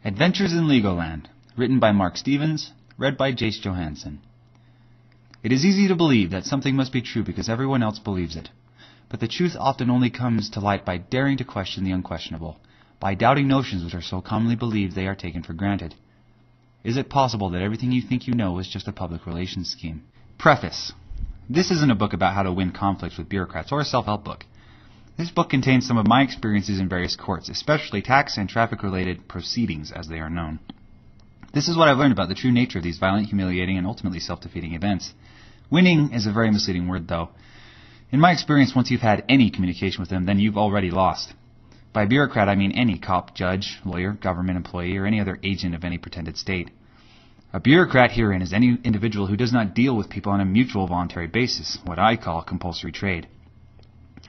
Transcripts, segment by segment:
Adventures in Legoland, written by Marc Stevens, read by Jace Johansson. It is easy to believe that something must be true because everyone else believes it. But the truth often only comes to light by daring to question the unquestionable, by doubting notions which are so commonly believed they are taken for granted. Is it possible that everything you think you know is just a public relations scheme? Preface. This isn't a book about how to win conflicts with bureaucrats or a self-help book. This book contains some of my experiences in various courts, especially tax and traffic-related proceedings, as they are known. This is what I've learned about the true nature of these violent, humiliating, and ultimately self-defeating events. Winning is a very misleading word, though. In my experience, once you've had any communication with them, then you've already lost. By bureaucrat, I mean any cop, judge, lawyer, government employee, or any other agent of any pretended state. A bureaucrat herein is any individual who does not deal with people on a mutual voluntary basis, what I call compulsory trade.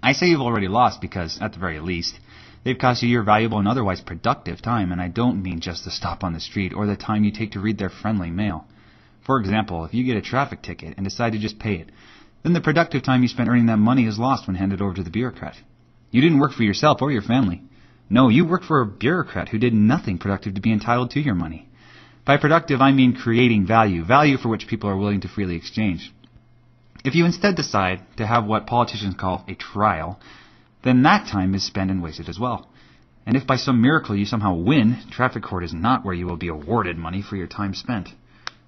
I say you've already lost because, at the very least, they've cost you your valuable and otherwise productive time, and I don't mean just the stop on the street or the time you take to read their friendly mail. For example, if you get a traffic ticket and decide to just pay it, then the productive time you spent earning that money is lost when handed over to the bureaucrat. You didn't work for yourself or your family. No, you worked for a bureaucrat who did nothing productive to be entitled to your money. By productive, I mean creating value for which people are willing to freely exchange. If you instead decide to have what politicians call a trial, then that time is spent and wasted as well. And if by some miracle you somehow win, traffic court is not where you will be awarded money for your time spent.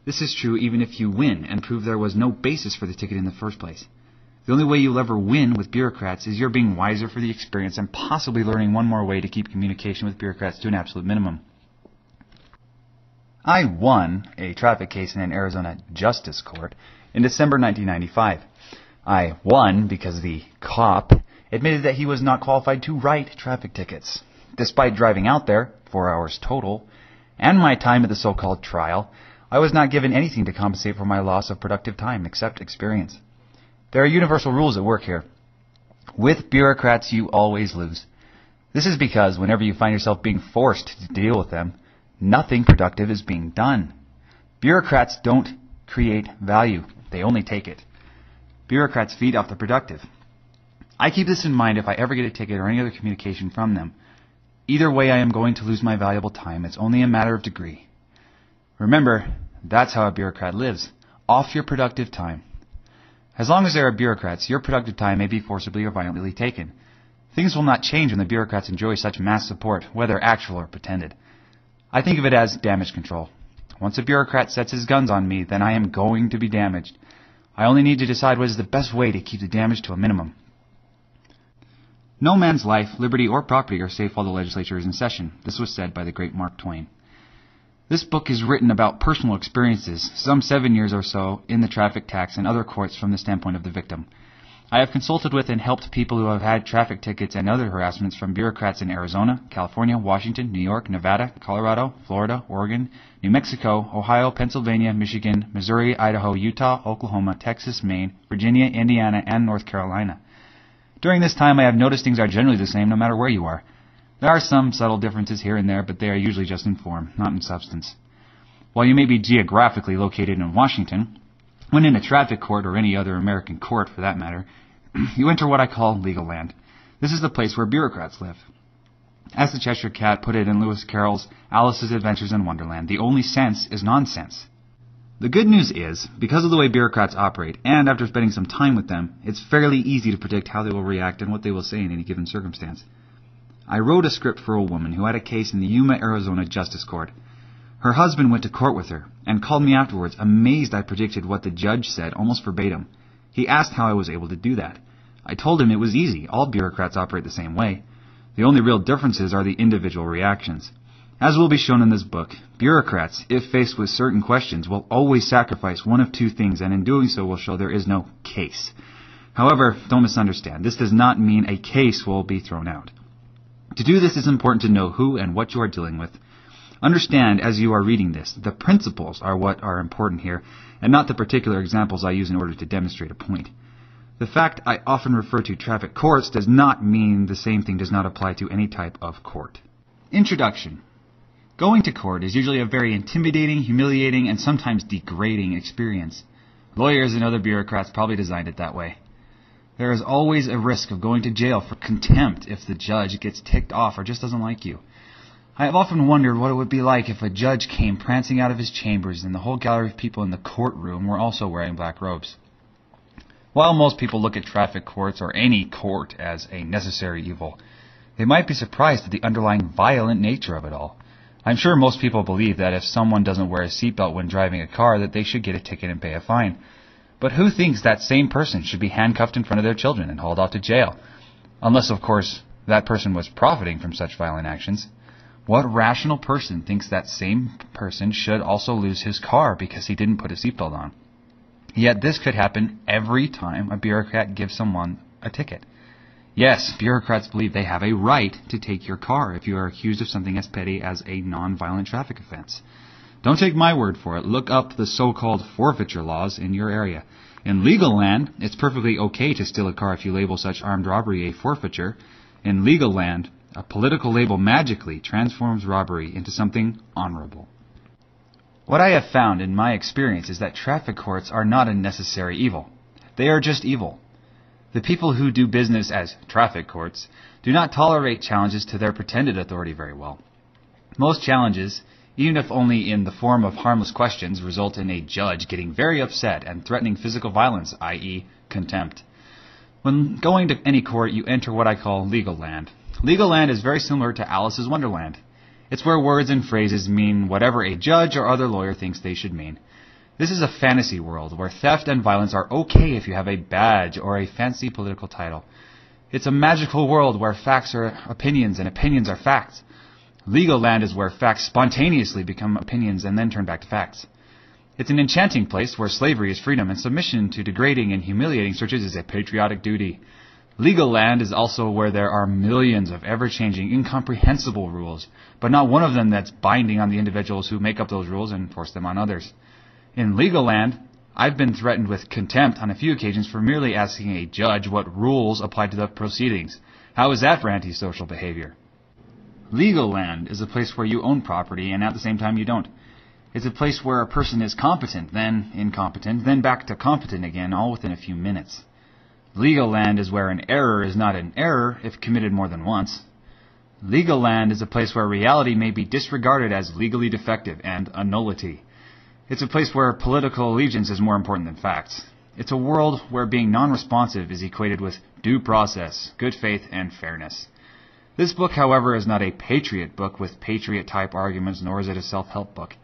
This is true even if you win and prove there was no basis for the ticket in the first place. The only way you'll ever win with bureaucrats is you're being wiser for the experience and possibly learning one more way to keep communication with bureaucrats to an absolute minimum. I won a traffic case in an Arizona justice court in December 1995. I won because the cop admitted that he was not qualified to write traffic tickets. Despite driving out there, 4 hours total, and my time at the so-called trial, I was not given anything to compensate for my loss of productive time except experience. There are universal rules at work here. With bureaucrats, you always lose. This is because whenever you find yourself being forced to deal with them, nothing productive is being done. Bureaucrats don't create value. They only take it. Bureaucrats feed off the productive. I keep this in mind if I ever get a ticket or any other communication from them. Either way, I am going to lose my valuable time. It's only a matter of degree. Remember, that's how a bureaucrat lives. Off your productive time. As long as there are bureaucrats, your productive time may be forcibly or violently taken. Things will not change when the bureaucrats enjoy such mass support, whether actual or pretended. I think of it as damage control. Once a bureaucrat sets his guns on me, then I am going to be damaged. I only need to decide what is the best way to keep the damage to a minimum. No man's life, liberty, or property are safe while the legislature is in session. This was said by the great Mark Twain. This book is written about personal experiences, some 7 years or so, in the traffic, tax, and other courts from the standpoint of the victim. I have consulted with and helped people who have had traffic tickets and other harassments from bureaucrats in Arizona, California, Washington, New York, Nevada, Colorado, Florida, Oregon, New Mexico, Ohio, Pennsylvania, Michigan, Missouri, Idaho, Utah, Oklahoma, Texas, Maine, Virginia, Indiana, and North Carolina. During this time, I have noticed things are generally the same no matter where you are. There are some subtle differences here and there, but they are usually just in form, not in substance. While you may be geographically located in Washington, when in a traffic court or any other American court for that matter, you enter what I call Legoland. This is the place where bureaucrats live. As the Cheshire Cat put it in Lewis Carroll's Alice's Adventures in Wonderland, the only sense is nonsense. The good news is, because of the way bureaucrats operate, and after spending some time with them, it's fairly easy to predict how they will react and what they will say in any given circumstance. I wrote a script for a woman who had a case in the Yuma, Arizona Justice Court. Her husband went to court with her, and called me afterwards, amazed I predicted what the judge said, almost verbatim. He asked how I was able to do that. I told him it was easy. All bureaucrats operate the same way. The only real differences are the individual reactions. As will be shown in this book, bureaucrats, if faced with certain questions, will always sacrifice one of two things, and in doing so will show there is no case. However, don't misunderstand. This does not mean a case will be thrown out. To do this, it's important to know who and what you are dealing with. Understand, as you are reading this, the principles are what are important here, and not the particular examples I use in order to demonstrate a point. The fact I often refer to traffic courts does not mean the same thing does not apply to any type of court. Introduction. Going to court is usually a very intimidating, humiliating, and sometimes degrading experience. Lawyers and other bureaucrats probably designed it that way. There is always a risk of going to jail for contempt if the judge gets ticked off or just doesn't like you. I have often wondered what it would be like if a judge came prancing out of his chambers and the whole gallery of people in the courtroom were also wearing black robes. While most people look at traffic courts or any court as a necessary evil, they might be surprised at the underlying violent nature of it all. I'm sure most people believe that if someone doesn't wear a seatbelt when driving a car, that they should get a ticket and pay a fine. But who thinks that same person should be handcuffed in front of their children and hauled off to jail? Unless, of course, that person was profiting from such violent actions. What rational person thinks that same person should also lose his car because he didn't put a seatbelt on? Yet this could happen every time a bureaucrat gives someone a ticket. Yes, bureaucrats believe they have a right to take your car if you are accused of something as petty as a non-violent traffic offense. Don't take my word for it. Look up the so-called forfeiture laws in your area. In legal land, it's perfectly okay to steal a car if you label such armed robbery a forfeiture. In legal land, a political label magically transforms robbery into something honorable. What I have found in my experience is that traffic courts are not a necessary evil. They are just evil. The people who do business as traffic courts do not tolerate challenges to their pretended authority very well. Most challenges, even if only in the form of harmless questions, result in a judge getting very upset and threatening physical violence, i.e. contempt. When going to any court, you enter what I call legal land. Legal land is very similar to Alice's Wonderland. It's where words and phrases mean whatever a judge or other lawyer thinks they should mean. This is a fantasy world where theft and violence are okay if you have a badge or a fancy political title. It's a magical world where facts are opinions and opinions are facts. Legal land is where facts spontaneously become opinions and then turn back to facts. It's an enchanting place where slavery is freedom and submission to degrading and humiliating searches is a patriotic duty. Legal land is also where there are millions of ever-changing, incomprehensible rules, but not one of them that's binding on the individuals who make up those rules and force them on others. In legal land, I've been threatened with contempt on a few occasions for merely asking a judge what rules apply to the proceedings. How is that for antisocial behavior? Legal land is a place where you own property and at the same time you don't. It's a place where a person is competent, then incompetent, then back to competent again, all within a few minutes. Legal land is where an error is not an error if committed more than once. Legal land is a place where reality may be disregarded as legally defective and a nullity. It's a place where political allegiance is more important than facts. It's a world where being non-responsive is equated with due process, good faith, and fairness. This book, however, is not a patriot book with patriot-type arguments, nor is it a self-help book.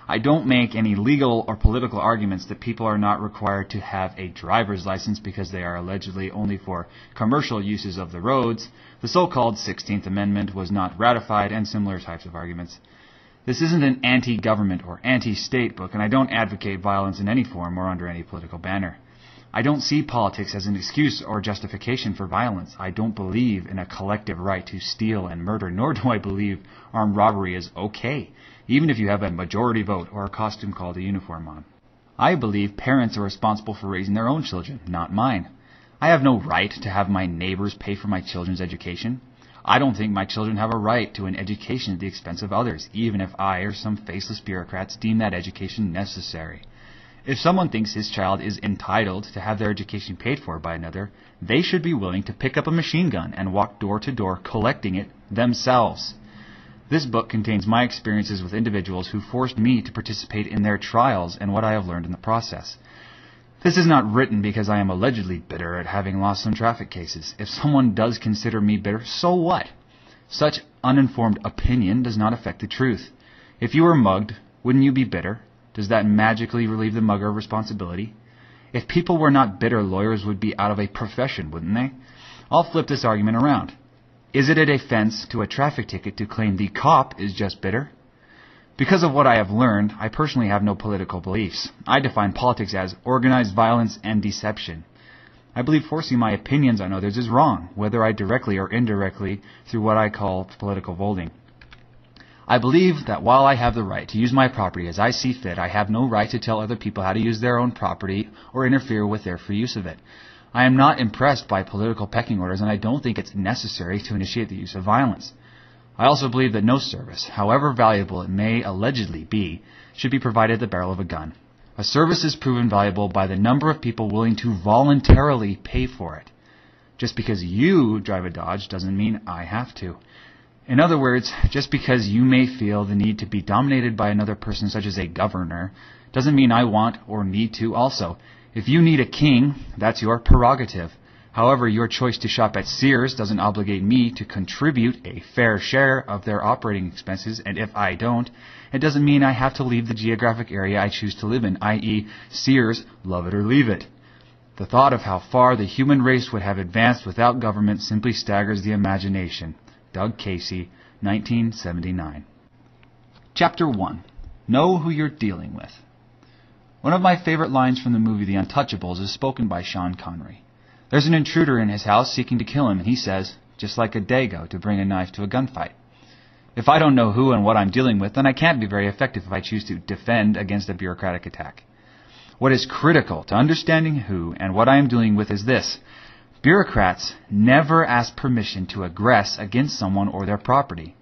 I don't make any legal or political arguments that people are not required to have a driver's license because they are allegedly only for commercial uses of the roads, the so-called 16th Amendment was not ratified, and similar types of arguments. This isn't an anti-government or anti-state book, and I don't advocate violence in any form or under any political banner. I don't see politics as an excuse or justification for violence. I don't believe in a collective right to steal and murder, nor do I believe armed robbery is okay, even if you have a majority vote or a costume called a uniform on. I believe parents are responsible for raising their own children, not mine. I have no right to have my neighbors pay for my children's education. I don't think my children have a right to an education at the expense of others, even if I or some faceless bureaucrats deem that education necessary. If someone thinks his child is entitled to have their education paid for by another, they should be willing to pick up a machine gun and walk door to door collecting it themselves. This book contains my experiences with individuals who forced me to participate in their trials and what I have learned in the process. This is not written because I am allegedly bitter at having lost some traffic cases. If someone does consider me bitter, so what? Such uninformed opinion does not affect the truth. If you were mugged, wouldn't you be bitter? Does that magically relieve the mugger of responsibility? If people were not bitter, lawyers would be out of a profession, wouldn't they? I'll flip this argument around. Is it an offense to a traffic ticket to claim the cop is just bitter? Because of what I have learned, I personally have no political beliefs. I define politics as organized violence and deception. I believe forcing my opinions on others is wrong, whether I directly or indirectly through what I call political voting. I believe that while I have the right to use my property as I see fit, I have no right to tell other people how to use their own property or interfere with their free use of it. I am not impressed by political pecking orders, and I don't think it's necessary to initiate the use of violence. I also believe that no service, however valuable it may allegedly be, should be provided at the barrel of a gun. A service is proven valuable by the number of people willing to voluntarily pay for it. Just because you drive a Dodge doesn't mean I have to. In other words, just because you may feel the need to be dominated by another person such as a governor, doesn't mean I want or need to also. If you need a king, that's your prerogative. However, your choice to shop at Sears doesn't obligate me to contribute a fair share of their operating expenses, and if I don't, it doesn't mean I have to leave the geographic area I choose to live in, i.e. Sears, love it or leave it. The thought of how far the human race would have advanced without government simply staggers the imagination. Doug Casey, 1979. Chapter 1. Know who you're dealing with. One of my favorite lines from the movie The Untouchables is spoken by Sean Connery. There's an intruder in his house seeking to kill him, and he says, just like a dago to bring a knife to a gunfight. If I don't know who and what I'm dealing with, then I can't be very effective if I choose to defend against a bureaucratic attack. What is critical to understanding who and what I am dealing with is this. Bureaucrats never ask permission to aggress against someone or their property.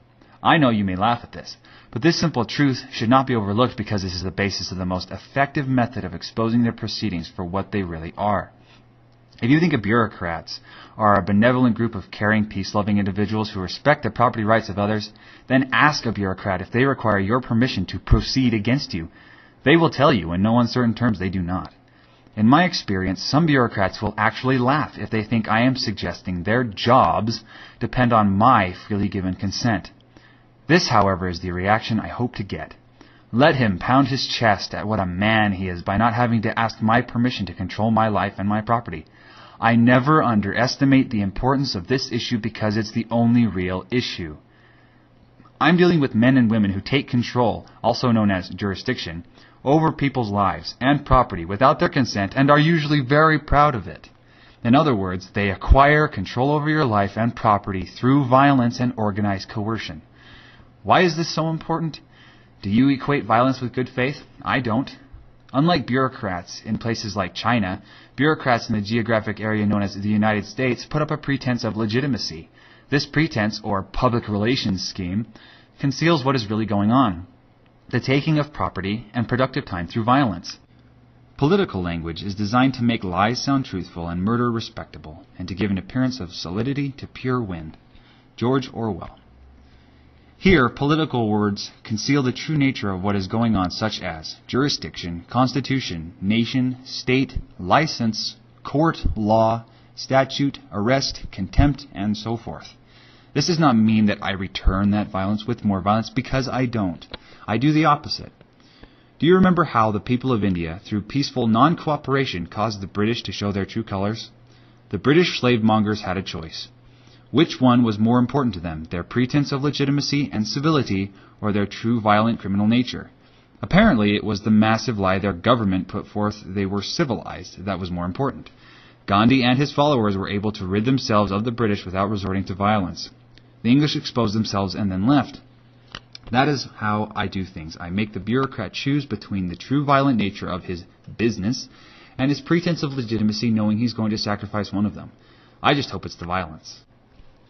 I know you may laugh at this, but this simple truth should not be overlooked because this is the basis of the most effective method of exposing their proceedings for what they really are. If you think of bureaucrats are a benevolent group of caring, peace-loving individuals who respect the property rights of others, then ask a bureaucrat if they require your permission to proceed against you. They will tell you in no uncertain terms they do not. In my experience, some bureaucrats will actually laugh if they think I am suggesting their jobs depend on my freely given consent. This, however, is the reaction I hope to get. Let him pound his chest at what a man he is by not having to ask my permission to control my life and my property. I never underestimate the importance of this issue because it's the only real issue. I'm dealing with men and women who take control, also known as jurisdiction, over people's lives and property without their consent and are usually very proud of it. In other words, they acquire control over your life and property through violence and organized coercion. Why is this so important? Do you equate violence with good faith? I don't. Unlike bureaucrats in places like China, bureaucrats in the geographic area known as the United States put up a pretense of legitimacy. This pretense, or public relations scheme, conceals what is really going on: the taking of property and productive time through violence. Political language is designed to make lies sound truthful and murder respectable, and to give an appearance of solidity to pure wind. George Orwell. Here, political words conceal the true nature of what is going on, such as jurisdiction, constitution, nation, state, license, court, law, statute, arrest, contempt, and so forth. This does not mean that I return that violence with more violence, because I don't. I do the opposite. Do you remember how the people of India, through peaceful non-cooperation, caused the British to show their true colors? The British slave mongers had a choice. Which one was more important to them, their pretense of legitimacy and civility, or their true violent criminal nature? Apparently, it was the massive lie their government put forth they were civilized that was more important. Gandhi and his followers were able to rid themselves of the British without resorting to violence. The English exposed themselves and then left. That is how I do things. I make the bureaucrat choose between the true violent nature of his business and his pretense of legitimacy, knowing he's going to sacrifice one of them. I just hope it's the violence.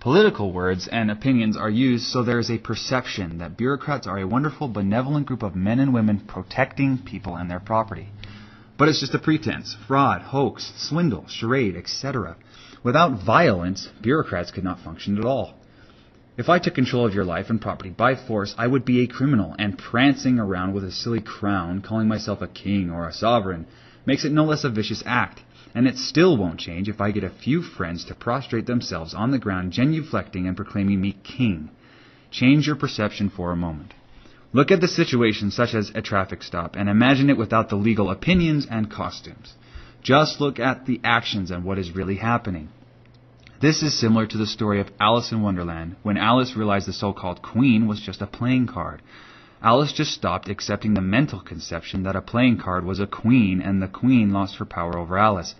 Political words and opinions are used so there is a perception that bureaucrats are a wonderful, benevolent group of men and women protecting people and their property. But it's just a pretense, fraud, hoax, swindle, charade, etc. Without violence, bureaucrats could not function at all. If I took control of your life and property by force, I would be a criminal, and prancing around with a silly crown, calling myself a king or a sovereign, makes it no less a vicious act. And it still won't change if I get a few friends to prostrate themselves on the ground, genuflecting and proclaiming me king. Change your perception for a moment. Look at the situation such as a traffic stop and imagine it without the legal opinions and costumes. Just look at the actions and what is really happening. This is similar to the story of Alice in Wonderland, when Alice realized the so-called queen was just a playing card. Alice just stopped accepting the mental conception that a playing card was a queen, and the queen lost her power over Alice.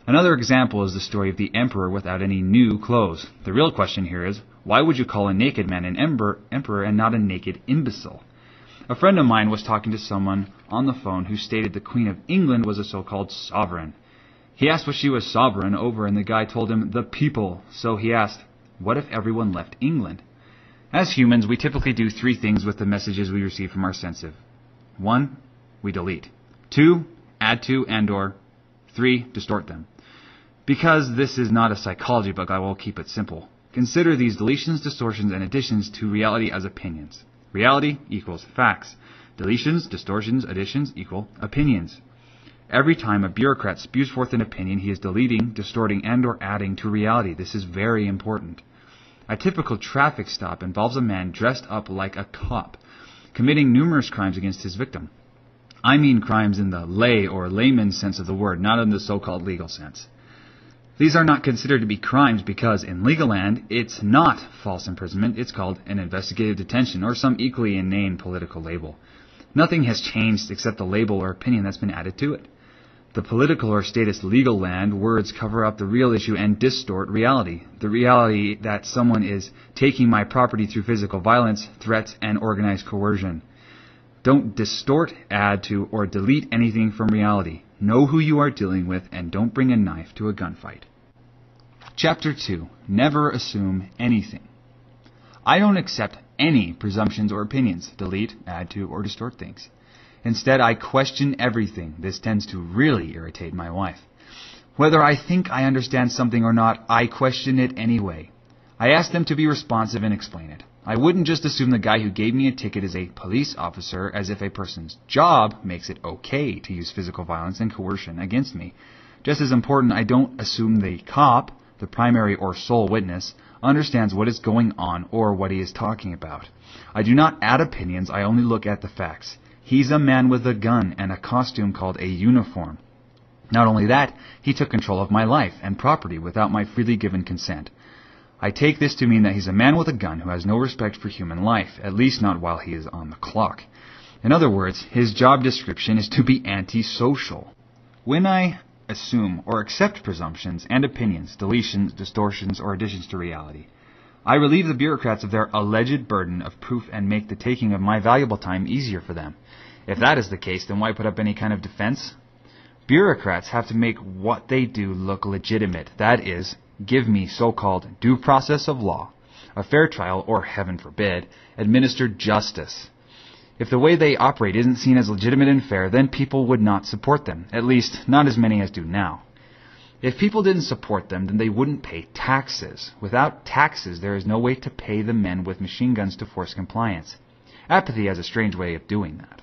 Another example is the story of the emperor without any new clothes. The real question here is, why would you call a naked man an emperor and not a naked imbecile? A friend of mine was talking to someone on the phone who stated the Queen of England was a so-called sovereign. He asked what she was sovereign over, and the guy told him, the people. So he asked, what if everyone left England? As humans, we typically do three things with the messages we receive from our sensitive. 1, we delete. 2, add to and/or. 3, distort them. Because this is not a psychology book, I will keep it simple. Consider these deletions, distortions, and additions to reality as opinions. Reality equals facts. Deletions, distortions, additions equal opinions. Every time a bureaucrat spews forth an opinion, he is deleting, distorting, and/or adding to reality. This is very important. A typical traffic stop involves a man dressed up like a cop, committing numerous crimes against his victim. I mean crimes in the lay or layman's sense of the word, not in the so-called legal sense. These are not considered to be crimes because in legal land, it's not false imprisonment, it's called an investigative detention or some equally inane political label. Nothing has changed except the label or opinion that's been added to it. The political or status legal land words cover up the real issue and distort reality. The reality that someone is taking my property through physical violence, threats, and organized coercion. Don't distort, add to, or delete anything from reality. Know who you are dealing with and don't bring a knife to a gunfight. Chapter 2. Never assume anything. I don't accept any presumptions or opinions, delete, add to, or distort things. Instead, I question everything. This tends to really irritate my wife. Whether I think I understand something or not, I question it anyway. I ask them to be responsive and explain it. I wouldn't just assume the guy who gave me a ticket is a police officer as if a person's job makes it okay to use physical violence and coercion against me. Just as important, I don't assume the cop, the primary or sole witness, understands what is going on or what he is talking about. I do not add opinions, I only look at the facts. He's a man with a gun and a costume called a uniform. Not only that, he took control of my life and property without my freely given consent. I take this to mean that he's a man with a gun who has no respect for human life, at least not while he is on the clock. In other words, his job description is to be antisocial. When I assume or accept presumptions and opinions, deletions, distortions, or additions to reality, I relieve the bureaucrats of their alleged burden of proof and make the taking of my valuable time easier for them. If that is the case, then why put up any kind of defense? Bureaucrats have to make what they do look legitimate. That is, give me so-called due process of law, a fair trial, or, heaven forbid, administered justice. If the way they operate isn't seen as legitimate and fair, then people would not support them, at least not as many as do now. If people didn't support them, then they wouldn't pay taxes. Without taxes, there is no way to pay the men with machine guns to force compliance. Apathy has a strange way of doing that.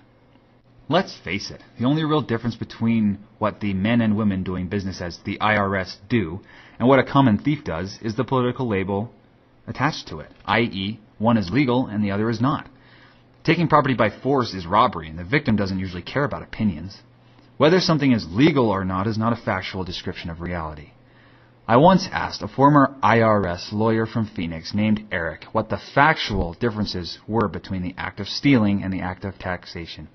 Let's face it, the only real difference between what the men and women doing business as the IRS do and what a common thief does is the political label attached to it, i.e., one is legal and the other is not. Taking property by force is robbery, and the victim doesn't usually care about opinions. Whether something is legal or not is not a factual description of reality. I once asked a former IRS lawyer from Phoenix named Eric what the factual differences were between the act of stealing and the act of taxation.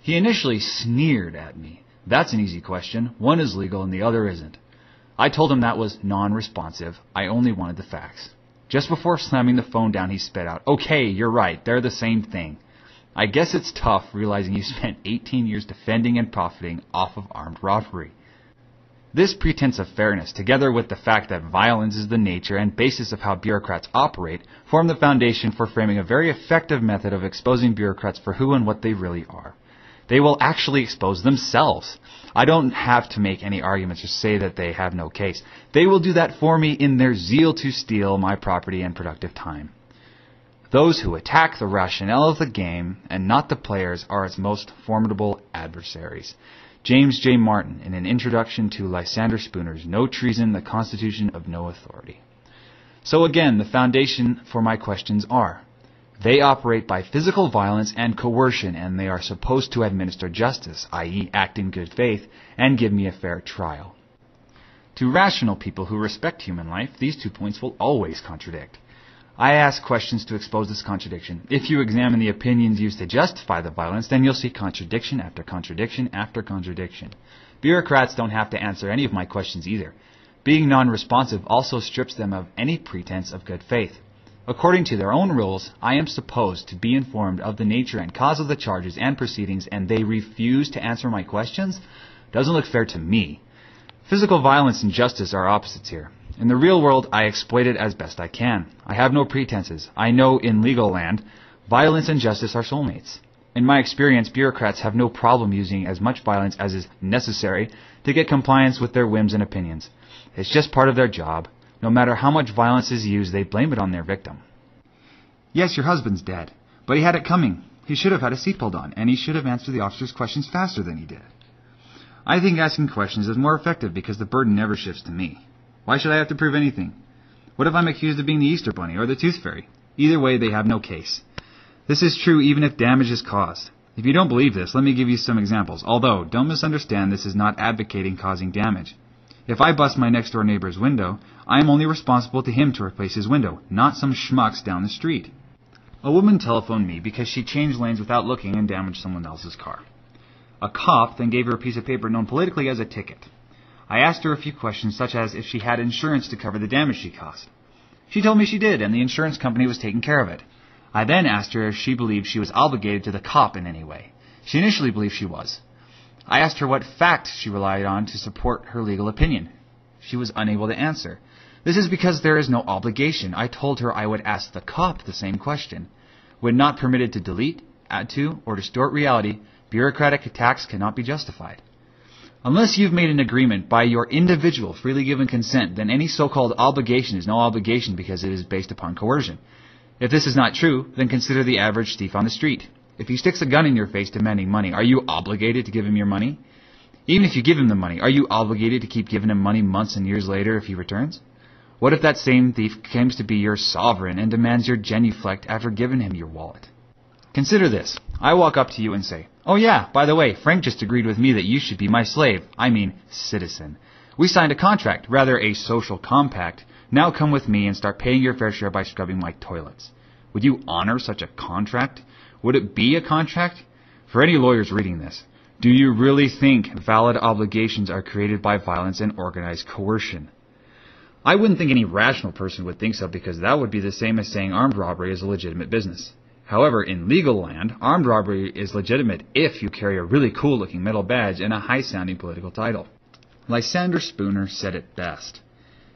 He initially sneered at me. That's an easy question. One is legal and the other isn't. I told him that was non-responsive. I only wanted the facts. Just before slamming the phone down, he spit out, "Okay, you're right. They're the same thing." I guess it's tough realizing you spent 18 years defending and profiting off of armed robbery. This pretense of fairness, together with the fact that violence is the nature and basis of how bureaucrats operate, form the foundation for framing a very effective method of exposing bureaucrats for who and what they really are. They will actually expose themselves. I don't have to make any arguments or say that they have no case. They will do that for me in their zeal to steal my property and productive time. Those who attack the rationale of the game and not the players are its most formidable adversaries. James J. Martin, in an introduction to Lysander Spooner's No Treason, the Constitution of No Authority. So again, the foundation for my questions are: they operate by physical violence and coercion, and they are supposed to administer justice, i.e. act in good faith, and give me a fair trial. To rational people who respect human life, these 2 points will always contradict. I ask questions to expose this contradiction. If you examine the opinions used to justify the violence, then you'll see contradiction after contradiction after contradiction. Bureaucrats don't have to answer any of my questions either. Being non-responsive also strips them of any pretense of good faith. According to their own rules, I am supposed to be informed of the nature and cause of the charges and proceedings, and they refuse to answer my questions? Doesn't look fair to me. Physical violence and justice are opposites here. In the real world, I exploit it as best I can. I have no pretenses. I know in legal land, violence and justice are soulmates. In my experience, bureaucrats have no problem using as much violence as is necessary to get compliance with their whims and opinions. It's just part of their job. No matter how much violence is used, they blame it on their victim. Yes, your husband's dead, but he had it coming. He should have had a seatbelt on, and he should have answered the officer's questions faster than he did. I think asking questions is more effective because the burden never shifts to me. Why should I have to prove anything? What if I'm accused of being the Easter Bunny or the Tooth Fairy? Either way, they have no case. This is true even if damage is caused. If you don't believe this, let me give you some examples. Although, don't misunderstand, this is not advocating causing damage. If I bust my next door neighbor's window, I am only responsible to him to replace his window, not some schmucks down the street. A woman telephoned me because she changed lanes without looking and damaged someone else's car. A cop then gave her a piece of paper known politically as a ticket. I asked her a few questions such as if she had insurance to cover the damage she caused. She told me she did, and the insurance company was taking care of it. I then asked her if she believed she was obligated to the cop in any way. She initially believed she was. I asked her what facts she relied on to support her legal opinion. She was unable to answer. This is because there is no obligation. I told her I would ask the cop the same question. When not permitted to delete, add to, or distort reality, bureaucratic attacks cannot be justified. Unless you've made an agreement by your individual freely given consent, then any so-called obligation is no obligation because it is based upon coercion. If this is not true, then consider the average thief on the street. If he sticks a gun in your face demanding money, are you obligated to give him your money? Even if you give him the money, are you obligated to keep giving him money months and years later if he returns? What if that same thief claims to be your sovereign and demands your genuflect after giving him your wallet? Consider this. I walk up to you and say, "Oh yeah, by the way, Frank just agreed with me that you should be my slave. I mean, citizen. We signed a contract, rather a social compact. Now come with me and start paying your fair share by scrubbing my toilets." Would you honor such a contract? Would it be a contract? For any lawyers reading this, do you really think valid obligations are created by violence and organized coercion? I wouldn't think any rational person would think so because that would be the same as saying armed robbery is a legitimate business. However, in legal land, armed robbery is legitimate if you carry a really cool-looking metal badge and a high-sounding political title. Lysander Spooner said it best.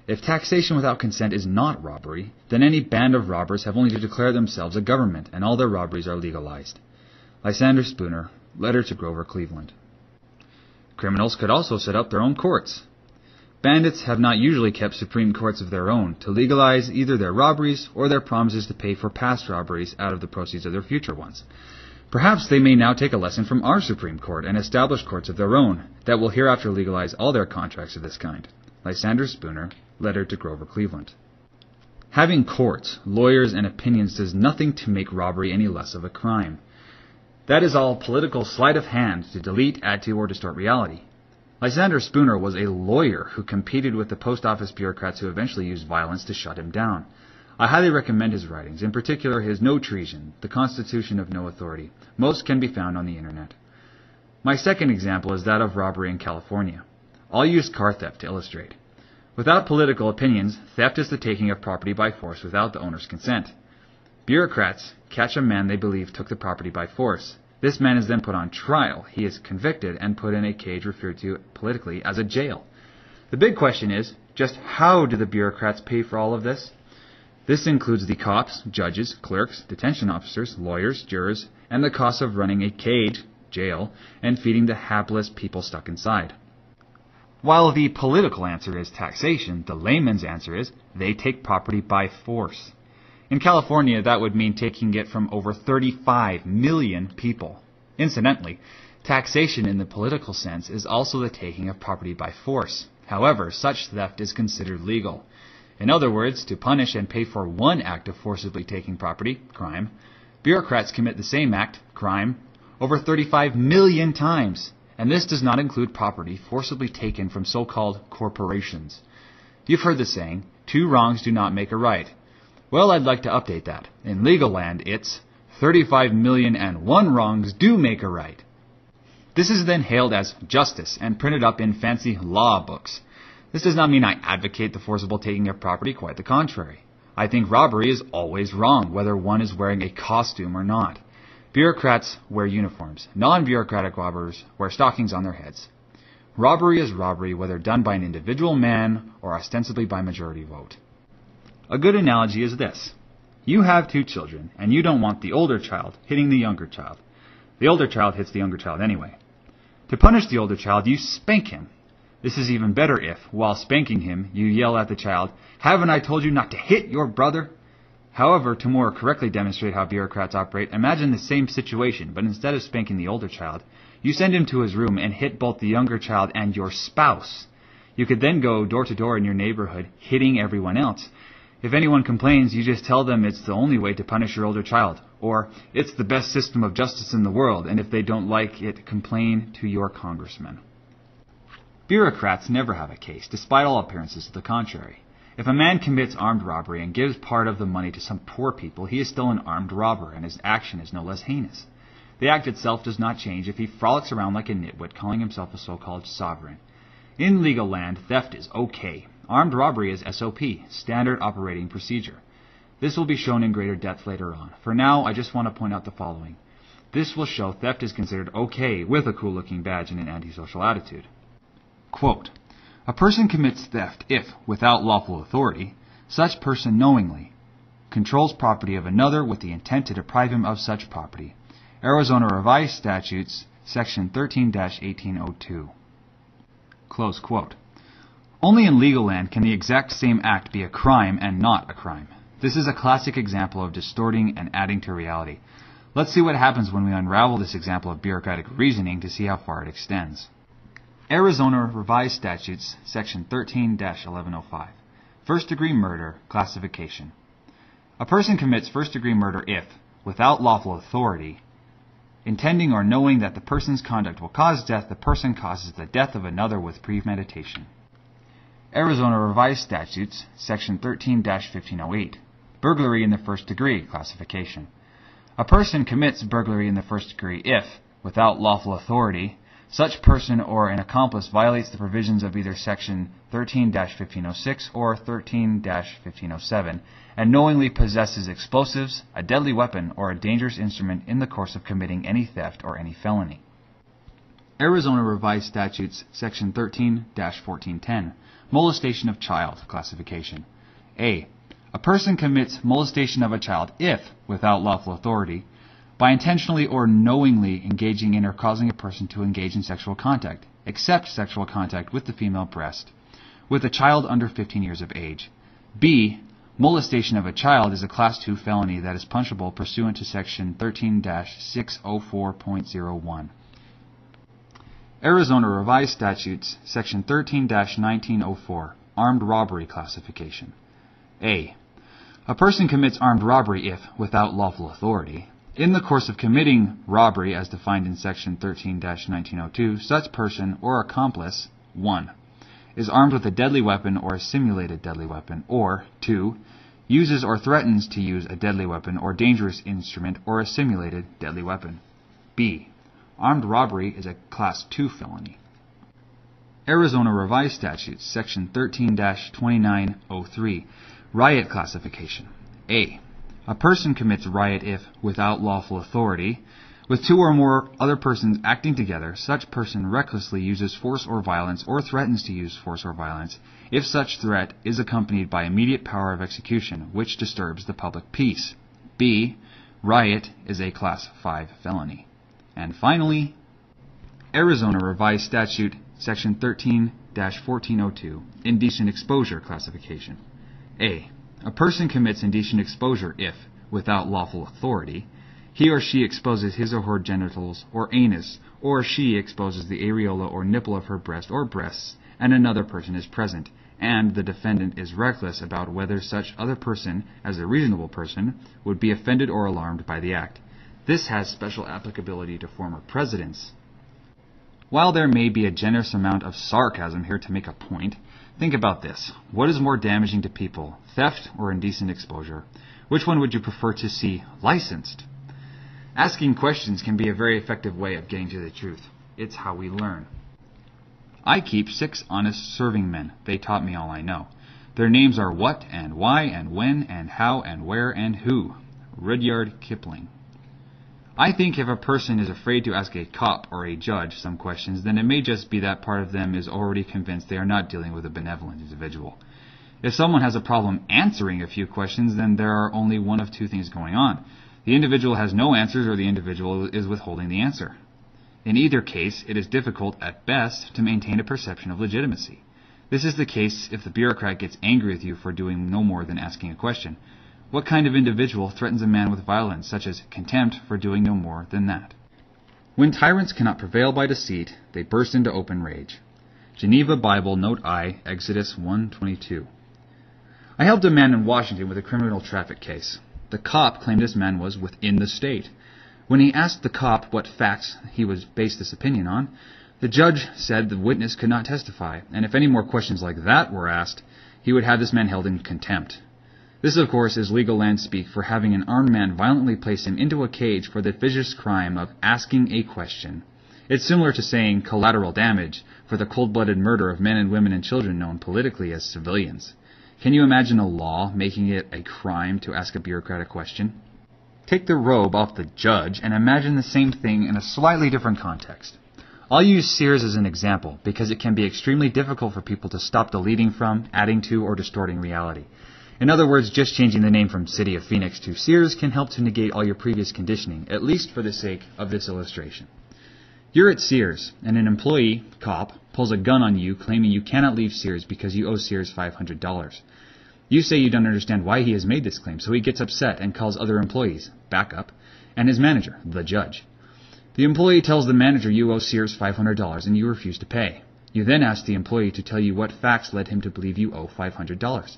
If taxation without consent is not robbery, then any band of robbers have only to declare themselves a government, and all their robberies are legalized. Lysander Spooner, letter to Grover Cleveland. Criminals could also set up their own courts. Bandits have not usually kept supreme courts of their own to legalize either their robberies or their promises to pay for past robberies out of the proceeds of their future ones. Perhaps they may now take a lesson from our Supreme Court and establish courts of their own that will hereafter legalize all their contracts of this kind. Lysander Spooner, letter to Grover Cleveland. Having courts, lawyers, and opinions does nothing to make robbery any less of a crime. That is all political sleight of hand to delete, add to, or distort reality. Lysander Spooner was a lawyer who competed with the post office bureaucrats who eventually used violence to shut him down. I highly recommend his writings, in particular his No Treason, The Constitution of No Authority. Most can be found on the internet. My second example is that of robbery in California. I'll use car theft to illustrate. Without political opinions, theft is the taking of property by force without the owner's consent. Bureaucrats catch a man they believe took the property by force. This man is then put on trial. He is convicted and put in a cage referred to politically as a jail. The big question is, just how do the bureaucrats pay for all of this? This includes the cops, judges, clerks, detention officers, lawyers, jurors, and the cost of running a cage, jail, and feeding the hapless people stuck inside. While the political answer is taxation, the layman's answer is they take property by force. In California, that would mean taking it from over 35 million people. Incidentally, taxation in the political sense is also the taking of property by force. However, such theft is considered legal. In other words, to punish and pay for one act of forcibly taking property, crime, bureaucrats commit the same act, crime, over 35 million times. And this does not include property forcibly taken from so-called corporations. You've heard the saying, 2 wrongs do not make a right. Well, I'd like to update that. In legal land, it's 35 million and 1 wrongs do make a right. This is then hailed as justice and printed up in fancy law books. This does not mean I advocate the forcible taking of property, quite the contrary. I think robbery is always wrong, whether one is wearing a costume or not. Bureaucrats wear uniforms. Non-bureaucratic robbers wear stockings on their heads. Robbery is robbery, whether done by an individual man or ostensibly by majority vote. A good analogy is this. You have 2 children, and you don't want the older child hitting the younger child. The older child hits the younger child anyway. To punish the older child, you spank him. This is even better if, while spanking him, you yell at the child, "Haven't I told you not to hit your brother?" However, to more correctly demonstrate how bureaucrats operate, imagine the same situation, but instead of spanking the older child, you send him to his room and hit both the younger child and your spouse. You could then go door to door in your neighborhood, hitting everyone else. If anyone complains, you just tell them it's the only way to punish your older child, or it's the best system of justice in the world, and if they don't like it, complain to your congressman. Bureaucrats never have a case, despite all appearances to the contrary. If a man commits armed robbery and gives part of the money to some poor people, he is still an armed robber, and his action is no less heinous. The act itself does not change if he frolics around like a nitwit, calling himself a so-called sovereign. In legal land, theft is okay. Armed robbery is SOP, standard operating procedure. This will be shown in greater depth later on. For now, I just want to point out the following. This will show theft is considered okay with a cool-looking badge and an antisocial attitude. Quote, "A person commits theft if, without lawful authority, such person knowingly controls property of another with the intent to deprive him of such property." Arizona Revised Statutes, Section 13-1802. Close quote. Only in legal land can the exact same act be a crime and not a crime. This is a classic example of distorting and adding to reality. Let's see what happens when we unravel this example of bureaucratic reasoning to see how far it extends. Arizona Revised Statutes, Section 13-1105. First-degree murder classification. A person commits first-degree murder if, without lawful authority, intending or knowing that the person's conduct will cause death, the person causes the death of another with premeditation. Arizona Revised Statutes, Section 13-1508. Burglary in the first degree classification. A person commits burglary in the first degree if, without lawful authority, such person or an accomplice violates the provisions of either Section 13-1506 or 13-1507 and knowingly possesses explosives, a deadly weapon, or a dangerous instrument in the course of committing any theft or any felony. Arizona Revised Statutes, Section 13-1410. Molestation of child classification. A. A person commits molestation of a child if, without lawful authority, by intentionally or knowingly engaging in or causing a person to engage in sexual contact, except sexual contact with the female breast, with a child under 15 years of age. B. Molestation of a child is a Class 2 felony that is punishable pursuant to Section 13-604.01. Arizona Revised Statutes, Section 13-1904, Armed Robbery Classification. A. A person commits armed robbery if, without lawful authority, in the course of committing robbery as defined in Section 13-1902, such person or accomplice, 1. Is armed with a deadly weapon or a simulated deadly weapon, or 2. Uses or threatens to use a deadly weapon or dangerous instrument or a simulated deadly weapon. B. Armed robbery is a Class 2 felony. Arizona Revised Statutes, Section 13-2903, Riot Classification. A. A person commits riot if, without lawful authority, with 2 or more other persons acting together, such person recklessly uses force or violence or threatens to use force or violence, if such threat is accompanied by immediate power of execution, which disturbs the public peace. B. Riot is a Class 5 felony. And finally, Arizona Revised Statute, Section 13-1402, Indecent Exposure Classification. A. A person commits indecent exposure if, without lawful authority, he or she exposes his or her genitals or anus, or she exposes the areola or nipple of her breast or breasts, and another person is present, and the defendant is reckless about whether such other person, as a reasonable person, would be offended or alarmed by the act. This has special applicability to former presidents. While there may be a generous amount of sarcasm here to make a point, think about this. What is more damaging to people, theft or indecent exposure? Which one would you prefer to see licensed? Asking questions can be a very effective way of getting to the truth. It's how we learn. I keep 6 honest serving men. They taught me all I know. Their names are what and why and when and how and where and who. Rudyard Kipling. I think if a person is afraid to ask a cop or a judge some questions, then it may just be that part of them is already convinced they are not dealing with a benevolent individual. If someone has a problem answering a few questions, then there are only one of 2 things going on. The individual has no answers or the individual is withholding the answer. In either case, it is difficult, at best, to maintain a perception of legitimacy. This is the case if the bureaucrat gets angry with you for doing no more than asking a question. What kind of individual threatens a man with violence, such as contempt for doing no more than that? When tyrants cannot prevail by deceit, they burst into open rage. Geneva Bible, Note I, Exodus 1:22. I helped a man in Washington with a criminal traffic case. The cop claimed this man was within the state. When he asked the cop what facts he was based this opinion on, the judge said the witness could not testify, and if any more questions like that were asked, he would have this man held in contempt. This, of course, is legal land speak for having an armed man violently place him into a cage for the vicious crime of asking a question. It's similar to saying collateral damage for the cold-blooded murder of men and women and children known politically as civilians. Can you imagine a law making it a crime to ask a bureaucrat a question? Take the robe off the judge and imagine the same thing in a slightly different context. I'll use Sears as an example because it can be extremely difficult for people to stop deleting from, adding to, or distorting reality. In other words, just changing the name from City of Phoenix to Sears can help to negate all your previous conditioning, at least for the sake of this illustration. You're at Sears, and an employee, cop, pulls a gun on you claiming you cannot leave Sears because you owe Sears $500. You say you don't understand why he has made this claim, so he gets upset and calls other employees, backup, and his manager, the judge. The employee tells the manager you owe Sears $500 and you refuse to pay. You then ask the employee to tell you what facts led him to believe you owe $500.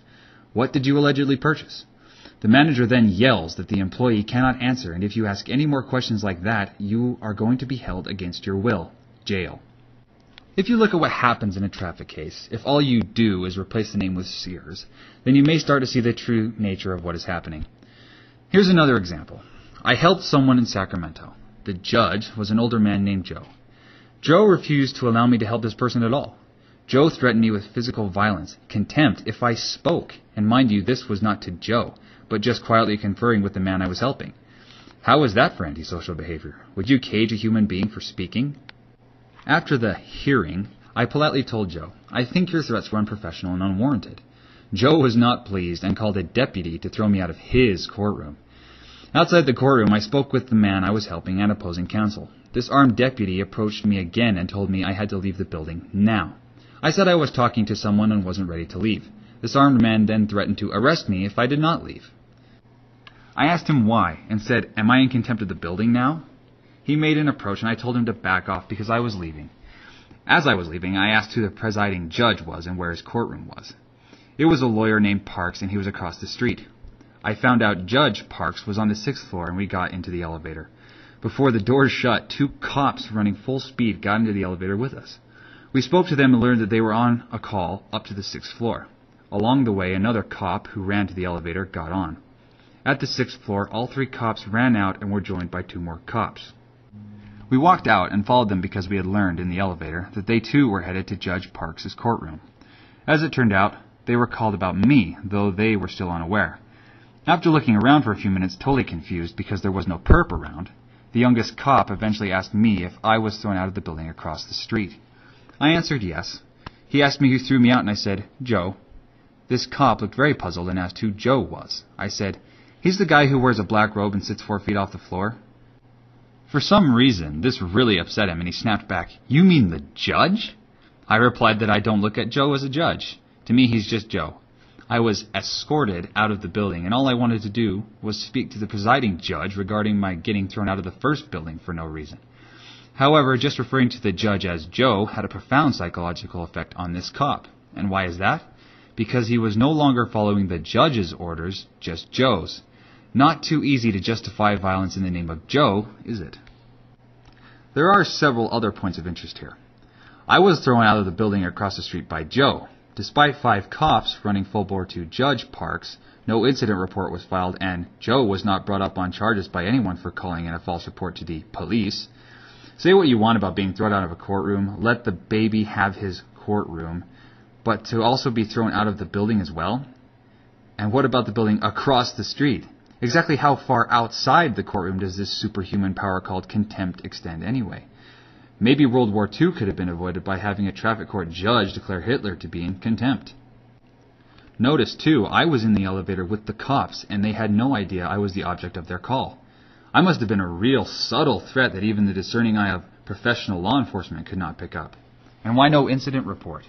What did you allegedly purchase? The manager then yells that the employee cannot answer, and if you ask any more questions like that, you are going to be held against your will. Jail. If you look at what happens in a traffic case, if all you do is replace the name with Sears, then you may start to see the true nature of what is happening. Here's another example. I helped someone in Sacramento. The judge was an older man named Joe. Joe refused to allow me to help this person at all. Joe threatened me with physical violence, contempt, if I spoke. And mind you, this was not to Joe, but just quietly conferring with the man I was helping. How was that for antisocial behavior? Would you cage a human being for speaking? After the hearing, I politely told Joe, I think your threats were unprofessional and unwarranted. Joe was not pleased and called a deputy to throw me out of his courtroom. Outside the courtroom, I spoke with the man I was helping and opposing counsel. This armed deputy approached me again and told me I had to leave the building now. I said I was talking to someone and wasn't ready to leave. This armed man then threatened to arrest me if I did not leave. I asked him why and said, am I in contempt of the building now? He made an approach and I told him to back off because I was leaving. As I was leaving, I asked who the presiding judge was and where his courtroom was. It was a lawyer named Parks and he was across the street. I found out Judge Parks was on the 6th floor and we got into the elevator. Before the doors shut, 2 cops running full speed got into the elevator with us. We spoke to them and learned that they were on a call up to the 6th floor. Along the way, another cop who ran to the elevator got on. At the 6th floor, all 3 cops ran out and were joined by 2 more cops. We walked out and followed them because we had learned in the elevator that they too were headed to Judge Parks' courtroom. As it turned out, they were called about me, though they were still unaware. After looking around for a few minutes, totally confused because there was no perp around, the youngest cop eventually asked me if I was thrown out of the building across the street. I answered yes. He asked me who threw me out and I said, Joe. This cop looked very puzzled and asked who Joe was. I said, he's the guy who wears a black robe and sits 4 feet off the floor. For some reason, this really upset him and he snapped back, you mean the judge? I replied that I don't look at Joe as a judge. To me, he's just Joe. I was escorted out of the building and all I wanted to do was speak to the presiding judge regarding my getting thrown out of the first building for no reason. However, just referring to the judge as Joe had a profound psychological effect on this cop. And why is that? Because he was no longer following the judge's orders, just Joe's. Not too easy to justify violence in the name of Joe, is it? There are several other points of interest here. I was thrown out of the building across the street by Joe. Despite 5 cops running full bore to Judge Parks, no incident report was filed and Joe was not brought up on charges by anyone for calling in a false report to the police. Say what you want about being thrown out of a courtroom, let the baby have his courtroom, but to also be thrown out of the building as well? And what about the building across the street? Exactly how far outside the courtroom does this superhuman power called contempt extend anyway? Maybe World War II could have been avoided by having a traffic court judge declare Hitler to be in contempt. Notice, too, I was in the elevator with the cops, and they had no idea I was the object of their call. I must have been a real subtle threat that even the discerning eye of professional law enforcement could not pick up? And why no incident report?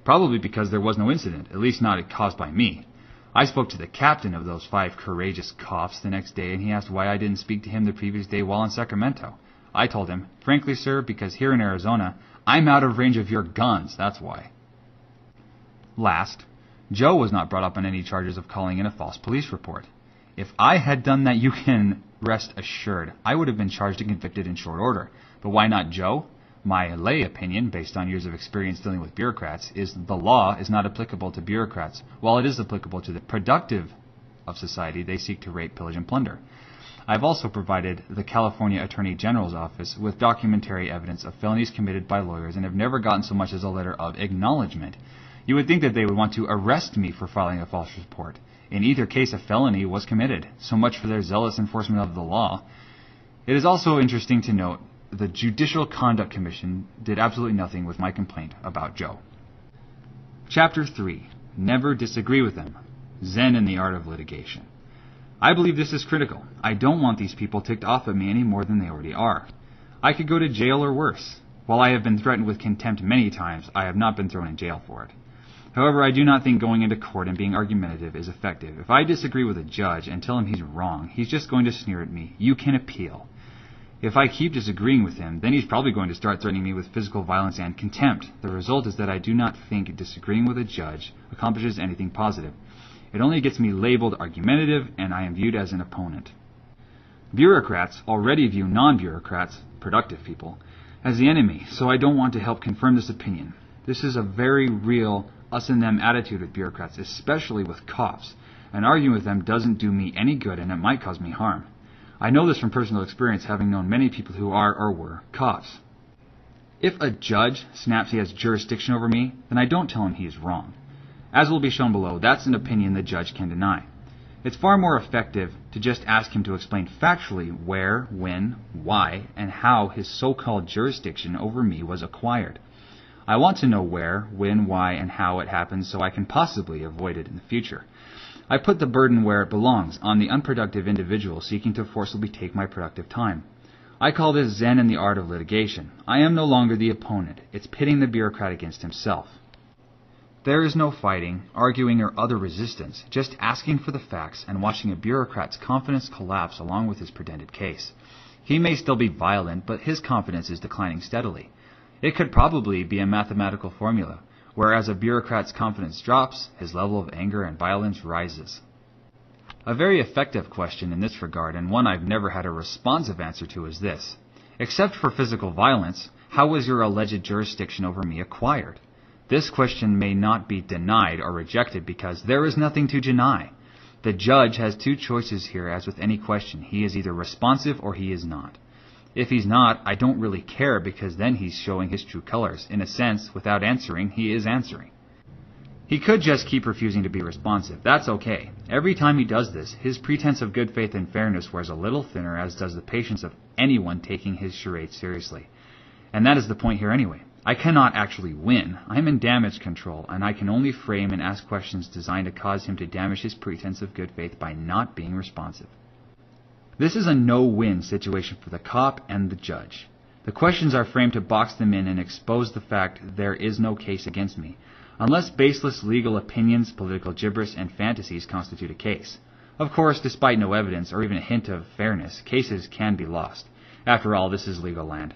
Probably because there was no incident, at least not caused by me. I spoke to the captain of those 5 courageous cops the next day, and he asked why I didn't speak to him the previous day while in Sacramento. I told him, frankly, sir, because here in Arizona, I'm out of range of your guns, that's why. Last, Joe was not brought up on any charges of calling in a false police report. If I had done that, you can rest assured, I would have been charged and convicted in short order. But why not Joe? My lay opinion, based on years of experience dealing with bureaucrats, is the law is not applicable to bureaucrats, while it is applicable to the productive of society they seek to rape, pillage, and plunder. I've also provided the California Attorney General's office with documentary evidence of felonies committed by lawyers and have never gotten so much as a letter of acknowledgement. You would think that they would want to arrest me for filing a false report. In either case, a felony was committed. So much for their zealous enforcement of the law. It is also interesting to note the Judicial Conduct Commission did absolutely nothing with my complaint about Joe. Chapter 3. Never disagree with them. Zen in the art of litigation. I believe this is critical. I don't want these people ticked off at me any more than they already are. I could go to jail or worse. While I have been threatened with contempt many times, I have not been thrown in jail for it. However, I do not think going into court and being argumentative is effective. If I disagree with a judge and tell him he's wrong, he's just going to sneer at me. You can appeal. If I keep disagreeing with him, then he's probably going to start threatening me with physical violence and contempt. The result is that I do not think disagreeing with a judge accomplishes anything positive. It only gets me labeled argumentative, and I am viewed as an opponent. Bureaucrats already view non-bureaucrats, productive people, as the enemy, so I don't want to help confirm this opinion. This is a very real us and them attitude with bureaucrats, especially with cops, and arguing with them doesn't do me any good, and it might cause me harm. I know this from personal experience, having known many people who are or were cops. If a judge snaps he has jurisdiction over me, then I don't tell him he is wrong. As will be shown below, that's an opinion the judge can deny. It's far more effective to just ask him to explain factually where, when, why, and how his so-called jurisdiction over me was acquired. I want to know where, when, why, and how it happened so I can possibly avoid it in the future. I put the burden where it belongs, on the unproductive individual seeking to forcibly take my productive time. I call this Zen in the art of litigation. I am no longer the opponent. It's pitting the bureaucrat against himself. There is no fighting, arguing, or other resistance, just asking for the facts and watching a bureaucrat's confidence collapse along with his pretended case. He may still be violent, but his confidence is declining steadily. It could probably be a mathematical formula. Whereas a bureaucrat's confidence drops, his level of anger and violence rises. A very effective question in this regard, and one I've never had a responsive answer to, is this. Except for physical violence, how was your alleged jurisdiction over me acquired? This question may not be denied or rejected because there is nothing to deny. The judge has 2 choices here, as with any question. He is either responsive or he is not. If he's not, I don't really care, because then he's showing his true colors. In a sense, without answering, he is answering. He could just keep refusing to be responsive. That's okay. Every time he does this, his pretense of good faith and fairness wears a little thinner, as does the patience of anyone taking his charade seriously. And that is the point here anyway. I cannot actually win. I'm in damage control, and I can only frame and ask questions designed to cause him to damage his pretense of good faith by not being responsive. This is a no-win situation for the cop and the judge. The questions are framed to box them in and expose the fact there is no case against me, unless baseless legal opinions, political gibberish, and fantasies constitute a case. Of course, despite no evidence or even a hint of fairness, cases can be lost. After all, this is legal land.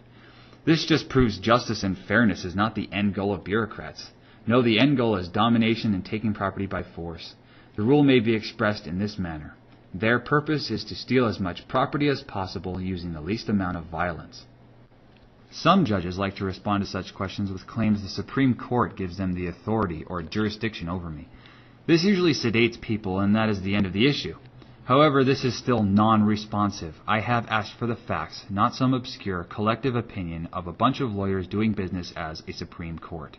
This just proves justice and fairness is not the end goal of bureaucrats. No, the end goal is domination and taking property by force. The rule may be expressed in this manner. Their purpose is to steal as much property as possible using the least amount of violence. Some judges like to respond to such questions with claims the Supreme Court gives them the authority or jurisdiction over me. This usually sedates people, and that is the end of the issue. However, this is still non-responsive. I have asked for the facts, not some obscure collective opinion of a bunch of lawyers doing business as a Supreme Court.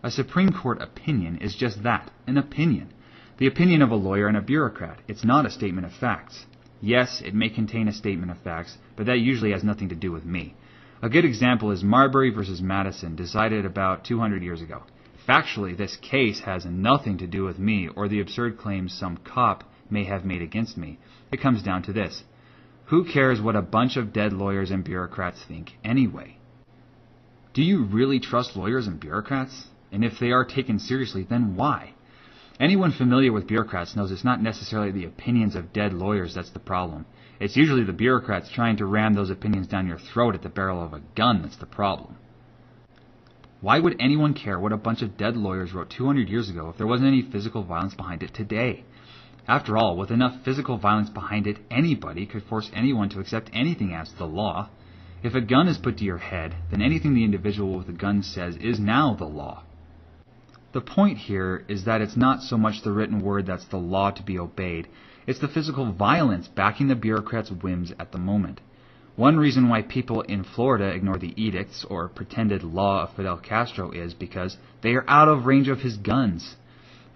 A Supreme Court opinion is just that, an opinion. The opinion of a lawyer and a bureaucrat. It's not a statement of facts. Yes, it may contain a statement of facts, but that usually has nothing to do with me. A good example is Marbury versus Madison, decided about 200 years ago. Factually, this case has nothing to do with me or the absurd claims some cop may have made against me. It comes down to this. Who cares what a bunch of dead lawyers and bureaucrats think anyway? Do you really trust lawyers and bureaucrats? And if they are taken seriously, then why? Anyone familiar with bureaucrats knows it's not necessarily the opinions of dead lawyers that's the problem. It's usually the bureaucrats trying to ram those opinions down your throat at the barrel of a gun that's the problem. Why would anyone care what a bunch of dead lawyers wrote 200 years ago if there wasn't any physical violence behind it today? After all, with enough physical violence behind it, anybody could force anyone to accept anything as the law. If a gun is put to your head, then anything the individual with the gun says is now the law. The point here is that it's not so much the written word that's the law to be obeyed, it's the physical violence backing the bureaucrats' whims at the moment. One reason why people in Florida ignore the edicts or pretended law of Fidel Castro is because they are out of range of his guns.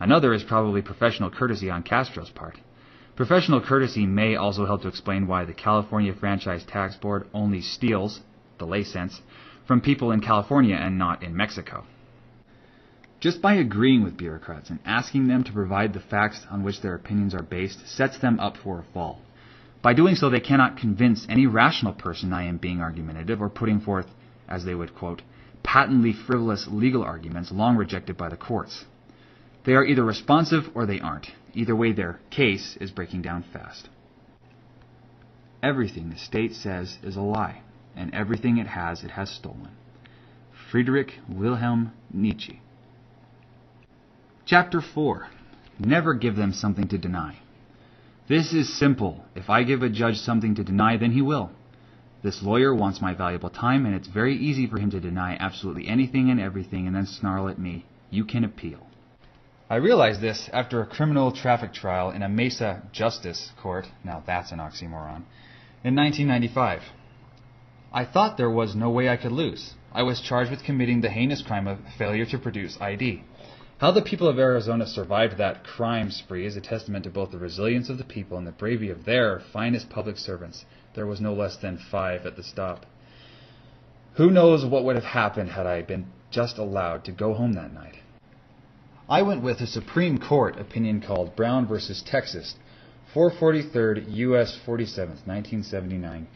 Another is probably professional courtesy on Castro's part. Professional courtesy may also help to explain why the California Franchise Tax Board only steals, the lay sense, from people in California and not in Mexico. Just by agreeing with bureaucrats and asking them to provide the facts on which their opinions are based sets them up for a fall. By doing so, they cannot convince any rational person I am being argumentative or putting forth, as they would quote, patently frivolous legal arguments long rejected by the courts. They are either responsive or they aren't. Either way, their case is breaking down fast. Everything the state says is a lie, and everything it has stolen. Friedrich Wilhelm Nietzsche. Chapter 4. Never give them something to deny. This is simple. If I give a judge something to deny, then he will. This lawyer wants my valuable time, and it's very easy for him to deny absolutely anything and everything and then snarl at me, "You can appeal." I realized this after a criminal traffic trial in a Mesa Justice Court, now that's an oxymoron, in 1995. I thought there was no way I could lose. I was charged with committing the heinous crime of failure to produce ID. How the people of Arizona survived that crime spree is a testament to both the resilience of the people and the bravery of their finest public servants. There was no less than 5 at the stop. Who knows what would have happened had I been just allowed to go home that night. I went with a Supreme Court opinion called Brown v. Texas, 443rd U.S. 47th, 1979.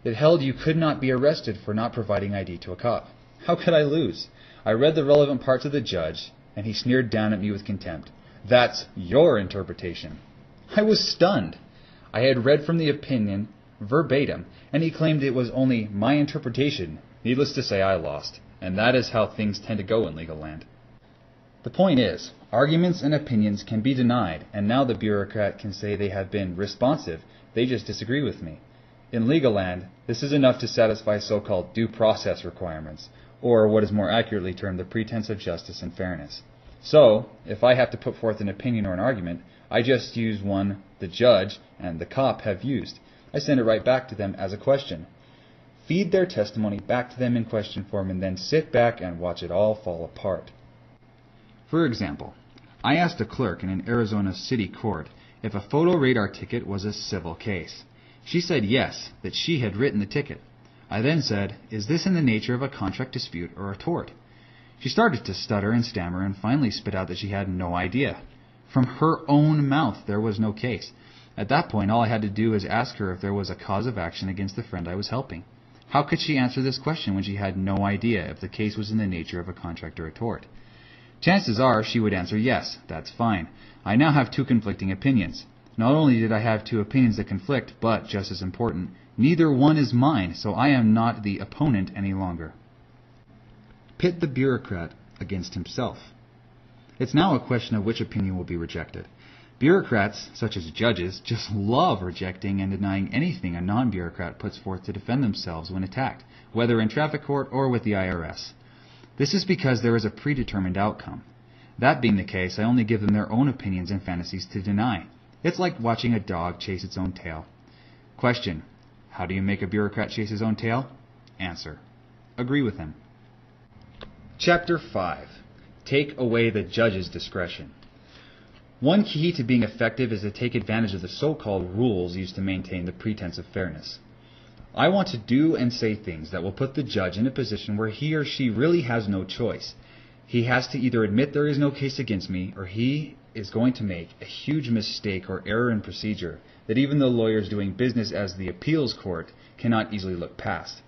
It held you could not be arrested for not providing ID to a cop. How could I lose? I read the relevant part to the judge, and he sneered down at me with contempt. "That's your interpretation." I was stunned. I had read from the opinion verbatim, and he claimed it was only my interpretation. Needless to say, I lost, and that is how things tend to go in legal land. The point is, arguments and opinions can be denied, and now the bureaucrat can say they have been responsive, they just disagree with me. In legal land, this is enough to satisfy so-called due process requirements, or what is more accurately termed the pretense of justice and fairness. So, if I have to put forth an opinion or an argument, I just use one the judge and the cop have used. I send it right back to them as a question. Feed their testimony back to them in question form and then sit back and watch it all fall apart. For example, I asked a clerk in an Arizona city court if a photo radar ticket was a civil case. She said yes, that she had written the ticket. I then said, "Is this in the nature of a contract dispute or a tort?" She started to stutter and stammer and finally spit out that she had no idea. From her own mouth, there was no case. At that point, all I had to do was ask her if there was a cause of action against the friend I was helping. How could she answer this question when she had no idea if the case was in the nature of a contract or a tort? Chances are she would answer yes, that's fine. I now have 2 conflicting opinions. Not only did I have 2 opinions that conflict, but, just as important, neither one is mine, so I am not the opponent any longer. Pit the bureaucrat against himself. It's now a question of which opinion will be rejected. Bureaucrats, such as judges, just love rejecting and denying anything a non-bureaucrat puts forth to defend themselves when attacked, whether in traffic court or with the IRS. This is because there is a predetermined outcome. That being the case, I only give them their own opinions and fantasies to deny. It's like watching a dog chase its own tail. Question: how do you make a bureaucrat chase his own tail? Answer: agree with him. Chapter 5. Take away the judge's discretion. One key to being effective is to take advantage of the so-called rules used to maintain the pretense of fairness. I want to do and say things that will put the judge in a position where he or she really has no choice. He has to either admit there is no case against me, or he is going to make a huge mistake or error in procedure that even the lawyers doing business as the appeals court cannot easily look past.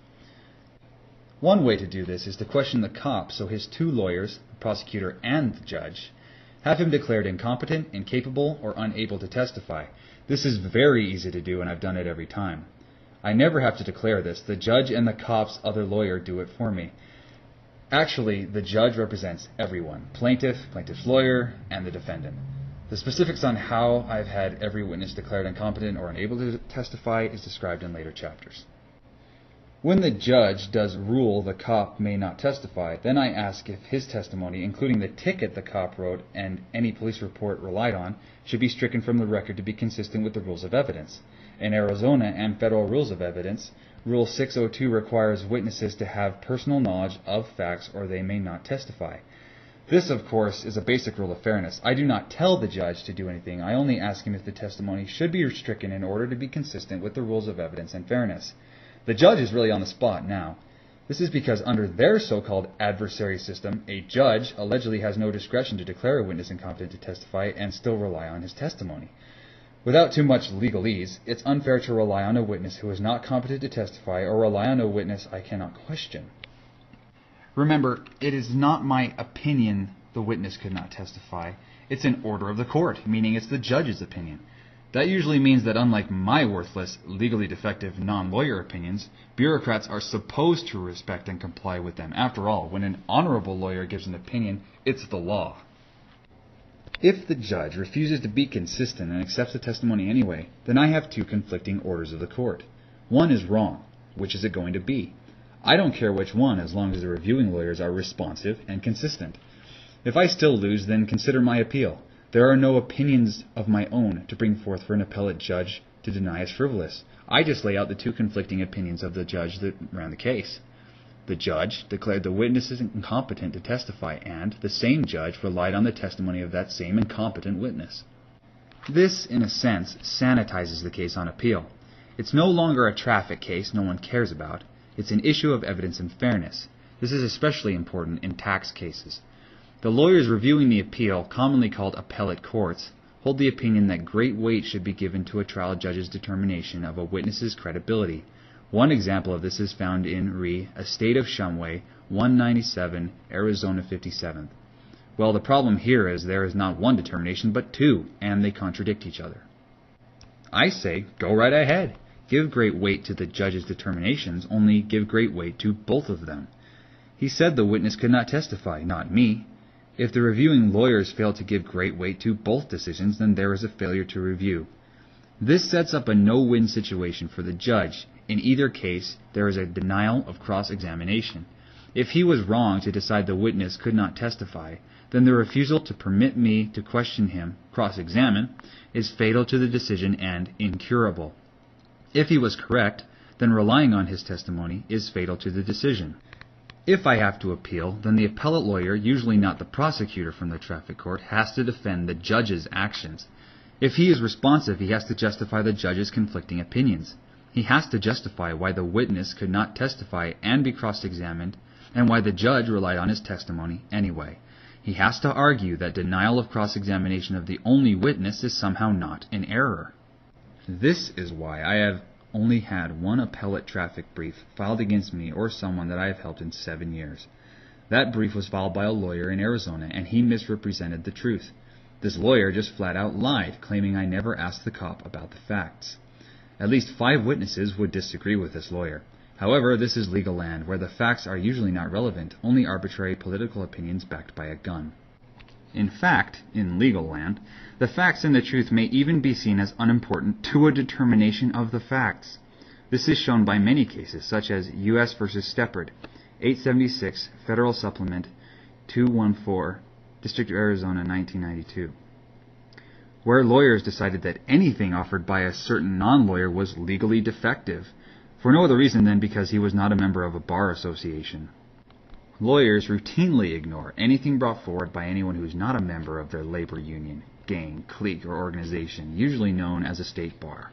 One way to do this is to question the cop so his two lawyers, the prosecutor and the judge, have him declared incompetent, incapable, or unable to testify. This is very easy to do, and I've done it every time. I never have to declare this. The judge and the cop's other lawyer do it for me. Actually, the judge represents everyone, plaintiff, plaintiff's lawyer, and the defendant. The specifics on how I've had every witness declared incompetent or unable to testify is described in later chapters. When the judge does rule the cop may not testify, then I ask if his testimony, including the ticket the cop wrote and any police report relied on, should be stricken from the record to be consistent with the rules of evidence. In Arizona and federal rules of evidence, Rule 602 requires witnesses to have personal knowledge of facts or they may not testify. This, of course, is a basic rule of fairness. I do not tell the judge to do anything. I only ask him if the testimony should be stricken in order to be consistent with the rules of evidence and fairness. The judge is really on the spot now. This is because under their so-called adversary system, a judge allegedly has no discretion to declare a witness incompetent to testify and still rely on his testimony. Without too much legalese, it's unfair to rely on a witness who is not competent to testify or rely on a witness I cannot question. Remember, it is not my opinion the witness could not testify. It's an order of the court, meaning it's the judge's opinion. That usually means that unlike my worthless, legally defective, non-lawyer opinions, bureaucrats are supposed to respect and comply with them. After all, when an honorable lawyer gives an opinion, it's the law. If the judge refuses to be consistent and accepts the testimony anyway, then I have two conflicting orders of the court. One is wrong. Which is it going to be? I don't care which one as long as the reviewing lawyers are responsive and consistent. If I still lose, then consider my appeal. There are no opinions of my own to bring forth for an appellate judge to deny as frivolous. I just lay out the two conflicting opinions of the judge that ran the case. The judge declared the witnesses incompetent to testify, and the same judge relied on the testimony of that same incompetent witness. This, in a sense, sanitizes the case on appeal. It's no longer a traffic case no one cares about. It's an issue of evidence and fairness. This is especially important in tax cases. The lawyers reviewing the appeal, commonly called appellate courts, hold the opinion that great weight should be given to a trial judge's determination of a witness's credibility. One example of this is found in Re. Estate of Shumway, 197, Arizona 57th. Well, the problem here is there is not one determination, but two, and they contradict each other. I say, go right ahead. Give great weight to the judge's determinations, only give great weight to both of them. He said the witness could not testify, not me. If the reviewing lawyers fail to give great weight to both decisions, then there is a failure to review. This sets up a no-win situation for the judge. In either case, there is a denial of cross-examination. If he was wrong to decide the witness could not testify, then the refusal to permit me to question him, cross-examine, is fatal to the decision and incurable. If he was correct, then relying on his testimony is fatal to the decision. If I have to appeal, then the appellate lawyer, usually not the prosecutor from the traffic court, has to defend the judge's actions. If he is responsive, he has to justify the judge's conflicting opinions. He has to justify why the witness could not testify and be cross-examined, and why the judge relied on his testimony anyway. He has to argue that denial of cross-examination of the only witness is somehow not an error. This is why I have only had one appellate traffic brief filed against me or someone that I have helped in 7 years. That brief was filed by a lawyer in Arizona, and he misrepresented the truth. This lawyer just flat out lied, claiming I never asked the cop about the facts. At least 5 witnesses would disagree with this lawyer. However, this is legal land, where the facts are usually not relevant, only arbitrary political opinions backed by a gun. In fact, in legal land, the facts and the truth may even be seen as unimportant to a determination of the facts. This is shown by many cases, such as U.S. v. Steppard, 876, Federal Supplement, 214, District of Arizona, 1992, where lawyers decided that anything offered by a certain non-lawyer was legally defective, for no other reason than because he was not a member of a bar association. Lawyers routinely ignore anything brought forward by anyone who is not a member of their labor union, gang, clique, or organization, usually known as a state bar.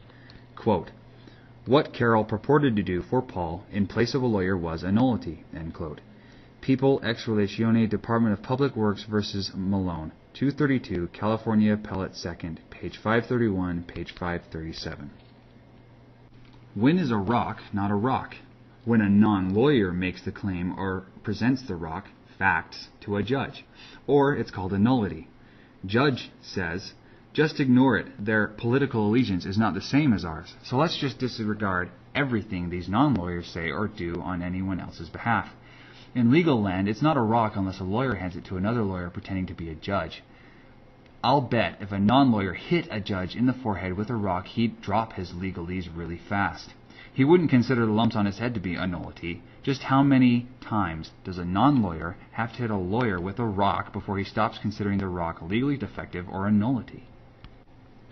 Quote, "What Carroll purported to do for Paul in place of a lawyer was a nullity." End quote. People ex relatione, Department of Public Works versus Malone, 232, California Appellate 2nd, page 531, page 537. When is a rock not a rock? When a non-lawyer makes the claim or presents the rock, facts, to a judge. Or it's called a nullity. Judge says, just ignore it. Their political allegiance is not the same as ours. So let's just disregard everything these non-lawyers say or do on anyone else's behalf. In legal land, it's not a rock unless a lawyer hands it to another lawyer pretending to be a judge. I'll bet if a non-lawyer hit a judge in the forehead with a rock, he'd drop his legalese really fast. He wouldn't consider the lumps on his head to be a nullity. Just how many times does a non-lawyer have to hit a lawyer with a rock before he stops considering the rock legally defective or a nullity?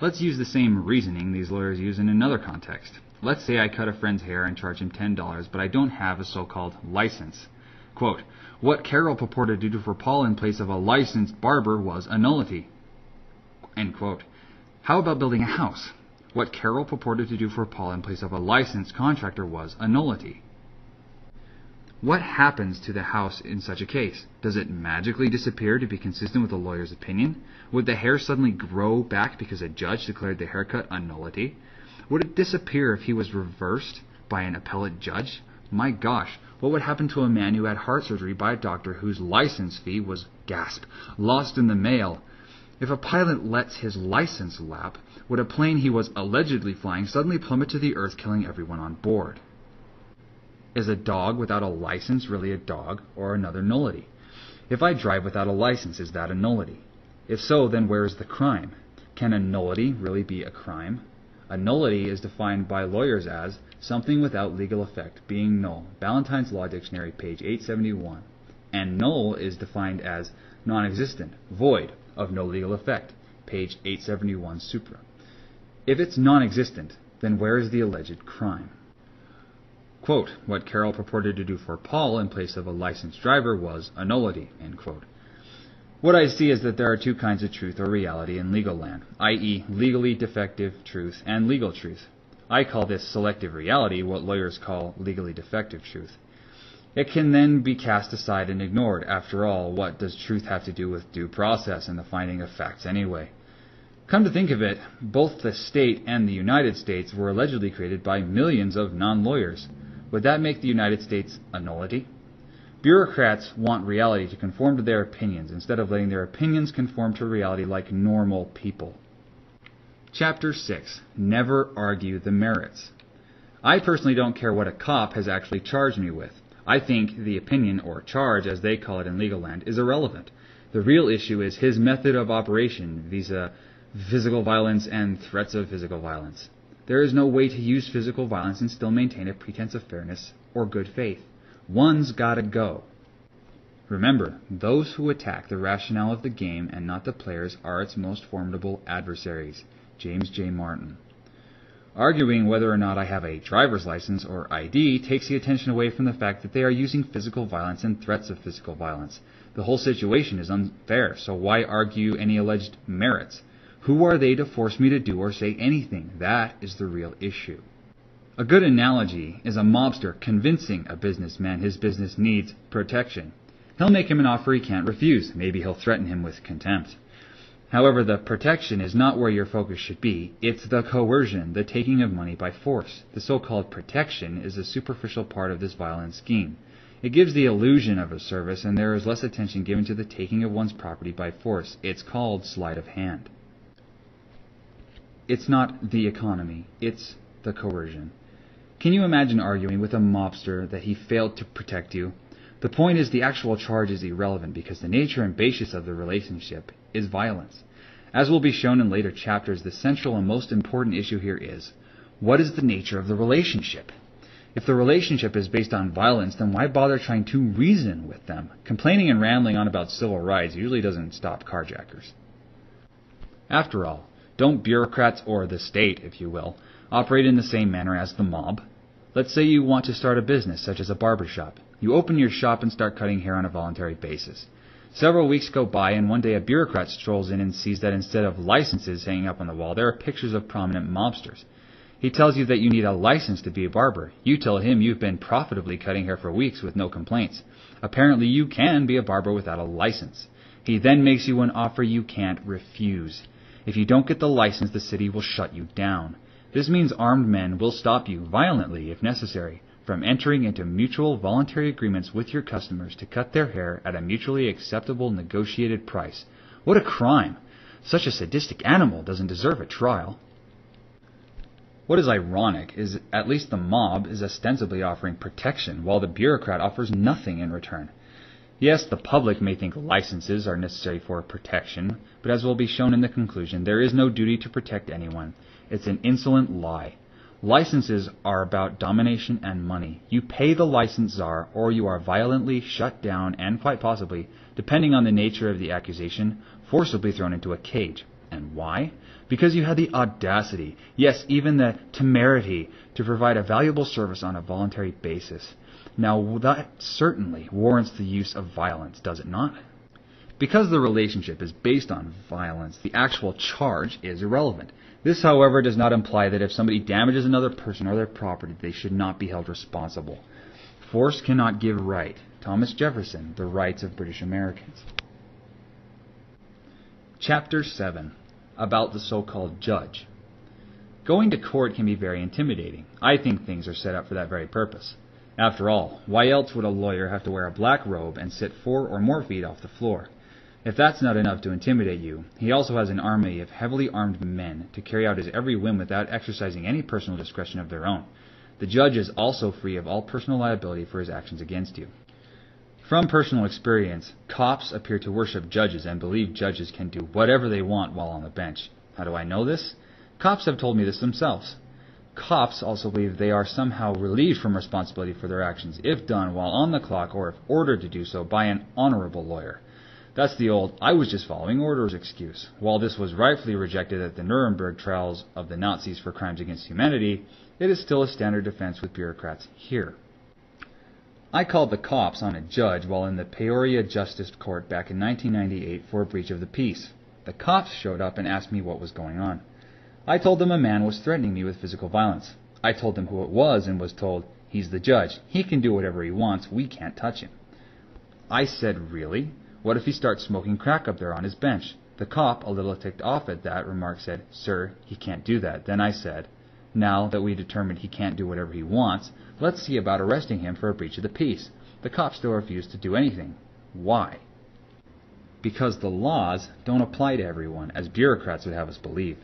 Let's use the same reasoning these lawyers use in another context. Let's say I cut a friend's hair and charge him $10, but I don't have a so-called license. Quote, what Carol purported to do for Paul in place of a licensed barber was a nullity. End quote. How about building a house? What Carol purported to do for Paul in place of a licensed contractor was a nullity. What happens to the house in such a case? Does it magically disappear to be consistent with the lawyer's opinion? Would the hair suddenly grow back because a judge declared the haircut a nullity? Would it disappear if he was reversed by an appellate judge? My gosh, what would happen to a man who had heart surgery by a doctor whose license fee was, gasp, lost in the mail? If a pilot lets his license lapse, would a plane he was allegedly flying suddenly plummet to the earth, killing everyone on board? Is a dog without a license really a dog or another nullity? If I drive without a license, is that a nullity? If so, then where is the crime? Can a nullity really be a crime? A nullity is defined by lawyers as something without legal effect, being null. Ballantyne's Law Dictionary, page 871. And null is defined as non-existent, void, of no legal effect, page 871 supra. If it's non-existent, then where is the alleged crime? Quote, what Carol purported to do for Paul in place of a licensed driver was a nullity, end quote. What I see is that there are two kinds of truth or reality in legal land, i.e. legally defective truth and legal truth. I call this selective reality, what lawyers call legally defective truth. It can then be cast aside and ignored. After all, what does truth have to do with due process and the finding of facts anyway? Come to think of it, both the state and the United States were allegedly created by millions of non-lawyers. Would that make the United States a nullity? Bureaucrats want reality to conform to their opinions instead of letting their opinions conform to reality like normal people. Chapter 6. Never argue the merits. I personally don't care what a cop has actually charged me with. I think the opinion, or charge as they call it in legal land, is irrelevant. The real issue is his method of operation vis-a physical violence and threats of physical violence. There is no way to use physical violence and still maintain a pretense of fairness or good faith. One's gotta go. Remember, those who attack the rationale of the game and not the players are its most formidable adversaries. James J. Martin. Arguing whether or not I have a driver's license or ID takes the attention away from the fact that they are using physical violence and threats of physical violence. The whole situation is unfair, so why argue any alleged merits? Who are they to force me to do or say anything? That is the real issue. A good analogy is a mobster convincing a businessman his business needs protection. He'll make him an offer he can't refuse. Maybe he'll threaten him with contempt. However, the protection is not where your focus should be. It's the coercion, the taking of money by force. The so-called protection is a superficial part of this violent scheme. It gives the illusion of a service, and there is less attention given to the taking of one's property by force. It's called sleight of hand. It's not the economy, it's the coercion. Can you imagine arguing with a mobster that he failed to protect you? The point is the actual charge is irrelevant because the nature and basis of the relationship is violence. As will be shown in later chapters, the central and most important issue here is, what is the nature of the relationship? If the relationship is based on violence, then why bother trying to reason with them? Complaining and rambling on about civil rights usually doesn't stop carjackers. After all, don't bureaucrats, or the state, if you will, operate in the same manner as the mob? Let's say you want to start a business, such as a barber shop. You open your shop and start cutting hair on a voluntary basis. Several weeks go by, and one day a bureaucrat strolls in and sees that instead of licenses hanging up on the wall, there are pictures of prominent mobsters. He tells you that you need a license to be a barber. You tell him you've been profitably cutting hair for weeks with no complaints. Apparently you can be a barber without a license. He then makes you an offer you can't refuse. If you don't get the license, the city will shut you down. This means armed men will stop you, violently if necessary, from entering into mutual voluntary agreements with your customers to cut their hair at a mutually acceptable negotiated price. What a crime! Such a sadistic animal doesn't deserve a trial. What is ironic is at least the mob is ostensibly offering protection, while the bureaucrat offers nothing in return. Yes, the public may think licenses are necessary for protection, but as will be shown in the conclusion, there is no duty to protect anyone. It's an insolent lie. Licenses are about domination and money. You pay the license czar, or you are violently shut down and quite possibly, depending on the nature of the accusation, forcibly thrown into a cage. And why? Because you had the audacity, yes, even the temerity, to provide a valuable service on a voluntary basis. Now, that certainly warrants the use of violence, does it not? Because the relationship is based on violence, the actual charge is irrelevant. This, however, does not imply that if somebody damages another person or their property, they should not be held responsible. Force cannot give right. Thomas Jefferson, The Rights of British Americans. Chapter 7. About the so-called judge. Going to court can be very intimidating. I think things are set up for that very purpose. After all, why else would a lawyer have to wear a black robe and sit 4 or more feet off the floor? If that's not enough to intimidate you, he also has an army of heavily armed men to carry out his every whim without exercising any personal discretion of their own. The judge is also free of all personal liability for his actions against you. From personal experience, cops appear to worship judges and believe judges can do whatever they want while on the bench. How do I know this? Cops have told me this themselves. Cops also believe they are somehow relieved from responsibility for their actions if done while on the clock or if ordered to do so by an honorable lawyer. That's the old, I was just following orders excuse. While this was rightfully rejected at the Nuremberg trials of the Nazis for crimes against humanity, it is still a standard defense with bureaucrats here. I called the cops on a judge while in the Peoria Justice Court back in 1998 for a breach of the peace. The cops showed up and asked me what was going on. I told them a man was threatening me with physical violence. I told them who it was and was told, he's the judge. He can do whatever he wants. We can't touch him. I said, really? What if he starts smoking crack up there on his bench? The cop, a little ticked off at that remark, said, sir, he can't do that. Then I said, now that we determined he can't do whatever he wants, let's see about arresting him for a breach of the peace. The cop still refused to do anything. Why? Because the laws don't apply to everyone, as bureaucrats would have us believe.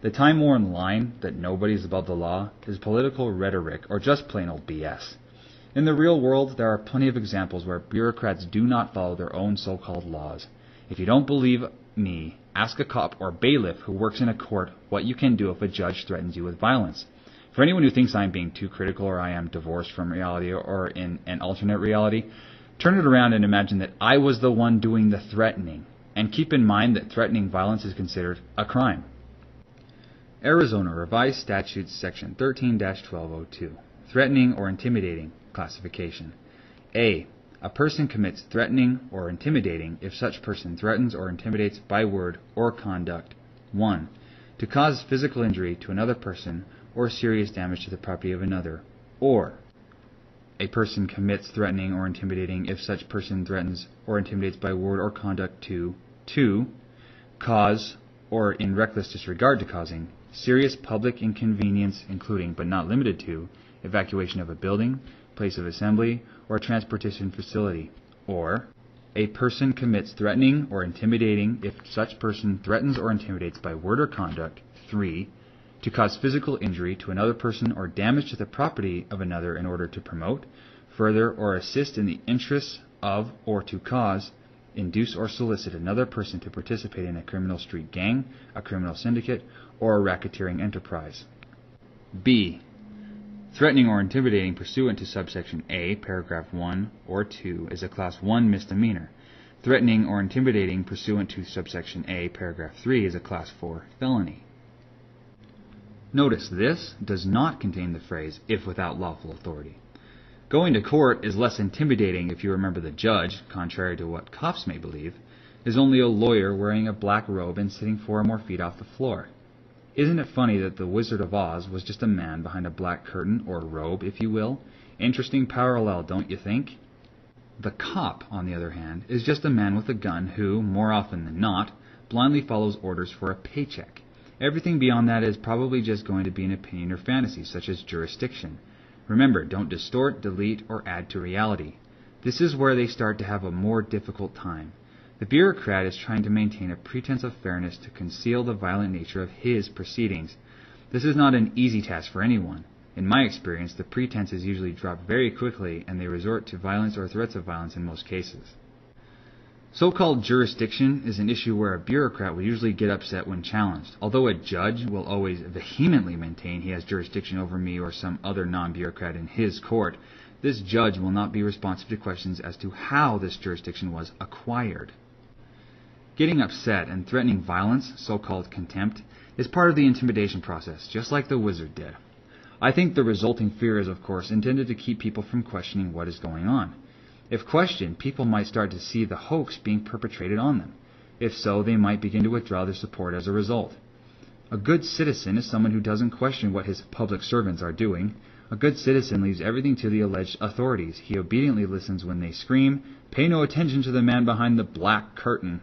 The time-worn line that nobody's above the law is political rhetoric or just plain old BS. In the real world, there are plenty of examples where bureaucrats do not follow their own so-called laws. If you don't believe me, ask a cop or bailiff who works in a court what you can do if a judge threatens you with violence. For anyone who thinks I'm being too critical or I am divorced from reality or in an alternate reality, turn it around and imagine that I was the one doing the threatening. And keep in mind that threatening violence is considered a crime. Arizona Revised Statutes Section 13-1202. Threatening or intimidating classification. A. A person commits threatening or intimidating if such person threatens or intimidates by word or conduct. 1. To cause physical injury to another person or serious damage to the property of another. Or a person commits threatening or intimidating if such person threatens or intimidates by word or conduct to 2. Cause, or in reckless disregard to causing, serious public inconvenience including, but not limited to, evacuation of a building, place of assembly, or transportation facility. Or a person commits threatening or intimidating if such person threatens or intimidates by word or conduct. 3. To cause physical injury to another person or damage to the property of another in order to promote, further, or assist in the interests of or to cause, induce or solicit another person to participate in a criminal street gang, a criminal syndicate, or a racketeering enterprise. B. Threatening or intimidating pursuant to subsection A, paragraph 1 or 2 is a class 1 misdemeanor. Threatening or intimidating pursuant to subsection A, paragraph 3 is a class 4 felony. Notice this does not contain the phrase, if without lawful authority. Going to court is less intimidating if you remember the judge, contrary to what cops may believe, is only a lawyer wearing a black robe and sitting 4 or more feet off the floor. Isn't it funny that the Wizard of Oz was just a man behind a black curtain, or robe, if you will? Interesting parallel, don't you think? The cop, on the other hand, is just a man with a gun who, more often than not, blindly follows orders for a paycheck. Everything beyond that is probably just going to be an opinion or fantasy, such as jurisdiction. Remember, don't distort, delete, or add to reality. This is where they start to have a more difficult time. The bureaucrat is trying to maintain a pretense of fairness to conceal the violent nature of his proceedings. This is not an easy task for anyone. In my experience, the pretenses usually drop very quickly and they resort to violence or threats of violence in most cases. So-called jurisdiction is an issue where a bureaucrat will usually get upset when challenged. Although a judge will always vehemently maintain he has jurisdiction over me or some other non-bureaucrat in his court, this judge will not be responsive to questions as to how this jurisdiction was acquired. Getting upset and threatening violence, so-called contempt, is part of the intimidation process, just like the wizard did. I think the resulting fear is, of course, intended to keep people from questioning what is going on. If questioned, people might start to see the hoax being perpetrated on them. If so, they might begin to withdraw their support as a result. A good citizen is someone who doesn't question what his public servants are doing. A good citizen leaves everything to the alleged authorities. He obediently listens when they scream, "Pay no attention to the man behind the black curtain."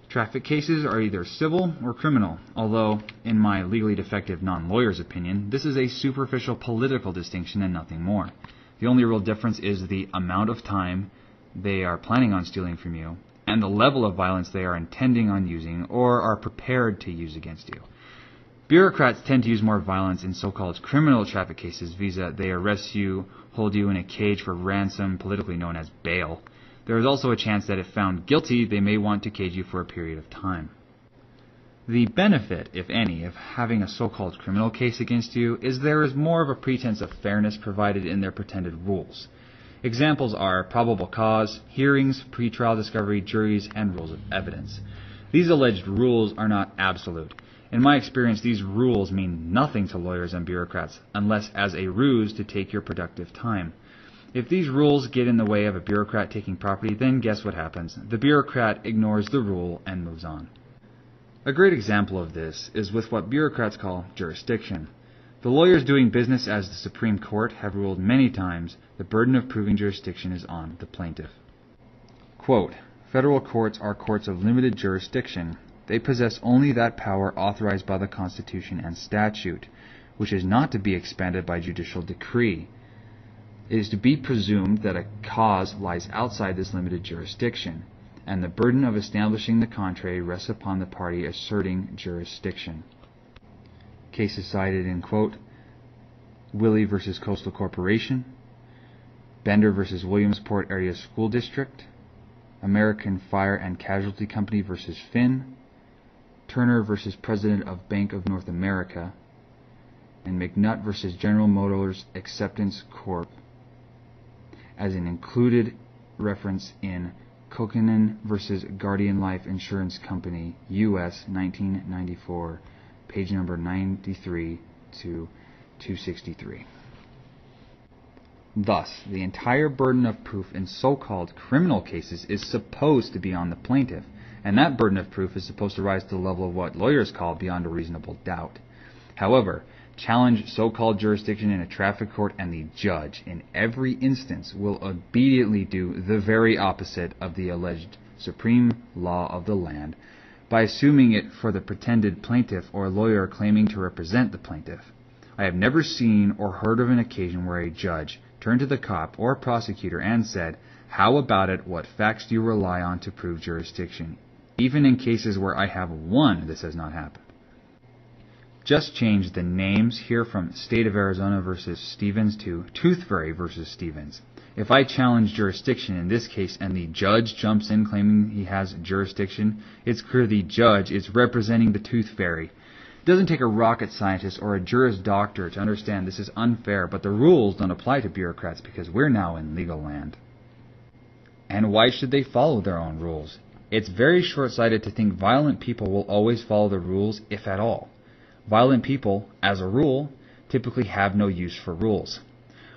Traffic cases are either civil or criminal, although, in my legally defective non-lawyer's opinion, this is a superficial political distinction and nothing more. The only real difference is the amount of time they are planning on stealing from you and the level of violence they are intending on using or are prepared to use against you. Bureaucrats tend to use more violence in so-called criminal traffic cases, viz. They arrest you, hold you in a cage for ransom, politically known as bail. There is also a chance that if found guilty, they may want to cage you for a period of time. The benefit, if any, of having a so-called criminal case against you is there is more of a pretense of fairness provided in their pretended rules. Examples are probable cause, hearings, pretrial discovery, juries, and rules of evidence. These alleged rules are not absolute. In my experience, these rules mean nothing to lawyers and bureaucrats unless as a ruse to take your productive time. If these rules get in the way of a bureaucrat taking property, then guess what happens? The bureaucrat ignores the rule and moves on. A great example of this is with what bureaucrats call jurisdiction. The lawyers doing business as the Supreme Court have ruled many times the burden of proving jurisdiction is on the plaintiff. Quote, "Federal courts are courts of limited jurisdiction. They possess only that power authorized by the Constitution and statute, which is not to be expanded by judicial decree. It is to be presumed that a cause lies outside this limited jurisdiction, and the burden of establishing the contrary rests upon the party asserting jurisdiction." Cases cited in, quote, Willie v. Coastal Corporation, Bender v. Williamsport Area School District, American Fire and Casualty Company v. Finn, Turner v. President of Bank of North America, and McNutt v. General Motors Acceptance Corp., as an included reference in Kokinen v. Guardian Life Insurance Company, U.S., 1994, page number 93 to 263. Thus, the entire burden of proof in so-called criminal cases is supposed to be on the plaintiff, and that burden of proof is supposed to rise to the level of what lawyers call beyond a reasonable doubt. However, challenge so-called jurisdiction in a traffic court and the judge in every instance will obediently do the very opposite of the alleged supreme law of the land by assuming it for the pretended plaintiff or lawyer claiming to represent the plaintiff. I have never seen or heard of an occasion where a judge turned to the cop or prosecutor and said, "How about it? What facts do you rely on to prove jurisdiction?" Even in cases where I have won, this has not happened. Just change the names here from State of Arizona versus Stevens to Tooth Fairy versus Stevens. If I challenge jurisdiction in this case and the judge jumps in claiming he has jurisdiction, it's clear the judge is representing the Tooth Fairy. It doesn't take a rocket scientist or a Juris Doctor to understand this is unfair, but the rules don't apply to bureaucrats because we're now in legal land. And why should they follow their own rules? It's very short-sighted to think violent people will always follow the rules, if at all. Violent people, as a rule, typically have no use for rules.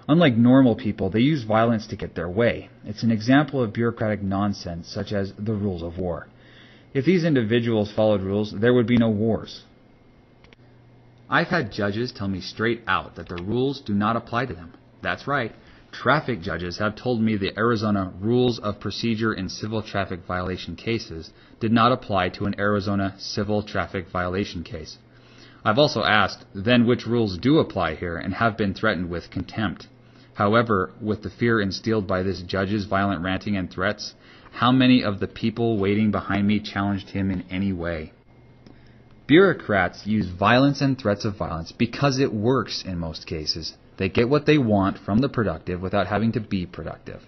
Unlike normal people, they use violence to get their way. It's an example of bureaucratic nonsense, such as the rules of war. If these individuals followed rules, there would be no wars. I've had judges tell me straight out that the rules do not apply to them. That's right. Traffic judges have told me the Arizona rules of procedure in civil traffic violation cases did not apply to an Arizona civil traffic violation case. I've also asked, then, which rules do apply here and have been threatened with contempt. However, with the fear instilled by this judge's violent ranting and threats, how many of the people waiting behind me challenged him in any way? Bureaucrats use violence and threats of violence because it works in most cases. They get what they want from the productive without having to be productive.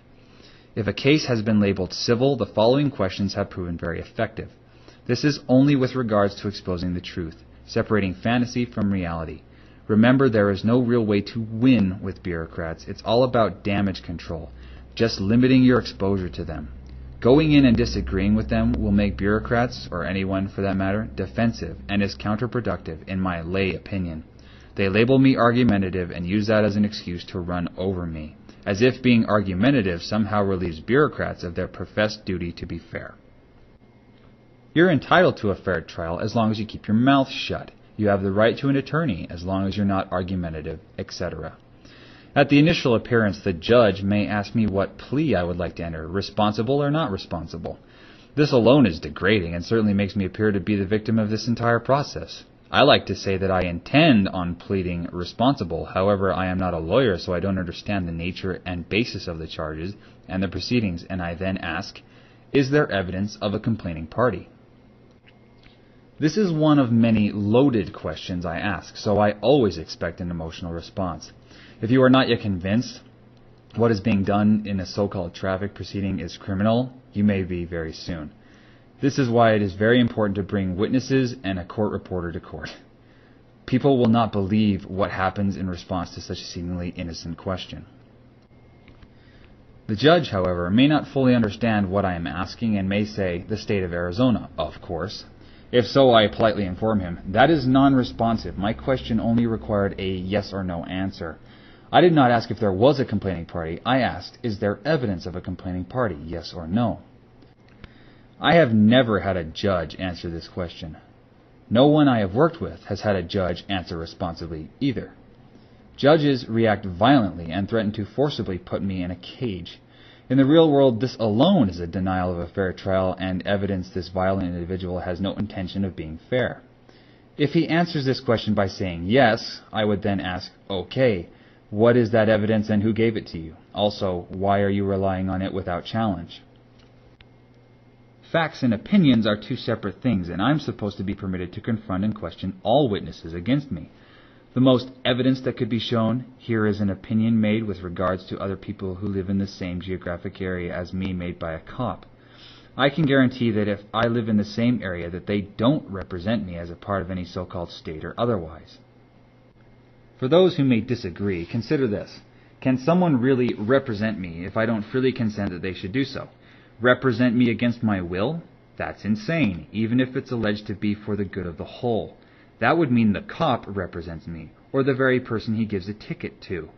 If a case has been labeled civil, the following questions have proven very effective. This is only with regards to exposing the truth, separating fantasy from reality. Remember, there is no real way to win with bureaucrats. It's all about damage control, just limiting your exposure to them. Going in and disagreeing with them will make bureaucrats, or anyone for that matter, defensive and is counterproductive in my lay opinion. They label me argumentative and use that as an excuse to run over me, as if being argumentative somehow relieves bureaucrats of their professed duty to be fair. You're entitled to a fair trial as long as you keep your mouth shut. You have the right to an attorney as long as you're not argumentative, etc. At the initial appearance, the judge may ask me what plea I would like to enter, responsible or not responsible. This alone is degrading and certainly makes me appear to be the victim of this entire process. I like to say that I intend on pleading responsible. However, I am not a lawyer, so I don't understand the nature and basis of the charges and the proceedings, and I then ask, is there evidence of a complaining party? This is one of many loaded questions I ask, so I always expect an emotional response. If you are not yet convinced what is being done in a so-called traffic proceeding is criminal, you may be very soon. This is why it is very important to bring witnesses and a court reporter to court. People will not believe what happens in response to such a seemingly innocent question. The judge, however, may not fully understand what I am asking and may say, the state of Arizona, of course. If so, I politely inform him, that is non-responsive. My question only required a yes or no answer. I did not ask if there was a complaining party. I asked, is there evidence of a complaining party, yes or no? I have never had a judge answer this question. No one I have worked with has had a judge answer responsibly either. Judges react violently and threaten to forcibly put me in a cage. In the real world, this alone is a denial of a fair trial and evidence this violent individual has no intention of being fair. If he answers this question by saying yes, I would then ask, okay, what is that evidence and who gave it to you? Also, why are you relying on it without challenge? Facts and opinions are two separate things, and I'm supposed to be permitted to confront and question all witnesses against me. The most evidence that could be shown here is an opinion made with regards to other people who live in the same geographic area as me made by a cop. I can guarantee that if I live in the same area that they don't represent me as a part of any so-called state or otherwise. For those who may disagree, consider this. Can someone really represent me if I don't freely consent that they should do so? Represent me against my will? That's insane, even if it's alleged to be for the good of the whole. That would mean the cop represents me, or the very person he gives a ticket to.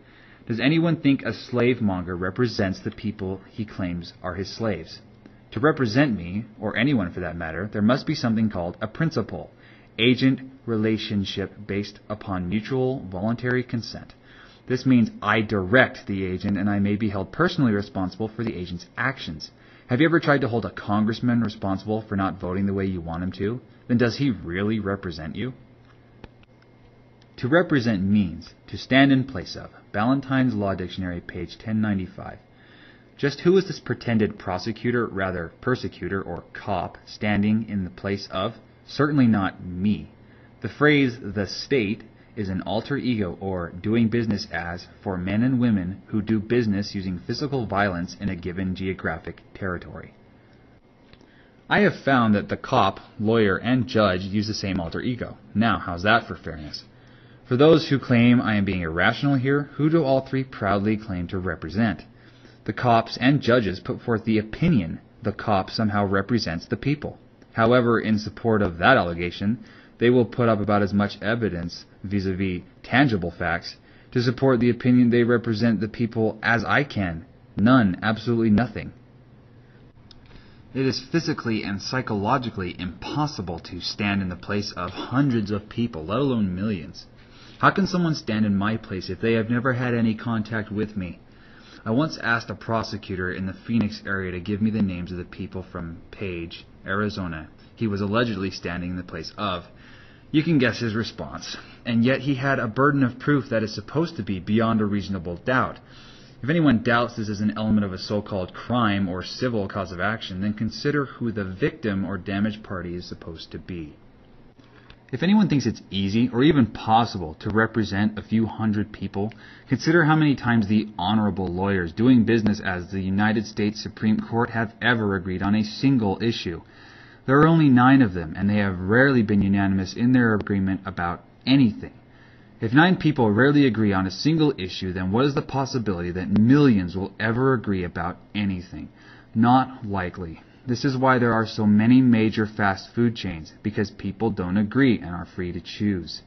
Does anyone think a slave monger represents the people he claims are his slaves? To represent me, or anyone for that matter, there must be something called a principle, agent relationship based upon mutual voluntary consent. This means I direct the agent and I may be held personally responsible for the agent's actions. Have you ever tried to hold a congressman responsible for not voting the way you want him to? Then does he really represent you? To represent means to stand in place of. Ballantyne's Law Dictionary, page 1095. Just who is this pretended prosecutor, rather persecutor or cop, standing in the place of? Certainly not me. The phrase, the state, is an alter ego or doing business as for men and women who do business using physical violence in a given geographic territory. I have found that the cop, lawyer, and judge use the same alter ego. Now, how's that for fairness? For those who claim I am being irrational here, who do all three proudly claim to represent? The cops and judges put forth the opinion the cop somehow represents the people. However, in support of that allegation, they will put up about as much evidence vis-a-vis tangible facts to support the opinion they represent the people as I can. None, absolutely nothing. It is physically and psychologically impossible to stand in the place of hundreds of people, let alone millions. How can someone stand in my place if they have never had any contact with me? I once asked a prosecutor in the Phoenix area to give me the names of the people from Page, Arizona, he was allegedly standing in the place of. You can guess his response. And yet he had a burden of proof that is supposed to be beyond a reasonable doubt. If anyone doubts this is an element of a so-called crime or civil cause of action, then consider who the victim or damaged party is supposed to be. If anyone thinks it's easy or even possible to represent a few hundred people, consider how many times the honorable lawyers doing business as the United States Supreme Court have ever agreed on a single issue. There are only 9 of them, and they have rarely been unanimous in their agreement about anything. If 9 people rarely agree on a single issue, then what is the possibility that millions will ever agree about anything? Not likely. This is why there are so many major fast food chains, because people don't agree and are free to choose.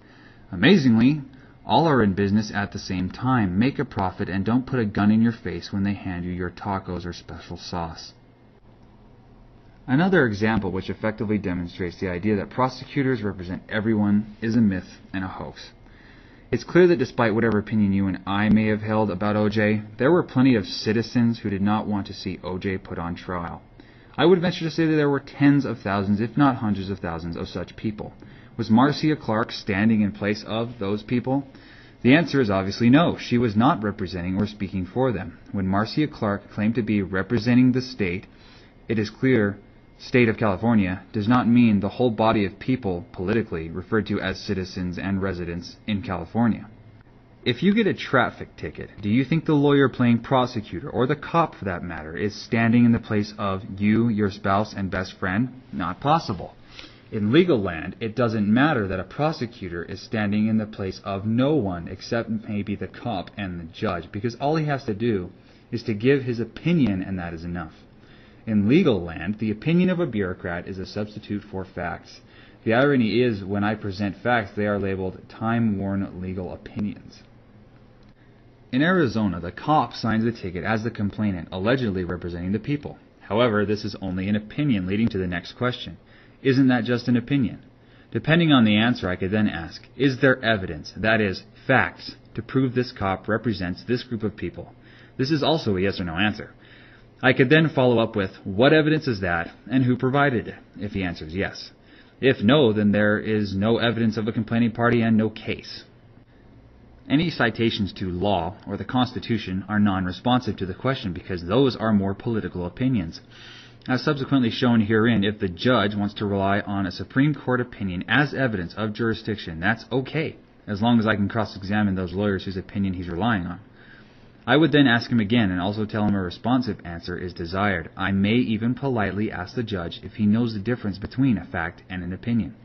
Amazingly, all are in business at the same time, make a profit, and don't put a gun in your face when they hand you your tacos or special sauce. Another example which effectively demonstrates the idea that prosecutors represent everyone is a myth and a hoax. It's clear that despite whatever opinion you and I may have held about O.J., there were plenty of citizens who did not want to see O.J. put on trial. I would venture to say that there were tens of thousands, if not hundreds of thousands, of such people. Was Marcia Clark standing in place of those people? The answer is obviously no. She was not representing or speaking for them. When Marcia Clark claimed to be representing the state, it is clear state of California does not mean the whole body of people politically referred to as citizens and residents in California. If you get a traffic ticket, do you think the lawyer playing prosecutor, or the cop for that matter, is standing in the place of you, your spouse, and best friend? Not possible. In legal land, it doesn't matter that a prosecutor is standing in the place of no one except maybe the cop and the judge, because all he has to do is to give his opinion, and that is enough. In legal land, the opinion of a bureaucrat is a substitute for facts. The irony is, when I present facts, they are labeled time-worn legal opinions. In Arizona, the cop signs the ticket as the complainant, allegedly representing the people. However, this is only an opinion, leading to the next question. Isn't that just an opinion? Depending on the answer, I could then ask, is there evidence, that is, facts, to prove this cop represents this group of people? This is also a yes or no answer. I could then follow up with, what evidence is that, and who provided it, if he answers yes. If no, then there is no evidence of a complaining party and no case. Any citations to law or the Constitution are non-responsive to the question because those are more political opinions. As subsequently shown herein, if the judge wants to rely on a Supreme Court opinion as evidence of jurisdiction, that's okay, as long as I can cross-examine those lawyers whose opinion he's relying on. I would then ask him again and also tell him a responsive answer is desired. I may even politely ask the judge if he knows the difference between a fact and an opinion.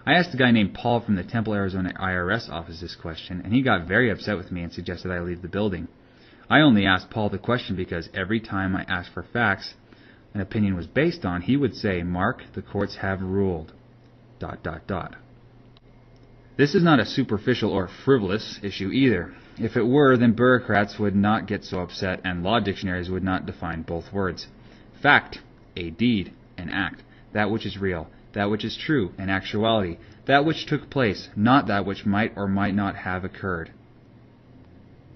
I asked a guy named Paul from the Temple, Arizona IRS office this question, and he got very upset with me and suggested I leave the building. I only asked Paul the question because every time I asked for facts an opinion was based on, he would say, "Mark, the courts have ruled. ... This is not a superficial or frivolous issue either. If it were, then bureaucrats would not get so upset and law dictionaries would not define both words. Fact, a deed, an act, that which is real, that which is true, an actuality, that which took place, not that which might or might not have occurred."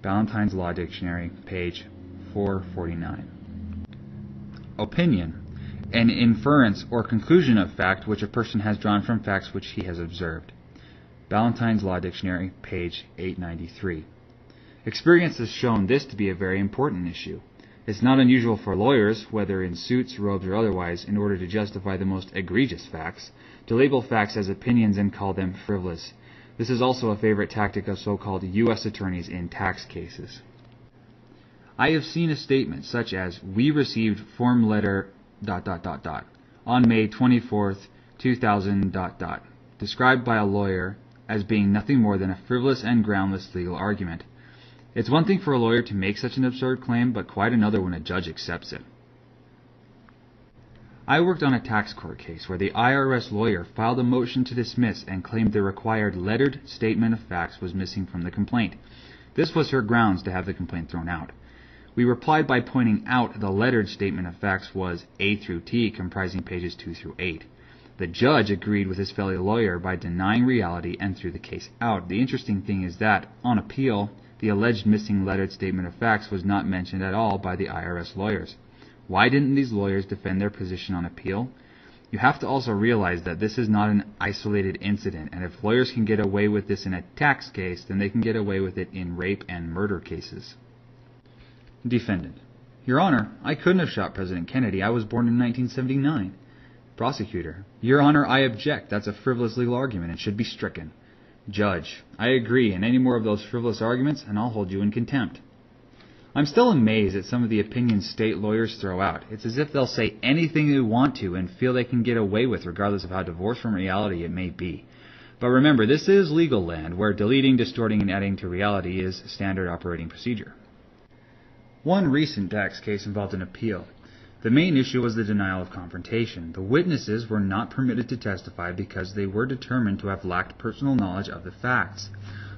Ballantyne's Law Dictionary, page 449. Opinion, an inference or conclusion of fact which a person has drawn from facts which he has observed. Ballantyne's Law Dictionary, page 893. Experience has shown this to be a very important issue. It's not unusual for lawyers, whether in suits, robes, or otherwise, in order to justify the most egregious facts, to label facts as opinions and call them frivolous. This is also a favorite tactic of so-called U.S. attorneys in tax cases. I have seen a statement such as, "We received form letter ... on May 24th, 2000 ... described by a lawyer as being nothing more than a frivolous and groundless legal argument. It's one thing for a lawyer to make such an absurd claim, but quite another when a judge accepts it. I worked on a tax court case where the IRS lawyer filed a motion to dismiss and claimed the required lettered statement of facts was missing from the complaint. This was her grounds to have the complaint thrown out. We replied by pointing out the lettered statement of facts was A through T, comprising pages 2 through 8. The judge agreed with his fellow lawyer by denying reality and threw the case out. The interesting thing is that, on appeal, the alleged missing lettered statement of facts was not mentioned at all by the IRS lawyers. Why didn't these lawyers defend their position on appeal? You have to also realize that this is not an isolated incident, and if lawyers can get away with this in a tax case, then they can get away with it in rape and murder cases. Defendant: Your Honor, I couldn't have shot President Kennedy. I was born in 1979. Prosecutor: Your Honor, I object. That's a frivolous legal argument and should be stricken. Judge: I agree, and any more of those frivolous arguments, and I'll hold you in contempt. I'm still amazed at some of the opinions state lawyers throw out. It's as if they'll say anything they want to and feel they can get away with regardless of how divorced from reality it may be. But remember, this is legal land where deleting, distorting, and adding to reality is standard operating procedure. One recent tax case involved an appeal. The main issue was the denial of confrontation. The witnesses were not permitted to testify because they were determined to have lacked personal knowledge of the facts.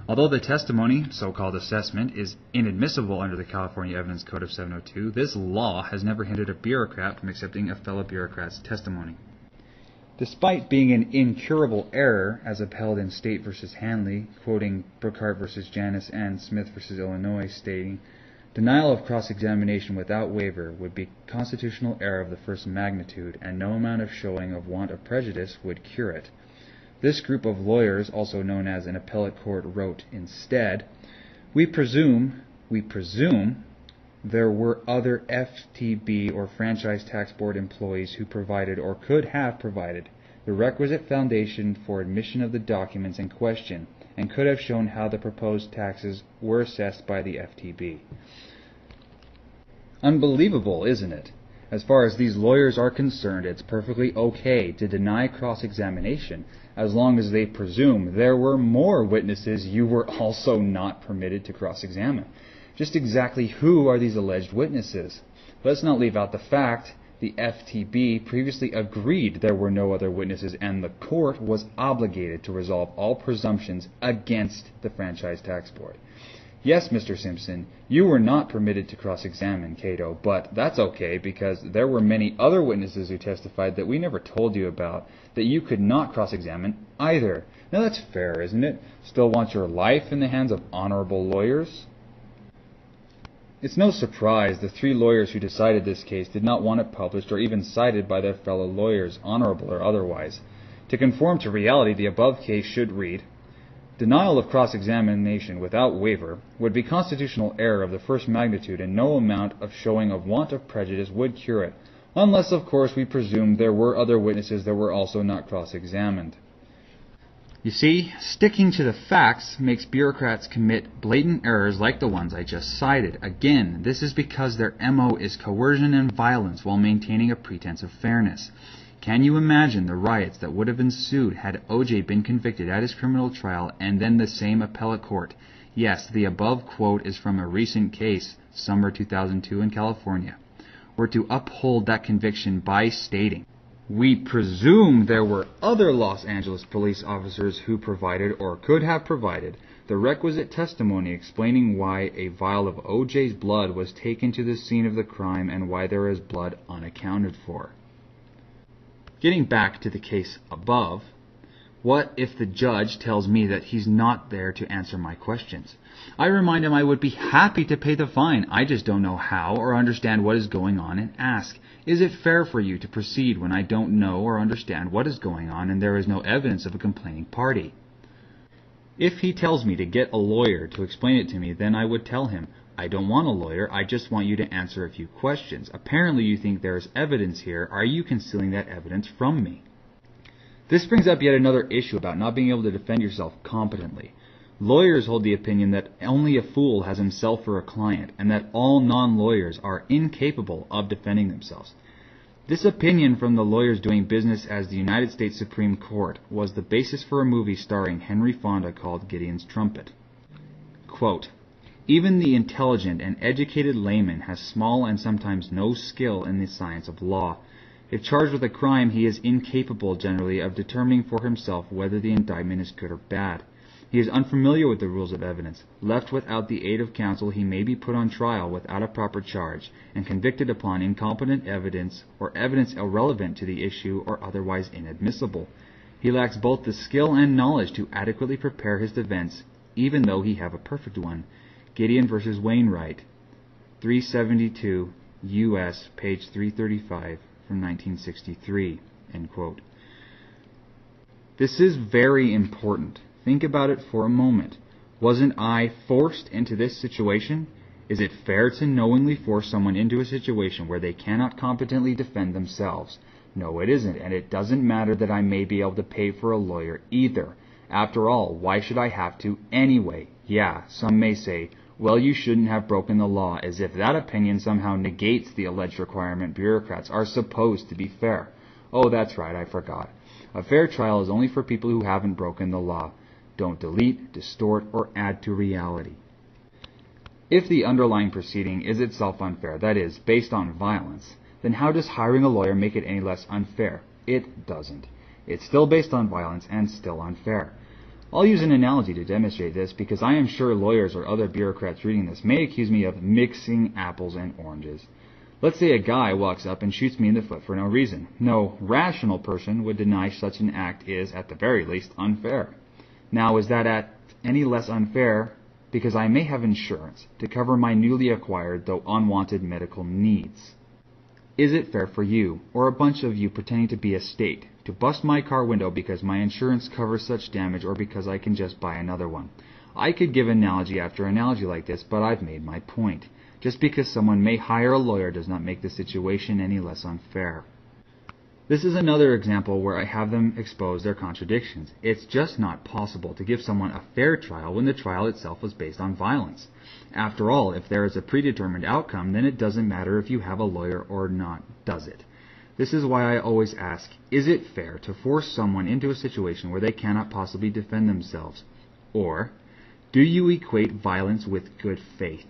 Although the testimony, so-called assessment, is inadmissible under the California Evidence Code of 702, this law has never hindered a bureaucrat from accepting a fellow bureaucrat's testimony. Despite being an incurable error, as upheld in State v. Hanley, quoting Brookhart v. Janus and Smith v. Illinois, stating, "Denial of cross-examination without waiver would be constitutional error of the first magnitude, and no amount of showing of want of prejudice would cure it." This group of lawyers, also known as an appellate court, wrote instead, we presume there were other FTB or Franchise Tax Board employees who provided or could have provided the requisite foundation for admission of the documents in question and could have shown how the proposed taxes were assessed by the FTB. Unbelievable, isn't it? As far as these lawyers are concerned, it's perfectly okay to deny cross-examination as long as they presume there were more witnesses you were also not permitted to cross-examine. Just exactly who are these alleged witnesses? Let's not leave out the fact the FTB previously agreed there were no other witnesses, and the court was obligated to resolve all presumptions against the Franchise Tax Board. Yes, Mr. Simpson, you were not permitted to cross-examine Cato, but that's okay because there were many other witnesses who testified that we never told you about that you could not cross-examine either. Now that's fair, isn't it? Still want your life in the hands of honorable lawyers? It's no surprise the three lawyers who decided this case did not want it published or even cited by their fellow lawyers, honorable or otherwise. To conform to reality, the above case should read, denial of cross-examination without waiver would be constitutional error of the first magnitude, and no amount of showing of want of prejudice would cure it, unless, of course, we presume there were other witnesses that were also not cross-examined. You see, sticking to the facts makes bureaucrats commit blatant errors like the ones I just cited. Again, this is because their MO is coercion and violence while maintaining a pretense of fairness. Can you imagine the riots that would have ensued had O.J. been convicted at his criminal trial and then the same appellate court? Yes, the above quote is from a recent case, summer 2002 in California, were to uphold that conviction by stating, we presume there were other Los Angeles police officers who provided or could have provided the requisite testimony explaining why a vial of O.J.'s blood was taken to the scene of the crime and why there is blood unaccounted for. Getting back to the case above, what if the judge tells me that he's not there to answer my questions? I remind him I would be happy to pay the fine. I just don't know how or understand what is going on and ask, is it fair for you to proceed when I don't know or understand what is going on and there is no evidence of a complaining party? If he tells me to get a lawyer to explain it to me, then I would tell him, I don't want a lawyer, I just want you to answer a few questions. Apparently you think there is evidence here. Are you concealing that evidence from me? This brings up yet another issue about not being able to defend yourself competently. Lawyers hold the opinion that only a fool has himself for a client, and that all non-lawyers are incapable of defending themselves. This opinion from the lawyers doing business as the United States Supreme Court was the basis for a movie starring Henry Fonda called Gideon's Trumpet. Quote, even the intelligent and educated layman has small and sometimes no skill in the science of law. If charged with a crime, he is incapable generally of determining for himself whether the indictment is good or bad. He is unfamiliar with the rules of evidence. Left without the aid of counsel, he may be put on trial without a proper charge, and convicted upon incompetent evidence or evidence irrelevant to the issue or otherwise inadmissible. He lacks both the skill and knowledge to adequately prepare his defense, even though he have a perfect one. Gideon versus Wainwright, 372 U.S., page 335, from 1963, end quote. This is very important. Think about it for a moment. Wasn't I forced into this situation? Is it fair to knowingly force someone into a situation where they cannot competently defend themselves? No, it isn't, and it doesn't matter that I may be able to pay for a lawyer either. After all, why should I have to anyway? Yeah, some may say, well, you shouldn't have broken the law, as if that opinion somehow negates the alleged requirement bureaucrats are supposed to be fair. Oh, that's right, I forgot. A fair trial is only for people who haven't broken the law. Don't delete, distort, or add to reality. If the underlying proceeding is itself unfair, that is, based on violence, then how does hiring a lawyer make it any less unfair? It doesn't. It's still based on violence and still unfair. I'll use an analogy to demonstrate this because I am sure lawyers or other bureaucrats reading this may accuse me of mixing apples and oranges. Let's say a guy walks up and shoots me in the foot for no reason. No rational person would deny such an act is, at the very least, unfair. Now, is that at any less unfair because I may have insurance to cover my newly acquired, though unwanted, medical needs? Is it fair for you, or a bunch of you pretending to be a state, to bust my car window because my insurance covers such damage or because I can just buy another one? I could give analogy after analogy like this, but I've made my point. Just because someone may hire a lawyer does not make the situation any less unfair. This is another example where I have them expose their contradictions. It's just not possible to give someone a fair trial when the trial itself was based on violence. After all, if there is a predetermined outcome, then it doesn't matter if you have a lawyer or not, does it? This is why I always ask, is it fair to force someone into a situation where they cannot possibly defend themselves? Or, do you equate violence with good faith?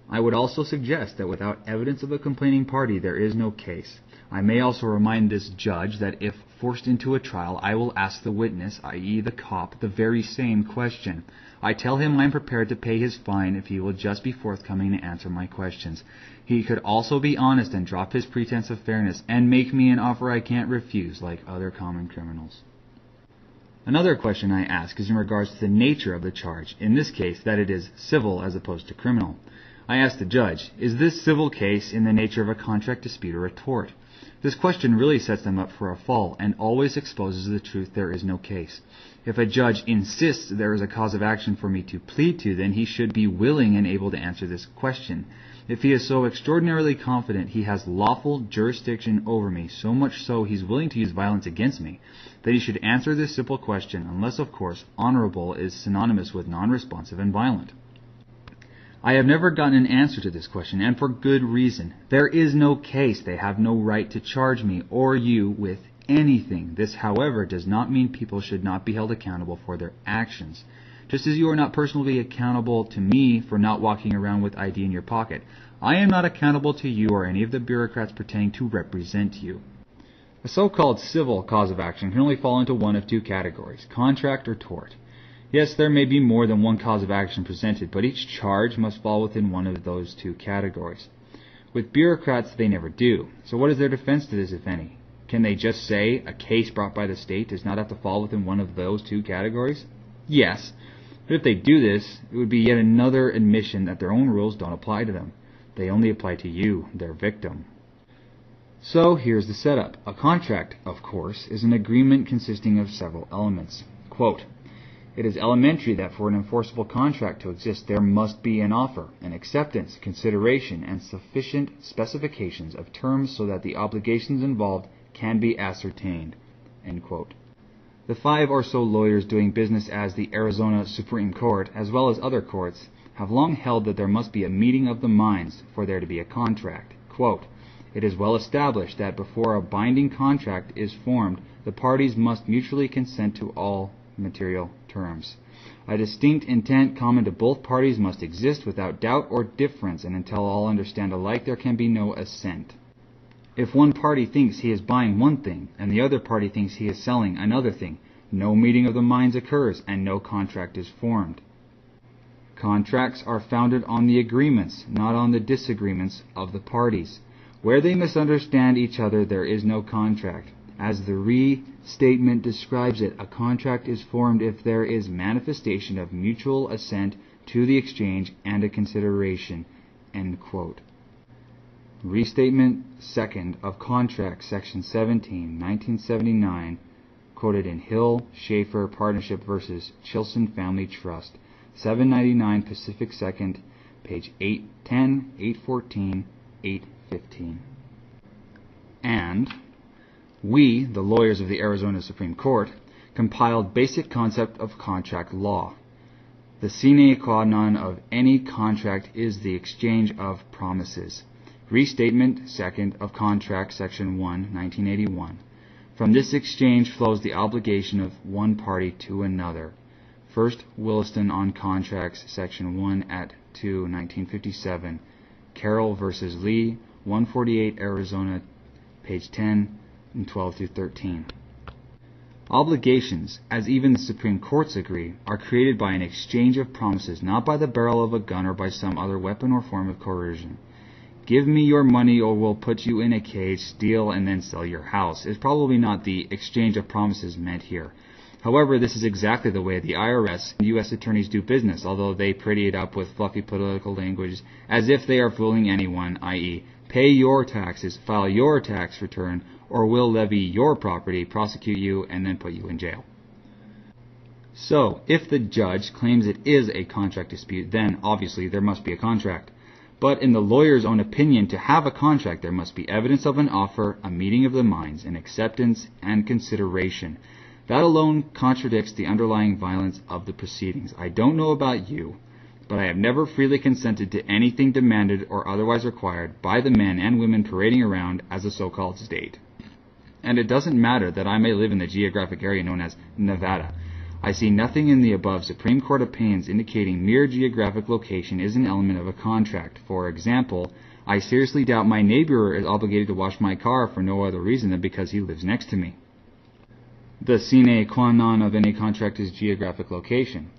I would also suggest that without evidence of a complaining party, there is no case. I may also remind this judge that if forced into a trial, I will ask the witness, i.e. the cop, the very same question. I tell him I am prepared to pay his fine if he will just be forthcoming to answer my questions. He could also be honest and drop his pretense of fairness and make me an offer I can't refuse, like other common criminals. Another question I ask is in regards to the nature of the charge, in this case that it is civil as opposed to criminal. I ask the judge, is this civil case in the nature of a contract dispute or a tort? This question really sets them up for a fall and always exposes the truth there is no case. If a judge insists there is a cause of action for me to plead to, then he should be willing and able to answer this question. If he is so extraordinarily confident he has lawful jurisdiction over me, so much so he's willing to use violence against me, then he should answer this simple question, unless, of course, honorable is synonymous with non-responsive and violent. I have never gotten an answer to this question, and for good reason. There is no case. They have no right to charge me or you with anything. This, however, does not mean people should not be held accountable for their actions. Just as you are not personally accountable to me for not walking around with ID in your pocket, I am not accountable to you or any of the bureaucrats pretending to represent you. A so-called civil cause of action can only fall into one of two categories, contract or tort. Yes, there may be more than one cause of action presented, but each charge must fall within one of those two categories. With bureaucrats, they never do. So what is their defense to this, if any? Can they just say a case brought by the state does not have to fall within one of those two categories? Yes, but if they do this, it would be yet another admission that their own rules don't apply to them. They only apply to you, their victim. So here's the setup. A contract, of course, is an agreement consisting of several elements. Quote, it is elementary that for an enforceable contract to exist, there must be an offer, an acceptance, consideration, and sufficient specifications of terms so that the obligations involved can be ascertained. End quote. The 5 or so lawyers doing business as the Arizona Supreme Court, as well as other courts, have long held that there must be a meeting of the minds for there to be a contract. Quote, it is well established that before a binding contract is formed, the parties must mutually consent to all material terms. A distinct intent common to both parties must exist without doubt or difference, and until all understand alike, there can be no assent. If one party thinks he is buying one thing, and the other party thinks he is selling another thing, no meeting of the minds occurs, and no contract is formed. Contracts are founded on the agreements, not on the disagreements of the parties. Where they misunderstand each other, there is no contract. As the restatement describes it, a contract is formed if there is manifestation of mutual assent to the exchange and a consideration." End quote. Restatement second of Contract, Section 17, 1979, quoted in Hill Schaefer Partnership versus Chilson Family Trust, 799 Pacific 2nd, page 810, 814, 815. And we, the lawyers of the Arizona Supreme Court, compiled basic concept of contract law. The sine qua non of any contract is the exchange of promises. Restatement second of Contract, Section 1, 1981. From this exchange flows the obligation of one party to another. First Williston on Contracts, Section 1 at 2, 1957. Carroll versus Lee, 148 Arizona, page 10 and 12 through 13. Obligations, as even the Supreme Courts agree, are created by an exchange of promises, not by the barrel of a gun or by some other weapon or form of coercion. "Give me your money or we'll put you in a cage, steal, and then sell your house" is probably not the exchange of promises meant here. However, this is exactly the way the IRS and U.S. attorneys do business, although they pretty it up with fluffy political language as if they are fooling anyone, i.e., pay your taxes, file your tax return, or we'll levy your property, prosecute you, and then put you in jail. So, if the judge claims it is a contract dispute, then obviously there must be a contract. But in the lawyer's own opinion, to have a contract, there must be evidence of an offer, a meeting of the minds, an acceptance, and consideration. That alone contradicts the underlying violence of the proceedings. I don't know about you, but I have never freely consented to anything demanded or otherwise required by the men and women parading around as a so-called state. And it doesn't matter that I may live in the geographic area known as Nevada. I see nothing in the above Supreme Court opinions indicating mere geographic location is an element of a contract. For example, I seriously doubt my neighbor is obligated to wash my car for no other reason than because he lives next to me. The sine qua non of any contract is geographic location.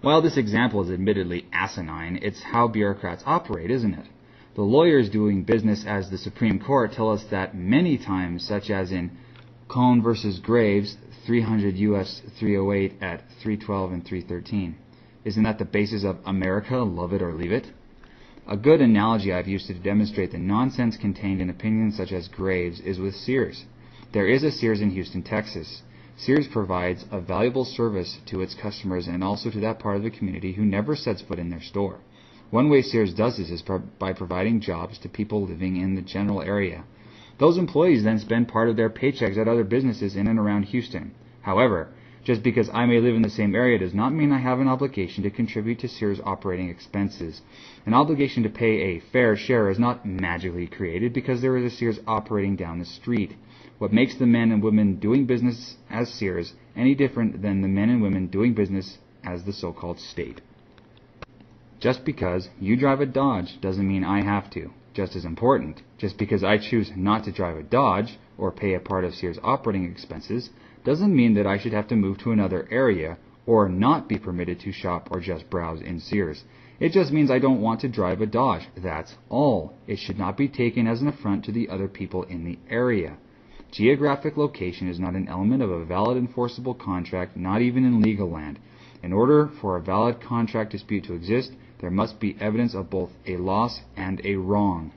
While this example is admittedly asinine, it's how bureaucrats operate, isn't it? The lawyers doing business as the Supreme Court tell us that many times, such as in Cohn versus Graves, 300 U.S. 308 at 312 and 313. Isn't that the basis of America, love it or leave it? A good analogy I've used to demonstrate the nonsense contained in opinions such as Graves is with Sears. There is a Sears in Houston, Texas. Sears provides a valuable service to its customers and also to that part of the community who never sets foot in their store. One way Sears does this is by providing jobs to people living in the general area. Those employees then spend part of their paychecks at other businesses in and around Houston. However, just because I may live in the same area does not mean I have an obligation to contribute to Sears' operating expenses. An obligation to pay a fair share is not magically created because there is a Sears operating down the street. What makes the men and women doing business as Sears any different than the men and women doing business as the so-called state? Just because you drive a Dodge doesn't mean I have to. Just as important, just because I choose not to drive a Dodge or pay a part of Sears' operating expenses doesn't mean that I should have to move to another area or not be permitted to shop or just browse in Sears. It just means I don't want to drive a Dodge. That's all. It should not be taken as an affront to the other people in the area. Geographic location is not an element of a valid enforceable contract, not even in legal land. In order for a valid contract dispute to exist, there must be evidence of both a loss and a wrong.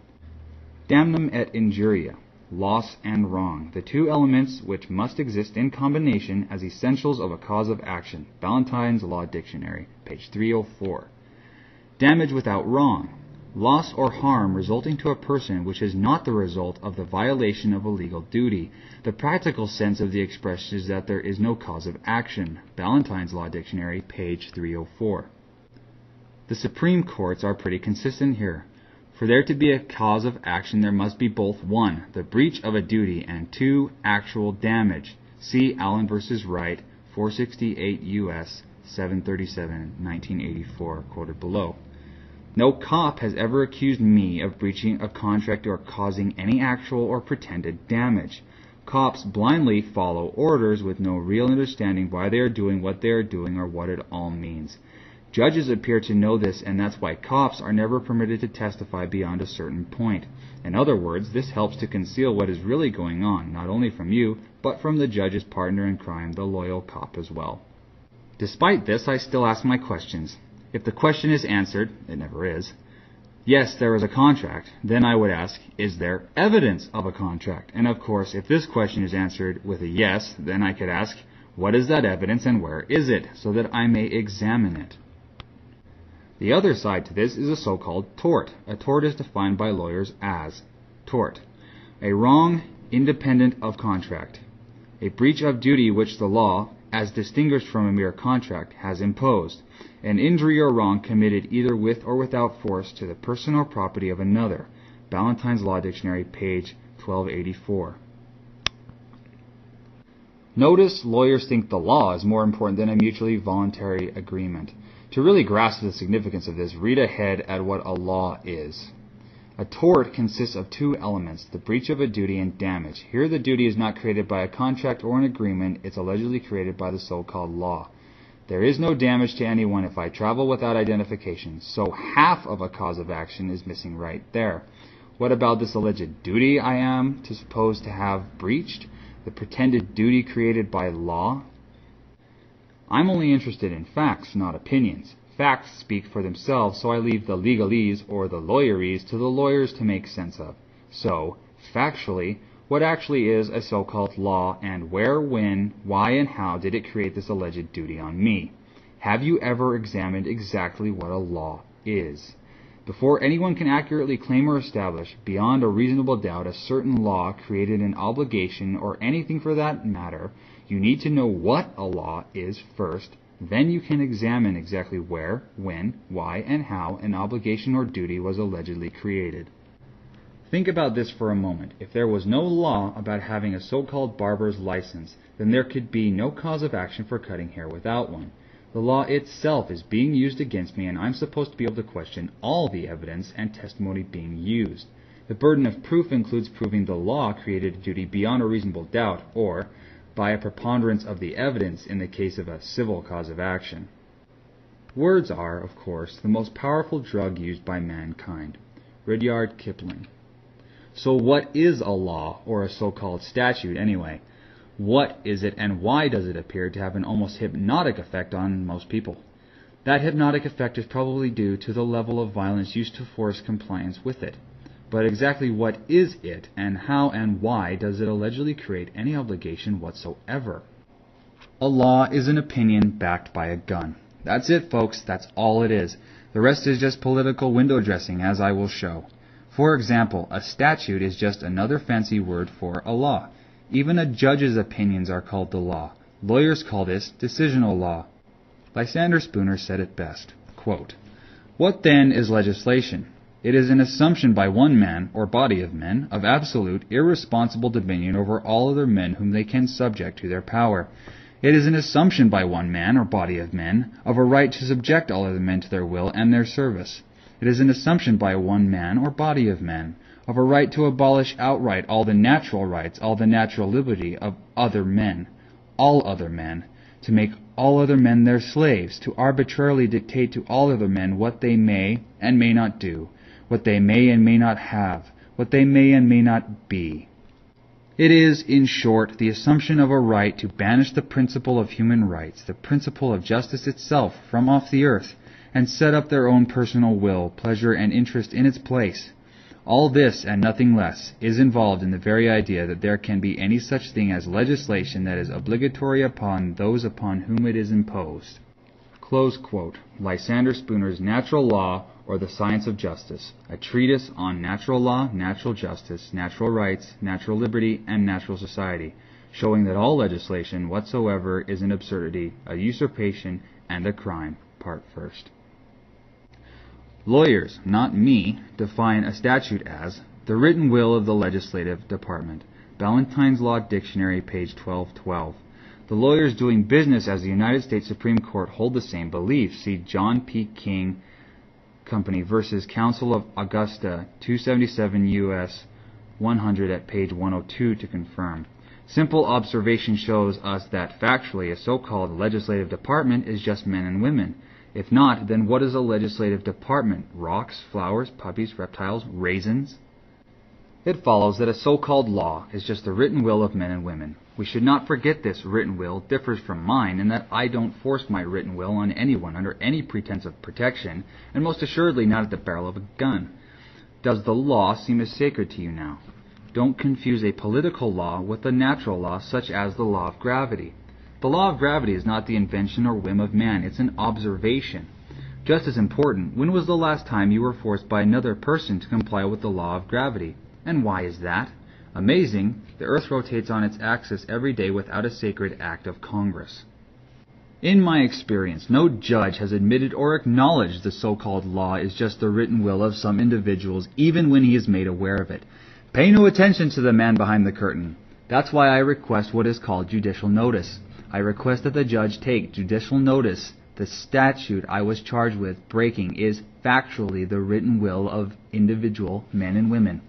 Damnum et injuria, loss and wrong, the two elements which must exist in combination as essentials of a cause of action. Ballantyne's Law Dictionary, page 304. Damage without wrong, loss or harm resulting to a person which is not the result of the violation of a legal duty. The practical sense of the expression is that there is no cause of action. Ballantyne's Law Dictionary, page 304. The Supreme Courts are pretty consistent here. For there to be a cause of action, there must be both 1. The breach of a duty, and 2. Actual damage. See Allen v. Wright, 468 U.S. 737, 1984, quoted below. No cop has ever accused me of breaching a contract or causing any actual or pretended damage. Cops blindly follow orders with no real understanding why they are doing what they are doing or what it all means. Judges appear to know this, and that's why cops are never permitted to testify beyond a certain point. In other words, this helps to conceal what is really going on, not only from you, but from the judge's partner in crime, the loyal cop as well. Despite this, I still ask my questions. If the question is answered, it never is, yes, there is a contract, then I would ask, is there evidence of a contract? And of course, if this question is answered with a yes, then I could ask, what is that evidence and where is it, so that I may examine it? The other side to this is a so-called tort. A tort is defined by lawyers as tort: a wrong independent of contract, a breach of duty which the law, as distinguished from a mere contract, has imposed, an injury or wrong committed either with or without force to the person or property of another. Ballantyne's Law Dictionary, page 1284. Notice lawyers think the law is more important than a mutually voluntary agreement. To really grasp the significance of this, read ahead at what a law is. A tort consists of two elements, the breach of a duty and damage. Here the duty is not created by a contract or an agreement, it's allegedly created by the so-called law. There is no damage to anyone if I travel without identification, so half of a cause of action is missing right there. What about this alleged duty I am supposed to have breached? The pretended duty created by law? I'm only interested in facts, not opinions. Facts speak for themselves, so I leave the legalese or the lawyerese to the lawyers to make sense of. So, factually, what actually is a so-called law, and where, when, why, and how did it create this alleged duty on me? Have you ever examined exactly what a law is? Before anyone can accurately claim or establish, beyond a reasonable doubt, a certain law created an obligation, or anything for that matter, you need to know what a law is first. Then you can examine exactly where, when, why, and how an obligation or duty was allegedly created. Think about this for a moment. If there was no law about having a so-called barber's license, then there could be no cause of action for cutting hair without one. The law itself is being used against me, and I'm supposed to be able to question all the evidence and testimony being used. The burden of proof includes proving the law created a duty beyond a reasonable doubt, or by a preponderance of the evidence in the case of a civil cause of action. Words are, of course, the most powerful drug used by mankind. Rudyard Kipling. So what is a law, or a so-called statute anyway? What is it, and why does it appear to have an almost hypnotic effect on most people? That hypnotic effect is probably due to the level of violence used to force compliance with it. But exactly what is it, and how and why does it allegedly create any obligation whatsoever? A law is an opinion backed by a gun. That's it, folks. That's all it is. The rest is just political window dressing, as I will show. For example, a statute is just another fancy word for a law. Even a judge's opinions are called the law. Lawyers call this decisional law. Lysander Spooner said it best, quote, "What then is legislation? It is an assumption by one man, or body of men, of absolute, irresponsible dominion over all other men whom they can subject to their power. It is an assumption by one man, or body of men, of a right to subject all other men to their will and their service. It is an assumption by one man, or body of men, of a right to abolish outright all the natural rights, all the natural liberty of other men, all other men, to make all other men their slaves, to arbitrarily dictate to all other men what they may and may not do, what they may and may not have, what they may and may not be. It is, in short, the assumption of a right to banish the principle of human rights, the principle of justice itself, from off the earth, and set up their own personal will, pleasure, and interest in its place. All this, and nothing less, is involved in the very idea that there can be any such thing as legislation that is obligatory upon those upon whom it is imposed." Close quote. Lysander Spooner's Natural Law, or the Science of Justice, a treatise on natural law, natural justice, natural rights, natural liberty, and natural society, showing that all legislation whatsoever is an absurdity, a usurpation, and a crime. Part first. Lawyers, not me, define a statute as the written will of the legislative department. Ballantyne's Law Dictionary, page 1212. The lawyers doing business as the United States Supreme Court hold the same belief. See John P. King Company versus Council of Augusta, 277 U.S. 100 at page 102 to confirm. Simple observation shows us that factually a so-called legislative department is just men and women. If not, then what is a legislative department? Rocks, flowers, puppies, reptiles, raisins? It follows that a so-called law is just the written will of men and women. We should not forget this written will differs from mine in that I don't force my written will on anyone under any pretense of protection, and most assuredly not at the barrel of a gun. Does the law seem as sacred to you now? Don't confuse a political law with a natural law such as the law of gravity. The law of gravity is not the invention or whim of man, it's an observation. Just as important, when was the last time you were forced by another person to comply with the law of gravity? And why is that? Amazing, the earth rotates on its axis every day without a sacred act of Congress. In my experience, no judge has admitted or acknowledged the so-called law is just the written will of some individuals, even when he is made aware of it. Pay no attention to the man behind the curtain. That's why I request what is called judicial notice. I request that the judge take judicial notice. The statute I was charged with breaking is factually the written will of individual men and women.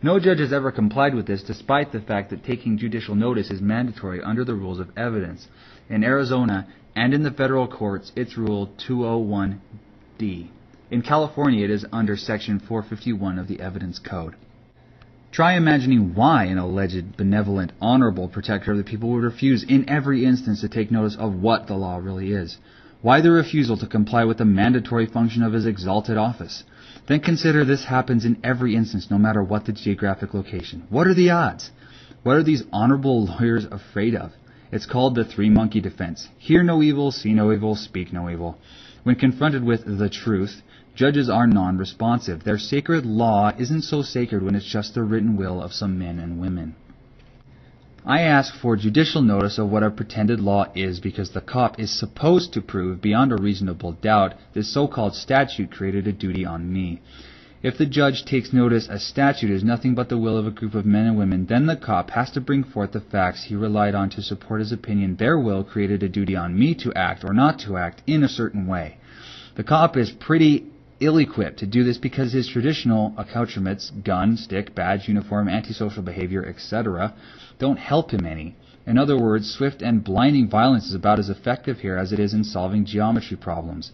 No judge has ever complied with this, despite the fact that taking judicial notice is mandatory under the rules of evidence. In Arizona and in the federal courts, it's Rule 201D. In California, it is under Section 451 of the Evidence Code. Try imagining why an alleged benevolent, honorable protector of the people would refuse in every instance to take notice of what the law really is. Why the refusal to comply with the mandatory function of his exalted office? Then consider this happens in every instance, no matter what the geographic location. What are the odds? What are these honorable lawyers afraid of? It's called the three-monkey defense. Hear no evil, see no evil, speak no evil. When confronted with the truth, judges are non-responsive. Their sacred law isn't so sacred when it's just the written will of some men and women. I ask for judicial notice of what a pretended law is because the cop is supposed to prove beyond a reasonable doubt this so-called statute created a duty on me. If the judge takes notice a statute is nothing but the will of a group of men and women, then the cop has to bring forth the facts he relied on to support his opinion their will created a duty on me to act or not to act in a certain way. The cop is pretty ill-equipped to do this because his traditional accoutrements, gun, stick, badge, uniform, antisocial behavior, etc., don't help him any. In other words, swift and blinding violence is about as effective here as it is in solving geometry problems.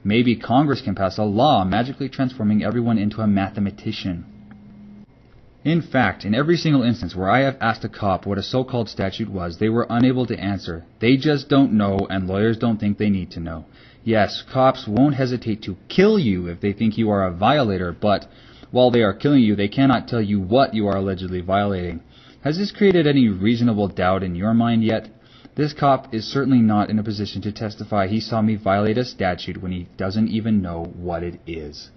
Maybe Congress can pass a law magically transforming everyone into a mathematician. In fact, in every single instance where I have asked a cop what a so-called statute was, they were unable to answer. They just don't know, and lawyers don't think they need to know. Yes, cops won't hesitate to kill you if they think you are a violator, but while they are killing you, they cannot tell you what you are allegedly violating. Has this created any reasonable doubt in your mind yet? This cop is certainly not in a position to testify he saw me violate a statute when he doesn't even know what it is.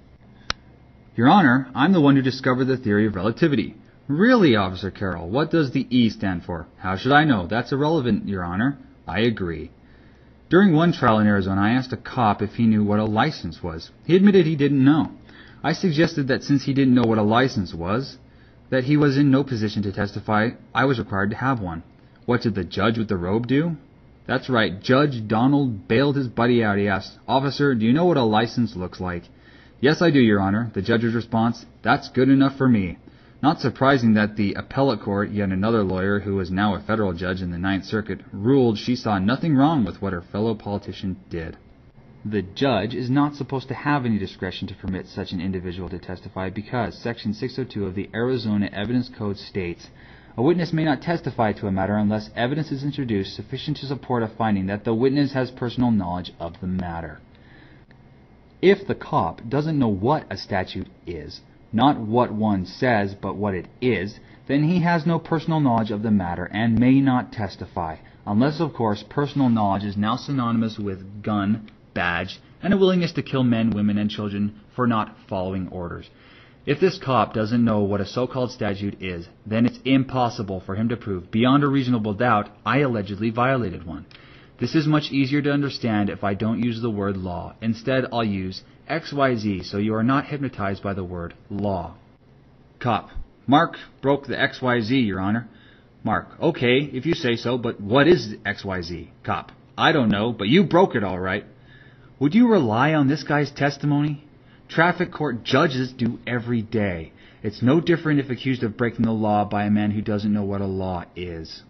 Your Honor, I'm the one who discovered the theory of relativity. Really, Officer Carroll, what does the E stand for? How should I know? That's irrelevant, Your Honor. I agree. During one trial in Arizona, I asked a cop if he knew what a license was. He admitted he didn't know. I suggested that since he didn't know what a license was, that he was in no position to testify, I was required to have one. What did the judge with the robe do? That's right, Judge Donald bailed his buddy out. He asked, "Officer, do you know what a license looks like?" "Yes, I do, Your Honor." The judge's response, "That's good enough for me." Not surprising that the appellate court, yet another lawyer who is now a federal judge in the Ninth Circuit, ruled she saw nothing wrong with what her fellow politician did. The judge is not supposed to have any discretion to permit such an individual to testify because Section 602 of the Arizona Evidence Code states, "A witness may not testify to a matter unless evidence is introduced sufficient to support a finding that the witness has personal knowledge of the matter." If the cop doesn't know what a statute is, not what one says, but what it is, then he has no personal knowledge of the matter and may not testify, unless, of course, personal knowledge is now synonymous with gun, badge, and a willingness to kill men, women, and children for not following orders. If this cop doesn't know what a so-called statute is, then it's impossible for him to prove, beyond a reasonable doubt, I allegedly violated one. This is much easier to understand if I don't use the word law. Instead, I'll use XYZ, so you are not hypnotized by the word law. Cop: "Mark broke the XYZ, Your Honor." Mark: "Okay, if you say so, but what is XYZ? Cop: "I don't know, but you broke it all right." Would you rely on this guy's testimony? Traffic court judges do every day. It's no different if accused of breaking the law by a man who doesn't know what a law is.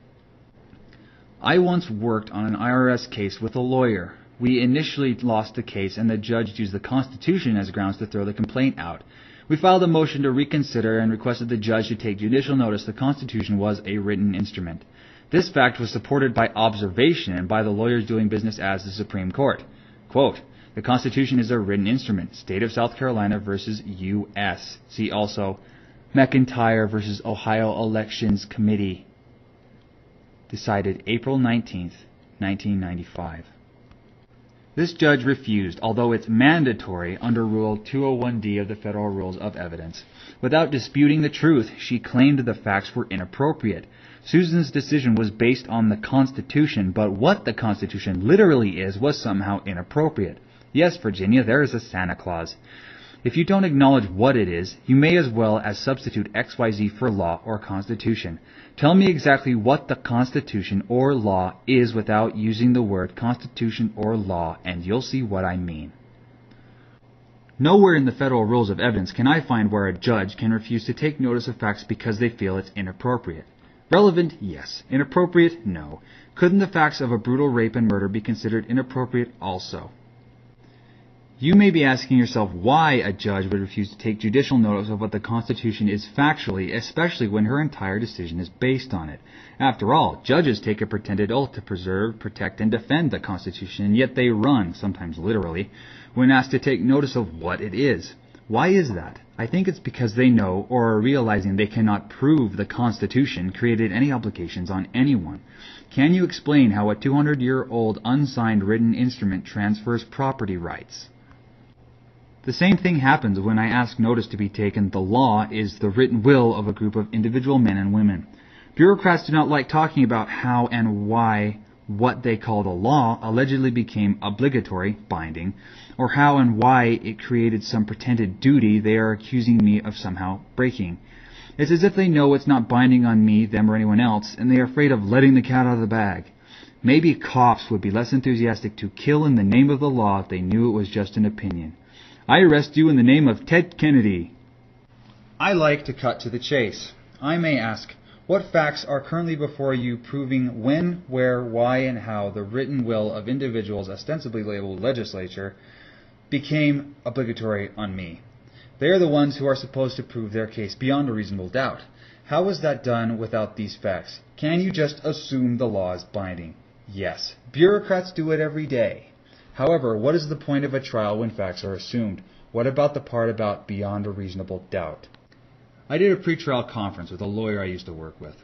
I once worked on an IRS case with a lawyer. We initially lost the case and the judge used the Constitution as grounds to throw the complaint out. We filed a motion to reconsider and requested the judge to take judicial notice the Constitution was a written instrument. This fact was supported by observation and by the lawyers doing business as the Supreme Court. Quote, "The Constitution is a written instrument. State of South Carolina versus U.S. See also McIntyre versus Ohio Elections Committee. Decided April 19th, 1995. This judge refused, although it's mandatory under Rule 201D of the Federal Rules of Evidence. Without disputing the truth, she claimed the facts were inappropriate. Susan's decision was based on the Constitution, but what the Constitution literally is was somehow inappropriate. Yes, Virginia, there is a Santa Claus. If you don't acknowledge what it is, you may as well as substitute XYZ for law or Constitution. Tell me exactly what the Constitution or law is without using the word Constitution or law, and you'll see what I mean. Nowhere in the Federal Rules of Evidence can I find where a judge can refuse to take notice of facts because they feel it's inappropriate. Relevant? Yes. Inappropriate? No. Couldn't the facts of a brutal rape and murder be considered inappropriate also? You may be asking yourself why a judge would refuse to take judicial notice of what the Constitution is factually, especially when her entire decision is based on it. After all, judges take a pretended oath to preserve, protect, and defend the Constitution, and yet they run, sometimes literally, when asked to take notice of what it is. Why is that? I think it's because they know or are realizing they cannot prove the Constitution created any obligations on anyone. Can you explain how a 200-year-old unsigned written instrument transfers property rights? The same thing happens when I ask notice to be taken. The law is the written will of a group of individual men and women. Bureaucrats do not like talking about how and why what they call the law allegedly became obligatory, binding, or how and why it created some pretended duty they are accusing me of somehow breaking. It's as if they know it's not binding on me, them, or anyone else, and they are afraid of letting the cat out of the bag. Maybe cops would be less enthusiastic to kill in the name of the law if they knew it was just an opinion. I arrest you in the name of Ted Kennedy. I like to cut to the chase. I may ask, what facts are currently before you proving when, where, why, and how the written will of individuals ostensibly labeled legislature became obligatory on me? They are the ones who are supposed to prove their case beyond a reasonable doubt. How is that done without these facts? Can you just assume the law is binding? Yes. Bureaucrats do it every day. However, what is the point of a trial when facts are assumed? What about the part about beyond a reasonable doubt? I did a pretrial conference with a lawyer I used to work with.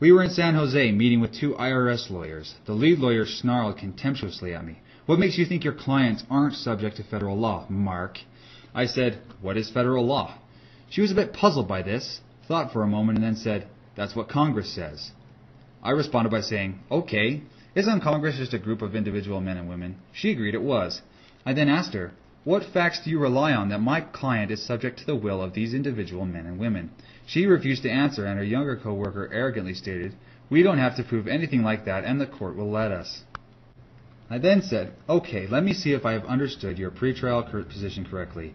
We were in San Jose meeting with 2 IRS lawyers. The lead lawyer snarled contemptuously at me. What makes you think your clients aren't subject to federal law, Mark? I said, what is federal law? She was a bit puzzled by this, thought for a moment, and then said, that's what Congress says. I responded by saying, okay. Isn't Congress just a group of individual men and women? She agreed it was. I then asked her, what facts do you rely on that my client is subject to the will of these individual men and women? She refused to answer, and her younger co-worker arrogantly stated, we don't have to prove anything like that, and the court will let us. I then said, okay, let me see if I have understood your pretrial position correctly.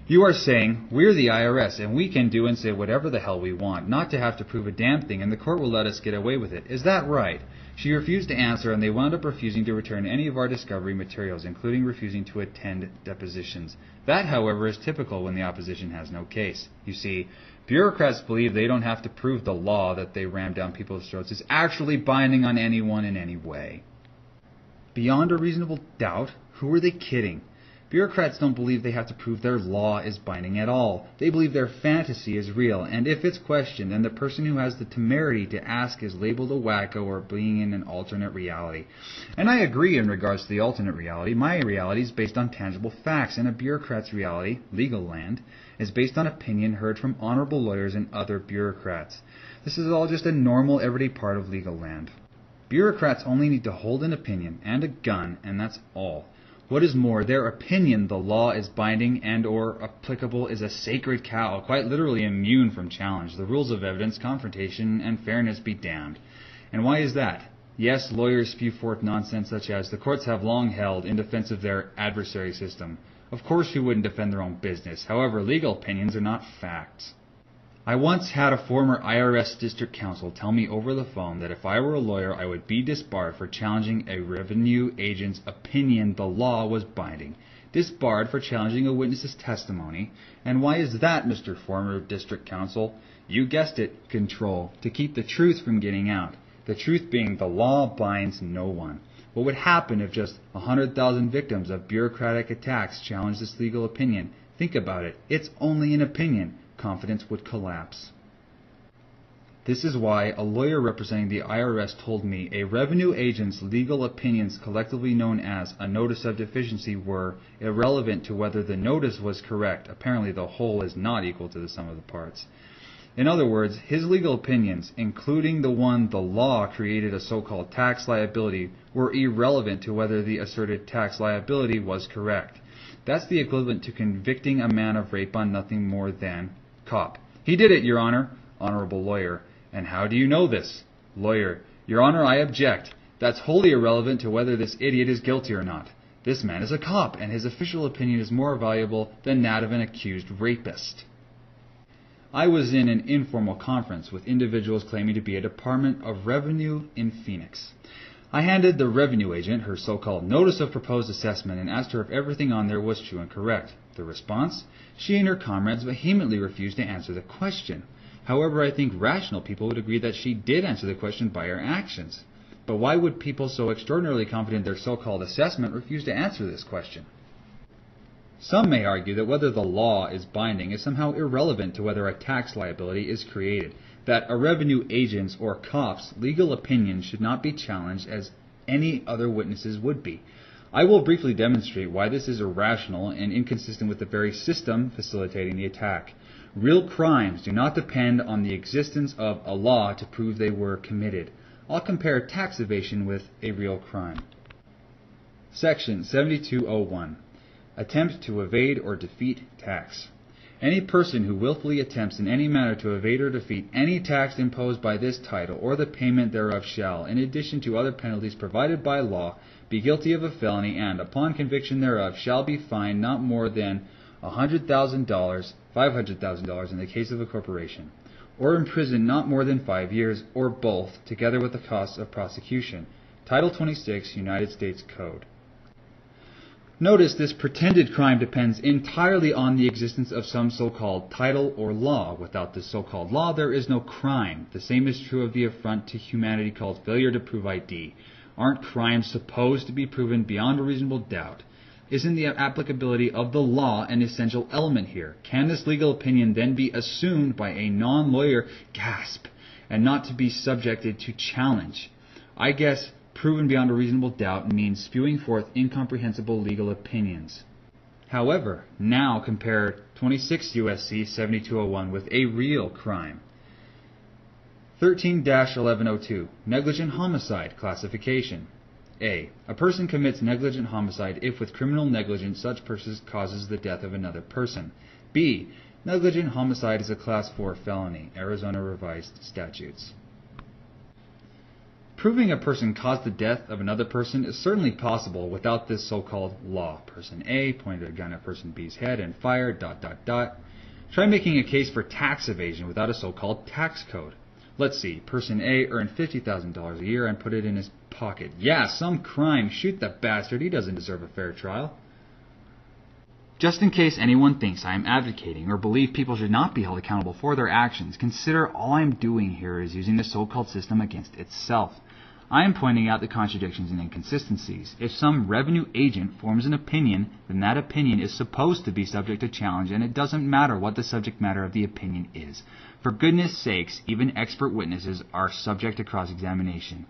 You are saying, we're the IRS, and we can do and say whatever the hell we want, not to have to prove a damn thing, and the court will let us get away with it. Is that right? She refused to answer, and they wound up refusing to return any of our discovery materials, including refusing to attend depositions. That, however, is typical when the opposition has no case. You see, bureaucrats believe they don't have to prove the law that they ram down people's throats is actually binding on anyone in any way. Beyond a reasonable doubt? Who are they kidding? Bureaucrats don't believe they have to prove their law is binding at all. They believe their fantasy is real, and if it's questioned, then the person who has the temerity to ask is labeled a wacko or being in an alternate reality. And I agree in regards to the alternate reality. My reality is based on tangible facts, and a bureaucrat's reality, legal land, is based on opinion heard from honorable lawyers and other bureaucrats. This is all just a normal, everyday part of legal land. Bureaucrats only need to hold an opinion and a gun, and that's all. What is more, their opinion the law is binding and or applicable is a sacred cow, quite literally immune from challenge. The rules of evidence, confrontation, and fairness be damned. And why is that? Yes, lawyers spew forth nonsense such as the courts have long held in defense of their adversary system. Of course, who wouldn't defend their own business? However, legal opinions are not facts. I once had a former IRS district counsel tell me over the phone that if I were a lawyer, I would be disbarred for challenging a revenue agent's opinion the law was binding. disbarred for challenging a witness's testimony. And why is that, Mr. Former District Counsel? You guessed it, control, to keep the truth from getting out. The truth being the law binds no one. What would happen if just 100,000 victims of bureaucratic attacks challenged this legal opinion? Think about it. It's only an opinion. Confidence would collapse. This is why a lawyer representing the IRS told me a revenue agent's legal opinions, collectively known as a notice of deficiency, were irrelevant to whether the notice was correct. Apparently the whole is not equal to the sum of the parts. In other words, his legal opinions, including the one the law created a so-called tax liability, were irrelevant to whether the asserted tax liability was correct. That's the equivalent to convicting a man of rape on nothing more than cop. He did it, Your Honor. Honorable lawyer. And how do you know this? Lawyer. Your Honor, I object. That's wholly irrelevant to whether this idiot is guilty or not. This man is a cop, and his official opinion is more valuable than that of an accused rapist. I was in an informal conference with individuals claiming to be a Department of Revenue in Phoenix. I handed the revenue agent her so-called notice of proposed assessment and asked her if everything on there was true and correct. The response? She and her comrades vehemently refused to answer the question. However, I think rational people would agree that she did answer the question by her actions. But why would people so extraordinarily confident in their so-called assessment refuse to answer this question? Some may argue that whether the law is binding is somehow irrelevant to whether a tax liability is created, that a revenue agent's or cop's legal opinion should not be challenged as any other witnesses would be. I will briefly demonstrate why this is irrational and inconsistent with the very system facilitating the attack. Real crimes do not depend on the existence of a law to prove they were committed. I'll compare tax evasion with a real crime. Section 7201. Attempt to evade or defeat tax. Any person who willfully attempts in any manner to evade or defeat any tax imposed by this title or the payment thereof shall, in addition to other penalties provided by law, be guilty of a felony and, upon conviction thereof, shall be fined not more than $100,000, $500,000 in the case of a corporation, or imprisoned not more than 5 years, or both, together with the costs of prosecution. Title 26, United States Code. Notice this pretended crime depends entirely on the existence of some so-called title or law. Without this so-called law, there is no crime. The same is true of the affront to humanity called failure to prove ID. Aren't crimes supposed to be proven beyond a reasonable doubt? Isn't the applicability of the law an essential element here? Can this legal opinion then be assumed by a non-lawyer, gasp, and not to be subjected to challenge? I guess proven beyond a reasonable doubt means spewing forth incomprehensible legal opinions. However, now compare 26 U.S.C. 7201 with a real crime. 13-1102, negligent homicide classification. A person commits negligent homicide if with criminal negligence such person causes the death of another person. B, negligent homicide is a Class 4 felony, Arizona Revised Statutes. Proving a person caused the death of another person is certainly possible without this so-called law. Person A pointed a gun at person B's head and fired, ... Try making a case for tax evasion without a so-called tax code. Let's see, person A earned $50,000 a year and put it in his pocket. Yeah, some crime. Shoot the bastard. He doesn't deserve a fair trial. Just in case anyone thinks I am advocating or believe people should not be held accountable for their actions, consider all I am doing here is using the so-called system against itself. I am pointing out the contradictions and inconsistencies. If some revenue agent forms an opinion, then that opinion is supposed to be subject to challenge, and it doesn't matter what the subject matter of the opinion is. For goodness sakes, even expert witnesses are subject to cross-examination.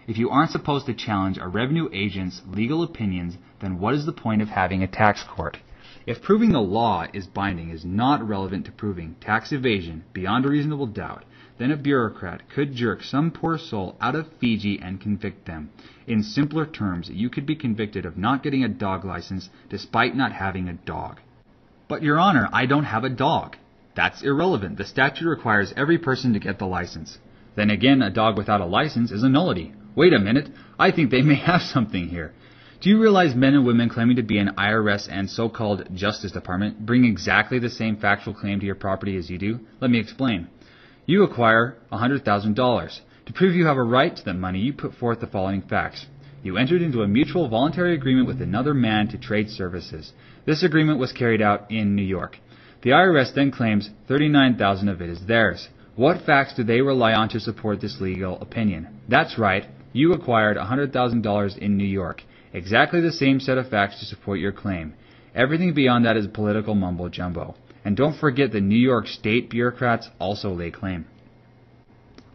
If you aren't supposed to challenge a revenue agent's legal opinions, then what is the point of having a tax court? If proving the law is binding is not relevant to proving tax evasion beyond a reasonable doubt, then a bureaucrat could jerk some poor soul out of Fiji and convict them. In simpler terms, you could be convicted of not getting a dog license despite not having a dog. But, Your Honor, I don't have a dog. That's irrelevant. The statute requires every person to get the license. Then again, a dog without a license is a nullity. Wait a minute, I think they may have something here. Do you realize men and women claiming to be an IRS and so-called Justice Department bring exactly the same factual claim to your property as you do? Let me explain. You acquire $100,000. To prove you have a right to the money, you put forth the following facts. You entered into a mutual voluntary agreement with another man to trade services. This agreement was carried out in New York. The IRS then claims $39,000 of it is theirs. What facts do they rely on to support this legal opinion? That's right, you acquired $100,000 in New York. Exactly the same set of facts to support your claim. Everything beyond that is political mumbo-jumbo. And don't forget the New York State bureaucrats also lay claim.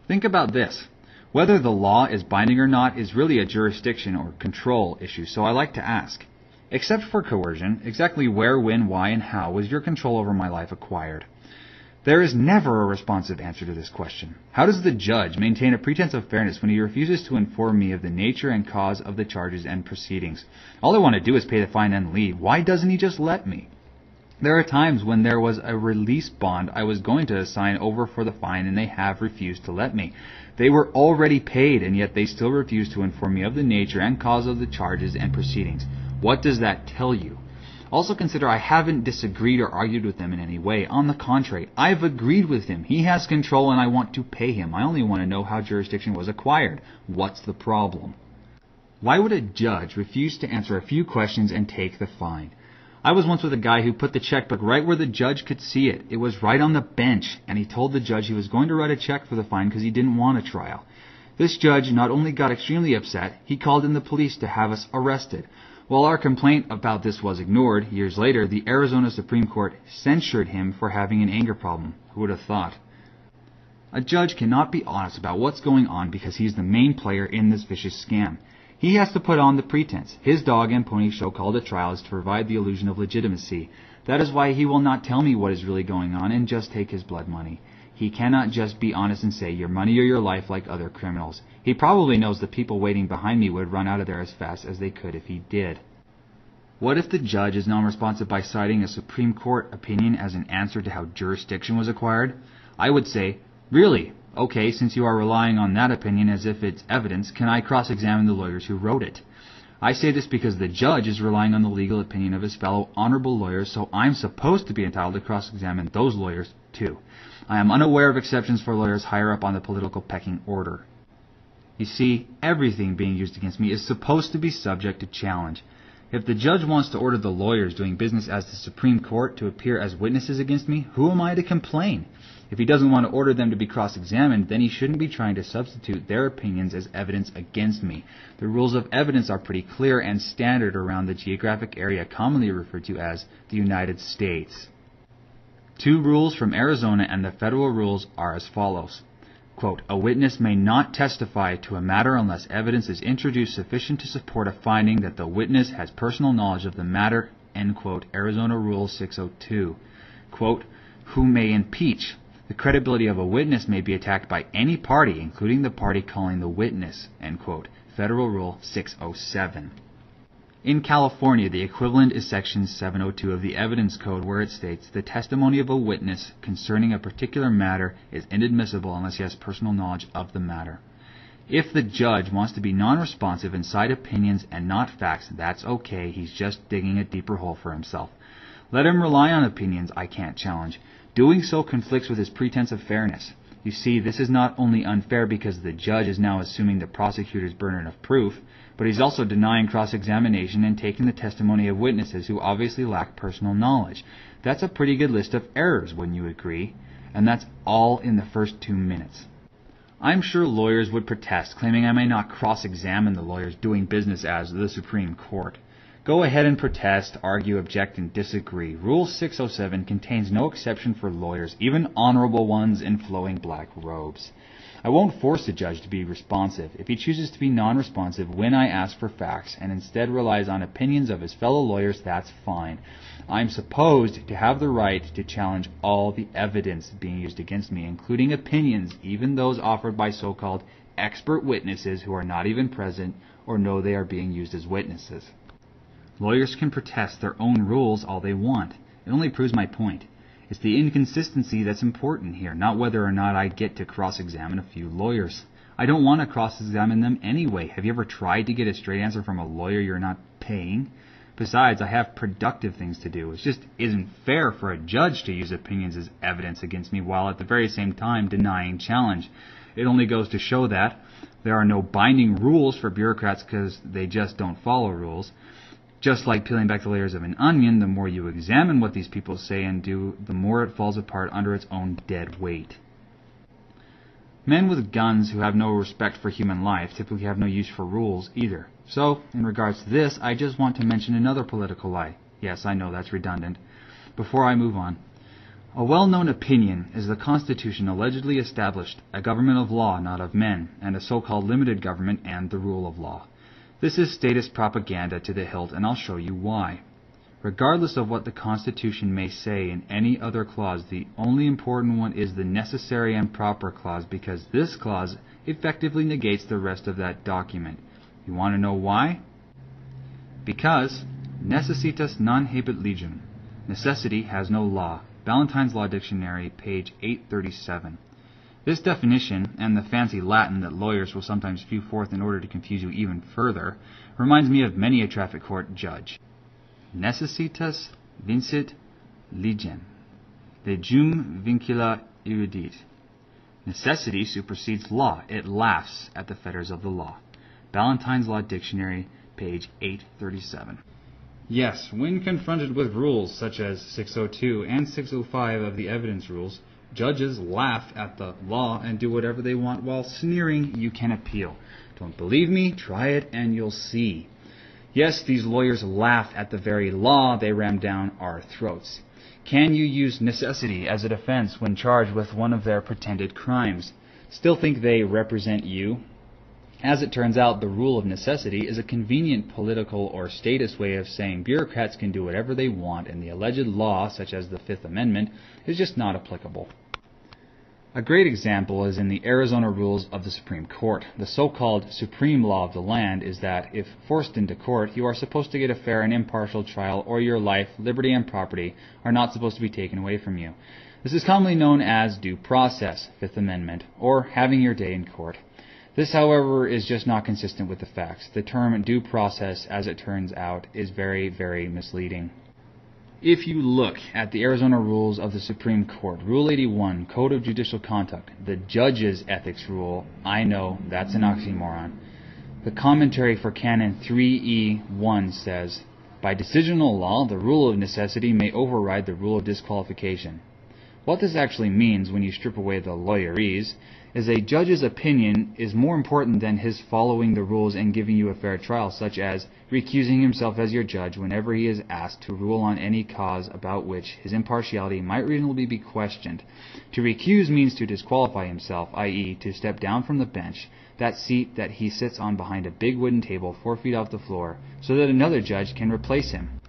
Think about this. Whether the law is binding or not is really a jurisdiction or control issue, so I like to ask. Except for coercion, exactly where, when, why, and how was your control over my life acquired? There is never a responsive answer to this question. How does the judge maintain a pretense of fairness when he refuses to inform me of the nature and cause of the charges and proceedings? All I want to do is pay the fine and leave. Why doesn't he just let me? There are times when there was a release bond I was going to assign over for the fine and they have refused to let me. They were already paid and yet they still refuse to inform me of the nature and cause of the charges and proceedings. What does that tell you? Also consider I haven't disagreed or argued with them in any way. On the contrary, I've agreed with him. He has control and I want to pay him. I only want to know how jurisdiction was acquired. What's the problem? Why would a judge refuse to answer a few questions and take the fine? I was once with a guy who put the checkbook right where the judge could see it. It was right on the bench, and he told the judge he was going to write a check for the fine because he didn't want a trial. This judge not only got extremely upset, he called in the police to have us arrested. While our complaint about this was ignored, years later, the Arizona Supreme Court censured him for having an anger problem. Who would have thought? A judge cannot be honest about what's going on because he's the main player in this vicious scam. He has to put on the pretense. His dog and pony show called a trial is to provide the illusion of legitimacy. That is why he will not tell me what is really going on and just take his blood money. He cannot just be honest and say your money or your life like other criminals. He probably knows the people waiting behind me would run out of there as fast as they could if he did. What if the judge is non-responsive by citing a Supreme Court opinion as an answer to how jurisdiction was acquired? I would say, really? Okay, since you are relying on that opinion as if it's evidence, can I cross-examine the lawyers who wrote it? I say this because the judge is relying on the legal opinion of his fellow honorable lawyers, so I'm supposed to be entitled to cross-examine those lawyers too. I am unaware of exceptions for lawyers higher up on the political pecking order. You see, everything being used against me is supposed to be subject to challenge. If the judge wants to order the lawyers doing business as the Supreme Court to appear as witnesses against me, who am I to complain? If he doesn't want to order them to be cross-examined, then he shouldn't be trying to substitute their opinions as evidence against me. The rules of evidence are pretty clear and standard around the geographic area commonly referred to as the United States. 2 rules from Arizona and the federal rules are as follows. Quote, a witness may not testify to a matter unless evidence is introduced sufficient to support a finding that the witness has personal knowledge of the matter, end quote, Arizona Rule 602. Quote, who may impeach? The credibility of a witness may be attacked by any party, including the party calling the witness, end quote, Federal Rule 607. In California, the equivalent is Section 702 of the Evidence Code, where it states the testimony of a witness concerning a particular matter is inadmissible unless he has personal knowledge of the matter. If the judge wants to be non-responsive and cite opinions and not facts, that's okay. He's just digging a deeper hole for himself. Let him rely on opinions I can't challenge. Doing so conflicts with his pretense of fairness. You see, this is not only unfair because the judge is now assuming the prosecutor's burden of proof, but he's also denying cross-examination and taking the testimony of witnesses who obviously lack personal knowledge. That's a pretty good list of errors, wouldn't you agree? And that's all in the first 2 minutes. I'm sure lawyers would protest, claiming I may not cross-examine the lawyers doing business as the Supreme Court. Go ahead and protest, argue, object, and disagree. Rule 607 contains no exception for lawyers, even honorable ones in flowing black robes. I won't force the judge to be responsive. If he chooses to be non-responsive when I ask for facts and instead relies on opinions of his fellow lawyers, that's fine. I'm supposed to have the right to challenge all the evidence being used against me, including opinions, even those offered by so-called expert witnesses who are not even present or know they are being used as witnesses. Lawyers can protest their own rules all they want. It only proves my point. It's the inconsistency that's important here, not whether or not I get to cross-examine a few lawyers. I don't want to cross-examine them anyway. Have you ever tried to get a straight answer from a lawyer you're not paying? Besides, I have productive things to do. It just isn't fair for a judge to use opinions as evidence against me while at the very same time denying challenge. It only goes to show that there are no binding rules for bureaucrats because they just don't follow rules. Just like peeling back the layers of an onion, the more you examine what these people say and do, the more it falls apart under its own dead weight. Men with guns who have no respect for human life typically have no use for rules either. So, in regards to this, I just want to mention another political lie. Yes, I know that's redundant. Before I move on, a well-known opinion is the Constitution allegedly established a government of law, not of men, and a so-called limited government and the rule of law. This is statist propaganda to the hilt, and I'll show you why. Regardless of what the Constitution may say in any other clause, the only important one is the necessary and proper clause, because this clause effectively negates the rest of that document. You want to know why? Because necessitas non habet legem. Necessity has no law. Ballantyne's Law Dictionary, page 837. This definition, and the fancy Latin that lawyers will sometimes spew forth in order to confuse you even further, reminds me of many a traffic court judge. Necessitas vincit legem. Legum vincula erudit. Necessity supersedes law. It laughs at the fetters of the law. Ballantyne's Law Dictionary, page 837. Yes, when confronted with rules such as 602 and 605 of the evidence rules, judges laugh at the law and do whatever they want while sneering, "You can appeal." Don't believe me? Try it and you'll see. Yes, these lawyers laugh at the very law they ram down our throats. Can you use necessity as a defense when charged with one of their pretended crimes? Still think they represent you? As it turns out, the rule of necessity is a convenient political or statist way of saying bureaucrats can do whatever they want, and the alleged law, such as the Fifth Amendment, is just not applicable. A great example is in the Arizona rules of the Supreme Court. The so-called supreme law of the land is that if forced into court, you are supposed to get a fair and impartial trial, or your life, liberty, and property are not supposed to be taken away from you. This is commonly known as due process, Fifth Amendment, or having your day in court. This, however, is just not consistent with the facts. The term due process, as it turns out, is very, very misleading. If you look at the Arizona rules of the Supreme Court, Rule 81, Code of Judicial Conduct, the judge's ethics rule, I know that's an oxymoron. The commentary for Canon 3E1 says, by decisional law, the rule of necessity may override the rule of disqualification. What this actually means when you strip away the lawyerese is a judge's opinion is more important than his following the rules and giving you a fair trial, such as recusing himself as your judge whenever he is asked to rule on any cause about which his impartiality might reasonably be questioned. To recuse means to disqualify himself, i.e., to step down from the bench, that seat that he sits on behind a big wooden table 4 feet off the floor, so that another judge can replace him.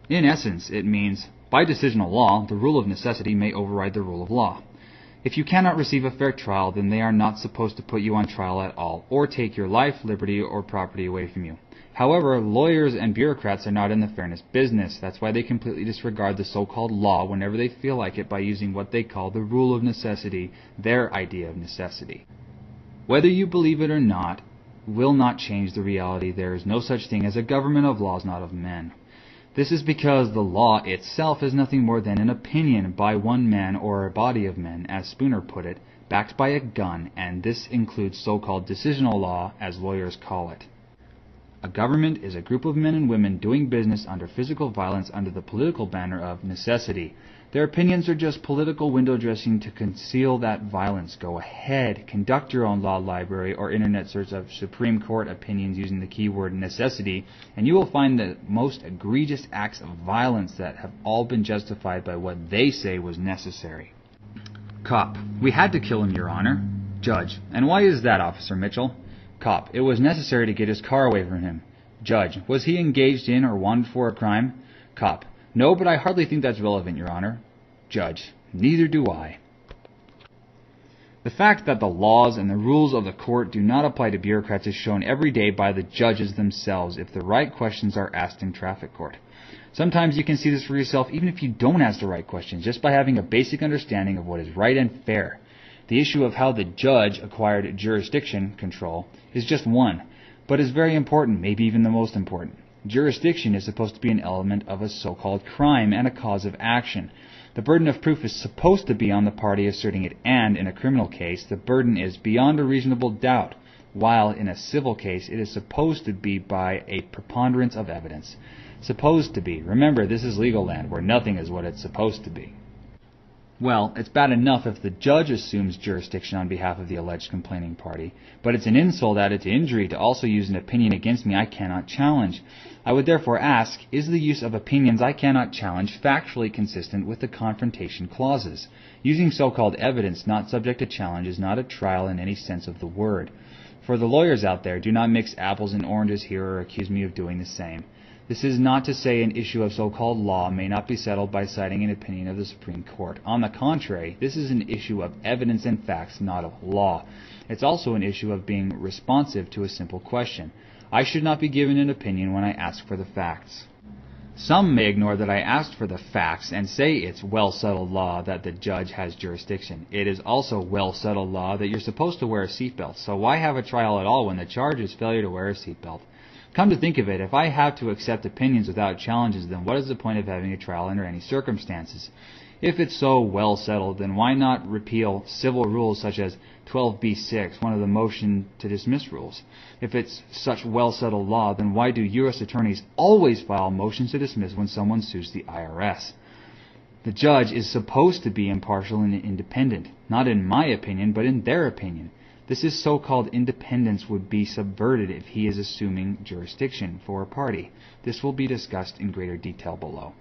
In essence, it means, by decisional law, the rule of necessity may override the rule of law. If you cannot receive a fair trial, then they are not supposed to put you on trial at all, or take your life, liberty, or property away from you. However, lawyers and bureaucrats are not in the fairness business. That's why they completely disregard the so-called law whenever they feel like it by using what they call the rule of necessity, their idea of necessity. Whether you believe it or not will not change the reality there is no such thing as a government of laws, not of men. This is because the law itself is nothing more than an opinion by one man or a body of men, as Spooner put it, backed by a gun, and this includes so-called decisional law, as lawyers call it. A government is a group of men and women doing business under physical violence under the political banner of necessity. Their opinions are just political window dressing to conceal that violence. Go ahead, conduct your own law library or internet search of Supreme Court opinions using the keyword necessity, and you will find the most egregious acts of violence that have all been justified by what they say was necessary. Cop: we had to kill him, Your Honor. Judge: and why is that, Officer Mitchell? Cop: it was necessary to get his car away from him. Judge: was he engaged in or wanted for a crime? Cop: no, but I hardly think that's relevant, Your Honor. Judge: neither do I. The fact that the laws and the rules of the court do not apply to bureaucrats is shown every day by the judges themselves if the right questions are asked in traffic court. Sometimes you can see this for yourself even if you don't ask the right questions, just by having a basic understanding of what is right and fair. The issue of how the judge acquired jurisdiction control is just one, but is very important, maybe even the most important. Jurisdiction is supposed to be an element of a so-called crime and a cause of action. The burden of proof is supposed to be on the party asserting it, and in a criminal case, the burden is beyond a reasonable doubt, while in a civil case, it is supposed to be by a preponderance of evidence. Supposed to be. Remember, this is legal land, where nothing is what it's supposed to be. Well, it's bad enough if the judge assumes jurisdiction on behalf of the alleged complaining party, but it's an insult added to injury to also use an opinion against me I cannot challenge. I would therefore ask, is the use of opinions I cannot challenge factually consistent with the confrontation clauses? Using so-called evidence not subject to challenge is not a trial in any sense of the word. For the lawyers out there, do not mix apples and oranges here or accuse me of doing the same. This is not to say an issue of so-called law may not be settled by citing an opinion of the Supreme Court. On the contrary, this is an issue of evidence and facts, not of law. It's also an issue of being responsive to a simple question. I should not be given an opinion when I ask for the facts. Some may ignore that I asked for the facts and say it's well-settled law that the judge has jurisdiction. It is also well-settled law that you're supposed to wear a seatbelt, so why have a trial at all when the charge is failure to wear a seatbelt? Come to think of it, if I have to accept opinions without challenges, then what is the point of having a trial under any circumstances? If it's so well settled, then why not repeal civil rules such as 12b-6, one of the motion to dismiss rules? If it's such well settled law, then why do U.S. attorneys always file motions to dismiss when someone sues the IRS? The judge is supposed to be impartial and independent, not in my opinion, but in their opinion. This is so-called independence would be subverted if he is assuming jurisdiction for a party. This will be discussed in greater detail below.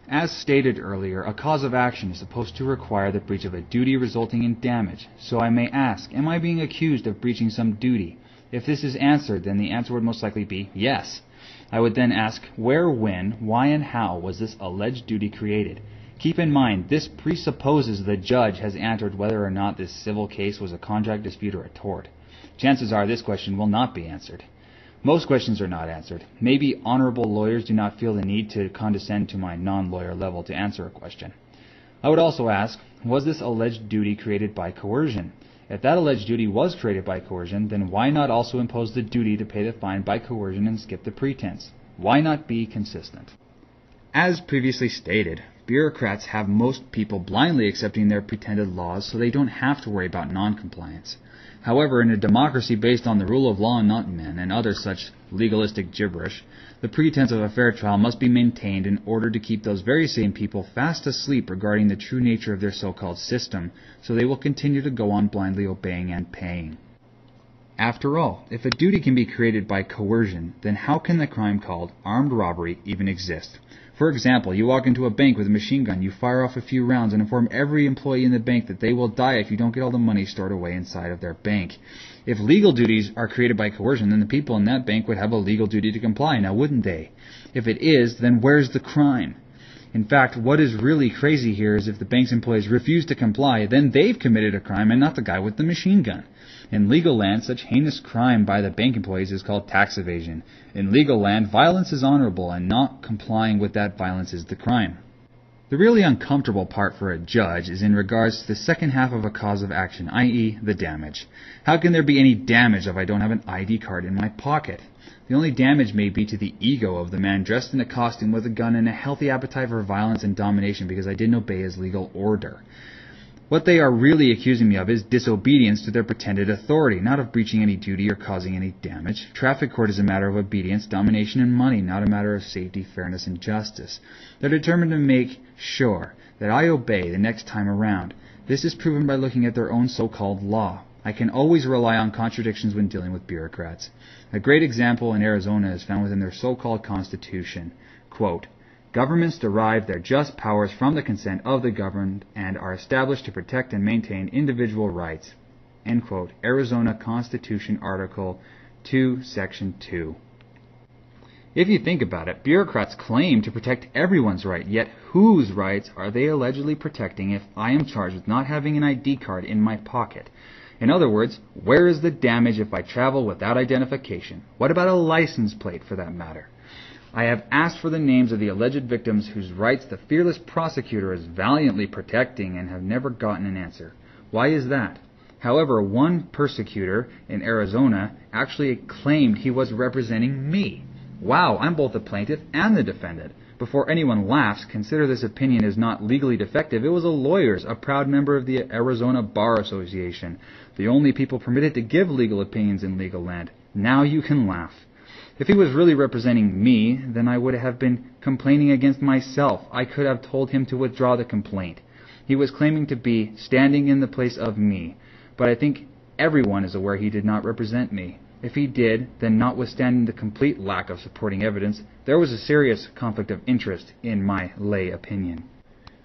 As stated earlier, a cause of action is supposed to require the breach of a duty resulting in damage. So I may ask, am I being accused of breaching some duty? If this is answered, then the answer would most likely be yes. I would then ask, where, when, why, and how was this alleged duty created? Keep in mind, this presupposes the judge has answered whether or not this civil case was a contract dispute or a tort. Chances are this question will not be answered. Most questions are not answered. Maybe honorable lawyers do not feel the need to condescend to my non-lawyer level to answer a question. I would also ask, was this alleged duty created by coercion? If that alleged duty was created by coercion, then why not also impose the duty to pay the fine by coercion and skip the pretense? Why not be consistent? As previously stated, bureaucrats have most people blindly accepting their pretended laws so they don't have to worry about non-compliance. However, in a democracy based on the rule of law and not men and other such legalistic gibberish, the pretense of a fair trial must be maintained in order to keep those very same people fast asleep regarding the true nature of their so-called system, so they will continue to go on blindly obeying and paying. After all, if a duty can be created by coercion, then how can the crime called armed robbery even exist? For example, you walk into a bank with a machine gun, you fire off a few rounds and inform every employee in the bank that they will die if you don't get all the money stored away inside of their bank. If legal duties are created by coercion, then the people in that bank would have a legal duty to comply, now wouldn't they? If it is, then where's the crime? In fact, what is really crazy here is if the bank's employees refuse to comply, then they've committed a crime and not the guy with the machine gun. In legal land, such heinous crime by the bank employees is called tax evasion. In legal land, violence is honorable, and not complying with that violence is the crime. The really uncomfortable part for a judge is in regards to the second half of a cause of action, i.e. the damage. How can there be any damage if I don't have an ID card in my pocket? The only damage may be to the ego of the man dressed in a costume with a gun and a healthy appetite for violence and domination because I didn't obey his legal order. What they are really accusing me of is disobedience to their pretended authority, not of breaching any duty or causing any damage. Traffic court is a matter of obedience, domination, and money, not a matter of safety, fairness, and justice. They're determined to make sure that I obey the next time around. This is proven by looking at their own so-called law. I can always rely on contradictions when dealing with bureaucrats. A great example in Arizona is found within their so-called constitution. Quote, governments derive their just powers from the consent of the governed and are established to protect and maintain individual rights. End quote. Arizona Constitution, Article 2, Section 2. If you think about it, bureaucrats claim to protect everyone's right, yet whose rights are they allegedly protecting if I am charged with not having an ID card in my pocket? In other words, where is the damage if I travel without identification? What about a license plate, for that matter? I have asked for the names of the alleged victims whose rights the fearless prosecutor is valiantly protecting and have never gotten an answer. Why is that? However, one persecutor in Arizona actually claimed he was representing me. Wow, I'm both the plaintiff and the defendant. Before anyone laughs, consider this opinion is not legally defective. It was a lawyer's, a proud member of the Arizona Bar Association, the only people permitted to give legal opinions in legal land. Now you can laugh. If he was really representing me, then I would have been complaining against myself. I could have told him to withdraw the complaint. He was claiming to be standing in the place of me, but I think everyone is aware he did not represent me. If he did, then notwithstanding the complete lack of supporting evidence, there was a serious conflict of interest in my lay opinion.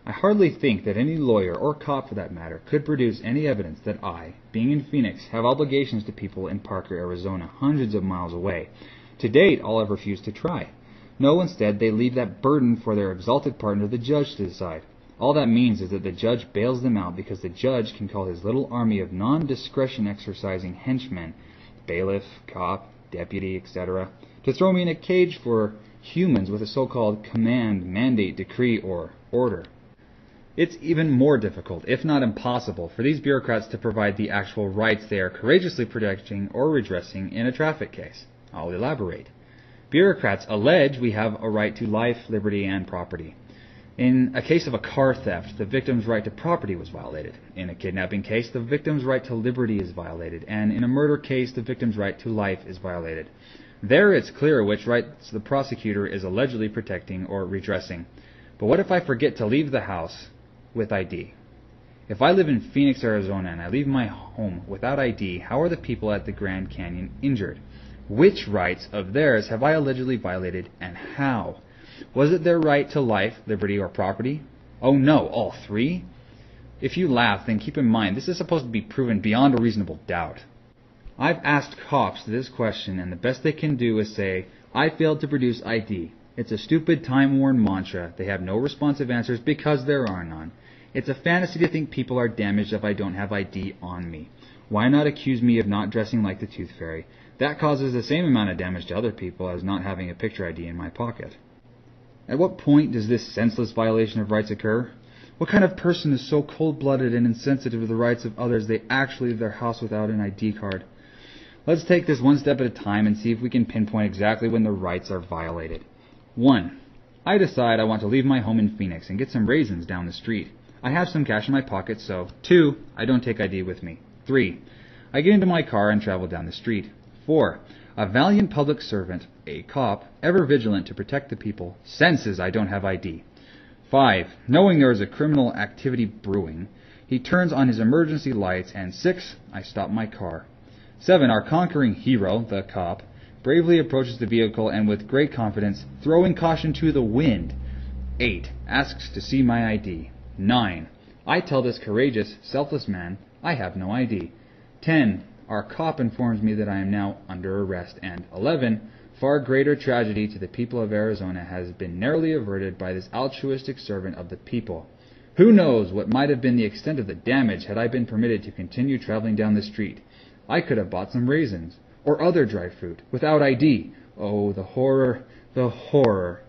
I hardly think that any lawyer, or cop for that matter, could produce any evidence that I, being in Phoenix, have obligations to people in Parker, Arizona, hundreds of miles away. To date, all have refused to try. No, instead, they leave that burden for their exalted partner, the judge, to decide. All that means is that the judge bails them out because the judge can call his little army of non-discretion exercising henchmen, bailiff, cop, deputy, etc., to throw me in a cage for humans with a so-called command, mandate, decree, or order. It's even more difficult, if not impossible, for these bureaucrats to provide the actual rights they are courageously protecting or redressing in a traffic case. I'll elaborate. Bureaucrats allege we have a right to life, liberty, and property. In a case of a car theft, the victim's right to property was violated. In a kidnapping case, the victim's right to liberty is violated. And in a murder case, the victim's right to life is violated. There it's clear which rights the prosecutor is allegedly protecting or redressing. But what if I forget to leave the house with ID? If I live in Phoenix, Arizona, and I leave my home without ID, how are the people at the Grand Canyon injured? Which rights of theirs have I allegedly violated, and how? Was it their right to life, liberty, or property? Oh no, all three? If you laugh, then keep in mind this is supposed to be proven beyond a reasonable doubt. I've asked cops this question, and the best they can do is say, I failed to produce ID. It's a stupid, time-worn mantra. They have no responsive answers because there are none. It's a fantasy to think people are damaged if I don't have ID on me. Why not accuse me of not dressing like the Tooth Fairy? That causes the same amount of damage to other people as not having a picture ID in my pocket. At what point does this senseless violation of rights occur? What kind of person is so cold-blooded and insensitive to the rights of others they actually leave their house without an ID card? Let's take this one step at a time and see if we can pinpoint exactly when the rights are violated. 1. I decide I want to leave my home in Phoenix and get some raisins down the street. I have some cash in my pocket, so 2. I don't take ID with me. 3. I get into my car and travel down the street. 4. A valiant public servant, a cop, ever vigilant to protect the people, senses I don't have ID. 5. Knowing there is a criminal activity brewing, he turns on his emergency lights. And 6. I stop my car. 7. Our conquering hero, the cop, bravely approaches the vehicle and with great confidence, throwing caution to the wind. 8. Asks to see my ID. 9. I tell this courageous, selfless man I have no ID. 10. Our cop informs me that I am now under arrest. And 11. Far greater tragedy to the people of Arizona has been narrowly averted by this altruistic servant of the people. Who knows what might have been the extent of the damage had I been permitted to continue traveling down the street. I could have bought some raisins, or other dry fruit, without ID. Oh, the horror, the horror.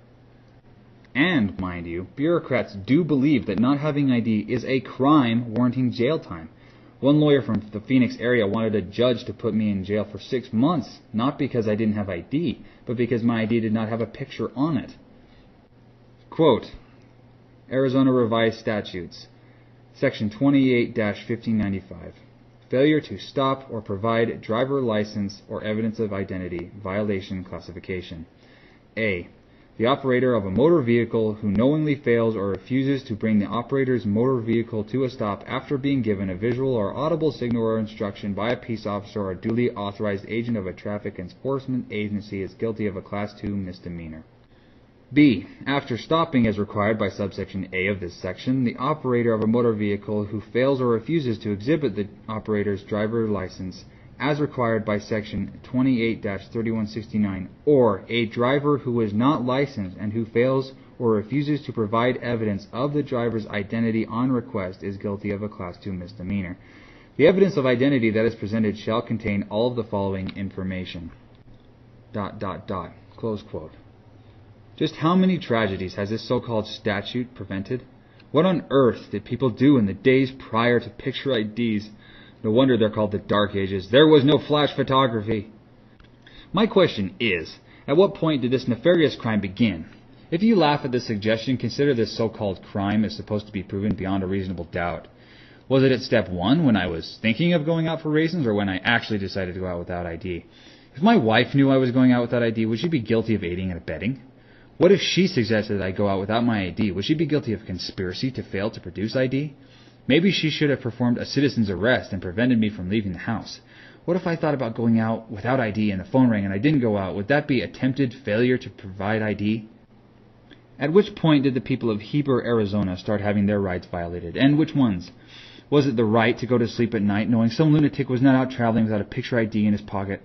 And, mind you, bureaucrats do believe that not having ID is a crime warranting jail time. One lawyer from the Phoenix area wanted a judge to put me in jail for 6 months, not because I didn't have ID, but because my ID did not have a picture on it. Quote, Arizona Revised Statutes, Section 28-1595. Failure to stop or provide driver license or evidence of identity, violation classification. A. The operator of a motor vehicle who knowingly fails or refuses to bring the operator's motor vehicle to a stop after being given a visual or audible signal or instruction by a peace officer or duly authorized agent of a traffic enforcement agency is guilty of a Class 2 misdemeanor. B. After stopping as required by subsection A of this section, the operator of a motor vehicle who fails or refuses to exhibit the operator's driver license as required by section 28-3169, or a driver who is not licensed and who fails or refuses to provide evidence of the driver's identity on request is guilty of a Class 2 misdemeanor. The evidence of identity that is presented shall contain all of the following information. ... Close quote. Just how many tragedies has this so-called statute prevented? What on earth did people do in the days prior to picture IDs? No wonder they're called the Dark Ages. There was no flash photography. My question is, at what point did this nefarious crime begin? If you laugh at this suggestion, consider this so-called crime is supposed to be proven beyond a reasonable doubt. Was it at step 1 when I was thinking of going out for raisins, or when I actually decided to go out without ID? If my wife knew I was going out without ID, would she be guilty of aiding and abetting? What if she suggested that I go out without my ID? Would she be guilty of conspiracy to fail to produce ID? Maybe she should have performed a citizen's arrest and prevented me from leaving the house. What if I thought about going out without ID and the phone rang and I didn't go out? Would that be attempted failure to provide ID? At which point did the people of Heber, Arizona start having their rights violated? And which ones? Was it the right to go to sleep at night knowing some lunatic was not out traveling without a picture ID in his pocket?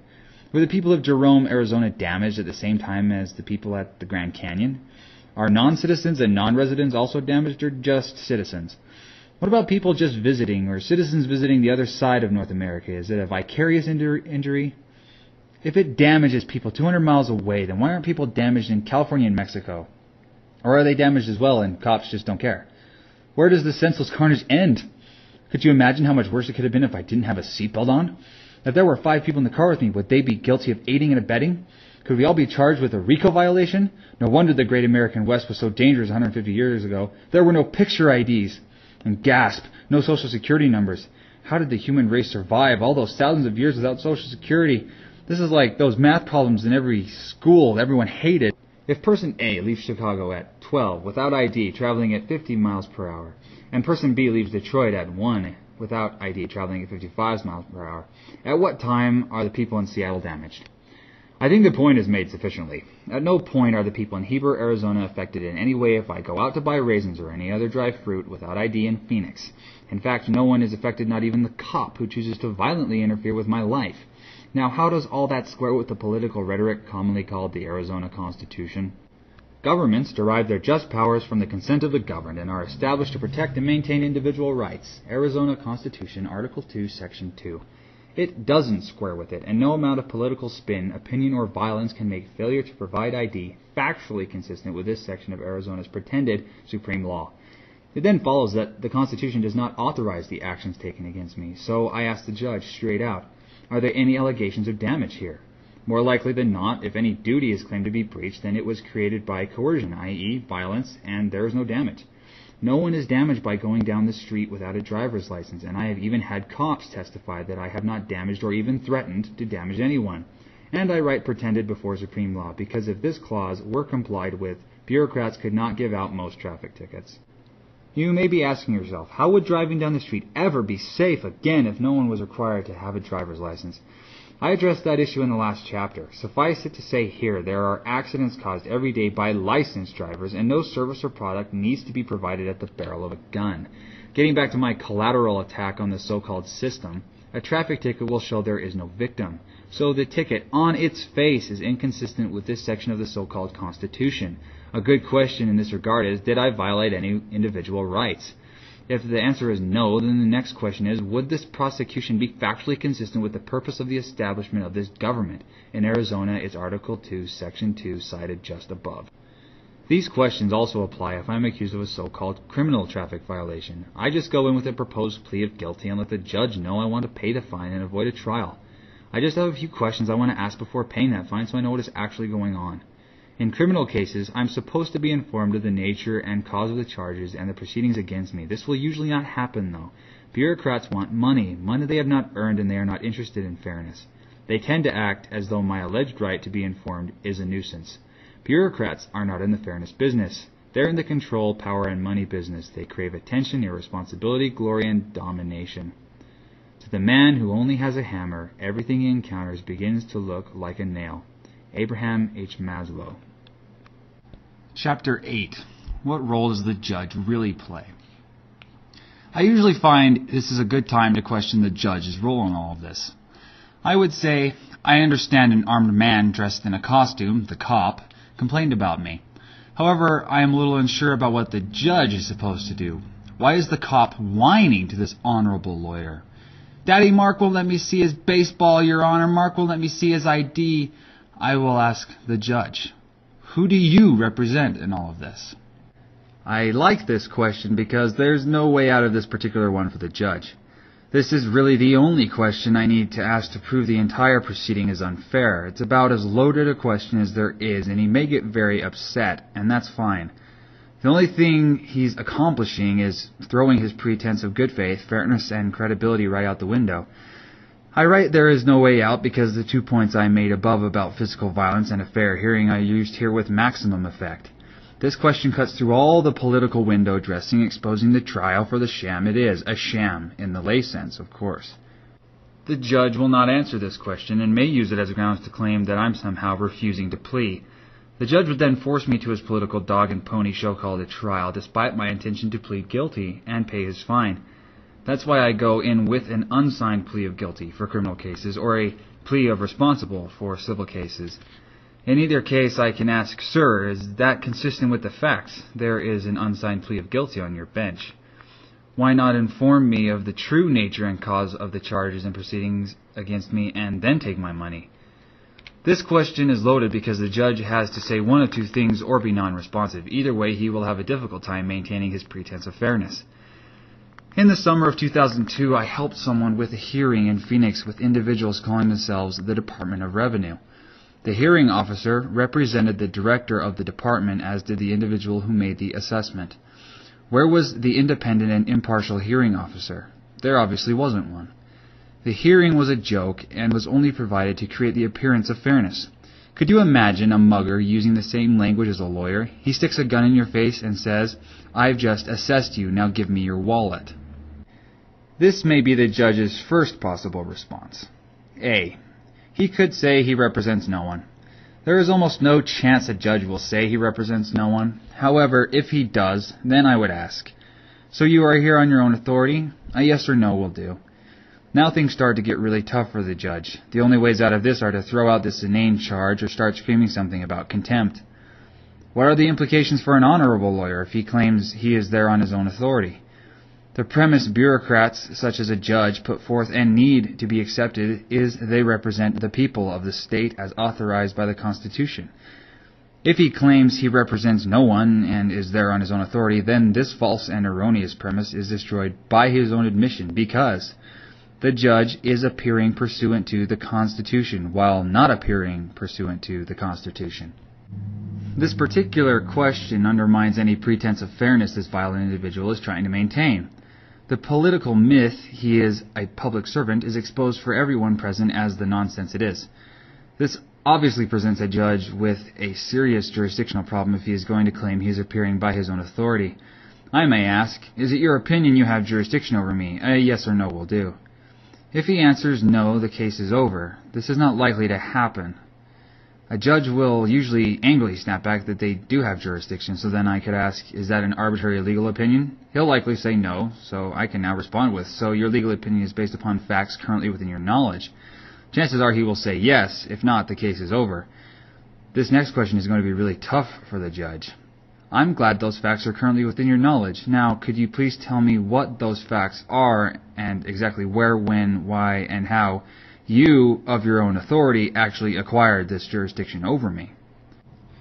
Were the people of Jerome, Arizona damaged at the same time as the people at the Grand Canyon? Are non-citizens and non-residents also damaged, or just citizens? What about people just visiting, or citizens visiting the other side of North America? Is it a vicarious injury? If it damages people 200 miles away, then why aren't people damaged in California and Mexico? Or are they damaged as well and cops just don't care? Where does the senseless carnage end? Could you imagine how much worse it could have been if I didn't have a seatbelt on? If there were 5 people in the car with me, would they be guilty of aiding and abetting? Could we all be charged with a RICO violation? No wonder the Great American West was so dangerous 150 years ago. There were no picture IDs. And gasp, no social security numbers. How did the human race survive all those thousands of years without social security? This is like those math problems in every school that everyone hated. If person A leaves Chicago at 12 without ID, traveling at 50 miles per hour, and person B leaves Detroit at 1 without ID, traveling at 55 miles per hour, at what time are the people in Seattle damaged? I think the point is made sufficiently. At no point are the people in Heber, Arizona affected in any way if I go out to buy raisins or any other dry fruit without ID in Phoenix. In fact, no one is affected, not even the cop who chooses to violently interfere with my life. Now, how does all that square with the political rhetoric commonly called the Arizona Constitution? Governments derive their just powers from the consent of the governed and are established to protect and maintain individual rights. Arizona Constitution, Article 2, Section 2. It doesn't square with it, and no amount of political spin, opinion, or violence can make failure to provide ID factually consistent with this section of Arizona's pretended supreme law. It then follows that the Constitution does not authorize the actions taken against me, so I ask the judge straight out, are there any allegations of damage here? More likely than not, if any duty is claimed to be breached, then it was created by coercion, i.e. violence, and there is no damage. No one is damaged by going down the street without a driver's license, and I have even had cops testify that I have not damaged or even threatened to damage anyone. And I write pretended before supreme law, because if this clause were complied with, bureaucrats could not give out most traffic tickets. You may be asking yourself, how would driving down the street ever be safe again if no one was required to have a driver's license? I addressed that issue in the last chapter. Suffice it to say here, there are accidents caused every day by licensed drivers, and no service or product needs to be provided at the barrel of a gun. Getting back to my collateral attack on the so-called system, a traffic ticket will show there is no victim. So the ticket, on its face, is inconsistent with this section of the so-called Constitution. A good question in this regard is, did I violate any individual rights? If the answer is no, then the next question is, would this prosecution be factually consistent with the purpose of the establishment of this government? In Arizona, it's Article 2, Section 2, cited just above. These questions also apply if I'm accused of a so-called criminal traffic violation. I just go in with a proposed plea of guilty and let the judge know I want to pay the fine and avoid a trial. I just have a few questions I want to ask before paying that fine so I know what is actually going on. In criminal cases, I'm supposed to be informed of the nature and cause of the charges and the proceedings against me. This will usually not happen, though. Bureaucrats want money they have not earned, and they are not interested in fairness. They tend to act as though my alleged right to be informed is a nuisance. Bureaucrats are not in the fairness business. They're in the control, power, and money business. They crave attention, irresponsibility, glory, and domination. To the man who only has a hammer, everything he encounters begins to look like a nail. Abraham H. Maslow. Chapter 8. What role does the judge really play? I usually find this is a good time to question the judge's role in all of this. I would say, I understand an armed man dressed in a costume, the cop, complained about me. However, I am a little unsure about what the judge is supposed to do. Why is the cop whining to this honorable lawyer? Daddy, Mark won't let me see his baseball, Your Honor. Mark won't let me see his ID. I will ask the judge, who do you represent in all of this? I like this question because there's no way out of this particular one for the judge. This is really the only question I need to ask to prove the entire proceeding is unfair. It's about as loaded a question as there is, and he may get very upset, and that's fine. The only thing he's accomplishing is throwing his pretense of good faith, fairness, and credibility right out the window. I write there is no way out because the 2 points I made above about physical violence and a fair hearing are used here with maximum effect. This question cuts through all the political window dressing, exposing the trial for the sham it is. A sham, in the lay sense, of course. The judge will not answer this question and may use it as grounds to claim that I'm somehow refusing to plea. The judge would then force me to his political dog and pony show called a trial, despite my intention to plead guilty and pay his fine. That's why I go in with an unsigned plea of guilty for criminal cases or a plea of responsible for civil cases. In either case, I can ask, sir, is that consistent with the facts? There is an unsigned plea of guilty on your bench. Why not inform me of the true nature and cause of the charges and proceedings against me and then take my money? This question is loaded because the judge has to say one of two things or be non-responsive. Either way, he will have a difficult time maintaining his pretense of fairness. In the summer of 2002, I helped someone with a hearing in Phoenix with individuals calling themselves the Department of Revenue. The hearing officer represented the director of the department, as did the individual who made the assessment. Where was the independent and impartial hearing officer? There obviously wasn't one. The hearing was a joke and was only provided to create the appearance of fairness. Could you imagine a mugger using the same language as a lawyer? He sticks a gun in your face and says, "I've just assessed you, now give me your wallet." This may be the judge's first possible response. A. He could say he represents no one. There is almost no chance a judge will say he represents no one. However, if he does, then I would ask, so you are here on your own authority? A yes or no will do. Now things start to get really tough for the judge. The only ways out of this are to throw out this inane charge or start screaming something about contempt. What are the implications for an honorable lawyer if he claims he is there on his own authority? The premise bureaucrats, such as a judge, put forth and need to be accepted is they represent the people of the state as authorized by the Constitution. If he claims he represents no one and is there on his own authority, then this false and erroneous premise is destroyed by his own admission because the judge is appearing pursuant to the Constitution while not appearing pursuant to the Constitution. This particular question undermines any pretense of fairness this violent individual is trying to maintain. The political myth he is a public servant is exposed for everyone present as the nonsense it is. This obviously presents a judge with a serious jurisdictional problem if he is going to claim he is appearing by his own authority. I may ask, is it your opinion you have jurisdiction over me? A yes or no will do. If he answers no, the case is over. This is not likely to happen. A judge will usually angrily snap back that they do have jurisdiction, so then I could ask, is that an arbitrary legal opinion? He'll likely say no, so I can now respond with, so your legal opinion is based upon facts currently within your knowledge. Chances are he will say yes. If not, the case is over. This next question is going to be really tough for the judge. I'm glad those facts are currently within your knowledge. Now, could you please tell me what those facts are and exactly where, when, why, and how you, of your own authority, actually acquired this jurisdiction over me?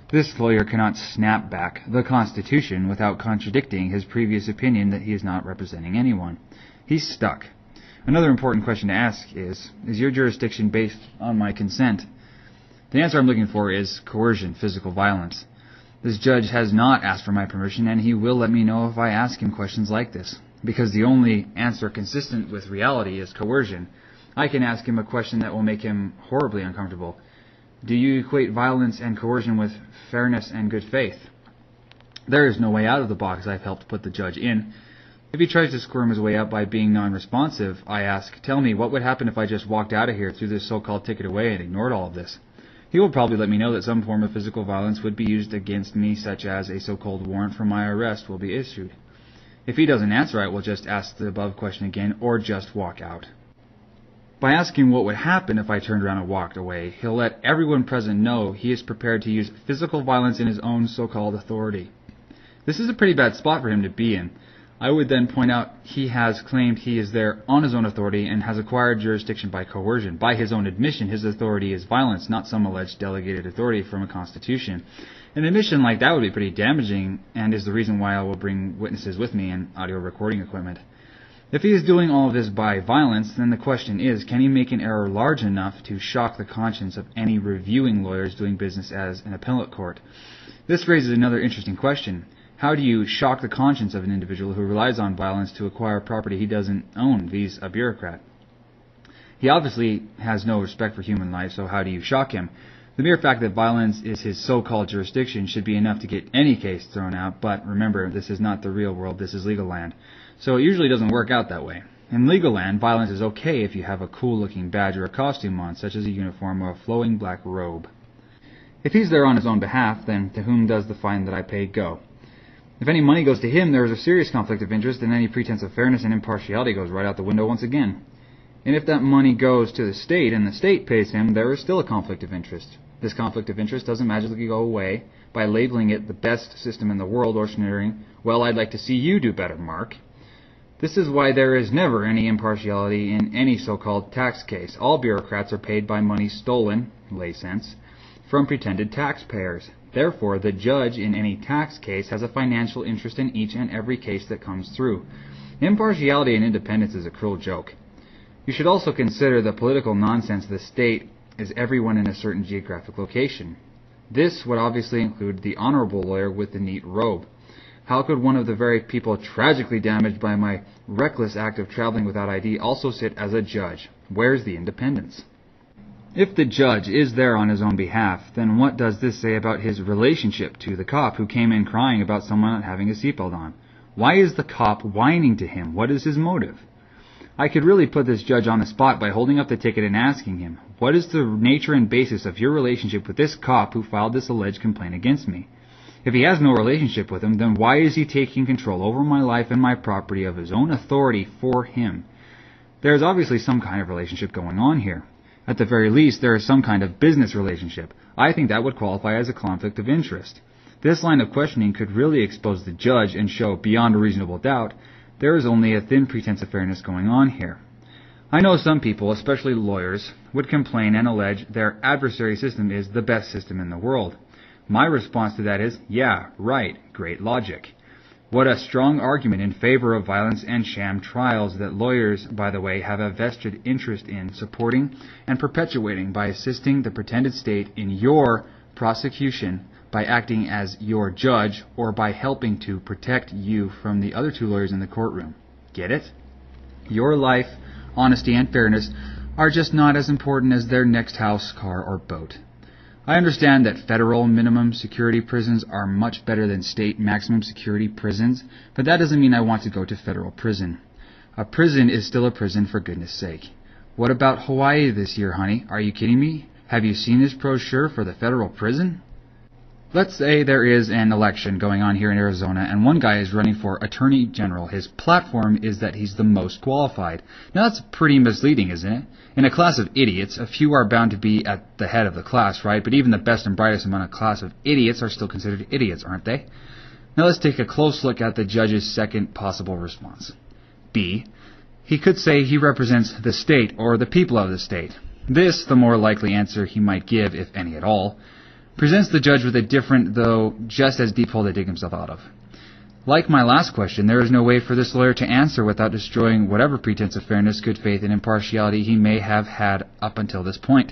This lawyer cannot snap back the Constitution without contradicting his previous opinion that he is not representing anyone. He's stuck. Another important question to ask is your jurisdiction based on my consent? The answer I'm looking for is coercion, physical violence. This judge has not asked for my permission, and he will let me know if I ask him questions like this, because the only answer consistent with reality is coercion. I can ask him a question that will make him horribly uncomfortable. Do you equate violence and coercion with fairness and good faith? There is no way out of the box I've helped put the judge in. If he tries to squirm his way out by being non-responsive, I ask, tell me, what would happen if I just walked out of here, threw this so-called ticket away, and ignored all of this? He will probably let me know that some form of physical violence would be used against me, such as a so-called warrant for my arrest will be issued. If he doesn't answer, I will just ask the above question again, or just walk out. By asking what would happen if I turned around and walked away, he'll let everyone present know he is prepared to use physical violence in his own so-called authority. This is a pretty bad spot for him to be in. I would then point out he has claimed he is there on his own authority and has acquired jurisdiction by coercion. By his own admission, his authority is violence, not some alleged delegated authority from a constitution. An admission like that would be pretty damaging and is the reason why I will bring witnesses with me and audio recording equipment. If he is doing all of this by violence, then the question is, can he make an error large enough to shock the conscience of any reviewing lawyers doing business as an appellate court? This raises another interesting question. How do you shock the conscience of an individual who relies on violence to acquire property he doesn't own, viz. a bureaucrat? He obviously has no respect for human life, so how do you shock him? The mere fact that violence is his so-called jurisdiction should be enough to get any case thrown out, but remember, this is not the real world, this is legal land. So it usually doesn't work out that way. In legal land, violence is okay if you have a cool-looking badge or a costume on, such as a uniform or a flowing black robe. If he's there on his own behalf, then to whom does the fine that I paid go? If any money goes to him, there is a serious conflict of interest, and any pretense of fairness and impartiality goes right out the window once again. And if that money goes to the state and the state pays him, there is still a conflict of interest. This conflict of interest doesn't magically go away by labeling it the best system in the world or sneering, well, I'd like to see you do better, Mark. This is why there is never any impartiality in any so-called tax case. All bureaucrats are paid by money stolen, lay sense, from pretended taxpayers. Therefore, the judge in any tax case has a financial interest in each and every case that comes through. Impartiality and independence is a cruel joke. You should also consider the political nonsense of the state is everyone in a certain geographic location. This would obviously include the honorable lawyer with the neat robe. How could one of the very people tragically damaged by my reckless act of traveling without ID also sit as a judge? Where's the independence? If the judge is there on his own behalf, then what does this say about his relationship to the cop who came in crying about someone not having a seatbelt on? Why is the cop whining to him? What is his motive? I could really put this judge on the spot by holding up the ticket and asking him, what is the nature and basis of your relationship with this cop who filed this alleged complaint against me? If he has no relationship with him, then why is he taking control over my life and my property of his own authority for him? There is obviously some kind of relationship going on here. At the very least, there is some kind of business relationship. I think that would qualify as a conflict of interest. This line of questioning could really expose the judge and show, beyond a reasonable doubt, there is only a thin pretense of fairness going on here. I know some people, especially lawyers, would complain and allege their adversary system is the best system in the world. My response to that is, yeah, right, great logic. What a strong argument in favor of violence and sham trials that lawyers, by the way, have a vested interest in supporting and perpetuating by assisting the pretended state in your prosecution by acting as your judge or by helping to protect you from the other two lawyers in the courtroom. Get it? Your life, honesty, and fairness are just not as important as their next house, car, or boat. I understand that federal minimum security prisons are much better than state maximum security prisons, but that doesn't mean I want to go to federal prison. A prison is still a prison, for goodness sake. What about Hawaii this year, honey? Are you kidding me? Have you seen this brochure for the federal prison? Let's say there is an election going on here in Arizona, and one guy is running for Attorney General. His platform is that he's the most qualified. Now that's pretty misleading, isn't it? In a class of idiots, a few are bound to be at the head of the class, right? But even the best and brightest among a class of idiots are still considered idiots, aren't they? Now let's take a close look at the judge's second possible response. B. He could say he represents the state or the people of the state. This, the more likely answer he might give, if any at all, presents the judge with a different, though just as deep hole to dig himself out of. Like my last question, there is no way for this lawyer to answer without destroying whatever pretense of fairness, good faith, and impartiality he may have had up until this point.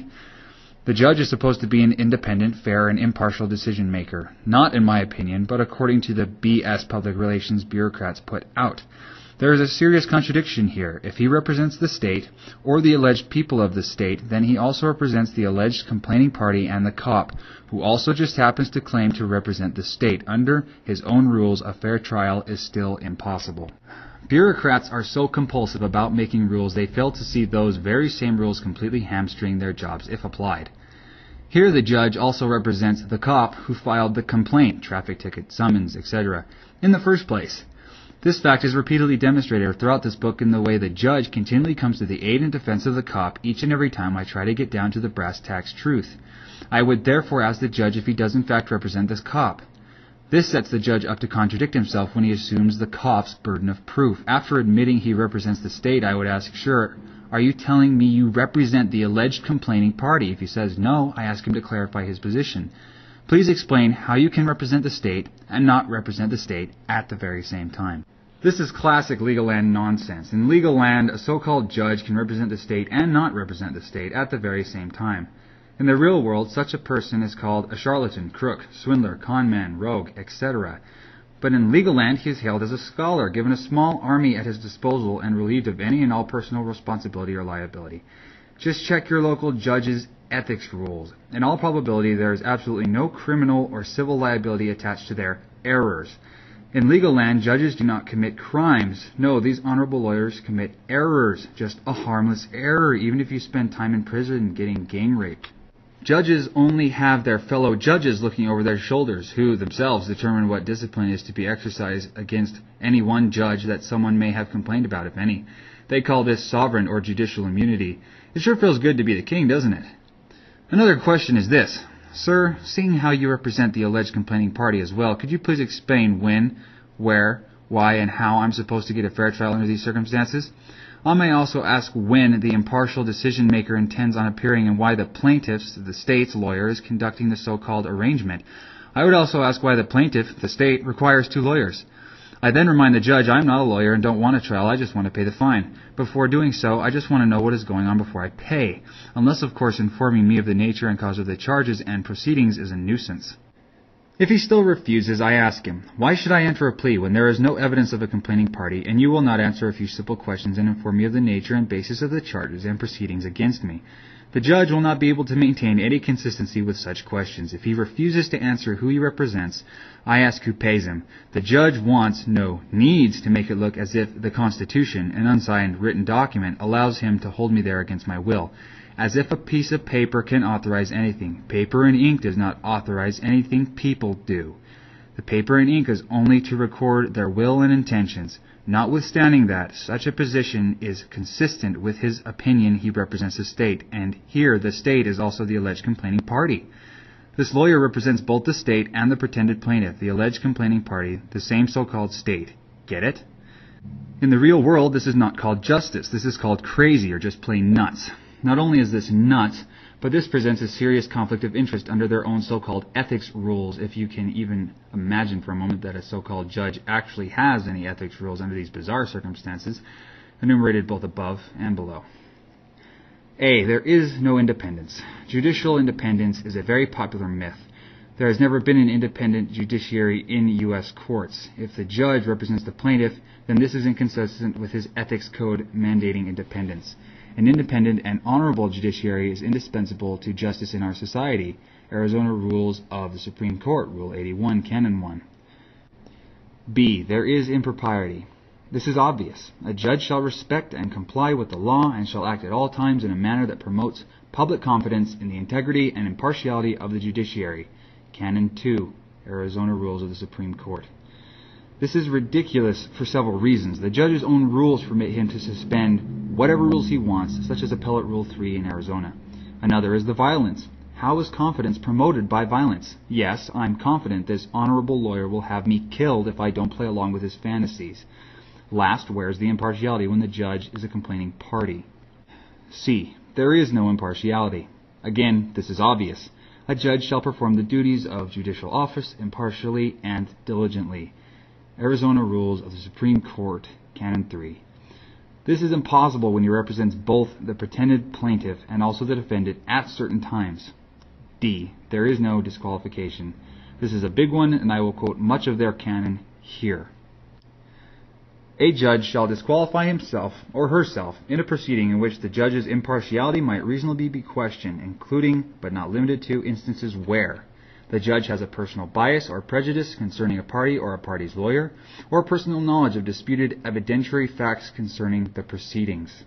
The judge is supposed to be an independent, fair, and impartial decision maker, not in my opinion, but according to the BS public relations bureaucrats put out. There is a serious contradiction here. If he represents the state, or the alleged people of the state, then he also represents the alleged complaining party and the cop, who also just happens to claim to represent the state. Under his own rules, a fair trial is still impossible. Bureaucrats are so compulsive about making rules, they fail to see those very same rules completely hamstring their jobs if applied. Here the judge also represents the cop who filed the complaint, traffic ticket, summons, etc., in the first place. This fact is repeatedly demonstrated throughout this book in the way the judge continually comes to the aid and defense of the cop each and every time I try to get down to the brass tacks truth. I would therefore ask the judge if he does in fact represent this cop. This sets the judge up to contradict himself when he assumes the cop's burden of proof. After admitting he represents the state, I would ask, sure, are you telling me you represent the alleged complaining party? If he says no, I ask him to clarify his position. Please explain how you can represent the state and not represent the state at the very same time. This is classic legal land nonsense. In legal land, a so-called judge can represent the state and not represent the state at the very same time. In the real world, such a person is called a charlatan, crook, swindler, conman, rogue, etc. But in legal land, he is hailed as a scholar, given a small army at his disposal, and relieved of any and all personal responsibility or liability. Just check your local judge's ethics rules. In all probability, there is absolutely no criminal or civil liability attached to their errors. In legal land, judges do not commit crimes. No, these honorable lawyers commit errors. Just a harmless error, even if you spend time in prison getting gang raped. Judges only have their fellow judges looking over their shoulders, who themselves determine what discipline is to be exercised against any one judge that someone may have complained about, if any. They call this sovereign or judicial immunity. It sure feels good to be the king, doesn't it? Another question is this. Sir, seeing how you represent the alleged complaining party as well, could you please explain when, where, why, and how I'm supposed to get a fair trial under these circumstances? I may also ask when the impartial decision-maker intends on appearing and why the plaintiff's, the state's lawyer, is conducting the so-called arrangement. I would also ask why the plaintiff, the state, requires 2 lawyers. I then remind the judge I'm not a lawyer and don't want a trial, I just want to pay the fine. Before doing so, I just want to know what is going on before I pay, unless of course informing me of the nature and cause of the charges and proceedings is a nuisance. If he still refuses, I ask him, why should I enter a plea when there is no evidence of a complaining party, and you will not answer a few simple questions and inform me of the nature and basis of the charges and proceedings against me? The judge will not be able to maintain any consistency with such questions. If he refuses to answer who he represents, I ask who pays him. The judge wants, no, needs to make it look as if the Constitution, an unsigned written document, allows him to hold me there against my will. As if a piece of paper can authorize anything. Paper and ink does not authorize anything, people do. The paper and ink is only to record their will and intentions. Notwithstanding that, such a position is consistent with his opinion he represents the state, and here the state is also the alleged complaining party. This lawyer represents both the state and the pretended plaintiff, the alleged complaining party, the same so-called state. Get it? In the real world, this is not called justice. This is called crazy or just plain nuts. Not only is this nuts, but this presents a serious conflict of interest under their own so-called ethics rules, if you can even imagine for a moment that a so-called judge actually has any ethics rules under these bizarre circumstances, enumerated both above and below. A. There is no independence. Judicial independence is a very popular myth. There has never been an independent judiciary in U.S. courts. If the judge represents the plaintiff, then this is inconsistent with his ethics code mandating independence. An independent and honorable judiciary is indispensable to justice in our society. Arizona Rules of the Supreme Court, Rule 81, Canon 1. B. There is impropriety. This is obvious. A judge shall respect and comply with the law and shall act at all times in a manner that promotes public confidence in the integrity and impartiality of the judiciary. Canon 2, Arizona Rules of the Supreme Court. This is ridiculous for several reasons. The judge's own rules permit him to suspend whatever rules he wants, such as Appellate Rule 3 in Arizona. Another is the violence. How is confidence promoted by violence? Yes, I'm confident this honorable lawyer will have me killed if I don't play along with his fantasies. Last, where's the impartiality when the judge is a complaining party? C. There is no impartiality. Again, this is obvious. A judge shall perform the duties of judicial office impartially and diligently. Arizona Rules of the Supreme Court, Canon 3. This is impossible when he represents both the pretended plaintiff and also the defendant at certain times. D. There is no disqualification. This is a big one, and I will quote much of their canon here. A judge shall disqualify himself or herself in a proceeding in which the judge's impartiality might reasonably be questioned, including, but not limited to, instances where the judge has a personal bias or prejudice concerning a party or a party's lawyer, or personal knowledge of disputed evidentiary facts concerning the proceedings.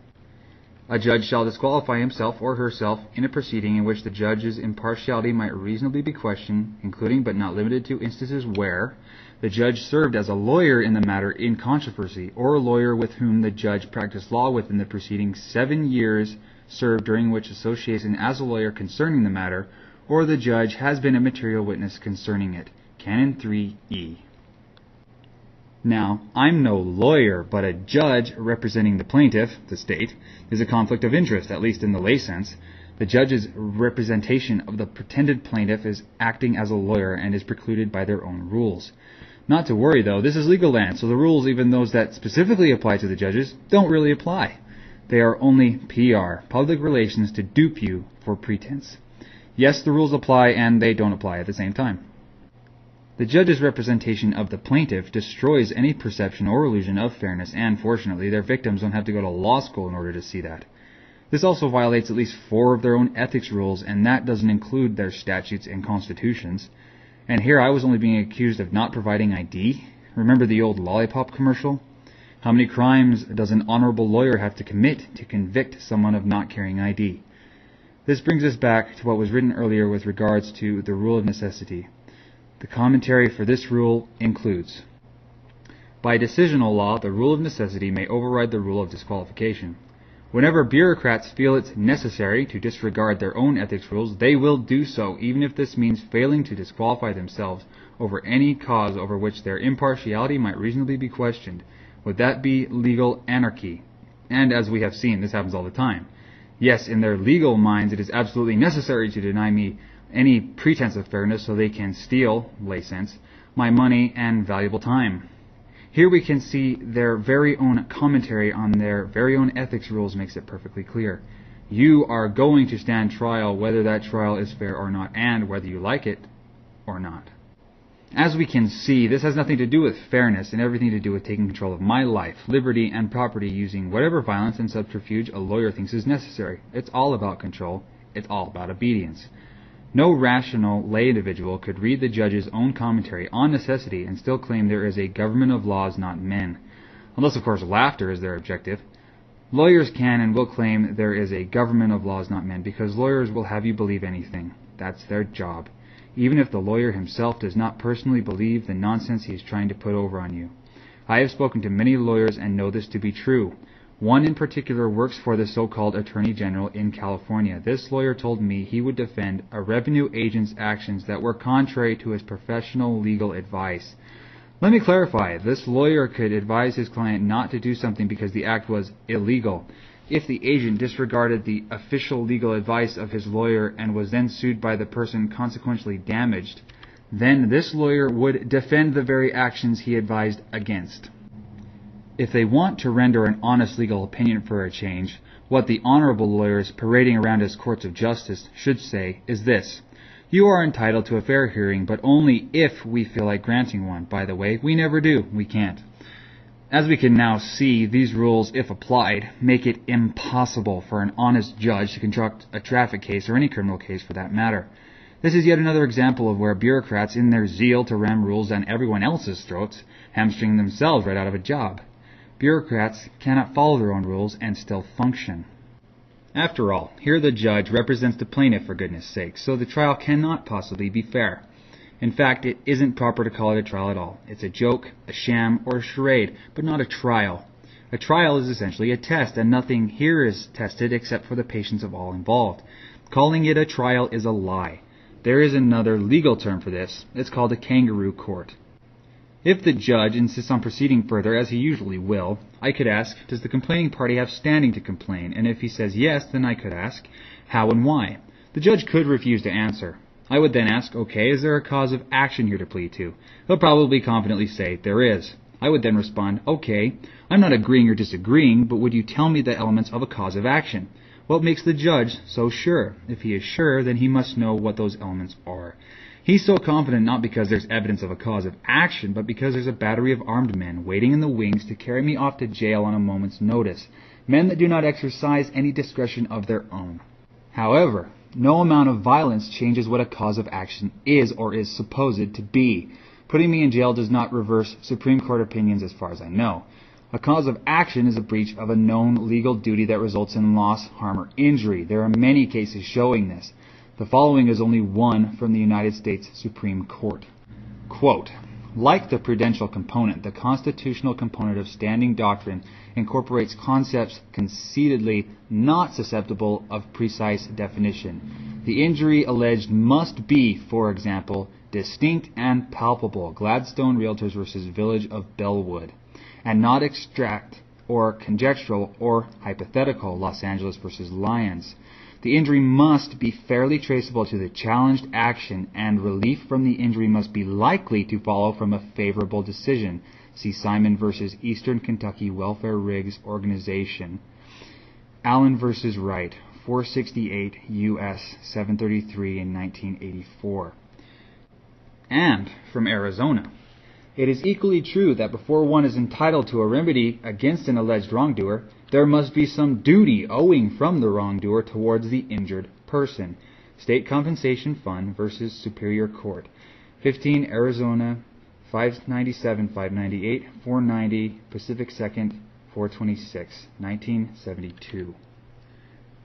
A judge shall disqualify himself or herself in a proceeding in which the judge's impartiality might reasonably be questioned, including but not limited to instances where the judge served as a lawyer in the matter in controversy, or a lawyer with whom the judge practiced law within the preceding 7 years served during which association as a lawyer concerning the matter, or the judge has been a material witness concerning it. Canon 3E. Now, I'm no lawyer, but a judge representing the plaintiff, the state, is a conflict of interest, at least in the lay sense. The judge's representation of the pretended plaintiff is acting as a lawyer and is precluded by their own rules. Not to worry though, this is legal land, so the rules, even those that specifically apply to the judges, don't really apply. They are only PR, public relations, to dupe you for pretense. Yes, the rules apply and they don't apply at the same time. The judge's representation of the plaintiff destroys any perception or illusion of fairness, and fortunately their victims don't have to go to law school in order to see that. This also violates at least 4 of their own ethics rules, and that doesn't include their statutes and constitutions. And here I was only being accused of not providing ID. Remember the old lollipop commercial? How many crimes does an honorable lawyer have to commit to convict someone of not carrying ID? This brings us back to what was written earlier with regards to the rule of necessity. The commentary for this rule includes: by decisional law, the rule of necessity may override the rule of disqualification. Whenever bureaucrats feel it's necessary to disregard their own ethics rules, they will do so, even if this means failing to disqualify themselves over any cause over which their impartiality might reasonably be questioned. Would that be legal anarchy? And as we have seen, this happens all the time. Yes, in their legal minds, it is absolutely necessary to deny me any pretense of fairness so they can steal, lay sense, my money and valuable time. Here we can see their very own commentary on their very own ethics rules makes it perfectly clear. You are going to stand trial whether that trial is fair or not, and whether you like it or not. As we can see, this has nothing to do with fairness and everything to do with taking control of my life, liberty, and property using whatever violence and subterfuge a lawyer thinks is necessary. It's all about control. It's all about obedience. No rational lay individual could read the judge's own commentary on necessity and still claim there is a government of laws, not men. Unless, of course, laughter is their objective. Lawyers can and will claim there is a government of laws, not men, because lawyers will have you believe anything. That's their job, even if the lawyer himself does not personally believe the nonsense he is trying to put over on you. I have spoken to many lawyers and know this to be true. One in particular works for the so-called Attorney General in California. This lawyer told me he would defend a revenue agent's actions that were contrary to his professional legal advice. Let me clarify. This lawyer could advise his client not to do something because the act was illegal. If the agent disregarded the official legal advice of his lawyer and was then sued by the person consequently damaged, then this lawyer would defend the very actions he advised against. If they want to render an honest legal opinion for a change, what the honorable lawyers parading around as courts of justice should say is this: you are entitled to a fair hearing, but only if we feel like granting one. By the way, we never do. We can't. As we can now see, these rules, if applied, make it impossible for an honest judge to conduct a traffic case or any criminal case for that matter. This is yet another example of where bureaucrats, in their zeal to ram rules down everyone else's throats, hamstring themselves right out of a job. Bureaucrats cannot follow their own rules and still function. After all, here the judge represents the plaintiff, for goodness sake, so the trial cannot possibly be fair. In fact, it isn't proper to call it a trial at all. It's a joke, a sham, or a charade, but not a trial. A trial is essentially a test, and nothing here is tested except for the patience of all involved. Calling it a trial is a lie. There is another legal term for this. It's called a kangaroo court. If the judge insists on proceeding further, as he usually will, I could ask, does the complaining party have standing to complain? And if he says yes, then I could ask, how and why? The judge could refuse to answer. I would then ask, okay, is there a cause of action here to plead to? He'll probably confidently say, there is. I would then respond, okay, I'm not agreeing or disagreeing, but would you tell me the elements of a cause of action? What makes the judge so sure? If he is sure, then he must know what those elements are. He's so confident not because there's evidence of a cause of action, but because there's a battery of armed men waiting in the wings to carry me off to jail on a moment's notice. Men that do not exercise any discretion of their own. However, no amount of violence changes what a cause of action is or is supposed to be. Putting me in jail does not reverse Supreme Court opinions as far as I know. A cause of action is a breach of a known legal duty that results in loss, harm, or injury. There are many cases showing this. The following is only one from the United States Supreme Court. Quote, like the prudential component, the constitutional component of standing doctrine incorporates concepts conceitedly not susceptible of precise definition. The injury alleged must be, for example, distinct and palpable, Gladstone Realtors v. Village of Bellwood, and not abstract or conjectural or hypothetical, Los Angeles v. Lyons. The The injury must be fairly traceable to the challenged action, and relief from the injury must be likely to follow from a favorable decision. See Simon v. Eastern Kentucky Welfare Rigs Organization. Allen v. Wright, 468 U.S. 733 in 1984. And from Arizona. It is equally true that before one is entitled to a remedy against an alleged wrongdoer, there must be some duty owing from the wrongdoer towards the injured person. State Compensation Fund versus Superior Court. 15 Arizona 597, 598, 490 Pacific 2nd, 426, 1972.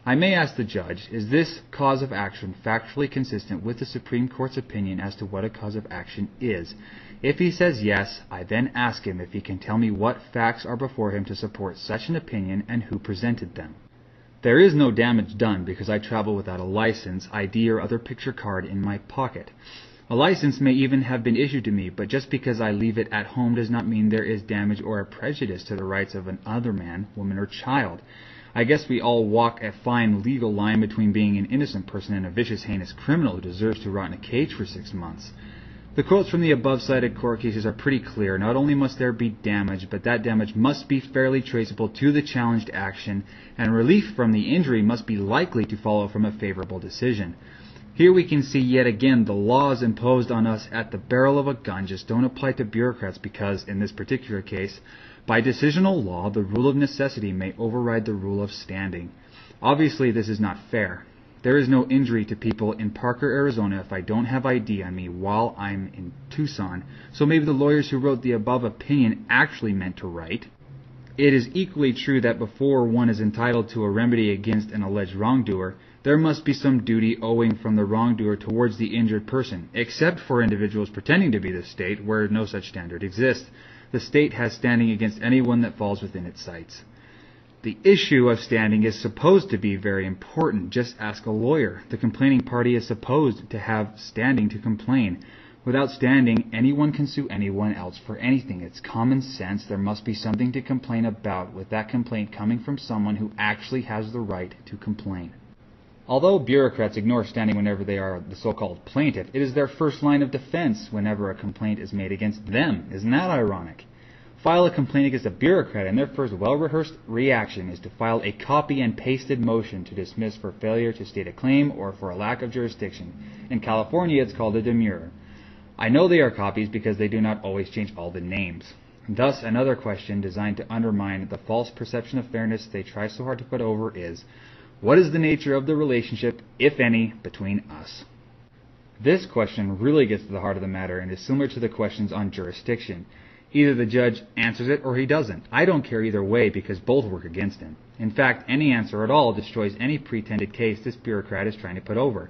I may ask the judge, is this cause of action factually consistent with the Supreme Court's opinion as to what a cause of action is? If he says yes, I then ask him if he can tell me what facts are before him to support such an opinion and who presented them. There is no damage done because I travel without a license, ID, or other picture card in my pocket. A license may even have been issued to me, but just because I leave it at home does not mean there is damage or a prejudice to the rights of another man, woman, or child. I guess we all walk a fine legal line between being an innocent person and a vicious, heinous criminal who deserves to rot in a cage for 6 months. The quotes from the above-cited court cases are pretty clear. Not only must there be damage, but that damage must be fairly traceable to the challenged action, and relief from the injury must be likely to follow from a favorable decision. Here we can see yet again the laws imposed on us at the barrel of a gun just don't apply to bureaucrats because, in this particular case, by decisional law, the rule of necessity may override the rule of standing. Obviously, this is not fair. There is no injury to people in Parker, Arizona if I don't have ID on me while I'm in Tucson, so maybe the lawyers who wrote the above opinion actually meant to write. It is equally true that before one is entitled to a remedy against an alleged wrongdoer, there must be some duty owing from the wrongdoer towards the injured person, except for individuals pretending to be the state, where no such standard exists. The state has standing against anyone that falls within its sights. The issue of standing is supposed to be very important. Just ask a lawyer. The complaining party is supposed to have standing to complain. Without standing, anyone can sue anyone else for anything. It's common sense. There must be something to complain about, with that complaint coming from someone who actually has the right to complain. Although bureaucrats ignore standing whenever they are the so-called plaintiff, it is their first line of defense whenever a complaint is made against them. Isn't that ironic? File a complaint against a bureaucrat, and their first well-rehearsed reaction is to file a copy and pasted motion to dismiss for failure to state a claim or for a lack of jurisdiction. In California, it's called a demurrer. I know they are copies because they do not always change all the names. Thus, another question designed to undermine the false perception of fairness they try so hard to put over is, what is the nature of the relationship, if any, between us? This question really gets to the heart of the matter and is similar to the questions on jurisdiction. Either the judge answers it or he doesn't. I don't care either way because both work against him. In fact, any answer at all destroys any pretended case this bureaucrat is trying to put over.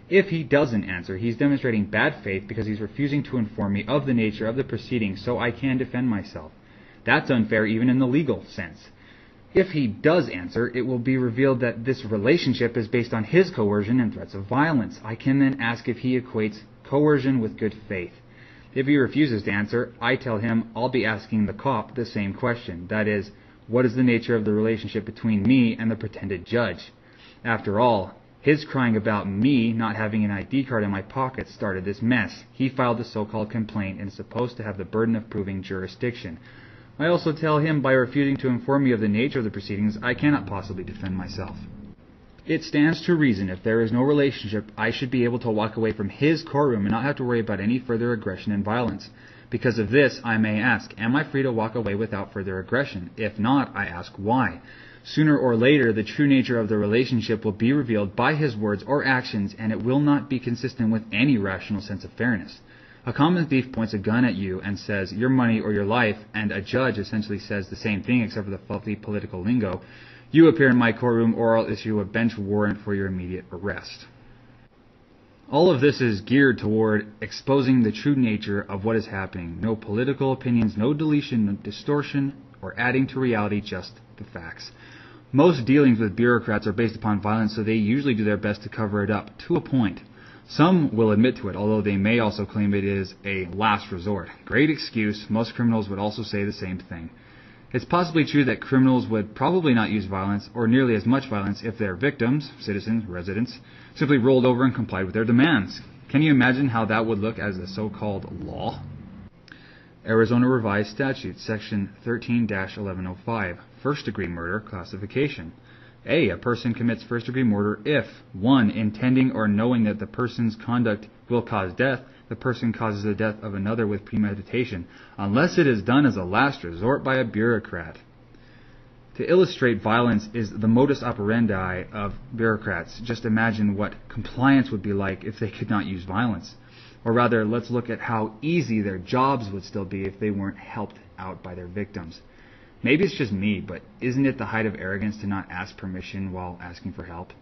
If he doesn't answer, he's demonstrating bad faith because he's refusing to inform me of the nature of the proceedings so I can defend myself. That's unfair even in the legal sense. If he does answer, it will be revealed that this relationship is based on his coercion and threats of violence. I can then ask if he equates coercion with good faith. If he refuses to answer, I tell him I'll be asking the cop the same question. That is, what is the nature of the relationship between me and the pretended judge? After all, his crying about me not having an ID card in my pocket started this mess. He filed the so-called complaint and is supposed to have the burden of proving jurisdiction. I also tell him by refusing to inform me of the nature of the proceedings, I cannot possibly defend myself. It stands to reason if there is no relationship, I should be able to walk away from his courtroom and not have to worry about any further aggression and violence. Because of this, I may ask, am I free to walk away without further aggression? If not, I ask why. Sooner or later, the true nature of the relationship will be revealed by his words or actions, and it will not be consistent with any rational sense of fairness. A common thief points a gun at you and says, your money or your life, and a judge essentially says the same thing except for the fluffy political lingo. You appear in my courtroom or I'll issue a bench warrant for your immediate arrest. All of this is geared toward exposing the true nature of what is happening. No political opinions, no deletion, no distortion, or adding to reality, just the facts. Most dealings with bureaucrats are based upon violence, so they usually do their best to cover it up, to a point. Some will admit to it, although they may also claim it is a last resort. Great excuse. Most criminals would also say the same thing. It's possibly true that criminals would probably not use violence, or nearly as much violence, if their victims, citizens, residents, simply rolled over and complied with their demands. Can you imagine how that would look as a so-called law? Arizona Revised Statute, Section 13-1105, First-degree murder classification. A person commits first-degree murder if 1. Intending or knowing that the person's conduct will cause death, the person causes the death of another with premeditation, unless it is done as a last resort by a bureaucrat. To illustrate violence is the modus operandi of bureaucrats. Just imagine what compliance would be like if they could not use violence. Or rather, let's look at how easy their jobs would still be if they weren't helped out by their victims. Maybe it's just me, but isn't it the height of arrogance to not ask permission while asking for help?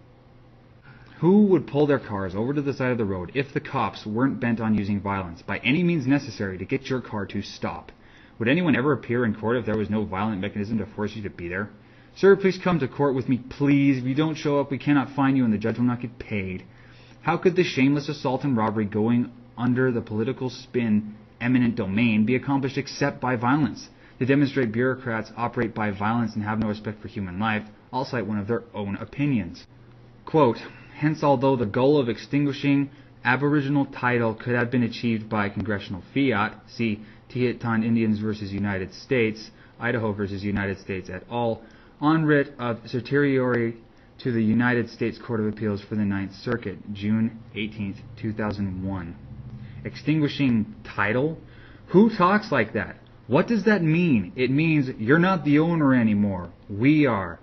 Who would pull their cars over to the side of the road if the cops weren't bent on using violence by any means necessary to get your car to stop? Would anyone ever appear in court if there was no violent mechanism to force you to be there? Sir, please come to court with me, please. If you don't show up, we cannot fine you and the judge will not get paid. How could the shameless assault and robbery going under the political spin eminent domain be accomplished except by violence? To demonstrate bureaucrats operate by violence and have no respect for human life, I'll cite one of their own opinions. Quote, hence, although the goal of extinguishing aboriginal title could have been achieved by congressional fiat, see Teton Indians versus United States, Idaho versus United States et al., on writ of certiorari to the United States Court of Appeals for the Ninth Circuit, June 18, 2001. Extinguishing title? Who talks like that? What does that mean? It means you're not the owner anymore. We are.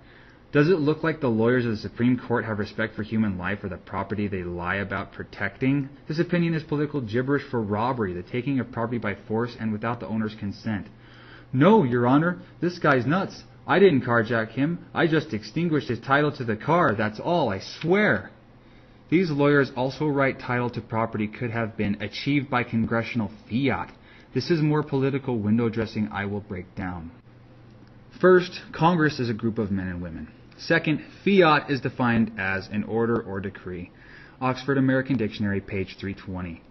Does it look like the lawyers of the Supreme Court have respect for human life or the property they lie about protecting? This opinion is political gibberish for robbery, the taking of property by force and without the owner's consent. No, Your Honor, this guy's nuts. I didn't carjack him. I just extinguished his title to the car. That's all, I swear. These lawyers also write title to property could have been achieved by congressional fiat. This is more political window dressing I will break down. First, Congress is a group of men and women. Second, fiat is defined as an order or decree. Oxford American Dictionary, page 320.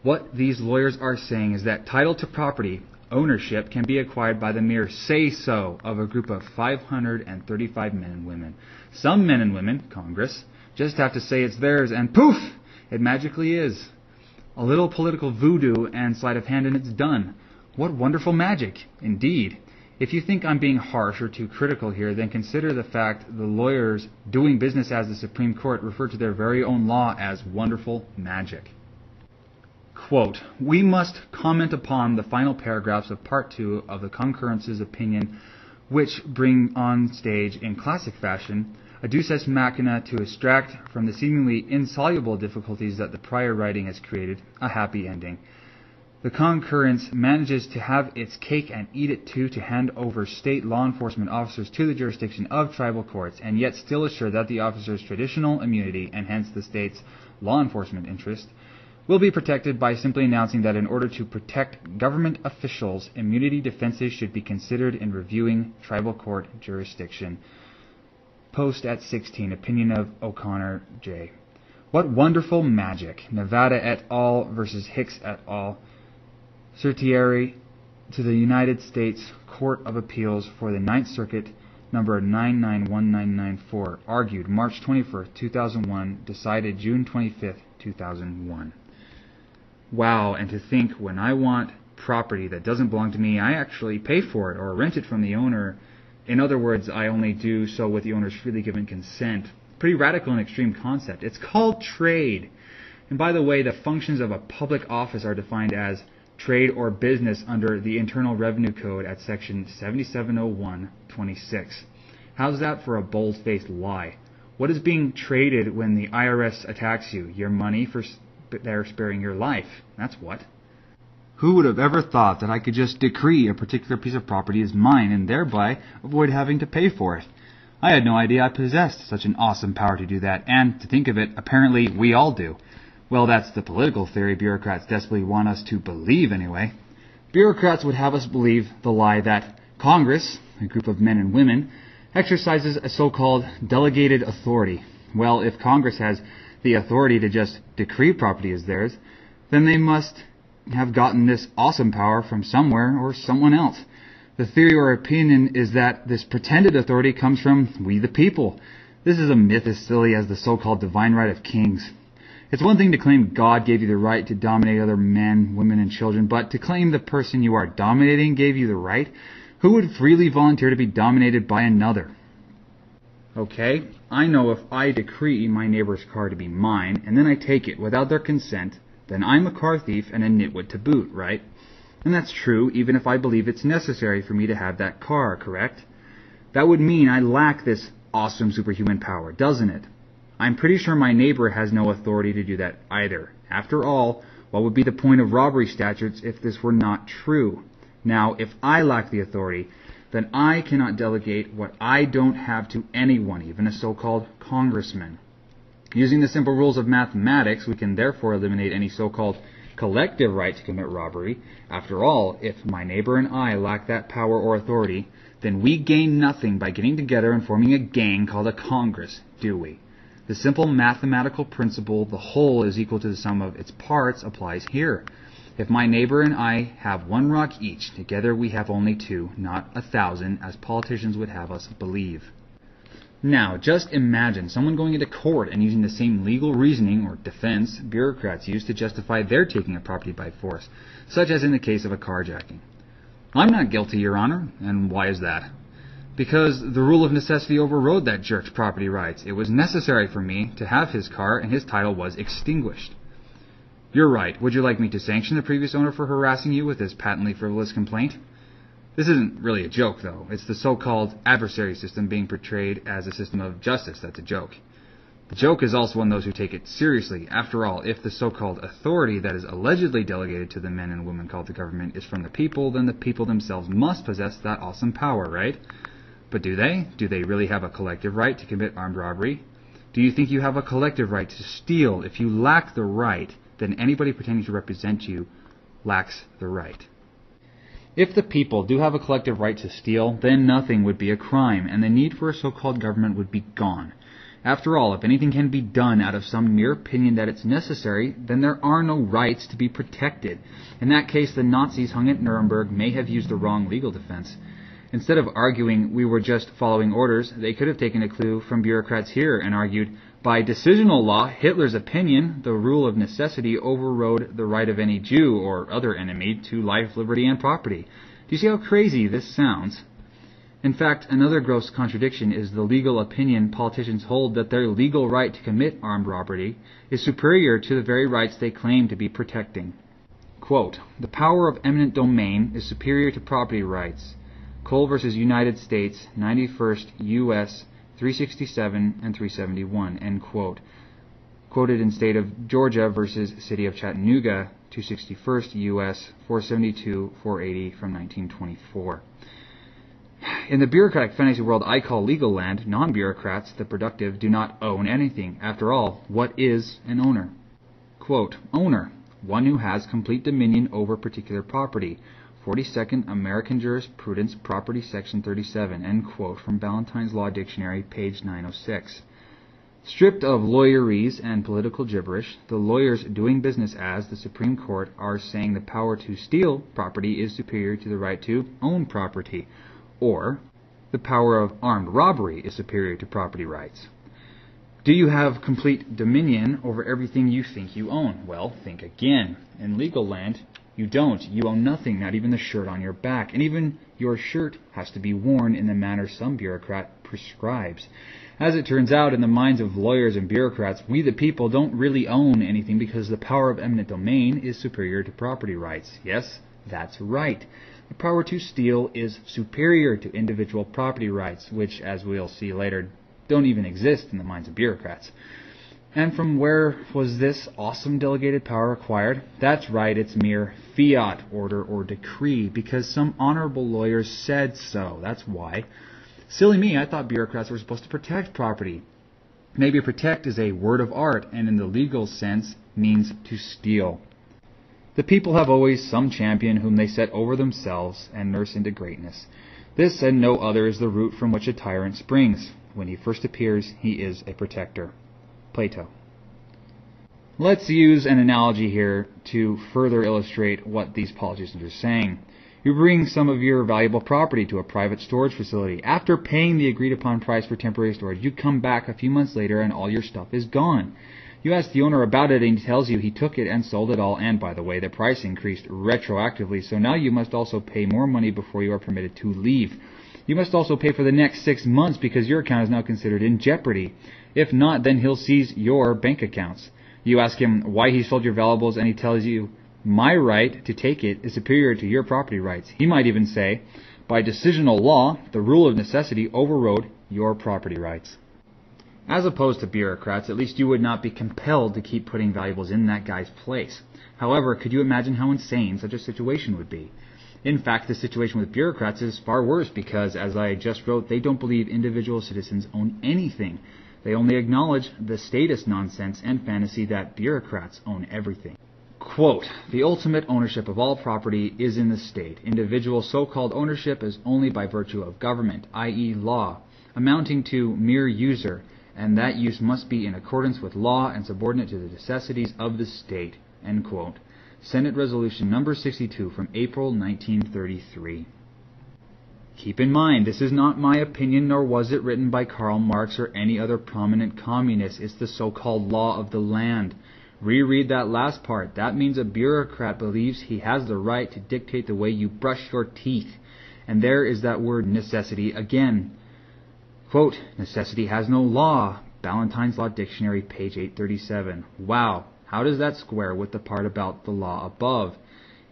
What these lawyers are saying is that title to property, ownership, can be acquired by the mere say-so of a group of 535 men and women. Some men and women, Congress, just have to say it's theirs and poof, it magically is. A little political voodoo and sleight of hand and it's done. What wonderful magic, indeed. If you think I'm being harsh or too critical here, then consider the fact the lawyers doing business as the Supreme Court refer to their very own law as wonderful magic. Quote, we must comment upon the final paragraphs of Part 2 of the concurrence's opinion, which bring on stage in classic fashion a deus ex machina to extract from the seemingly insoluble difficulties that the prior writing has created a happy ending. The concurrence manages to have its cake and eat it too, to hand over state law enforcement officers to the jurisdiction of tribal courts, and yet still assure that the officers' traditional immunity, and hence the state's law enforcement interest, will be protected by simply announcing that in order to protect government officials, immunity defenses should be considered in reviewing tribal court jurisdiction. Post at 16, opinion of O'Connor J. What wonderful magic. Nevada et al. Versus Hicks et al. Certiorari to the United States Court of Appeals for the Ninth Circuit, number 991994, argued March 21, 2001, decided June 25, 2001. Wow, and to think when I want property that doesn't belong to me, I actually pay for it or rent it from the owner. In other words, I only do so with the owner's freely given consent. Pretty radical and extreme concept. It's called trade. And by the way, the functions of a public office are defined as trade or business under the Internal Revenue Code at section 7701(26). How's that for a bold-faced lie? What is being traded when the IRS attacks you? Your money for their sparing your life. That's what. Who would have ever thought that I could just decree a particular piece of property is mine and thereby avoid having to pay for it? I had no idea I possessed such an awesome power to do that, and to think of it, apparently we all do. Well, that's the political theory bureaucrats desperately want us to believe anyway. Bureaucrats would have us believe the lie that Congress, a group of men and women, exercises a so-called delegated authority. Well, if Congress has the authority to just decree property as theirs, then they must have gotten this awesome power from somewhere or someone else. The theory or opinion is that this pretended authority comes from we the people. This is a myth as silly as the so-called divine right of kings. It's one thing to claim God gave you the right to dominate other men, women, and children, but to claim the person you are dominating gave you the right? Who would freely volunteer to be dominated by another? Okay, I know if I decree my neighbor's car to be mine, and then I take it without their consent, then I'm a car thief and a nitwit to boot, right? And that's true even if I believe it's necessary for me to have that car, correct? That would mean I lack this awesome superhuman power, doesn't it? I'm pretty sure my neighbor has no authority to do that either. After all, what would be the point of robbery statutes if this were not true? Now, if I lack the authority, then I cannot delegate what I don't have to anyone, even a so-called congressman. Using the simple rules of mathematics, we can therefore eliminate any so-called collective right to commit robbery. After all, if my neighbor and I lack that power or authority, then we gain nothing by getting together and forming a gang called a Congress, do we? The simple mathematical principle, the whole is equal to the sum of its parts, applies here. If my neighbor and I have one rock each, together we have only two, not 1,000, as politicians would have us believe. Now, just imagine someone going into court and using the same legal reasoning or defense bureaucrats use to justify their taking of property by force, such as in the case of a carjacking. I'm not guilty, Your Honor, and why is that? Because the rule of necessity overrode that jerk's property rights. It was necessary for me to have his car, and his title was extinguished. You're right. Would you like me to sanction the previous owner for harassing you with this patently frivolous complaint? This isn't really a joke, though. It's the so-called adversary system being portrayed as a system of justice that's a joke. The joke is also on those who take it seriously. After all, if the so-called authority that is allegedly delegated to the men and women called the government is from the people, then the people themselves must possess that awesome power, right? But do they? Do they really have a collective right to commit armed robbery? Do you think you have a collective right to steal? If you lack the right, then anybody pretending to represent you lacks the right. If the people do have a collective right to steal, then nothing would be a crime, and the need for a so-called government would be gone. After all, if anything can be done out of some mere opinion that it's necessary, then there are no rights to be protected. In that case, the Nazis hung at Nuremberg may have used the wrong legal defense. Instead of arguing we were just following orders, they could have taken a clue from bureaucrats here and argued, by decisional law, Hitler's opinion, the rule of necessity overrode the right of any Jew or other enemy to life, liberty, and property. Do you see how crazy this sounds? In fact, another gross contradiction is the legal opinion politicians hold that their legal right to commit armed robbery is superior to the very rights they claim to be protecting. Quote, the power of eminent domain is superior to property rights. Cole versus United States, 91st U.S., 367 and 371, end quote. Quoted in State of Georgia versus City of Chattanooga, 261st U.S., 472, 480 from 1924. In the bureaucratic fantasy world I call legal land, non-bureaucrats, the productive, do not own anything. After all, what is an owner? Quote, owner, one who has complete dominion over particular property. 42nd American Jurisprudence, Property, Section 37, end quote, from Ballantyne's Law Dictionary, page 906. Stripped of lawyerese and political gibberish, the lawyers doing business as the Supreme Court are saying the power to steal property is superior to the right to own property, or the power of armed robbery is superior to property rights. Do you have complete dominion over everything you think you own? Well, think again. In legal land, you don't. You own nothing, not even the shirt on your back. And even your shirt has to be worn in the manner some bureaucrat prescribes. As it turns out, in the minds of lawyers and bureaucrats, we the people don't really own anything because the power of eminent domain is superior to property rights. Yes, that's right. The power to steal is superior to individual property rights, which, as we'll see later, don't even exist in the minds of bureaucrats. And from where was this awesome delegated power acquired? That's right, it's mere fiat, order, or decree, because some honorable lawyers said so. That's why. Silly me, I thought bureaucrats were supposed to protect property. Maybe protect is a word of art, and in the legal sense means to steal. The people have always some champion whom they set over themselves and nurse into greatness. This and no other is the root from which a tyrant springs. When he first appears, he is a protector. Plato. Let's use an analogy here to further illustrate what these politicians are saying. You bring some of your valuable property to a private storage facility. After paying the agreed upon price for temporary storage, you come back a few months later and all your stuff is gone. You ask the owner about it and he tells you he took it and sold it all, and by the way, the price increased retroactively, so now you must also pay more money before you are permitted to leave. You must also pay for the next 6 months because your account is now considered in jeopardy. If not, then he'll seize your bank accounts. You ask him why he sold your valuables and he tells you, my right to take it is superior to your property rights. He might even say, by decisional law, the rule of necessity overrode your property rights. As opposed to bureaucrats, at least you would not be compelled to keep putting valuables in that guy's place. However, could you imagine how insane such a situation would be? In fact, the situation with bureaucrats is far worse because, as I just wrote, they don't believe individual citizens own anything. They only acknowledge the statist nonsense and fantasy that bureaucrats own everything. Quote, the ultimate ownership of all property is in the state. Individual so-called ownership is only by virtue of government, i.e. law, amounting to mere user, and that use must be in accordance with law and subordinate to the necessities of the state. End quote. Senate Resolution number 62 from April 1933. Keep in mind, this is not my opinion, nor was it written by Karl Marx or any other prominent communist. It's the so-called law of the land. Reread that last part. That means a bureaucrat believes he has the right to dictate the way you brush your teeth. And there is that word necessity again. Quote, necessity has no law. Ballantyne's Law Dictionary, page 837. Wow, how does that square with the part about the law above?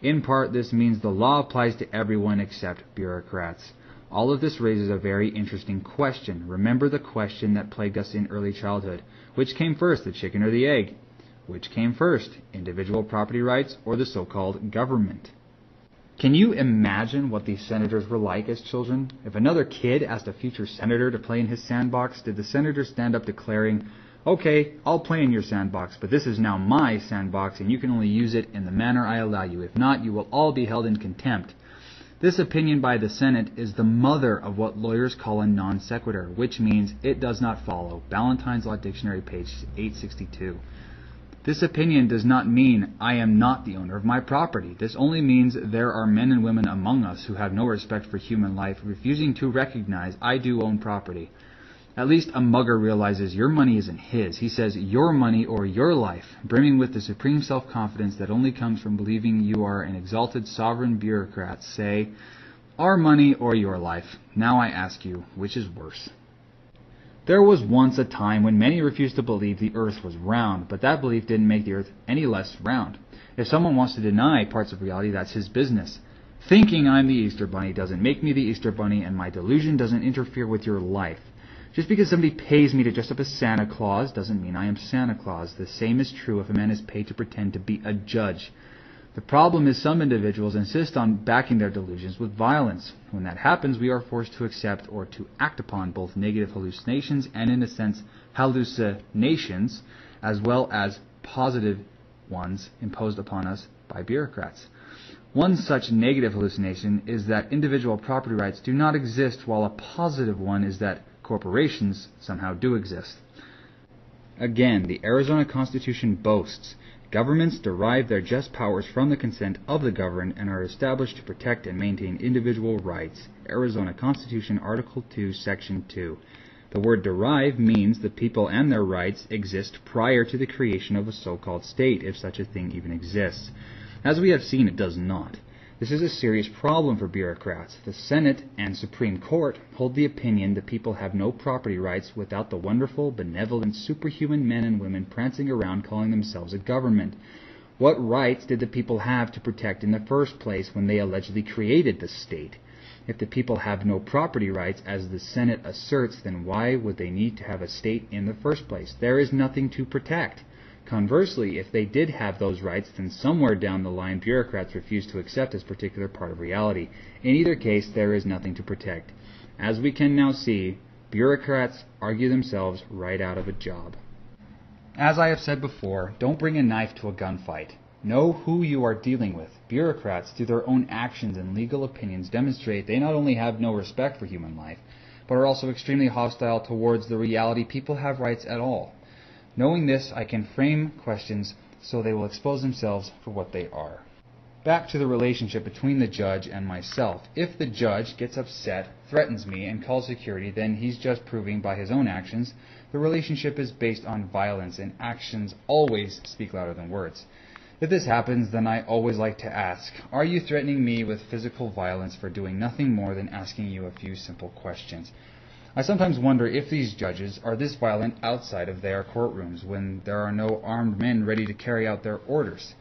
In part, this means the law applies to everyone except bureaucrats. All of this raises a very interesting question. Remember the question that plagued us in early childhood. Which came first, the chicken or the egg? Which came first, individual property rights or the so-called government? Can you imagine what these senators were like as children? If another kid asked a future senator to play in his sandbox, did the senator stand up declaring, okay, I'll play in your sandbox, but this is now my sandbox and you can only use it in the manner I allow you. If not, you will all be held in contempt. This opinion by the Senate is the mother of what lawyers call a non sequitur, which means it does not follow. Ballantyne's Law Dictionary, page 862. This opinion does not mean I am not the owner of my property. This only means there are men and women among us who have no respect for human life, refusing to recognize I do own property. At least a mugger realizes your money isn't his. He says your money or your life, brimming with the supreme self-confidence that only comes from believing you are an exalted sovereign. Bureaucrats say, our money or your life. Now I ask you, which is worse? There was once a time when many refused to believe the earth was round, but that belief didn't make the earth any less round. If someone wants to deny parts of reality, that's his business. Thinking I'm the Easter Bunny doesn't make me the Easter Bunny, and my delusion doesn't interfere with your life. Just because somebody pays me to dress up as Santa Claus doesn't mean I am Santa Claus. The same is true if a man is paid to pretend to be a judge. The problem is some individuals insist on backing their delusions with violence. When that happens, we are forced to accept or to act upon both negative hallucinations and, in a sense, hallucinations, as well as positive ones imposed upon us by bureaucrats. One such negative hallucination is that individual property rights do not exist, while a positive one is that corporations somehow do exist. Again, the Arizona Constitution boasts, governments derive their just powers from the consent of the governed and are established to protect and maintain individual rights. Arizona Constitution, Article 2, Section 2. The word derive means the people and their rights exist prior to the creation of a so-called state, if such a thing even exists. As we have seen, it does not. This is a serious problem for bureaucrats. The Senate and Supreme Court hold the opinion that people have no property rights without the wonderful, benevolent, superhuman men and women prancing around calling themselves a government. What rights did the people have to protect in the first place when they allegedly created the state? If the people have no property rights, as the Senate asserts, then why would they need to have a state in the first place? There is nothing to protect. Conversely, if they did have those rights, then somewhere down the line bureaucrats refuse to accept this particular part of reality. In either case, there is nothing to protect. As we can now see, bureaucrats argue themselves right out of a job. As I have said before, don't bring a knife to a gunfight. Know who you are dealing with. Bureaucrats, through their own actions and legal opinions, demonstrate they not only have no respect for human life, but are also extremely hostile towards the reality people have rights at all. Knowing this, I can frame questions so they will expose themselves for what they are. Back to the relationship between the judge and myself. If the judge gets upset, threatens me, and calls security, then he's just proving by his own actions the relationship is based on violence, and actions always speak louder than words. If this happens, then I always like to ask, are you threatening me with physical violence for doing nothing more than asking you a few simple questions? I sometimes wonder if these judges are this violent outside of their courtrooms when there are no armed men ready to carry out their orders.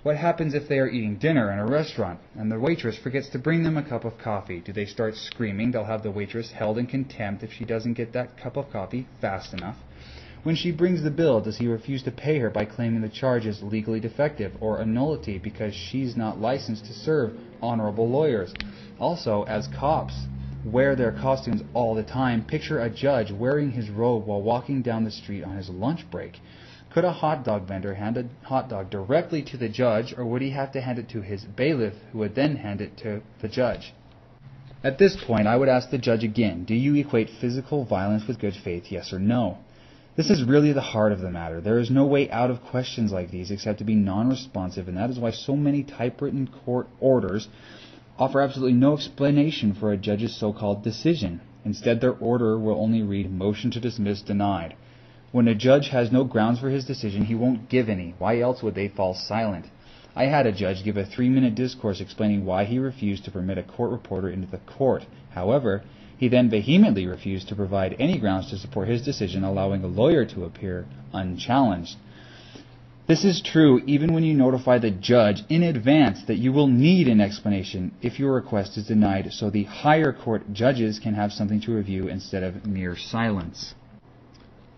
What happens if they are eating dinner in a restaurant and the waitress forgets to bring them a cup of coffee? Do they start screaming they'll have the waitress held in contempt if she doesn't get that cup of coffee fast enough? When she brings the bill, does he refuse to pay her by claiming the charge is legally defective or a nullity because she's not licensed to serve honorable lawyers? Also, as cops wear their costumes all the time, picture a judge wearing his robe while walking down the street on his lunch break. Could a hot dog vendor hand a hot dog directly to the judge, or would he have to hand it to his bailiff, who would then hand it to the judge? At this point, I would ask the judge again, do you equate physical violence with good faith, yes or no? This is really the heart of the matter. There is no way out of questions like these except to be non-responsive, and that is why so many typewritten court orders offer absolutely no explanation for a judge's so-called decision. Instead, their order will only read, motion to dismiss denied. When a judge has no grounds for his decision, he won't give any. Why else would they fall silent? I had a judge give a 3-minute discourse explaining why he refused to permit a court reporter into the court. However, he then vehemently refused to provide any grounds to support his decision, allowing a lawyer to appear unchallenged. This is true even when you notify the judge in advance that you will need an explanation if your request is denied, so the higher court judges can have something to review instead of mere silence.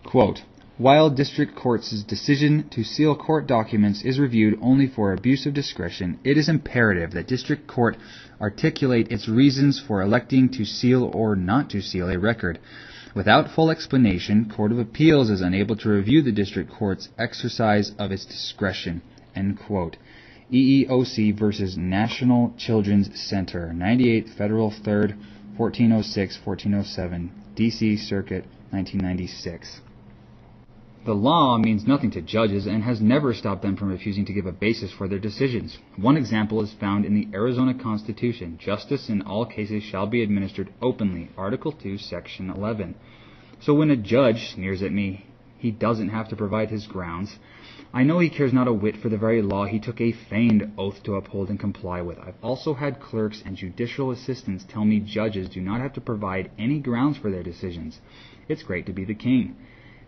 Quote, while district court's decision to seal court documents is reviewed only for abuse of discretion, it is imperative that district court articulate its reasons for electing to seal or not to seal a record. Without full explanation, Court of Appeals is unable to review the district court's exercise of its discretion. End quote. EEOC versus National Children's Center, 98 Federal 3rd, 1406-1407, D.C. Circuit, 1996. The law means nothing to judges and has never stopped them from refusing to give a basis for their decisions. One example is found in the Arizona Constitution. Justice in all cases shall be administered openly. Article 2, Section 11. So when a judge sneers at me, he doesn't have to provide his grounds. I know he cares not a whit for the very law he took a feigned oath to uphold and comply with. I've also had clerks and judicial assistants tell me judges do not have to provide any grounds for their decisions. It's great to be the king.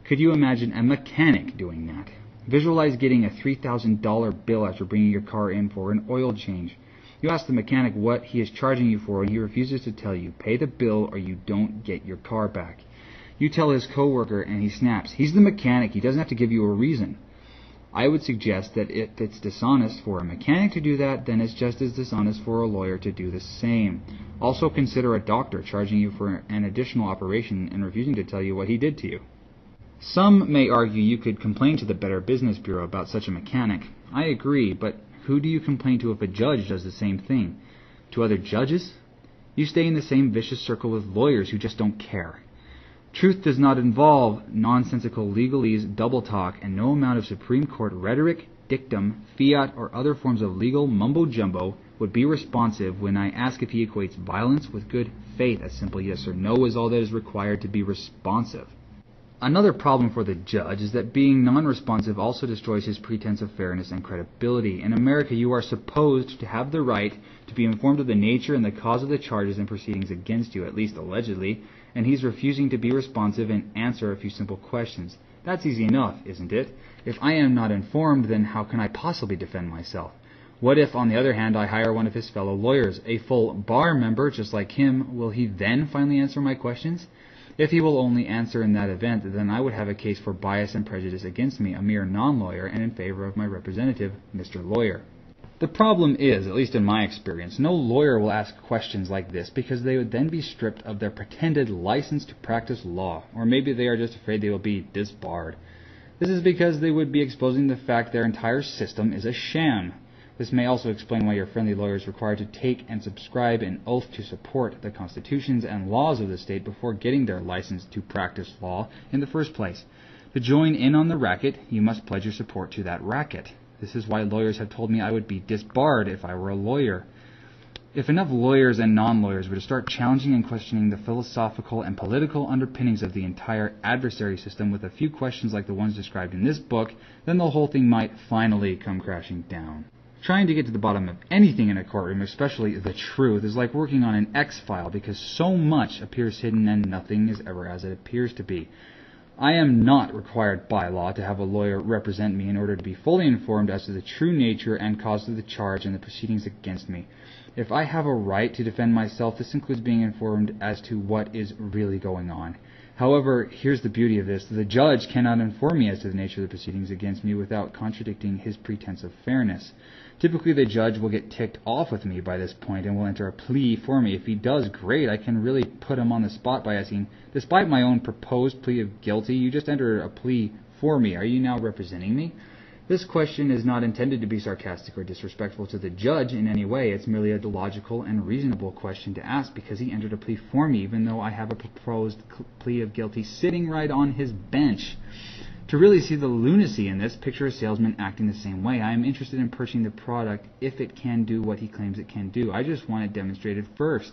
Could you imagine a mechanic doing that? Visualize getting a $3,000 bill after bringing your car in for an oil change. You ask the mechanic what he is charging you for, and he refuses to tell you. Pay the bill or you don't get your car back. You tell his coworker and he snaps. He's the mechanic. He doesn't have to give you a reason. I would suggest that if it's dishonest for a mechanic to do that, then it's just as dishonest for a lawyer to do the same. Also consider a doctor charging you for an additional operation and refusing to tell you what he did to you. Some may argue you could complain to the Better Business Bureau about such a mechanic. I agree, but who do you complain to if a judge does the same thing? To other judges? You stay in the same vicious circle with lawyers who just don't care. Truth does not involve nonsensical legalese, double talk, and no amount of Supreme Court rhetoric, dictum, fiat, or other forms of legal mumbo-jumbo would be responsive when I ask if he equates violence with good faith. A simple yes or no is all that is required to be responsive. Another problem for the judge is that being non-responsive also destroys his pretense of fairness and credibility. In America, you are supposed to have the right to be informed of the nature and the cause of the charges and proceedings against you, at least allegedly, and he's refusing to be responsive and answer a few simple questions. That's easy enough, isn't it? If I am not informed, then how can I possibly defend myself? What if, on the other hand, I hire one of his fellow lawyers, a full bar member just like him? Will he then finally answer my questions? If he will only answer in that event, then I would have a case for bias and prejudice against me, a mere non-lawyer, and in favor of my representative, Mr. Lawyer. The problem is, at least in my experience, no lawyer will ask questions like this because they would then be stripped of their pretended license to practice law, or maybe they are just afraid they will be disbarred. This is because they would be exposing the fact their entire system is a sham. This may also explain why your friendly lawyer is required to take and subscribe an oath to support the constitutions and laws of the state before getting their license to practice law in the first place. To join in on the racket, you must pledge your support to that racket. This is why lawyers have told me I would be disbarred if I were a lawyer. If enough lawyers and non-lawyers were to start challenging and questioning the philosophical and political underpinnings of the entire adversary system with a few questions like the ones described in this book, then the whole thing might finally come crashing down. Trying to get to the bottom of anything in a courtroom, especially the truth, is like working on an X-file because so much appears hidden and nothing is ever as it appears to be. I am not required by law to have a lawyer represent me in order to be fully informed as to the true nature and cause of the charge and the proceedings against me. If I have a right to defend myself, this includes being informed as to what is really going on. However, here's the beauty of this. The judge cannot inform me as to the nature of the proceedings against me without contradicting his pretense of fairness. Typically, the judge will get ticked off with me by this point and will enter a plea for me. If he does, great. I can really put him on the spot by asking, despite my own proposed plea of guilty, you just entered a plea for me. Are you now representing me? This question is not intended to be sarcastic or disrespectful to the judge in any way. It's merely a logical and reasonable question to ask because he entered a plea for me, even though I have a proposed plea of guilty sitting right on his bench. To really see the lunacy in this, picture a salesman acting the same way. I am interested in purchasing the product if it can do what he claims it can do. I just want it demonstrated first.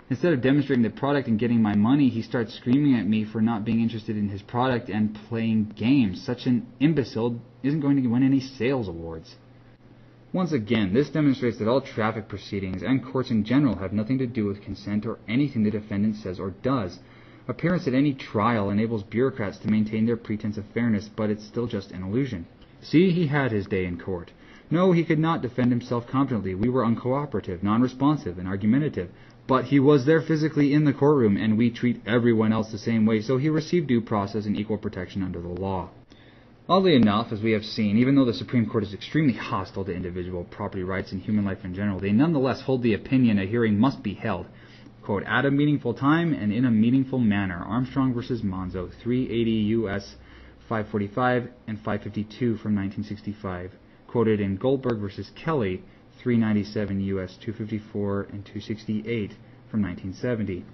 Instead of demonstrating the product and getting my money, he starts screaming at me for not being interested in his product and playing games. Such an imbecile isn't going to win any sales awards. Once again, this demonstrates that all traffic proceedings and courts in general have nothing to do with consent or anything the defendant says or does. Appearance at any trial enables bureaucrats to maintain their pretense of fairness, but it's still just an illusion. See, he had his day in court. No, he could not defend himself competently. We were uncooperative, non-responsive, and argumentative. But he was there physically in the courtroom, and we treat everyone else the same way, so he received due process and equal protection under the law. Oddly enough, as we have seen, even though the Supreme Court is extremely hostile to individual property rights and human life in general, they nonetheless hold the opinion a hearing must be held, quote, at a meaningful time and in a meaningful manner. Armstrong versus Monzo, 380 U.S. 545 and 552 from 1965. Quoted in Goldberg versus Kelly, 397 U.S. 254 and 268 from 1970.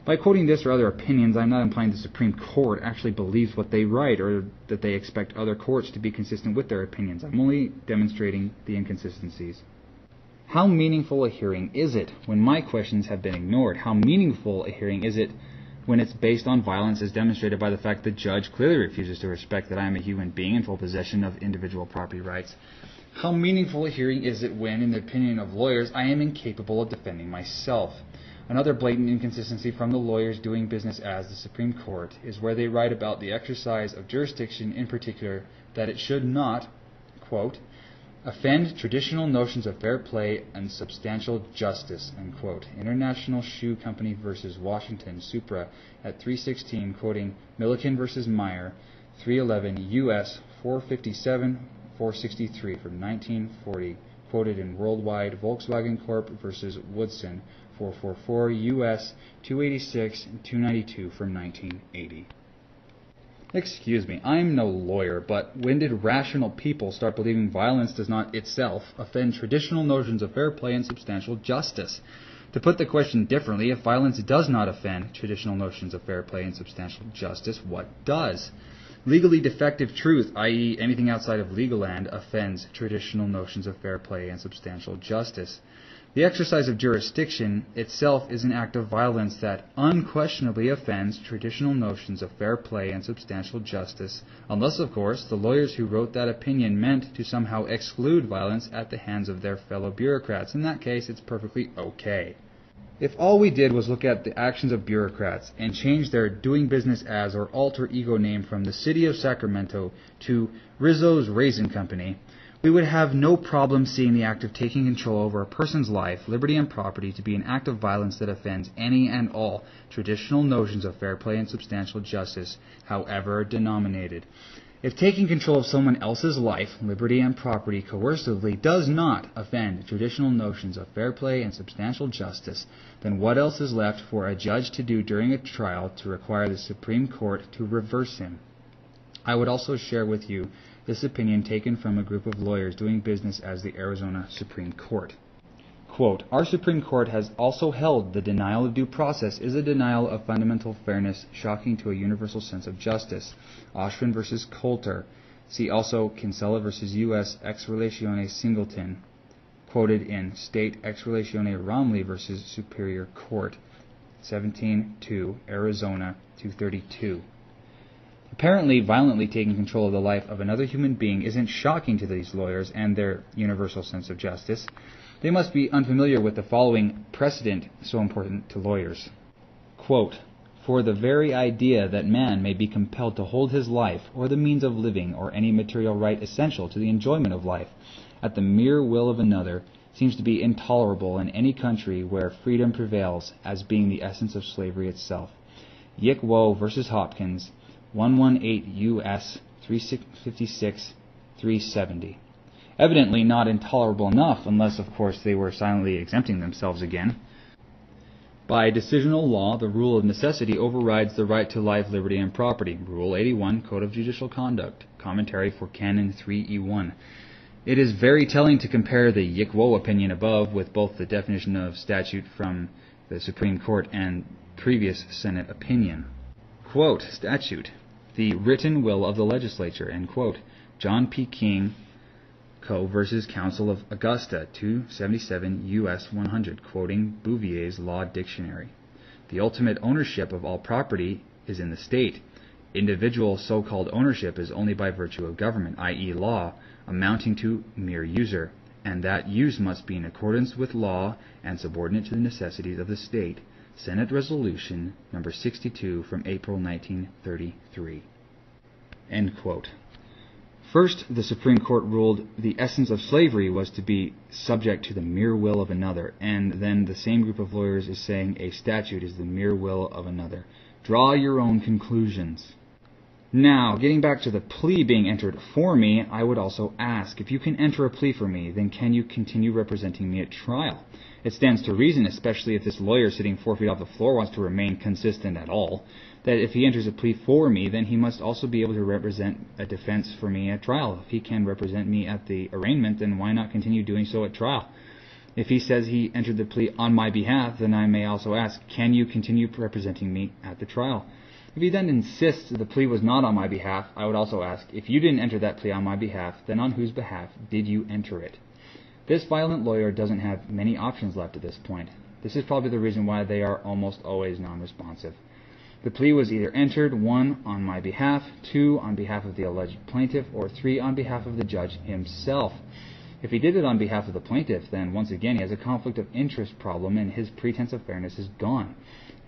By quoting this or other opinions, I'm not implying the Supreme Court actually believes what they write or that they expect other courts to be consistent with their opinions. I'm only demonstrating the inconsistencies. How meaningful a hearing is it when my questions have been ignored? How meaningful a hearing is it when it's based on violence as demonstrated by the fact the judge clearly refuses to respect that I am a human being in full possession of individual property rights? How meaningful a hearing is it when, in the opinion of lawyers, I am incapable of defending myself? Another blatant inconsistency from the lawyers doing business as the Supreme Court is where they write about the exercise of jurisdiction, in particular, that it should not, quote, offend traditional notions of fair play and substantial justice, unquote. International Shoe Company versus Washington, Supra, at 316, quoting Milliken versus Meyer, 311 U.S. 457, 463 from 1940, quoted in Worldwide Volkswagen Corp. versus Woodson, 444 U.S. 286 and 292 from 1980. Excuse me, I'm no lawyer, but when did rational people start believing violence does not itself offend traditional notions of fair play and substantial justice? To put the question differently, if violence does not offend traditional notions of fair play and substantial justice, what does? Legally defective truth, i.e. anything outside of legal land, offends traditional notions of fair play and substantial justice. The exercise of jurisdiction itself is an act of violence that unquestionably offends traditional notions of fair play and substantial justice, unless, of course, the lawyers who wrote that opinion meant to somehow exclude violence at the hands of their fellow bureaucrats. In that case, it's perfectly okay. If all we did was look at the actions of bureaucrats and change their doing business as or alter ego name from the City of Sacramento to Rizzo's Raisin Company, we would have no problem seeing the act of taking control over a person's life, liberty, and property to be an act of violence that offends any and all traditional notions of fair play and substantial justice, however denominated. If taking control of someone else's life, liberty, and property coercively does not offend traditional notions of fair play and substantial justice, then what else is left for a judge to do during a trial to require the Supreme Court to reverse him? I would also share with you this opinion taken from a group of lawyers doing business as the Arizona Supreme Court. Quote, our Supreme Court has also held the denial of due process is a denial of fundamental fairness shocking to a universal sense of justice. Oshwin versus Coulter, See also Kinsella v. U.S. Ex Relatione Singleton, quoted in State Ex Relatione Romley v. Superior Court, 17-2, Arizona 232. Apparently, violently taking control of the life of another human being isn't shocking to these lawyers and their universal sense of justice. They must be unfamiliar with the following precedent so important to lawyers. Quote, "For the very idea that man may be compelled to hold his life, or the means of living, or any material right essential to the enjoyment of life, at the mere will of another, seems to be intolerable in any country where freedom prevails, as being the essence of slavery itself." Yick Wo v. Hopkins, 118 U.S. 356, 370. Evidently not intolerable enough, unless, of course, they were silently exempting themselves again. By decisional law, the rule of necessity overrides the right to life, liberty, and property. Rule 81, Code of Judicial Conduct, Commentary for Canon 3E1. It is very telling to compare the Yick Wo opinion above with both the definition of statute from the Supreme Court and previous Senate opinion. Quote, statute, the written will of the legislature, end quote. John P. King, Co. versus Council of Augusta, 277 U.S. 100, quoting Bouvier's Law Dictionary. The ultimate ownership of all property is in the state. Individual so-called ownership is only by virtue of government, i.e. law, amounting to mere user, and that use must be in accordance with law and subordinate to the necessities of the state. Senate Resolution number 62 from April 1933. End quote. First, the Supreme Court ruled the essence of slavery was to be subject to the mere will of another, and then the same group of lawyers is saying a statute is the mere will of another. Draw your own conclusions. Now, getting back to the plea being entered for me, I would also ask, if you can enter a plea for me, then can you continue representing me at trial? It stands to reason, especially if this lawyer sitting 4 feet off the floor wants to remain consistent at all, that if he enters a plea for me, then he must also be able to represent a defense for me at trial. If he can represent me at the arraignment, then why not continue doing so at trial? If he says he entered the plea on my behalf, then I may also ask, can you continue representing me at the trial? If he then insists the plea was not on my behalf, I would also ask, if you didn't enter that plea on my behalf, then on whose behalf did you enter it? This violent lawyer doesn't have many options left at this point. This is probably the reason why they are almost always non-responsive. The plea was either entered, 1, on my behalf, 2, on behalf of the alleged plaintiff, or 3, on behalf of the judge himself. If he did it on behalf of the plaintiff, then once again he has a conflict of interest problem and his pretense of fairness is gone.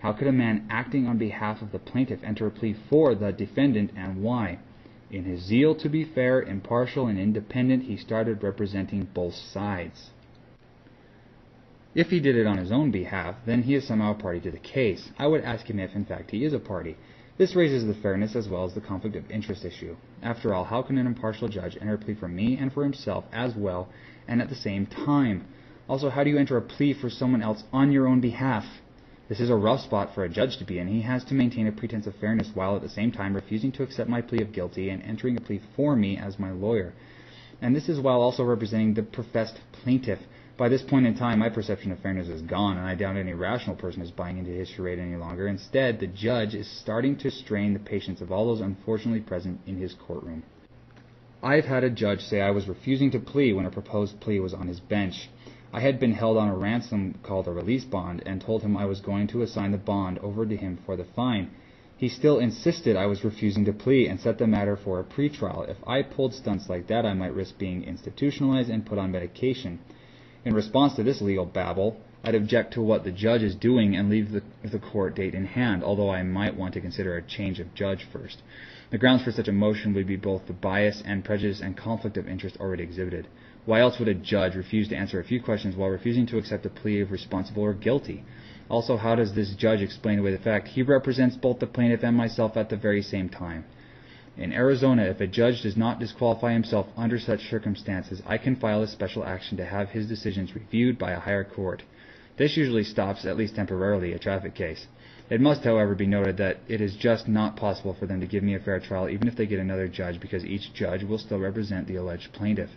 How could a man acting on behalf of the plaintiff enter a plea for the defendant, and why? In his zeal to be fair, impartial, and independent, he started representing both sides. If he did it on his own behalf, then he is somehow a party to the case. I would ask him if, in fact, he is a party. This raises the fairness as well as the conflict of interest issue. After all, how can an impartial judge enter a plea for me and for himself as well, and at the same time? Also, how do you enter a plea for someone else on your own behalf? This is a rough spot for a judge to be in. He has to maintain a pretense of fairness while at the same time refusing to accept my plea of guilty and entering a plea for me as my lawyer. And this is while also representing the professed plaintiff. By this point in time, my perception of fairness is gone, and I doubt any rational person is buying into his charade any longer. Instead, the judge is starting to strain the patience of all those unfortunately present in his courtroom. I've had a judge say I was refusing to plea when a proposed plea was on his bench. I had been held on a ransom called a release bond and told him I was going to assign the bond over to him for the fine. He still insisted I was refusing to plea and set the matter for a pretrial. If I pulled stunts like that, I might risk being institutionalized and put on medication. In response to this legal babble, I'd object to what the judge is doing and leave the court date in hand, although I might want to consider a change of judge first. The grounds for such a motion would be both the bias and prejudice and conflict of interest already exhibited. Why else would a judge refuse to answer a few questions while refusing to accept a plea of responsible or guilty? Also, how does this judge explain away the fact he represents both the plaintiff and myself at the very same time? In Arizona, if a judge does not disqualify himself under such circumstances, I can file a special action to have his decisions reviewed by a higher court. This usually stops, at least temporarily, a traffic case. It must, however, be noted that it is just not possible for them to give me a fair trial even if they get another judge, because each judge will still represent the alleged plaintiff.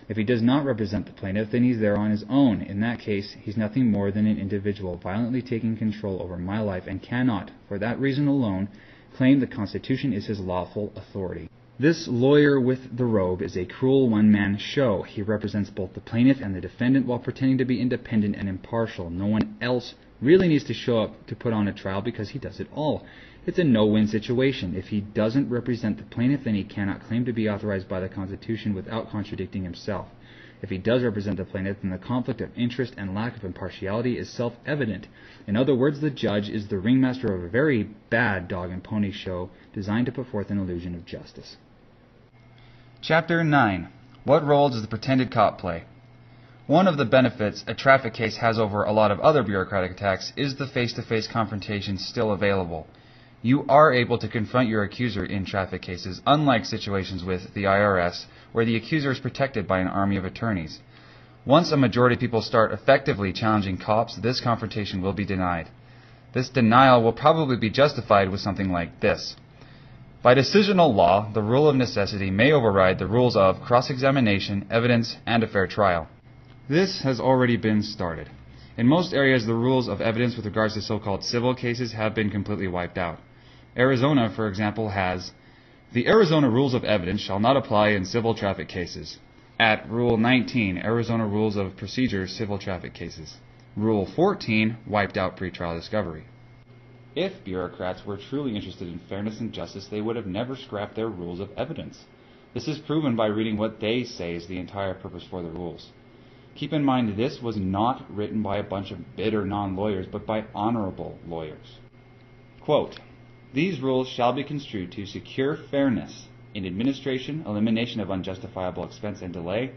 If he does not represent the plaintiff, then he's there on his own. In that case, he's nothing more than an individual violently taking control over my life and cannot, for that reason alone, claim the Constitution is his lawful authority. This lawyer with the robe is a cruel one-man show. He represents both the plaintiff and the defendant while pretending to be independent and impartial. No one else really needs to show up to put on a trial because he does it all. It's a no-win situation. If he doesn't represent the plaintiff, then he cannot claim to be authorized by the Constitution without contradicting himself. If he does represent the plaintiff, then the conflict of interest and lack of impartiality is self-evident. In other words, the judge is the ringmaster of a very bad dog and pony show designed to put forth an illusion of justice. Chapter 9. What role does the pretended cop play? One of the benefits a traffic case has over a lot of other bureaucratic attacks is the face-to-face confrontation still available. You are able to confront your accuser in traffic cases, unlike situations with the IRS, where the accuser is protected by an army of attorneys. Once a majority of people start effectively challenging cops, this confrontation will be denied. This denial will probably be justified with something like this. By decisional law, the rule of necessity may override the rules of cross-examination, evidence, and a fair trial. This has already been started. In most areas, the rules of evidence with regards to so-called civil cases have been completely wiped out. Arizona, for example, has, "The Arizona Rules of Evidence shall not apply in civil traffic cases." At Rule 19, Arizona Rules of Procedure, Civil Traffic Cases. Rule 14 wiped out pretrial discovery. If bureaucrats were truly interested in fairness and justice, they would have never scrapped their rules of evidence. This is proven by reading what they say is the entire purpose for the rules. Keep in mind, this was not written by a bunch of bitter non-lawyers, but by honorable lawyers. Quote, "These rules shall be construed to secure fairness in administration, elimination of unjustifiable expense and delay,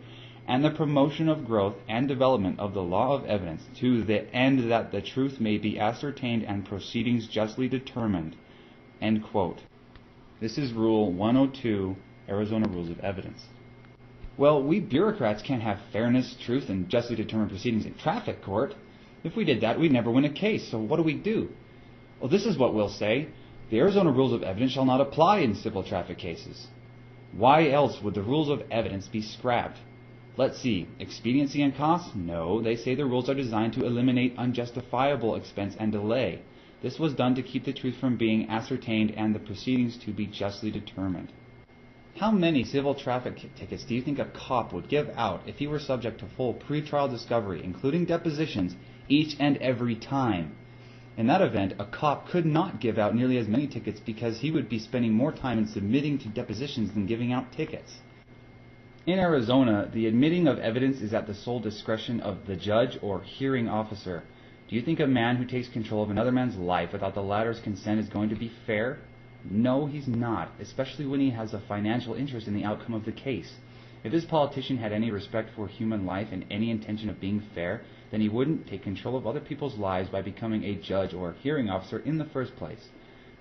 and the promotion of growth and development of the law of evidence, to the end that the truth may be ascertained and proceedings justly determined." End quote. This is Rule 102, Arizona Rules of Evidence. Well, we bureaucrats can't have fairness, truth, and justly determined proceedings in traffic court. If we did that, we'd never win a case, so what do? Well, this is what we'll say. The Arizona Rules of Evidence shall not apply in civil traffic cases. Why else would the rules of evidence be scrapped? Let's see. Expediency and cost? No, they say the rules are designed to eliminate unjustifiable expense and delay. This was done to keep the truth from being ascertained and the proceedings to be justly determined. How many civil traffic tickets do you think a cop would give out if he were subject to full pretrial discovery, including depositions, each and every time? In that event, a cop could not give out nearly as many tickets because he would be spending more time in submitting to depositions than giving out tickets. In Arizona, the admitting of evidence is at the sole discretion of the judge or hearing officer. Do you think a man who takes control of another man's life without the latter's consent is going to be fair? No, he's not, especially when he has a financial interest in the outcome of the case. If this politician had any respect for human life and any intention of being fair, then he wouldn't take control of other people's lives by becoming a judge or hearing officer in the first place.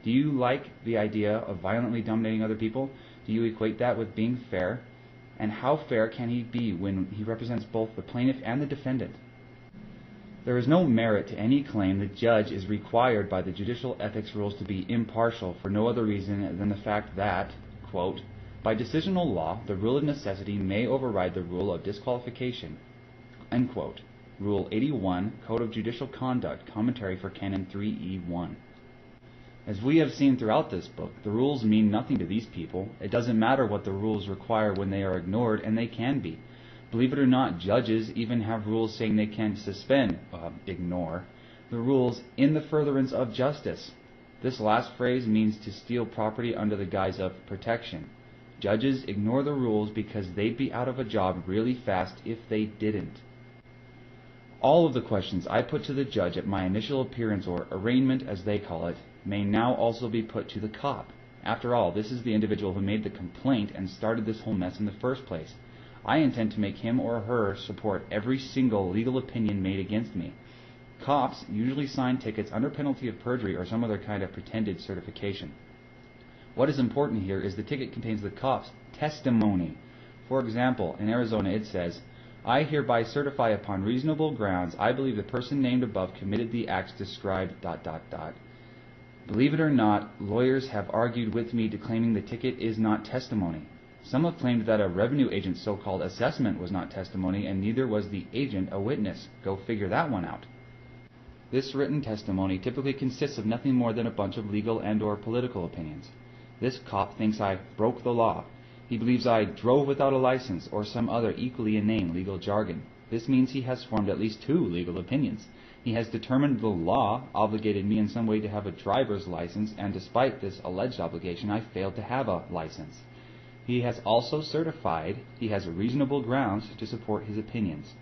Do you like the idea of violently dominating other people? Do you equate that with being fair? And how fair can he be when he represents both the plaintiff and the defendant? There is no merit to any claim the judge is required by the judicial ethics rules to be impartial for no other reason than the fact that, quote, "By decisional law, the rule of necessity may override the rule of disqualification." End quote. Rule 81, Code of Judicial Conduct, Commentary for Canon 3E1. As we have seen throughout this book, the rules mean nothing to these people. It doesn't matter what the rules require when they are ignored, and they can be. Believe it or not, judges even have rules saying they can ignore the rules in the furtherance of justice. This last phrase means to steal property under the guise of protection. Judges ignore the rules because they'd be out of a job really fast if they didn't. All of the questions I put to the judge at my initial appearance, or arraignment as they call it, may now also be put to the cop. After all, this is the individual who made the complaint and started this whole mess in the first place. I intend to make him or her support every single legal opinion made against me. Cops usually sign tickets under penalty of perjury or some other kind of pretended certification. What is important here is the ticket contains the cop's testimony. For example, in Arizona it says, "I hereby certify upon reasonable grounds I believe the person named above committed the acts described ... Believe it or not, lawyers have argued with me declaiming the ticket is not testimony. Some have claimed that a revenue agent's so-called assessment was not testimony, and neither was the agent a witness. Go figure that one out. This written testimony typically consists of nothing more than a bunch of legal and or political opinions. This cop thinks I broke the law. He believes I drove without a license or some other equally inane legal jargon. This means he has formed at least 2 legal opinions. He has determined the law obligated me in some way to have a driver's license, and despite this alleged obligation, I failed to have a license. He has also certified he has reasonable grounds to support his opinions.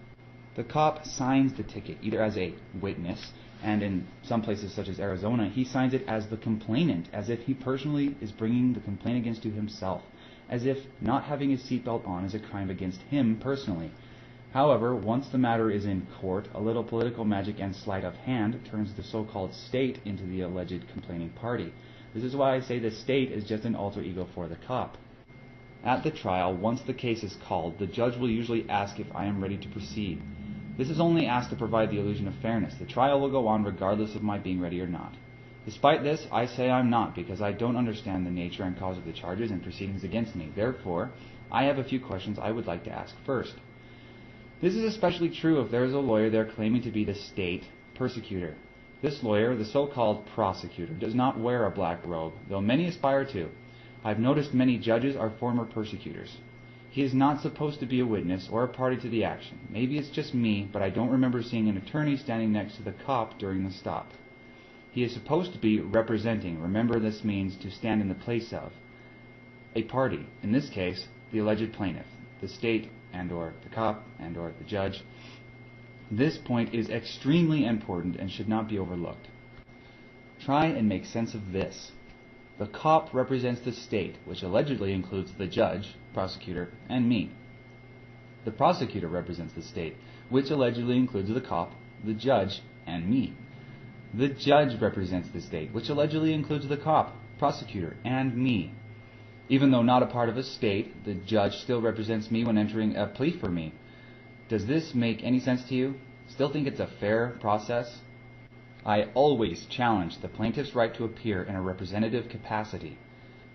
The cop signs the ticket either as a witness, and in some places such as Arizona, he signs it as the complainant, as if he personally is bringing the complaint against to himself, as if not having his seatbelt on is a crime against him personally. However, once the matter is in court, a little political magic and sleight of hand turns the so-called state into the alleged complaining party. This is why I say the state is just an alter ego for the cop. At the trial, once the case is called, the judge will usually ask if I am ready to proceed. This is only asked to provide the illusion of fairness. The trial will go on regardless of my being ready or not. Despite this, I say I'm not, because I don't understand the nature and cause of the charges and proceedings against me. Therefore, I have a few questions I would like to ask first. This is especially true if there is a lawyer there claiming to be the state persecutor. This lawyer, the so-called prosecutor, does not wear a black robe, though many aspire to. I've noticed many judges are former persecutors. He is not supposed to be a witness or a party to the action. Maybe it's just me, but I don't remember seeing an attorney standing next to the cop during the stop. He is supposed to be representing. Remember, this means to stand in the place of a party, in this case, the alleged plaintiff, the state and or the cop and or the judge. This point is extremely important and should not be overlooked. Try and make sense of this. The cop represents the state, which allegedly includes the judge, prosecutor, and me. The prosecutor represents the state, which allegedly includes the cop, the judge, and me. The judge represents the state, which allegedly includes the cop, prosecutor, and me. Even though not a part of a state, the judge still represents me when entering a plea for me. Does this make any sense to you? Still think it's a fair process? I always challenge the plaintiff's right to appear in a representative capacity.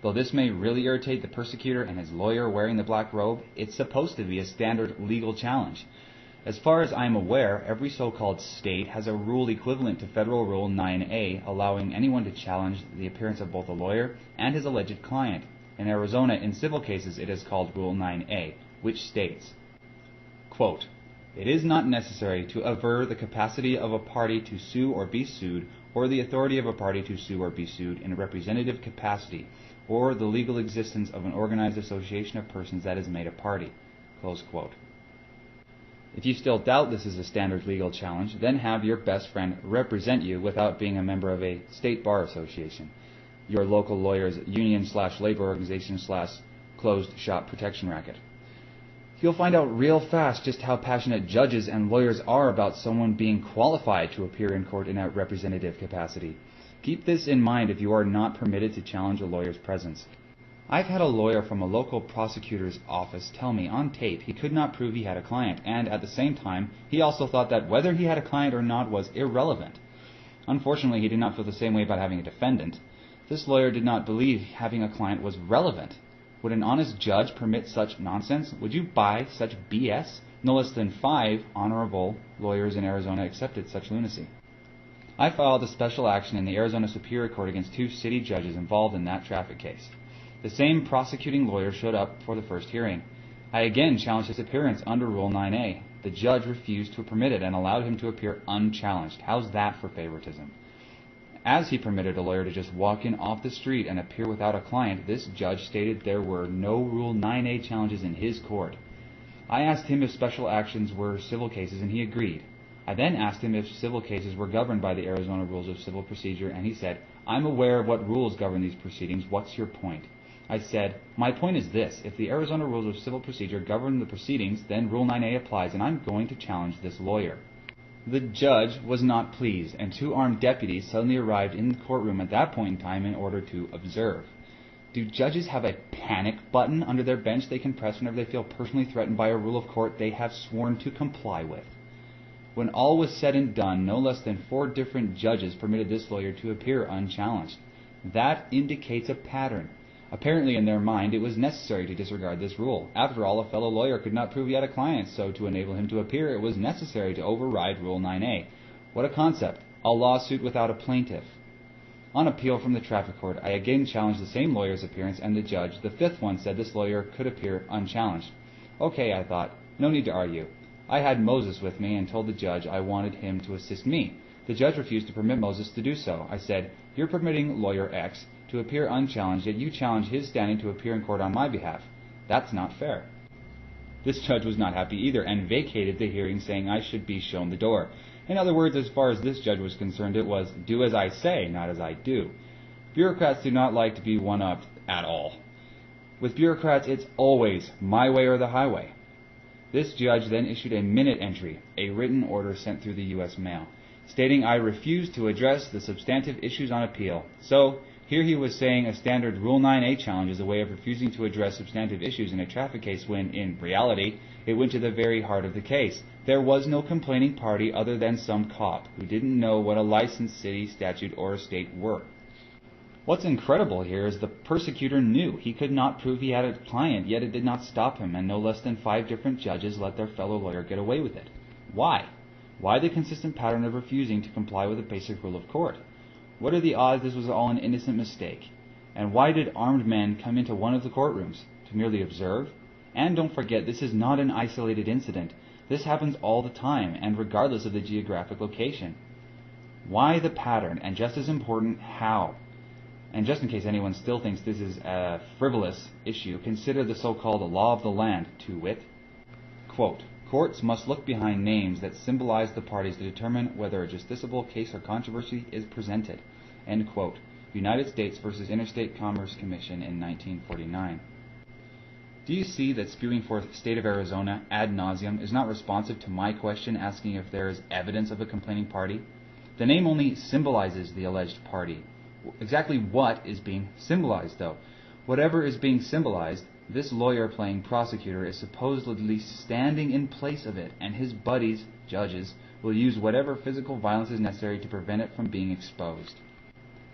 Though this may really irritate the persecutor and his lawyer wearing the black robe, it's supposed to be a standard legal challenge. As far as I am aware, every so-called state has a rule equivalent to Federal Rule 9A, allowing anyone to challenge the appearance of both a lawyer and his alleged client. In Arizona, in civil cases, it is called Rule 9A, which states, quote, "It is not necessary to aver the capacity of a party to sue or be sued, or the authority of a party to sue or be sued in a representative capacity, or the legal existence of an organized association of persons that is made a party." Close quote. If you still doubt this is a standard legal challenge, then have your best friend represent you without being a member of a state bar association, your local lawyer's union/labor organization/closed shop protection racket. You'll find out real fast just how passionate judges and lawyers are about someone being qualified to appear in court in a representative capacity. Keep this in mind if you are not permitted to challenge a lawyer's presence. I've had a lawyer from a local prosecutor's office tell me on tape he could not prove he had a client, and at the same time, he also thought that whether he had a client or not was irrelevant. Unfortunately, he did not feel the same way about having a defendant. This lawyer did not believe having a client was relevant. Would an honest judge permit such nonsense? Would you buy such BS? No less than 5 honorable lawyers in Arizona accepted such lunacy. I filed a special action in the Arizona Superior Court against 2 city judges involved in that traffic case. The same prosecuting lawyer showed up for the first hearing. I again challenged his appearance under Rule 9A. The judge refused to permit it and allowed him to appear unchallenged. How's that for favoritism? As he permitted a lawyer to just walk in off the street and appear without a client, this judge stated there were no Rule 9A challenges in his court. I asked him if special actions were civil cases, and he agreed. I then asked him if civil cases were governed by the Arizona Rules of Civil Procedure, and he said, "I'm aware of what rules govern these proceedings. What's your point?" I said, "My point is this. If the Arizona Rules of Civil Procedure govern the proceedings, then Rule 9A applies, and I'm going to challenge this lawyer." The judge was not pleased, and 2 armed deputies suddenly arrived in the courtroom at that point in time in order to observe. Do judges have a panic button under their bench they can press whenever they feel personally threatened by a rule of court they have sworn to comply with? When all was said and done, no less than 4 different judges permitted this lawyer to appear unchallenged. That indicates a pattern. Apparently, in their mind, it was necessary to disregard this rule. After all, a fellow lawyer could not prove he had a client, so to enable him to appear, it was necessary to override Rule 9A. What a concept. A lawsuit without a plaintiff. On appeal from the traffic court, I again challenged the same lawyer's appearance, and the judge, the fifth one, said this lawyer could appear unchallenged. Okay, I thought, no need to argue. I had Moses with me and told the judge I wanted him to assist me. The judge refused to permit Moses to do so. I said, "You're permitting lawyer X to appear unchallenged, yet you challenge his standing to appear in court on my behalf. That's not fair." This judge was not happy either and vacated the hearing, saying I should be shown the door. In other words, as far as this judge was concerned, it was do as I say, not as I do. Bureaucrats do not like to be one-upped at all. With bureaucrats, it's always my way or the highway. This judge then issued a minute entry, a written order sent through the U.S. mail, stating I refused to address the substantive issues on appeal. So, here he was saying a standard Rule 9a challenge is a way of refusing to address substantive issues in a traffic case when, in reality, it went to the very heart of the case. There was no complaining party other than some cop who didn't know what a licensed city, statute, or state were. What's incredible here is the persecutor knew he could not prove he had a client, yet it did not stop him, and no less than 5 different judges let their fellow lawyer get away with it. Why? Why the consistent pattern of refusing to comply with a basic rule of court? What are the odds this was all an innocent mistake? And why did armed men come into one of the courtrooms? To merely observe? And don't forget, this is not an isolated incident. This happens all the time, and regardless of the geographic location. Why the pattern? And just as important, how? And just in case anyone still thinks this is a frivolous issue, consider the so-called law of the land, to wit. Quote, courts must look behind names that symbolize the parties to determine whether a justiciable case or controversy is presented. End quote. United States versus Interstate Commerce Commission in 1949. Do you see that spewing forth State of Arizona ad nauseum is not responsive to my question asking if there is evidence of a complaining party? The name only symbolizes the alleged party. Exactly what is being symbolized, though? Whatever is being symbolized, this lawyer playing prosecutor is supposedly standing in place of it, and his buddies, judges, will use whatever physical violence is necessary to prevent it from being exposed.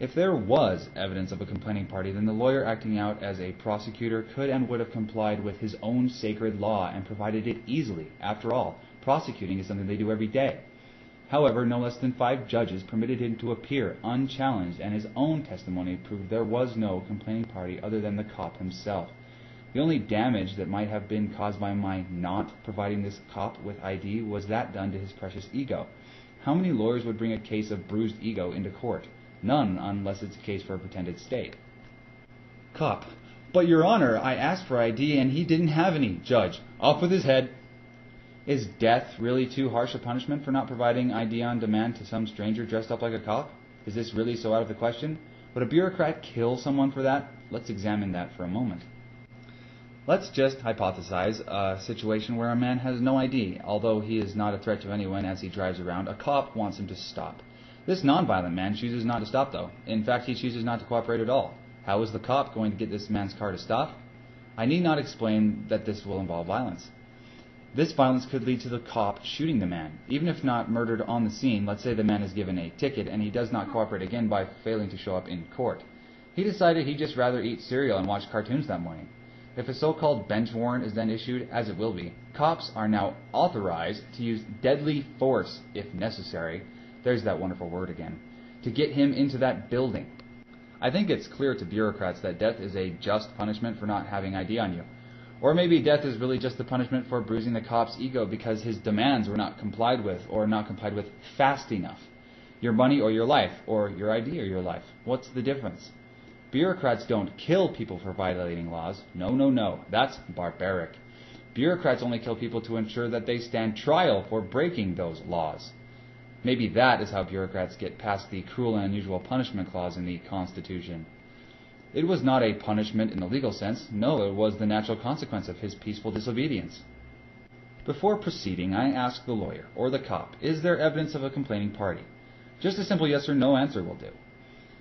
If there was evidence of a complaining party, then the lawyer acting out as a prosecutor could and would have complied with his own sacred law and provided it easily. After all, prosecuting is something they do every day. However, no less than 5 judges permitted him to appear unchallenged, and his own testimony proved there was no complaining party other than the cop himself. The only damage that might have been caused by my not providing this cop with ID was that done to his precious ego. How many lawyers would bring a case of bruised ego into court? None, unless it's a case for a pretended state. Cop: but Your Honor, I asked for ID and he didn't have any. Judge: off with his head. Is death really too harsh a punishment for not providing ID on demand to some stranger dressed up like a cop? Is this really so out of the question? Would a bureaucrat kill someone for that? Let's examine that for a moment. Let's just hypothesize a situation where a man has no ID. Although he is not a threat to anyone as he drives around, a cop wants him to stop. This nonviolent man chooses not to stop, though. In fact, he chooses not to cooperate at all. How is the cop going to get this man's car to stop? I need not explain that this will involve violence. This violence could lead to the cop shooting the man. Even if not murdered on the scene, let's say the man is given a ticket and he does not cooperate again by failing to show up in court. He decided he'd just rather eat cereal and watch cartoons that morning. If a so-called bench warrant is then issued, as it will be, cops are now authorized to use deadly force, if necessary, there's that wonderful word again, to get him into that building. I think it's clear to bureaucrats that death is a just punishment for not having ID on you. Or maybe death is really just the punishment for bruising the cop's ego because his demands were not complied with, or not complied with fast enough. Your money or your life, or your ID or your life. What's the difference? Bureaucrats don't kill people for violating laws. No, no, no. That's barbaric. Bureaucrats only kill people to ensure that they stand trial for breaking those laws. Maybe that is how bureaucrats get past the cruel and unusual punishment clause in the Constitution. It was not a punishment in the legal sense. No, it was the natural consequence of his peaceful disobedience. Before proceeding, I ask the lawyer, or the cop, is there evidence of a complaining party? Just a simple yes or no answer will do.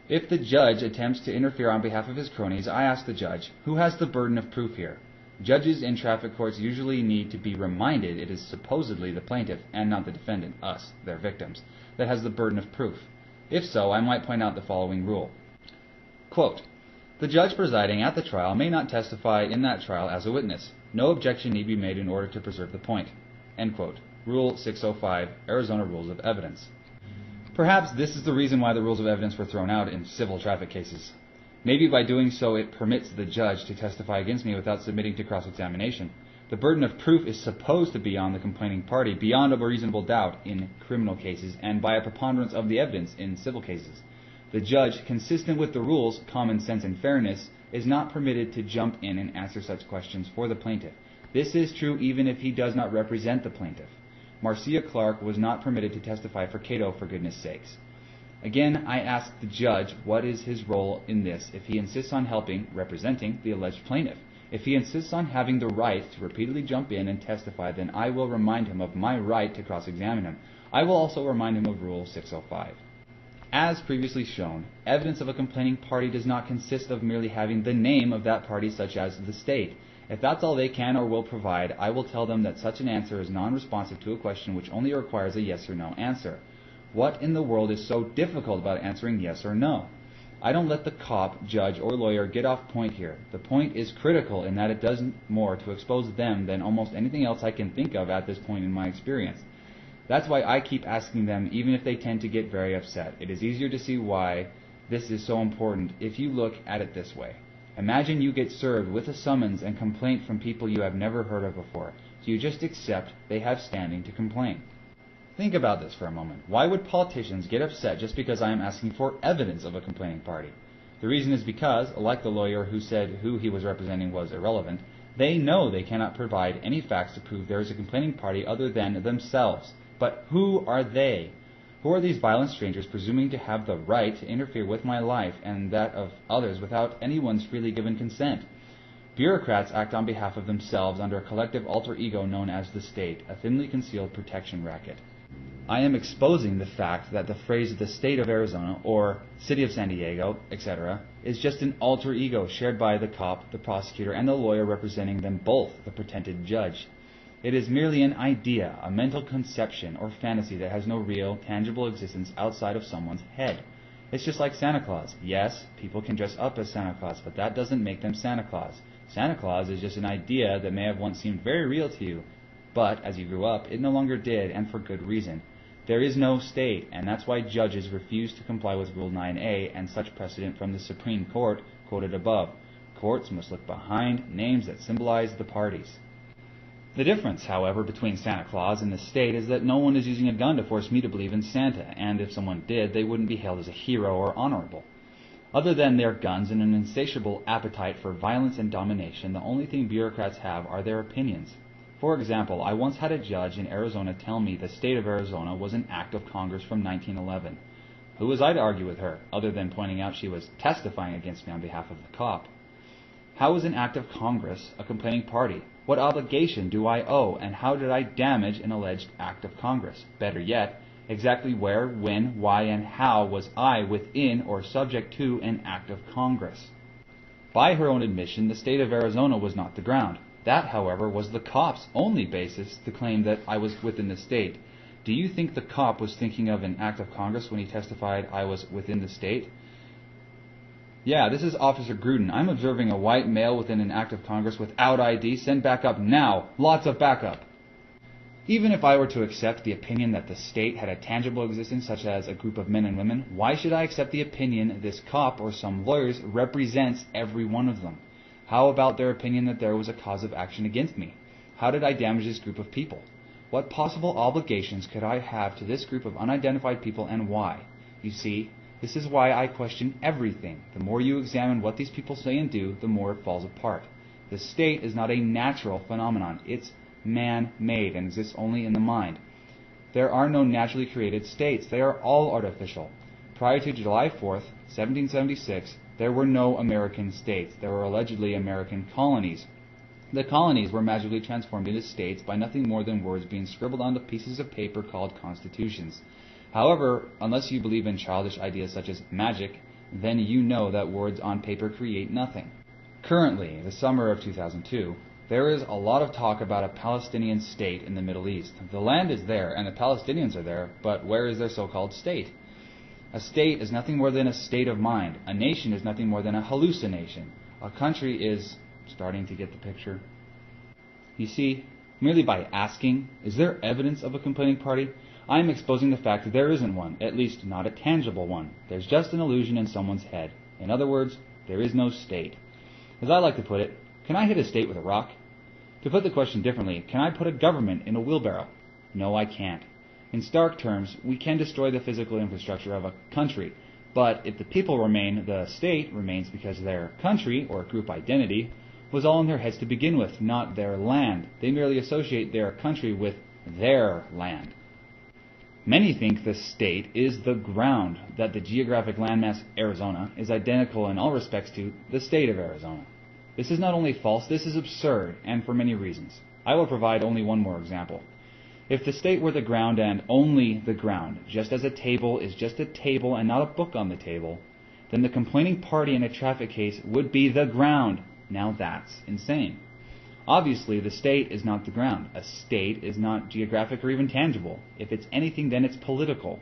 If the judge attempts to interfere on behalf of his cronies, I ask the judge, who has the burden of proof here? Judges in traffic courts usually need to be reminded it is supposedly the plaintiff, and not the defendant, us, their victims, that has the burden of proof. If so, I might point out the following rule. Quote, the judge presiding at the trial may not testify in that trial as a witness. No objection need be made in order to preserve the point. End quote. Rule 605, Arizona Rules of Evidence. Perhaps this is the reason why the rules of evidence were thrown out in civil traffic cases. Maybe by doing so it permits the judge to testify against me without submitting to cross-examination. The burden of proof is supposed to be on the complaining party beyond a reasonable doubt in criminal cases and by a preponderance of the evidence in civil cases. The judge, consistent with the rules, common sense and fairness, is not permitted to jump in and answer such questions for the plaintiff. This is true even if he does not represent the plaintiff. Marcia Clark was not permitted to testify for Cato, for goodness sakes. Again, I ask the judge what is his role in this if he insists on representing the alleged plaintiff. If he insists on having the right to repeatedly jump in and testify, then I will remind him of my right to cross-examine him. I will also remind him of Rule 605. As previously shown, evidence of a complaining party does not consist of merely having the name of that party, such as the state. If that's all they can or will provide, I will tell them that such an answer is non-responsive to a question which only requires a yes or no answer. What in the world is so difficult about answering yes or no? I don't let the cop, judge, or lawyer get off point here. The point is critical in that it does more to expose them than almost anything else I can think of at this point in my experience. That's why I keep asking them, even if they tend to get very upset. It is easier to see why this is so important if you look at it this way. Imagine you get served with a summons and complaint from people you have never heard of before. So you just accept they have standing to complain. Think about this for a moment. Why would politicians get upset just because I am asking for evidence of a complaining party? The reason is because, like the lawyer who said who he was representing was irrelevant, they know they cannot provide any facts to prove there is a complaining party other than themselves. But who are they? Who are these violent strangers presuming to have the right to interfere with my life and that of others without anyone's freely given consent? Bureaucrats act on behalf of themselves under a collective alter ego known as the state, a thinly concealed protection racket. I am exposing the fact that the phrase the state of Arizona or city of San Diego, etc., is just an alter ego shared by the cop, the prosecutor, and the lawyer representing them both, the pretended judge. It is merely an idea, a mental conception or fantasy that has no real, tangible existence outside of someone's head. It's just like Santa Claus. Yes, people can dress up as Santa Claus, but that doesn't make them Santa Claus. Santa Claus is just an idea that may have once seemed very real to you, but as you grew up, it no longer did, and for good reason. There is no state, and that's why judges refuse to comply with Rule 9a and such precedent from the Supreme Court quoted above. Courts must look behind names that symbolize the parties. The difference, however, between Santa Claus and the state is that no one is using a gun to force me to believe in Santa, and if someone did, they wouldn't be hailed as a hero or honorable. Other than their guns and an insatiable appetite for violence and domination, the only thing bureaucrats have are their opinions. For example, I once had a judge in Arizona tell me the state of Arizona was an act of Congress from 1911. Who was I to argue with her, other than pointing out she was testifying against me on behalf of the cop? How is an act of Congress a complaining party? What obligation do I owe, and how did I damage an alleged act of Congress? Better yet, exactly where, when, why, and how was I within or subject to an act of Congress? By her own admission, the state of Arizona was not the ground. That, however, was the cop's only basis to claim that I was within the state. Do you think the cop was thinking of an act of Congress when he testified I was within the state? Yeah, this is Officer Gruden. I'm observing a white male within an act of Congress without ID. Send backup now. Lots of backup. Even if I were to accept the opinion that the state had a tangible existence, such as a group of men and women, why should I accept the opinion this cop or some lawyers represents every one of them? How about their opinion that there was a cause of action against me? How did I damage this group of people? What possible obligations could I have to this group of unidentified people, and why? You see, this is why I question everything. The more you examine what these people say and do, the more it falls apart. The state is not a natural phenomenon. It's man-made and exists only in the mind. There are no naturally created states. They are all artificial. Prior to July 4th, 1776, there were no American states. There were allegedly American colonies. The colonies were magically transformed into states by nothing more than words being scribbled onto pieces of paper called constitutions. However, unless you believe in childish ideas such as magic, then you know that words on paper create nothing. Currently, the summer of 2002, there is a lot of talk about a Palestinian state in the Middle East. The land is there, and the Palestinians are there, but where is their so-called state? A state is nothing more than a state of mind. A nation is nothing more than a hallucination. A country is... starting to get the picture? You see, merely by asking, is there evidence of a complaining party? I'm exposing the fact that there isn't one, at least not a tangible one. There's just an illusion in someone's head. In other words, there is no state. As I like to put it, can I hit a state with a rock? To put the question differently, can I put a government in a wheelbarrow? No, I can't. In stark terms, we can destroy the physical infrastructure of a country, but if the people remain, the state remains because their country, or group identity, was all in their heads to begin with, not their land. They merely associate their country with their land. Many think the state is the ground, that the geographic landmass Arizona is identical in all respects to the state of Arizona. This is not only false, this is absurd, and for many reasons. I will provide only one more example. If the state were the ground and only the ground, just as a table is just a table and not a book on the table, then the complaining party in a traffic case would be the ground. Now that's insane. Obviously, the state is not the ground. A state is not geographic or even tangible. If it's anything, then it's political.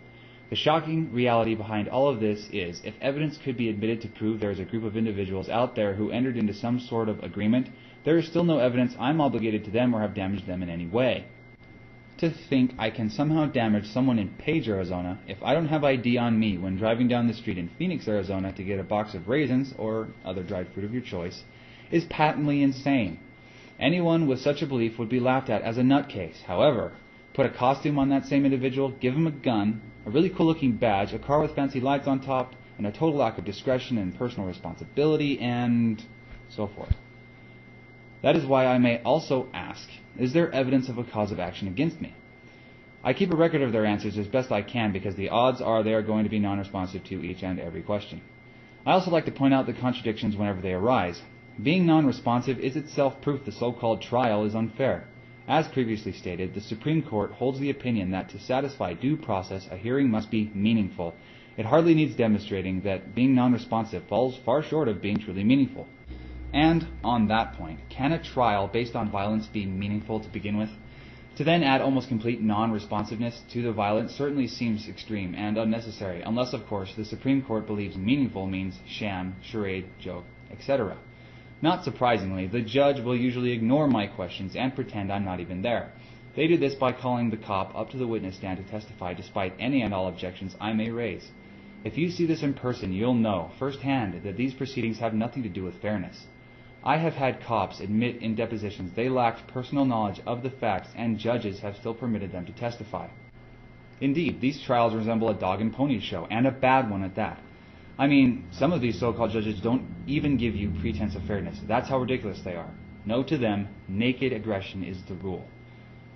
The shocking reality behind all of this is, if evidence could be admitted to prove there is a group of individuals out there who entered into some sort of agreement, there is still no evidence I'm obligated to them or have damaged them in any way. To think I can somehow damage someone in Page, Arizona, if I don't have ID on me when driving down the street in Phoenix, Arizona to get a box of raisins, or other dried fruit of your choice, is patently insane. Anyone with such a belief would be laughed at as a nutcase. However, put a costume on that same individual, give him a gun, a really cool-looking badge, a car with fancy lights on top, and a total lack of discretion and personal responsibility, and so forth. That is why I may also ask, is there evidence of a cause of action against me? I keep a record of their answers as best I can because the odds are they are going to be non-responsive to each and every question. I also like to point out the contradictions whenever they arise. Being non-responsive is itself proof the so-called trial is unfair. As previously stated, the Supreme Court holds the opinion that to satisfy due process, a hearing must be meaningful. It hardly needs demonstrating that being non-responsive falls far short of being truly meaningful. And on that point, can a trial based on violence be meaningful to begin with? To then add almost complete non-responsiveness to the violence certainly seems extreme and unnecessary, unless, of course, the Supreme Court believes meaningful means sham, charade, joke, etc. Not surprisingly, the judge will usually ignore my questions and pretend I'm not even there. They do this by calling the cop up to the witness stand to testify despite any and all objections I may raise. If you see this in person, you'll know firsthand that these proceedings have nothing to do with fairness. I have had cops admit in depositions they lacked personal knowledge of the facts, and judges have still permitted them to testify. Indeed, these trials resemble a dog and pony show, and a bad one at that. I mean, some of these so-called judges don't even give you pretense of fairness. That's how ridiculous they are. No, to them, naked aggression is the rule.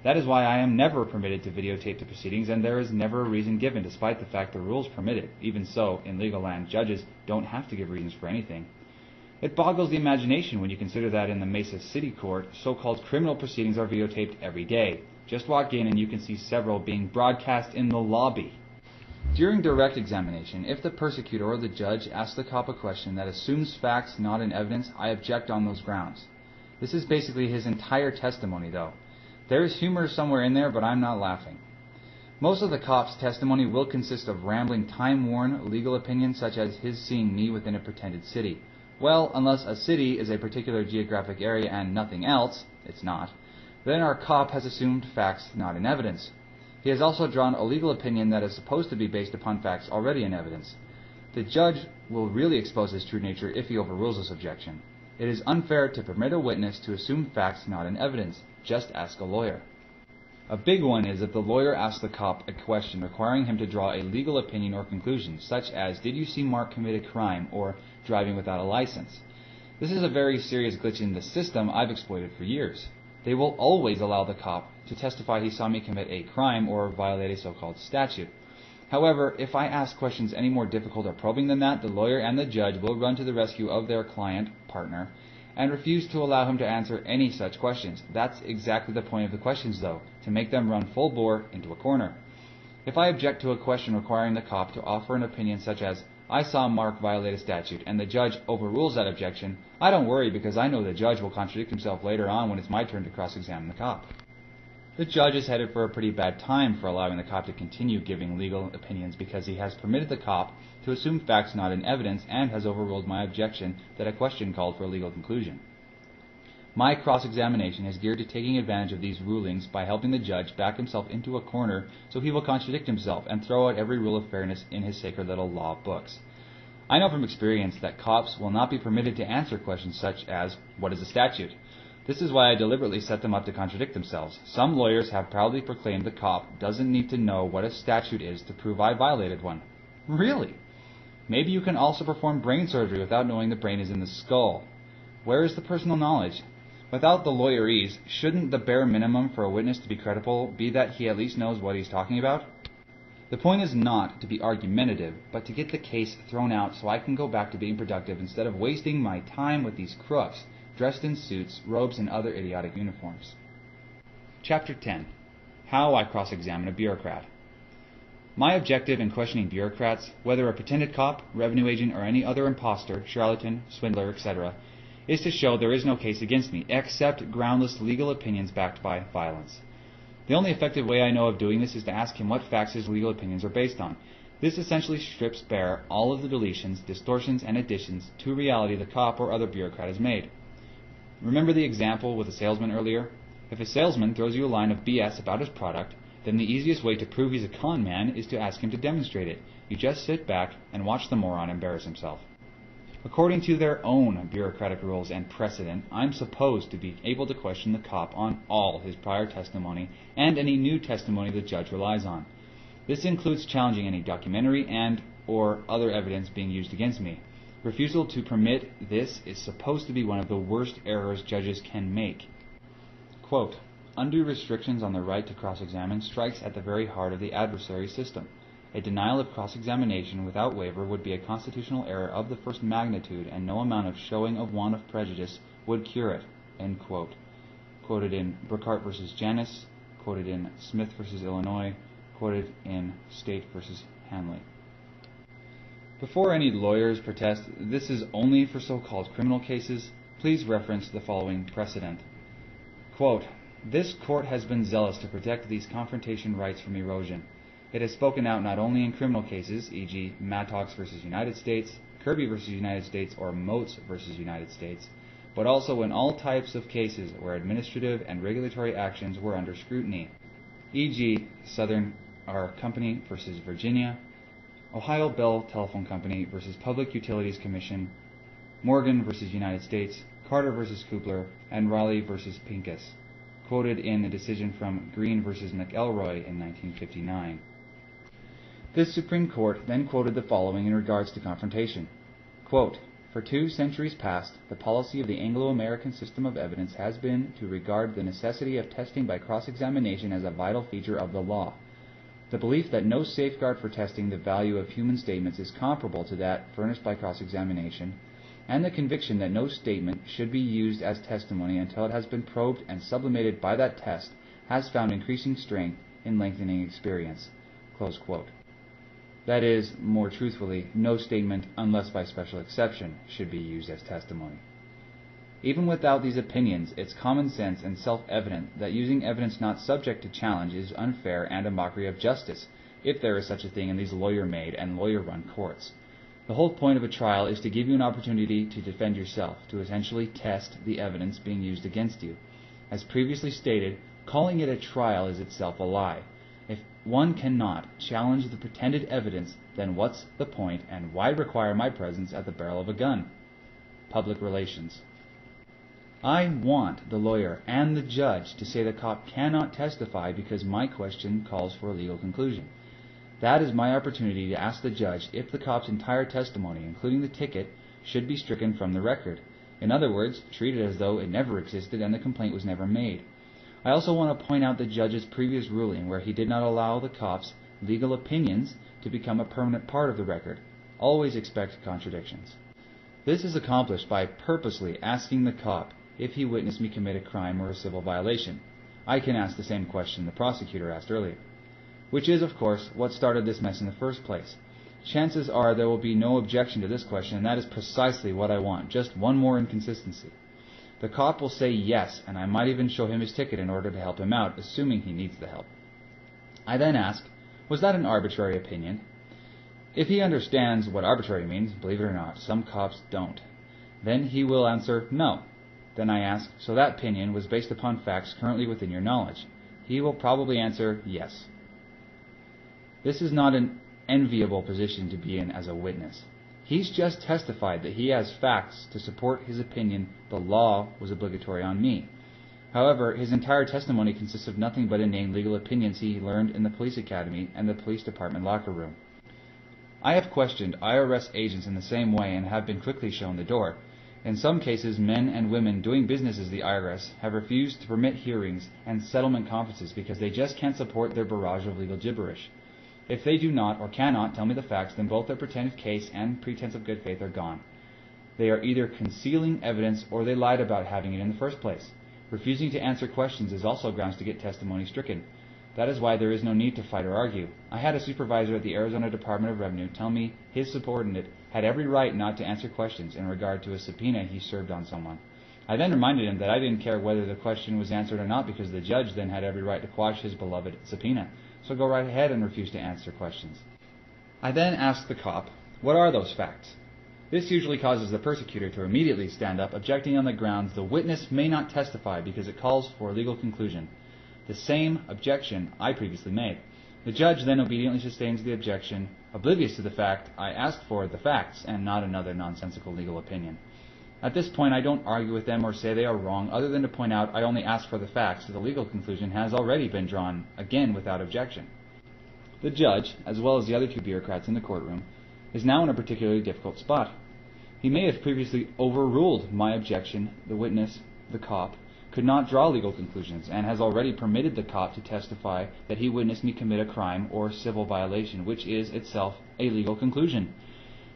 That is why I am never permitted to videotape the proceedings, and there is never a reason given, despite the fact the rules permit it. Even so, in legal land, judges don't have to give reasons for anything. It boggles the imagination when you consider that in the Mesa City Court, so-called criminal proceedings are videotaped every day. Just walk in and you can see several being broadcast in the lobby. During direct examination, if the persecutor or the judge asks the cop a question that assumes facts not in evidence, I object on those grounds. This is basically his entire testimony, though. There is humor somewhere in there, but I'm not laughing. Most of the cop's testimony will consist of rambling, time-worn legal opinions such as his seeing me within a pretended city. Well, unless a city is a particular geographic area and nothing else, it's not, then our cop has assumed facts not in evidence. He has also drawn a legal opinion that is supposed to be based upon facts already in evidence. The judge will really expose his true nature if he overrules this objection. It is unfair to permit a witness to assume facts not in evidence. Just ask a lawyer. A big one is if the lawyer asks the cop a question requiring him to draw a legal opinion or conclusion, such as, did you see Mark commit a crime, or driving without a license? This is a very serious glitch in the system I've exploited for years. They will always allow the cop to testify he saw me commit a crime or violate a so-called statute. However, if I ask questions any more difficult or probing than that, the lawyer and the judge will run to the rescue of their client, partner, and refuse to allow him to answer any such questions. That's exactly the point of the questions, though, to make them run full bore into a corner. If I object to a question requiring the cop to offer an opinion such as, I saw Mark violate a statute, and the judge overrules that objection, I don't worry because I know the judge will contradict himself later on when it's my turn to cross-examine the cop. The judge is headed for a pretty bad time for allowing the cop to continue giving legal opinions because he has permitted the cop to assume facts not in evidence and has overruled my objection that a question called for a legal conclusion. My cross-examination is geared to taking advantage of these rulings by helping the judge back himself into a corner so he will contradict himself and throw out every rule of fairness in his sacred little law books. I know from experience that cops will not be permitted to answer questions such as, what is a statute? This is why I deliberately set them up to contradict themselves. Some lawyers have proudly proclaimed the cop doesn't need to know what a statute is to prove I violated one. Really? Maybe you can also perform brain surgery without knowing the brain is in the skull. Where is the personal knowledge? Without the lawyerese, shouldn't the bare minimum for a witness to be credible be that he at least knows what he's talking about? The point is not to be argumentative, but to get the case thrown out so I can go back to being productive instead of wasting my time with these crooks, dressed in suits, robes, and other idiotic uniforms. Chapter 10. How I Cross-Examine a Bureaucrat. My objective in questioning bureaucrats, whether a pretended cop, revenue agent, or any other imposter, charlatan, swindler, etc., is to show there is no case against me, except groundless legal opinions backed by violence. The only effective way I know of doing this is to ask him what facts his legal opinions are based on. This essentially strips bare all of the deletions, distortions, and additions to reality the cop or other bureaucrat has made. Remember the example with the salesman earlier? If a salesman throws you a line of BS about his product, then the easiest way to prove he's a con man is to ask him to demonstrate it. You just sit back and watch the moron embarrass himself. According to their own bureaucratic rules and precedent, I'm supposed to be able to question the cop on all his prior testimony and any new testimony the judge relies on. This includes challenging any documentary and or other evidence being used against me. Refusal to permit this is supposed to be one of the worst errors judges can make. Quote, undue restrictions on the right to cross-examine strikes at the very heart of the adversary system. A denial of cross-examination without waiver would be a constitutional error of the first magnitude, and no amount of showing of want of prejudice would cure it. End quote. Quoted in Burkhart v. Janus, quoted in Smith v. Illinois, quoted in State v. Hanley. Before any lawyers protest, this is only for so-called criminal cases, please reference the following precedent. Quote, this court has been zealous to protect these confrontation rights from erosion. It has spoken out not only in criminal cases, e.g. Maddox v. United States, Kirby v. United States, or Moats v. United States, but also in all types of cases where administrative and regulatory actions were under scrutiny, e.g. Southern R Company v. Virginia, Ohio Bell Telephone Company v. Public Utilities Commission, Morgan v. United States, Carter v. Kubler, and Raleigh v. Pincus, quoted in a decision from Green v. McElroy in 1959. This Supreme Court then quoted the following in regards to confrontation. Quote, for 2 centuries past, the policy of the Anglo-American system of evidence has been to regard the necessity of testing by cross-examination as a vital feature of the law. The belief that no safeguard for testing the value of human statements is comparable to that furnished by cross-examination, and the conviction that no statement should be used as testimony until it has been probed and sublimated by that test has found increasing strength in lengthening experience. Close quote. That is, more truthfully, no statement, unless by special exception, should be used as testimony. Even without these opinions, it's common sense and self-evident that using evidence not subject to challenge is unfair and a mockery of justice, if there is such a thing in these lawyer-made and lawyer-run courts. The whole point of a trial is to give you an opportunity to defend yourself, to essentially test the evidence being used against you. As previously stated, calling it a trial is itself a lie. If one cannot challenge the pretended evidence, then what's the point, and why require my presence at the barrel of a gun? Public relations. I want the lawyer and the judge to say the cop cannot testify because my question calls for a legal conclusion. That is my opportunity to ask the judge if the cop's entire testimony, including the ticket, should be stricken from the record. In other words, treat it as though it never existed and the complaint was never made. I also want to point out the judge's previous ruling where he did not allow the cop's legal opinions to become a permanent part of the record. Always expect contradictions. This is accomplished by purposely asking the cop if he witnessed me commit a crime or a civil violation. I can ask the same question the prosecutor asked earlier, which is, of course, what started this mess in the first place. Chances are there will be no objection to this question, and that is precisely what I want, just one more inconsistency. The cop will say yes, and I might even show him his ticket in order to help him out, assuming he needs the help. I then ask, was that an arbitrary opinion? If he understands what arbitrary means, believe it or not, some cops don't, then he will answer no. Then I ask, so that opinion was based upon facts currently within your knowledge? He will probably answer, yes. This is not an enviable position to be in as a witness. He's just testified that he has facts to support his opinion the law was obligatory on me. However, his entire testimony consists of nothing but inane legal opinions he learned in the police academy and the police department locker room. I have questioned IRS agents in the same way and have been quickly shown the door. In some cases, men and women doing business as the IRS have refused to permit hearings and settlement conferences because they just can't support their barrage of legal gibberish. If they do not or cannot tell me the facts, then both their pretended case and pretense of good faith are gone. They are either concealing evidence or they lied about having it in the first place. Refusing to answer questions is also grounds to get testimony stricken. That is why there is no need to fight or argue. I had a supervisor at the Arizona Department of Revenue tell me his subordinate had every right not to answer questions in regard to a subpoena he served on someone. I then reminded him that I didn't care whether the question was answered or not because the judge then had every right to quash his beloved subpoena. So go right ahead and refuse to answer questions. I then asked the cop, what are those facts? This usually causes the persecutor to immediately stand up, objecting on the grounds the witness may not testify because it calls for a legal conclusion. The same objection I previously made. The judge then obediently sustains the objection, oblivious to the fact I asked for the facts and not another nonsensical legal opinion. At this point, I don't argue with them or say they are wrong, other than to point out I only asked for the facts, so the legal conclusion has already been drawn, again without objection. The judge, as well as the other two bureaucrats in the courtroom, is now in a particularly difficult spot. He may have previously overruled my objection. The witness, the cop, could not draw legal conclusions and has already permitted the cop to testify that he witnessed me commit a crime or civil violation, which is itself a legal conclusion.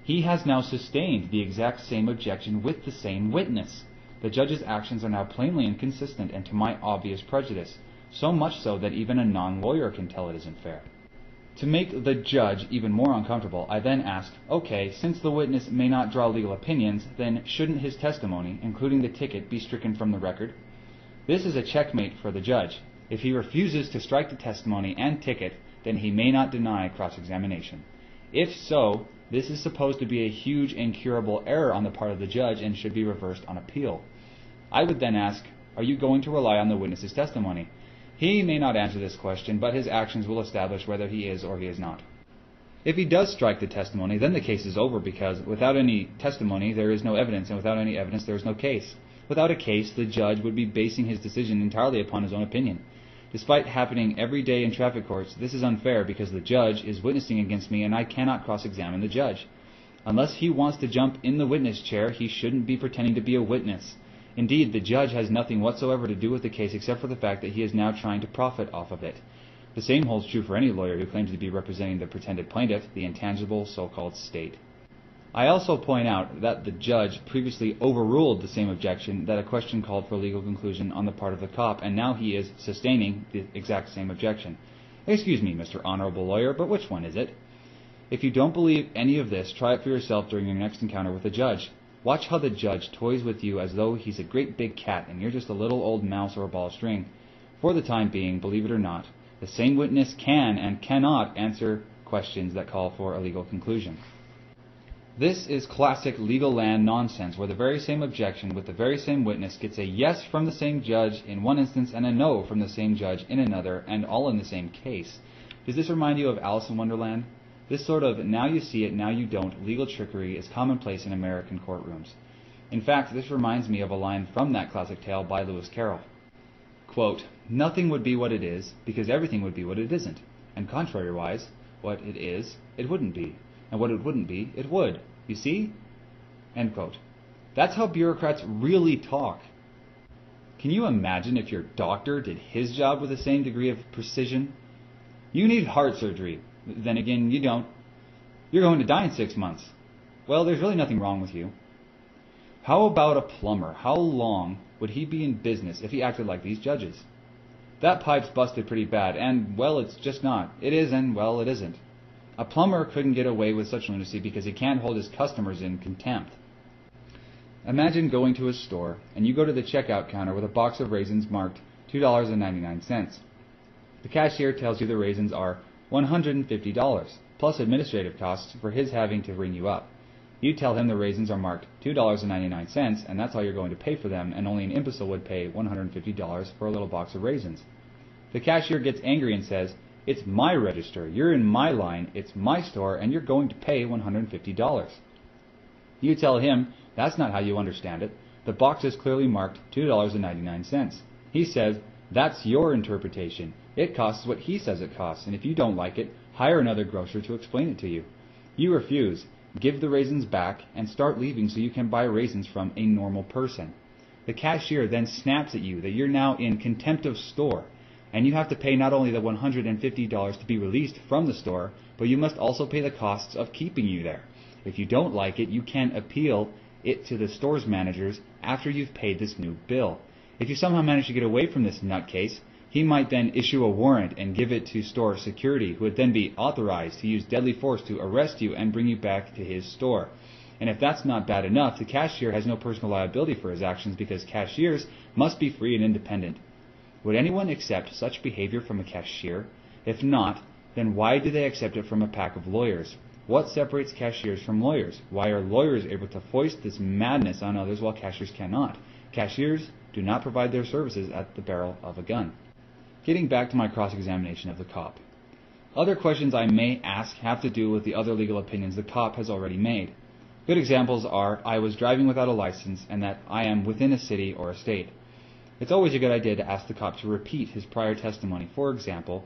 He has now sustained the exact same objection with the same witness. The judge's actions are now plainly inconsistent and to my obvious prejudice, so much so that even a non-lawyer can tell it isn't fair. To make the judge even more uncomfortable, I then ask, okay, since the witness may not draw legal opinions, then shouldn't his testimony, including the ticket, be stricken from the record? This is a checkmate for the judge. If he refuses to strike the testimony and ticket, then he may not deny cross-examination. If so, this is supposed to be a huge incurable error on the part of the judge and should be reversed on appeal. I would then ask, are you going to rely on the witness's testimony? He may not answer this question, but his actions will establish whether he is or he is not. If he does strike the testimony, then the case is over because without any testimony there is no evidence, and without any evidence there is no case. Without a case, the judge would be basing his decision entirely upon his own opinion. Despite happening every day in traffic courts, this is unfair because the judge is witnessing against me and I cannot cross-examine the judge. Unless he wants to jump in the witness chair, he shouldn't be pretending to be a witness. Indeed, the judge has nothing whatsoever to do with the case except for the fact that he is now trying to profit off of it. The same holds true for any lawyer who claims to be representing the pretended plaintiff, the intangible so-called state. I also point out that the judge previously overruled the same objection that a question called for a legal conclusion on the part of the cop, and now he is sustaining the exact same objection. Excuse me, Mr. Honorable Lawyer, but which one is it? If you don't believe any of this, try it for yourself during your next encounter with the judge. Watch how the judge toys with you as though he's a great big cat and you're just a little old mouse or a ball of string. For the time being, believe it or not, the same witness can and cannot answer questions that call for a legal conclusion. This is classic legal land nonsense where the very same objection with the very same witness gets a yes from the same judge in one instance and a no from the same judge in another, and all in the same case. Does this remind you of Alice in Wonderland? This sort of now you see it, now you don't legal trickery is commonplace in American courtrooms. In fact, this reminds me of a line from that classic tale by Lewis Carroll. Quote, nothing would be what it is because everything would be what it isn't. And contrariwise, what it is, it wouldn't be. And what it wouldn't be, it would. You see? End quote. That's how bureaucrats really talk. Can you imagine if your doctor did his job with the same degree of precision? You need heart surgery. Then again, you don't. You're going to die in 6 months. Well, there's really nothing wrong with you. How about a plumber? How long would he be in business if he acted like these judges? That pipe's busted pretty bad, and, well, it's just not. It is, and, well, it isn't. A plumber couldn't get away with such lunacy because he can't hold his customers in contempt. Imagine going to a store, and you go to the checkout counter with a box of raisins marked $2.99. The cashier tells you the raisins are $150, plus administrative costs for his having to ring you up. You tell him the raisins are marked $2.99, and that's how you're going to pay for them, and only an imbecile would pay $150 for a little box of raisins. The cashier gets angry and says, "It's my register, you're in my line, it's my store, and you're going to pay $150. You tell him, "That's not how you understand it. The box is clearly marked $2.99. He says, "That's your interpretation. It costs what he says it costs, and if you don't like it, hire another grocer to explain it to you." You refuse, give the raisins back, and start leaving so you can buy raisins from a normal person. The cashier then snaps at you that you're now in contempt of store, and you have to pay not only the $150 to be released from the store, but you must also pay the costs of keeping you there. If you don't like it, you can appeal it to the store's managers after you've paid this new bill. If you somehow manage to get away from this nutcase, he might then issue a warrant and give it to store security, who would then be authorized to use deadly force to arrest you and bring you back to his store. And if that's not bad enough, the cashier has no personal liability for his actions because cashiers must be free and independent. Would anyone accept such behavior from a cashier? If not, then why do they accept it from a pack of lawyers? What separates cashiers from lawyers? Why are lawyers able to foist this madness on others while cashiers cannot? Cashiers do not provide their services at the barrel of a gun. Getting back to my cross-examination of the cop. Other questions I may ask have to do with the other legal opinions the cop has already made. Good examples are, I was driving without a license, and that I am within a city or a state. It's always a good idea to ask the cop to repeat his prior testimony. For example,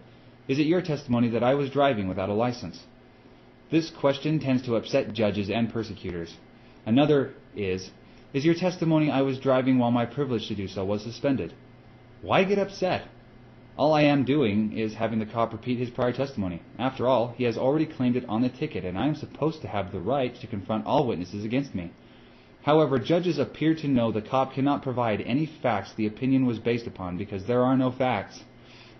is it your testimony that I was driving without a license? This question tends to upset judges and prosecutors. Another is your testimony I was driving while my privilege to do so was suspended? Why get upset? All I am doing is having the cop repeat his prior testimony. After all, he has already claimed it on the ticket, and I am supposed to have the right to confront all witnesses against me. However, judges appear to know the cop cannot provide any facts the opinion was based upon because there are no facts.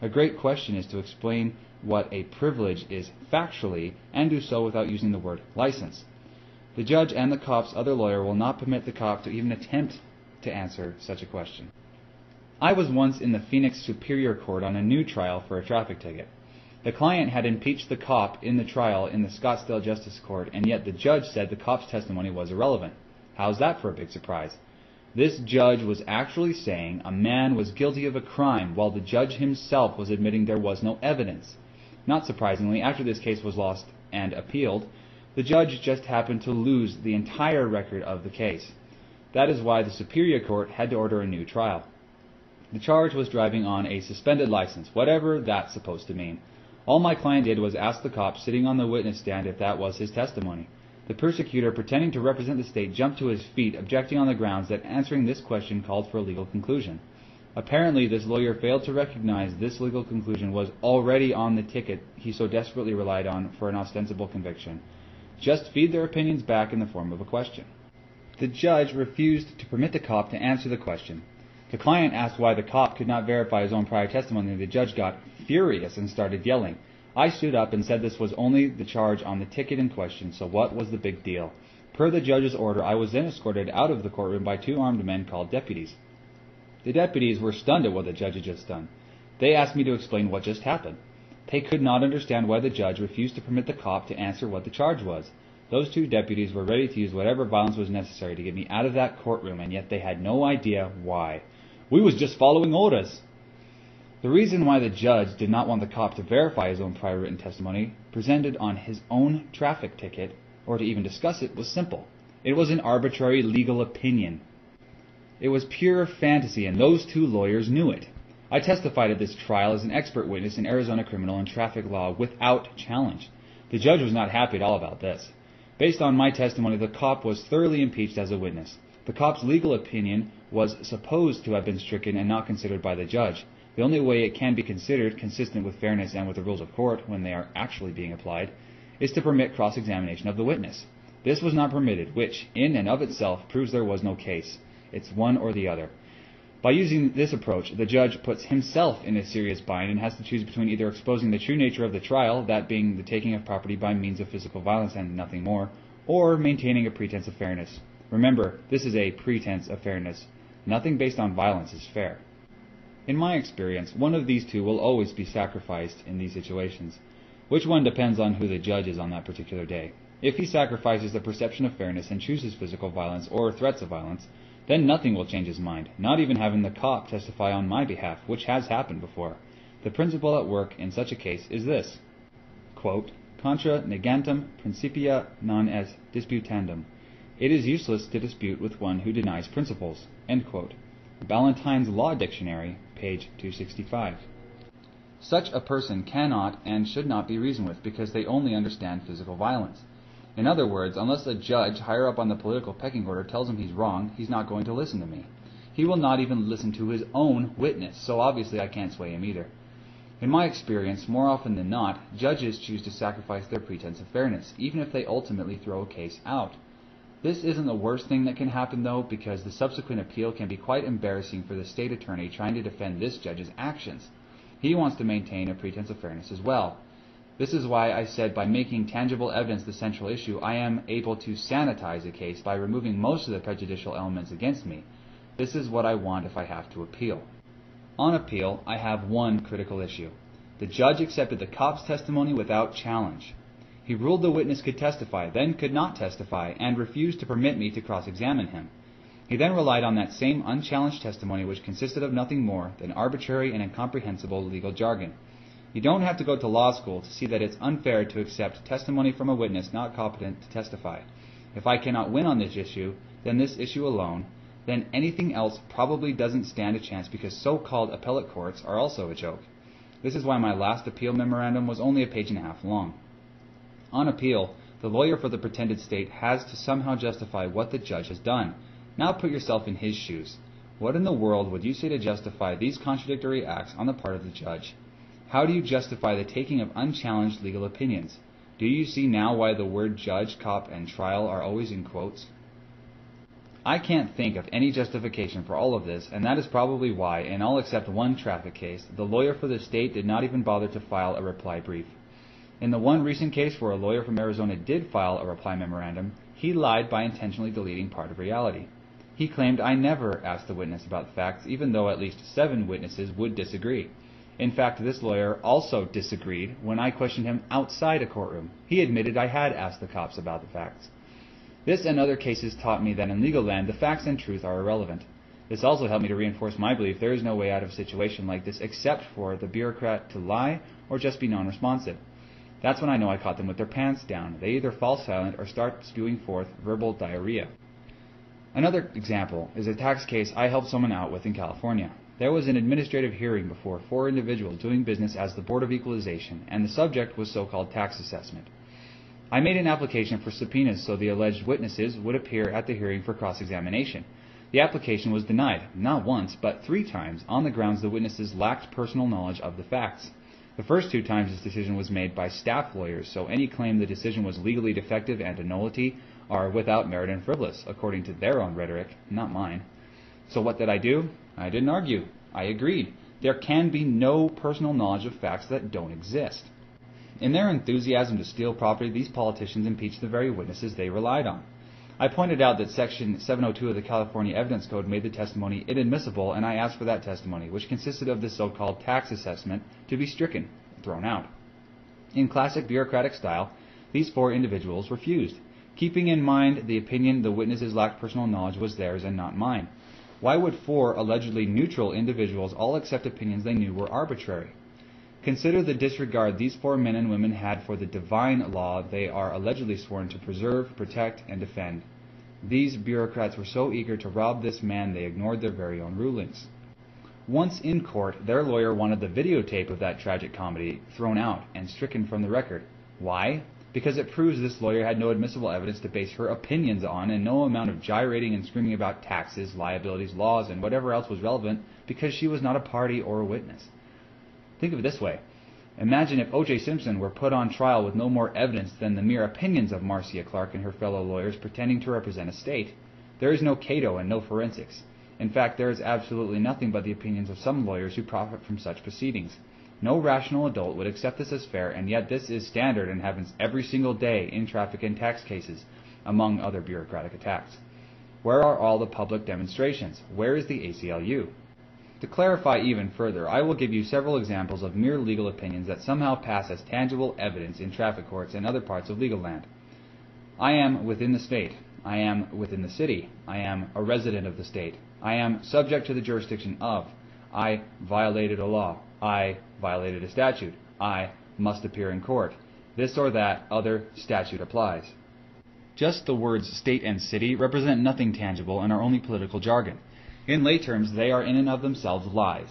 A great question is to explain what a privilege is factually and do so without using the word license. The judge and the cop's other lawyer will not permit the cop to even attempt to answer such a question. I was once in the Phoenix Superior Court on a new trial for a traffic ticket. The client had impeached the cop in the trial in the Scottsdale Justice Court, and yet the judge said the cop's testimony was irrelevant. How's that for a big surprise? This judge was actually saying a man was guilty of a crime while the judge himself was admitting there was no evidence. Not surprisingly, after this case was lost and appealed, the judge just happened to lose the entire record of the case. That is why the Superior Court had to order a new trial. The charge was driving on a suspended license, whatever that's supposed to mean. All my client did was ask the cop sitting on the witness stand if that was his testimony. The persecutor, pretending to represent the state, jumped to his feet, objecting on the grounds that answering this question called for a legal conclusion. Apparently, this lawyer failed to recognize this legal conclusion was already on the ticket he so desperately relied on for an ostensible conviction. Just feed their opinions back in the form of a question. The judge refused to permit the cop to answer the question. The client asked why the cop could not verify his own prior testimony, and the judge got furious and started yelling. I stood up and said this was only the charge on the ticket in question, so what was the big deal? Per the judge's order, I was then escorted out of the courtroom by two armed men called deputies. The deputies were stunned at what the judge had just done. They asked me to explain what just happened. They could not understand why the judge refused to permit the cop to answer what the charge was. Those two deputies were ready to use whatever violence was necessary to get me out of that courtroom, and yet they had no idea why. We was just following orders. The reason why the judge did not want the cop to verify his own prior written testimony presented on his own traffic ticket, or to even discuss it, was simple. It was an arbitrary legal opinion. It was pure fantasy, and those two lawyers knew it. I testified at this trial as an expert witness in Arizona criminal and traffic law without challenge. The judge was not happy at all about this. Based on my testimony, the cop was thoroughly impeached as a witness. The cop's legal opinion was supposed to have been stricken and not considered by the judge. The only way it can be considered, consistent with fairness and with the rules of court when they are actually being applied, is to permit cross-examination of the witness. This was not permitted, which, in and of itself, proves there was no case. It's one or the other. By using this approach, the judge puts himself in a serious bind and has to choose between either exposing the true nature of the trial, that being the taking of property by means of physical violence and nothing more, or maintaining a pretense of fairness. Remember, this is a pretense of fairness. Nothing based on violence is fair. In my experience, one of these two will always be sacrificed in these situations. Which one depends on who the judge is on that particular day. If he sacrifices the perception of fairness and chooses physical violence or threats of violence, then nothing will change his mind, not even having the cop testify on my behalf, which has happened before. The principle at work in such a case is this, quote, contra negantem principia non est disputandum. It is useless to dispute with one who denies principles. End quote. Ballantyne's Law Dictionary, page 265. Such a person cannot and should not be reasoned with because they only understand physical violence. In other words, unless a judge higher up on the political pecking order tells him he's wrong, he's not going to listen to me. He will not even listen to his own witness, so obviously I can't sway him either. In my experience, more often than not, judges choose to sacrifice their pretense of fairness, even if they ultimately throw a case out. This isn't the worst thing that can happen, though, because the subsequent appeal can be quite embarrassing for the state attorney trying to defend this judge's actions. He wants to maintain a pretense of fairness as well. This is why I said by making tangible evidence the central issue, I am able to sanitize a case by removing most of the prejudicial elements against me. This is what I want if I have to appeal. On appeal, I have one critical issue. The judge accepted the cop's testimony without challenge. He ruled the witness could testify, then could not testify, and refused to permit me to cross-examine him. He then relied on that same unchallenged testimony which consisted of nothing more than arbitrary and incomprehensible legal jargon. You don't have to go to law school to see that it's unfair to accept testimony from a witness not competent to testify. If I cannot win on this issue, then this issue alone, then anything else probably doesn't stand a chance because so-called appellate courts are also a joke. This is why my last appeal memorandum was only a page and a half long. On appeal, the lawyer for the pretended state has to somehow justify what the judge has done. Now put yourself in his shoes. What in the world would you say to justify these contradictory acts on the part of the judge? How do you justify the taking of unchallenged legal opinions? Do you see now why the word judge, cop, and trial are always in quotes? I can't think of any justification for all of this, and that is probably why, in all except one traffic case, the lawyer for the state did not even bother to file a reply brief. In the one recent case where a lawyer from Arizona did file a reply memorandum, he lied by intentionally deleting part of reality. He claimed I never asked the witness about the facts, even though at least 7 witnesses would disagree. In fact, this lawyer also disagreed when I questioned him outside a courtroom. He admitted I had asked the cops about the facts. This and other cases taught me that in legal land, the facts and truth are irrelevant. This also helped me to reinforce my belief there is no way out of a situation like this except for the bureaucrat to lie or just be non-responsive. That's when I know I caught them with their pants down. They either fall silent or start spewing forth verbal diarrhea. Another example is a tax case I helped someone out with in California. There was an administrative hearing before 4 individuals doing business as the Board of Equalization, and the subject was so-called tax assessment. I made an application for subpoenas so the alleged witnesses would appear at the hearing for cross-examination. The application was denied, not once, but 3 times, on the grounds the witnesses lacked personal knowledge of the facts. The first 2 times this decision was made by staff lawyers, so any claim the decision was legally defective and a nullity are without merit and frivolous, according to their own rhetoric, not mine. So what did I do? I didn't argue. I agreed. There can be no personal knowledge of facts that don't exist. In their enthusiasm to steal property, these politicians impeached the very witnesses they relied on. I pointed out that Section 702 of the California Evidence Code made the testimony inadmissible, and I asked for that testimony, which consisted of the so-called tax assessment, to be stricken, thrown out. In classic bureaucratic style, these 4 individuals refused, keeping in mind the opinion the witnesses lacked personal knowledge was theirs and not mine. Why would 4 allegedly neutral individuals all accept opinions they knew were arbitrary? Consider the disregard these 4 men and women had for the divine law they are allegedly sworn to preserve, protect, and defend. These bureaucrats were so eager to rob this man they ignored their very own rulings. Once in court, their lawyer wanted the videotape of that tragic comedy thrown out and stricken from the record. Why? Because it proves this lawyer had no admissible evidence to base her opinions on, and no amount of gyrating and screaming about taxes, liabilities, laws, and whatever else was relevant, because she was not a party or a witness. Think of it this way. Imagine if O.J. Simpson were put on trial with no more evidence than the mere opinions of Marcia Clark and her fellow lawyers pretending to represent a state. There is no Cato and no forensics. In fact, there is absolutely nothing but the opinions of some lawyers who profit from such proceedings. No rational adult would accept this as fair, and yet this is standard and happens every single day in traffic and tax cases, among other bureaucratic attacks. Where are all the public demonstrations? Where is the ACLU? To clarify even further, I will give you several examples of mere legal opinions that somehow pass as tangible evidence in traffic courts and other parts of legal land. I am within the state. I am within the city. I am a resident of the state. I am subject to the jurisdiction of. I violated a law. I violated a statute. I must appear in court. This or that other statute applies. Just the words state and city represent nothing tangible and are only political jargon. In lay terms, they are in and of themselves lies.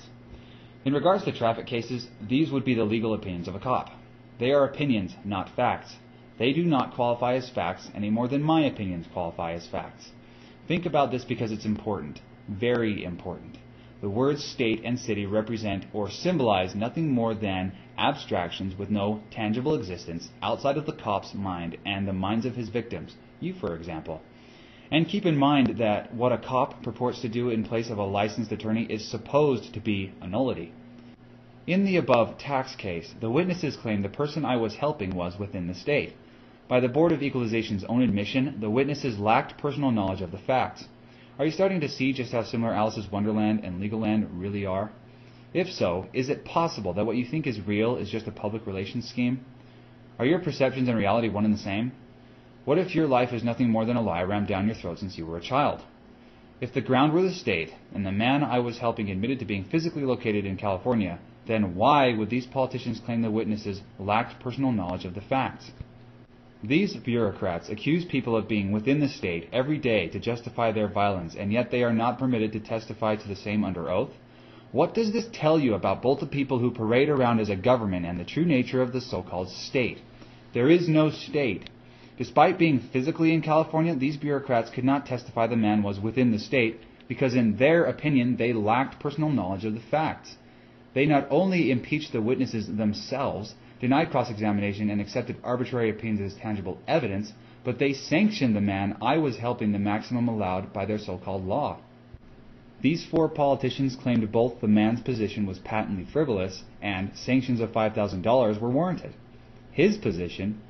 In regards to traffic cases, these would be the legal opinions of a cop. They are opinions, not facts. They do not qualify as facts any more than my opinions qualify as facts. Think about this because it's important. Very important. The words state and city represent or symbolize nothing more than abstractions with no tangible existence outside of the cop's mind and the minds of his victims, you for example. And keep in mind that what a cop purports to do in place of a licensed attorney is supposed to be a nullity. In the above tax case, the witnesses claimed the person I was helping was within the state. By the Board of Equalization's own admission, the witnesses lacked personal knowledge of the facts. Are you starting to see just how similar Alice's Wonderland and Legal Land really are? If so, is it possible that what you think is real is just a public relations scheme? Are your perceptions and reality one and the same? What if your life is nothing more than a lie rammed down your throat since you were a child? If the ground were the state, and the man I was helping admitted to being physically located in California, then why would these politicians claim the witnesses lacked personal knowledge of the facts? These bureaucrats accuse people of being within the state every day to justify their violence, and yet they are not permitted to testify to the same under oath? What does this tell you about both the people who parade around as a government and the true nature of the so-called state? There is no state. Despite being physically in California, these bureaucrats could not testify the man was within the state because in their opinion they lacked personal knowledge of the facts. They not only impeached the witnesses themselves, denied cross-examination, and accepted arbitrary opinions as tangible evidence, but they sanctioned the man I was helping the maximum allowed by their so-called law. These four politicians claimed both the man's position was patently frivolous and sanctions of $5,000 were warranted. His position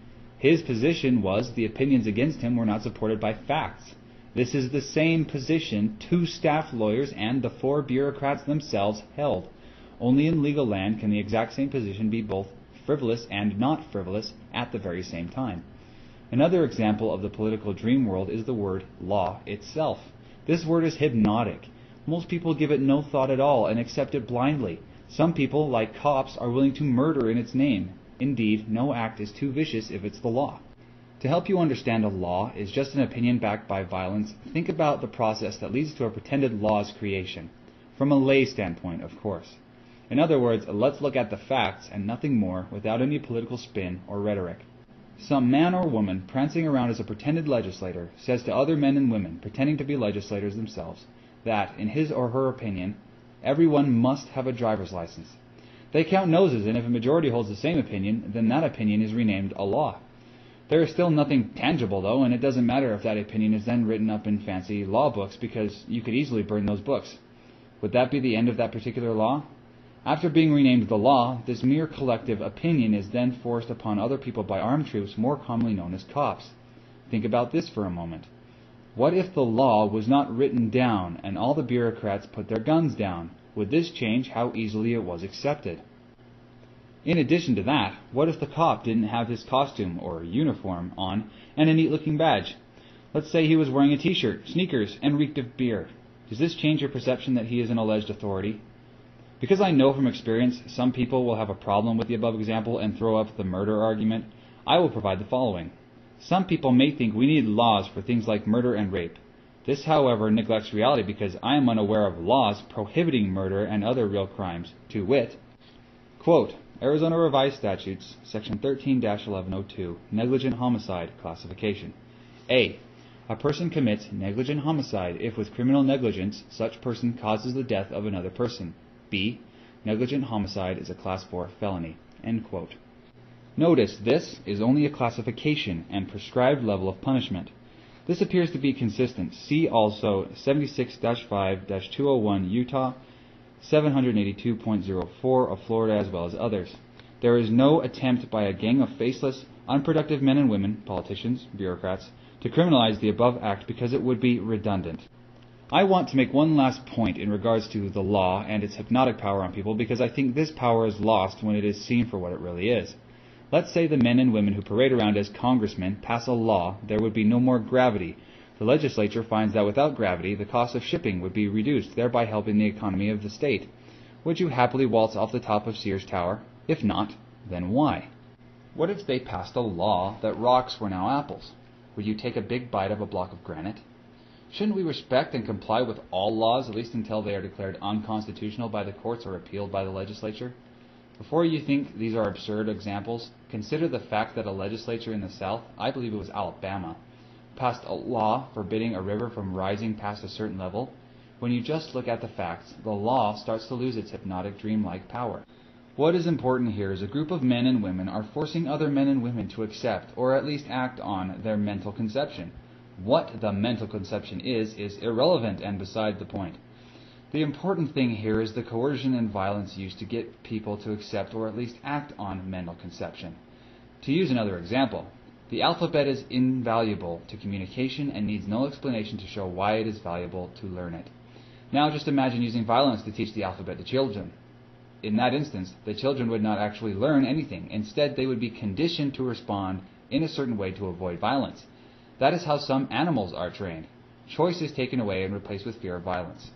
was the opinions against him were not supported by facts. This is the same position two staff lawyers and the four bureaucrats themselves held. Only in legal land can the exact same position be both frivolous and not frivolous at the very same time. Another example of the political dream world is the word law itself. This word is hypnotic. Most people give it no thought at all and accept it blindly. Some people, like cops, are willing to murder in its name. Indeed, no act is too vicious if it's the law. To help you understand a law is just an opinion backed by violence, think about the process that leads to a pretended law's creation. From a lay standpoint, of course. In other words, let's look at the facts and nothing more without any political spin or rhetoric. Some man or woman prancing around as a pretended legislator says to other men and women pretending to be legislators themselves that, in his or her opinion, everyone must have a driver's license. They count noses, and if a majority holds the same opinion, then that opinion is renamed a law. There is still nothing tangible, though, and it doesn't matter if that opinion is then written up in fancy law books because you could easily burn those books. Would that be the end of that particular law? After being renamed the law, this mere collective opinion is then forced upon other people by armed troops more commonly known as cops. Think about this for a moment. What if the law was not written down and all the bureaucrats put their guns down? Would this change how easily it was accepted? In addition to that, what if the cop didn't have his costume or uniform on and a neat-looking badge? Let's say he was wearing a t-shirt, sneakers, and reeked of beer. Does this change your perception that he is an alleged authority? Because I know from experience some people will have a problem with the above example and throw up the murder argument, I will provide the following. Some people may think we need laws for things like murder and rape. This, however, neglects reality because I am unaware of laws prohibiting murder and other real crimes, to wit, quote, Arizona Revised Statutes, Section 13-1102, Negligent Homicide Classification. A. A person commits negligent homicide if with criminal negligence such person causes the death of another person. B. Negligent homicide is a Class 4 felony. End quote. Notice this is only a classification and prescribed level of punishment. This appears to be consistent. See also 76-5-201 Utah, 782.04 of Florida as well as others. There is no attempt by a gang of faceless, unproductive men and women, politicians, bureaucrats, to criminalize the above act because it would be redundant. I want to make one last point in regards to the law and its hypnotic power on people because I think this power is lost when it is seen for what it really is. Let's say the men and women who parade around as congressmen pass a law, there would be no more gravity. The legislature finds that without gravity, the cost of shipping would be reduced, thereby helping the economy of the state. Would you happily waltz off the top of Sears Tower? If not, then why? What if they passed a law that rocks were now apples? Would you take a big bite of a block of granite? Shouldn't we respect and comply with all laws, at least until they are declared unconstitutional by the courts or repealed by the legislature? Before you think these are absurd examples, consider the fact that a legislature in the South, I believe it was Alabama, passed a law forbidding a river from rising past a certain level. When you just look at the facts, the law starts to lose its hypnotic dreamlike power. What is important here is a group of men and women are forcing other men and women to accept, or at least act on, their mental conception. What the mental conception is irrelevant and beside the point. The important thing here is the coercion and violence used to get people to accept or at least act on mental conception. To use another example, the alphabet is invaluable to communication and needs no explanation to show why it is valuable to learn it. Now just imagine using violence to teach the alphabet to children. In that instance, the children would not actually learn anything. Instead, they would be conditioned to respond in a certain way to avoid violence. That is how some animals are trained. Choice is taken away and replaced with fear of violence.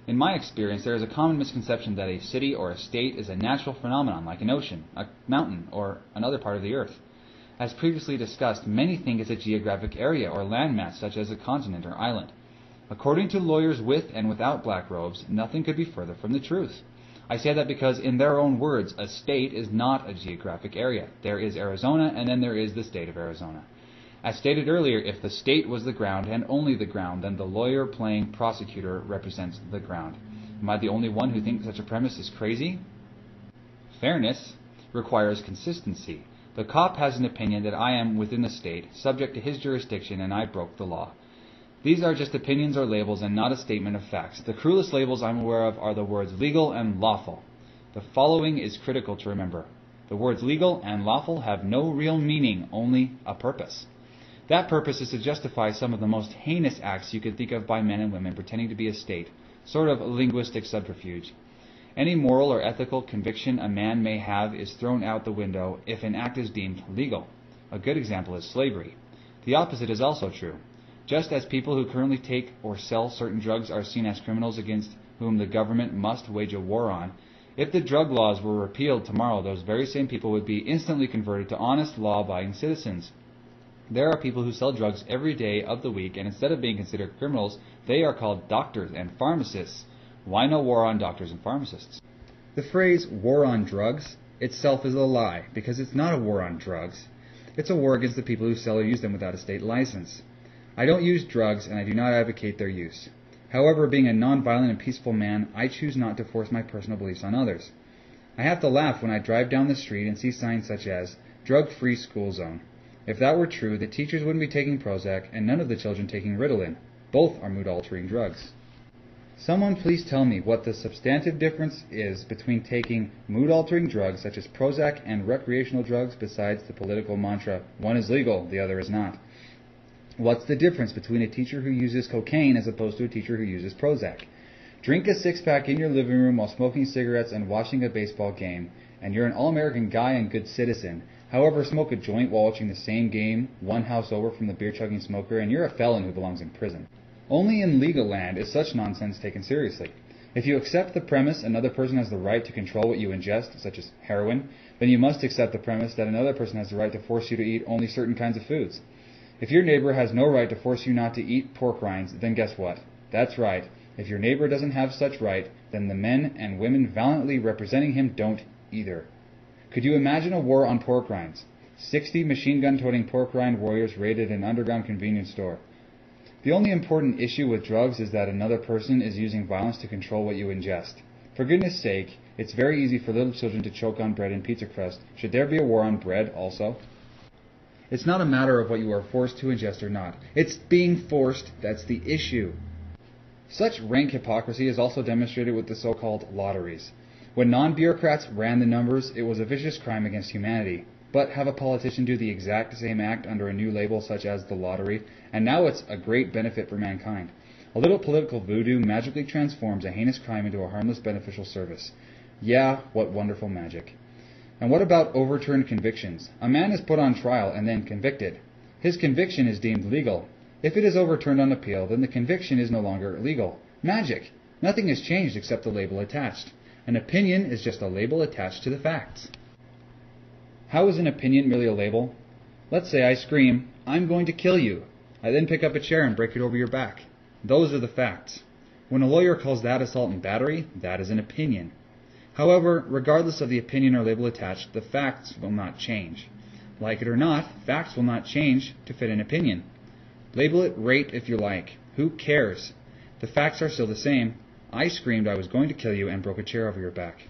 In my experience, there is a common misconception that a city or a state is a natural phenomenon like an ocean, a mountain, or another part of the earth. As previously discussed, many think it's a geographic area or landmass such as a continent or island. According to lawyers with and without black robes, nothing could be further from the truth. I say that because, in their own words, a state is not a geographic area. There is Arizona, and then there is the state of Arizona. As stated earlier, if the state was the ground and only the ground, then the lawyer playing prosecutor represents the ground. Am I the only one who thinks such a premise is crazy? Fairness requires consistency. The cop has an opinion that I am within the state, subject to his jurisdiction, and I broke the law. These are just opinions or labels and not a statement of facts. The cruelest labels I'm aware of are the words legal and lawful. The following is critical to remember. The words legal and lawful have no real meaning, only a purpose. That purpose is to justify some of the most heinous acts you could think of by men and women pretending to be a state, sort of linguistic subterfuge. Any moral or ethical conviction a man may have is thrown out the window if an act is deemed legal. A good example is slavery. The opposite is also true. Just as people who currently take or sell certain drugs are seen as criminals against whom the government must wage a war on, if the drug laws were repealed tomorrow, those very same people would be instantly converted to honest, law-abiding citizens. There are people who sell drugs every day of the week, and instead of being considered criminals, they are called doctors and pharmacists. Why no war on doctors and pharmacists? The phrase war on drugs itself is a lie, because it's not a war on drugs. It's a war against the people who sell or use them without a state license. I don't use drugs, and I do not advocate their use. However, being a non-violent and peaceful man, I choose not to force my personal beliefs on others. I have to laugh when I drive down the street and see signs such as drug-free school zone. If that were true, the teachers wouldn't be taking Prozac and none of the children taking Ritalin. Both are mood-altering drugs. Someone please tell me what the substantive difference is between taking mood-altering drugs such as Prozac and recreational drugs besides the political mantra, one is legal, the other is not. What's the difference between a teacher who uses cocaine as opposed to a teacher who uses Prozac? Drink a six-pack in your living room while smoking cigarettes and watching a baseball game, and you're an all-American guy and good citizen. However, smoke a joint while watching the same game, one house over from the beer-chugging smoker, and you're a felon who belongs in prison. Only in legal land is such nonsense taken seriously. If you accept the premise another person has the right to control what you ingest, such as heroin, then you must accept the premise that another person has the right to force you to eat only certain kinds of foods. If your neighbor has no right to force you not to eat pork rinds, then guess what? That's right. If your neighbor doesn't have such right, then the men and women valiantly representing him don't either. Could you imagine a war on pork rinds? 60 machine-gun-toting pork rind warriors raided an underground convenience store. The only important issue with drugs is that another person is using violence to control what you ingest. For goodness sake, it's very easy for little children to choke on bread and pizza crust. Should there be a war on bread also? It's not a matter of what you are forced to ingest or not. It's being forced that's the issue. Such rank hypocrisy is also demonstrated with the so-called lotteries. When non-bureaucrats ran the numbers, it was a vicious crime against humanity. But have a politician do the exact same act under a new label such as the lottery, and now it's a great benefit for mankind. A little political voodoo magically transforms a heinous crime into a harmless beneficial service. Yeah, what wonderful magic. And what about overturned convictions? A man is put on trial and then convicted. His conviction is deemed legal. If it is overturned on appeal, then the conviction is no longer legal. Magic! Nothing has changed except the label attached. An opinion is just a label attached to the facts. How is an opinion merely a label? Let's say I scream, "I'm going to kill you." I then pick up a chair and break it over your back. Those are the facts. When a lawyer calls that assault and battery, that is an opinion. However, regardless of the opinion or label attached, the facts will not change. Like it or not, facts will not change to fit an opinion. Label it rape if you like. Who cares? The facts are still the same. I screamed I was going to kill you and broke a chair over your back.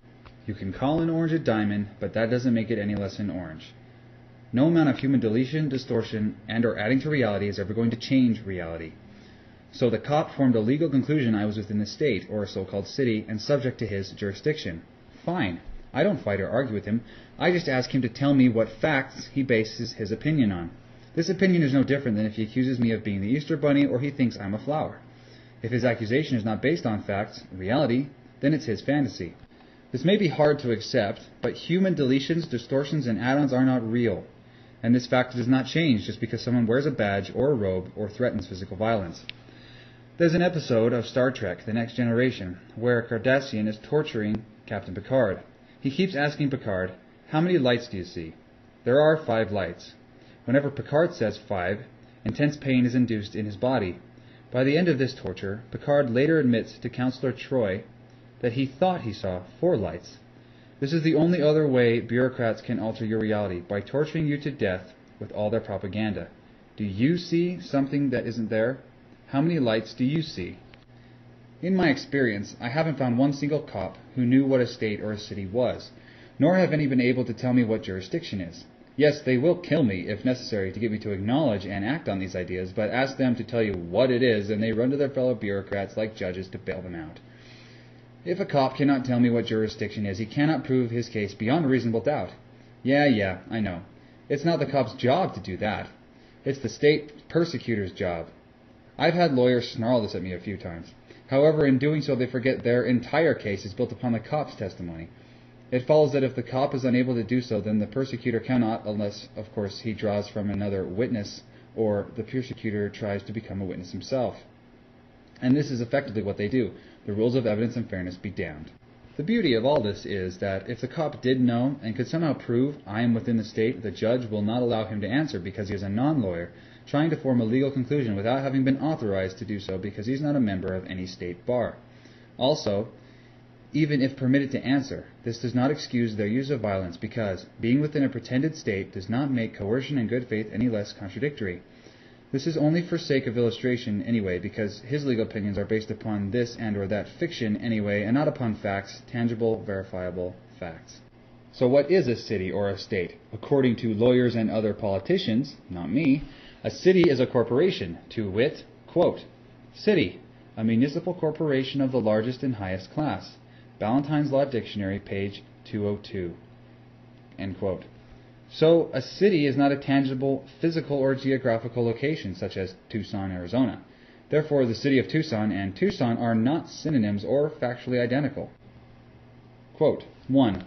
You can call an orange a diamond, but that doesn't make it any less an orange. No amount of human deletion, distortion, and or adding to reality is ever going to change reality. So the cop formed a legal conclusion I was within the state, or a so-called city, and subject to his jurisdiction. Fine. I don't fight or argue with him. I just ask him to tell me what facts he bases his opinion on. This opinion is no different than if he accuses me of being the Easter Bunny or he thinks I'm a flower. If his accusation is not based on facts, reality, then it's his fantasy. This may be hard to accept, but human deletions, distortions, and add-ons are not real. And this fact does not change just because someone wears a badge or a robe or threatens physical violence. There's an episode of Star Trek, The Next Generation, where a Cardassian is torturing Captain Picard. He keeps asking Picard, "How many lights do you see?" There are 5 lights. Whenever Picard says 5, intense pain is induced in his body. By the end of this torture, Picard later admits to Counselor Troy that he thought he saw 4 lights. This is the only other way bureaucrats can alter your reality, by torturing you to death with all their propaganda. Do you see something that isn't there? How many lights do you see? In my experience, I haven't found one single cop who knew what a state or a city was, nor have any been able to tell me what jurisdiction is. Yes, they will kill me, if necessary, to get me to acknowledge and act on these ideas, but ask them to tell you what it is, and they run to their fellow bureaucrats like judges to bail them out. If a cop cannot tell me what jurisdiction is, he cannot prove his case beyond a reasonable doubt. Yeah, I know. It's not the cop's job to do that. It's the state persecutor's job. I've had lawyers snarl this at me a few times. However, in doing so, they forget their entire case is built upon the cop's testimony. It follows that if the cop is unable to do so, then the persecutor cannot, unless, of course, he draws from another witness, or the persecutor tries to become a witness himself. And this is effectively what they do. The rules of evidence and fairness be damned. The beauty of all this is that if the cop did know and could somehow prove I am within the state, the judge will not allow him to answer because he is a non-lawyer, trying to form a legal conclusion without having been authorized to do so because he's not a member of any state bar. Also, even if permitted to answer, this does not excuse their use of violence because being within a pretended state does not make coercion and good faith any less contradictory. This is only for sake of illustration anyway, because his legal opinions are based upon this and or that fiction anyway, and not upon facts, tangible, verifiable facts. So what is a city or a state? According to lawyers and other politicians, not me, a city is a corporation, to wit, quote, "City, a municipal corporation of the largest and highest class." Ballantyne's Law Dictionary, page 202, end quote. So, a city is not a tangible, physical, or geographical location, such as Tucson, Arizona. Therefore, the city of Tucson and Tucson are not synonyms or factually identical. Quote, 1.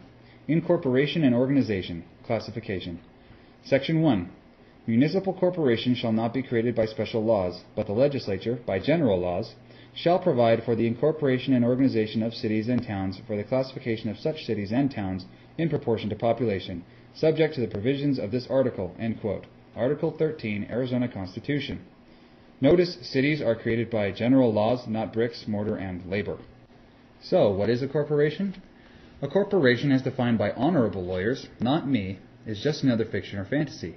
Incorporation and organization. Classification. Section 1. Municipal corporations shall not be created by special laws, but the legislature, by general laws, shall provide for the incorporation and organization of cities and towns for the classification of such cities and towns in proportion to population, subject to the provisions of this article, end quote. Article 13, Arizona Constitution. Notice, cities are created by general laws, not bricks, mortar, and labor. So, what is a corporation? A corporation, as defined by honorable lawyers, not me, is just another fiction or fantasy.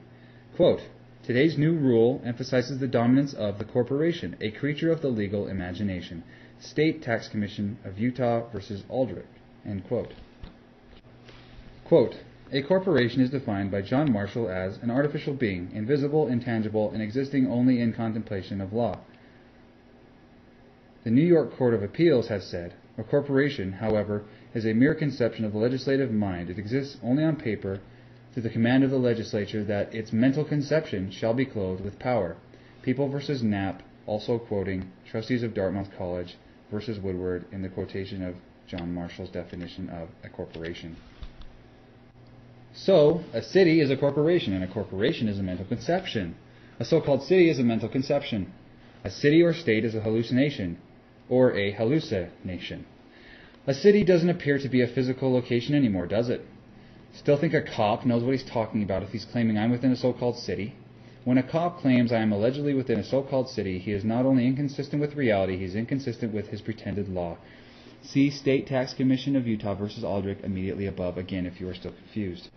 Quote, today's new rule emphasizes the dominance of the corporation, a creature of the legal imagination. State Tax Commission of Utah versus Aldrich, end quote. Quote, a corporation is defined by John Marshall as an artificial being, invisible, intangible, and existing only in contemplation of law. The New York Court of Appeals has said, a corporation, however, is a mere conception of the legislative mind. It exists only on paper, to the command of the legislature that its mental conception shall be clothed with power. People versus Knapp, also quoting Trustees of Dartmouth College versus Woodward in the quotation of John Marshall's definition of a corporation. So, a city is a corporation, and a corporation is a mental conception. A so-called city is a mental conception. A city or state is a hallucination, or a hallucination. A city doesn't appear to be a physical location anymore, does it? Still think a cop knows what he's talking about if he's claiming I'm within a so-called city? When a cop claims I am allegedly within a so-called city, he is not only inconsistent with reality, he is inconsistent with his pretended law. See State Tax Commission of Utah versus Aldrich immediately above, again, if you are still confused.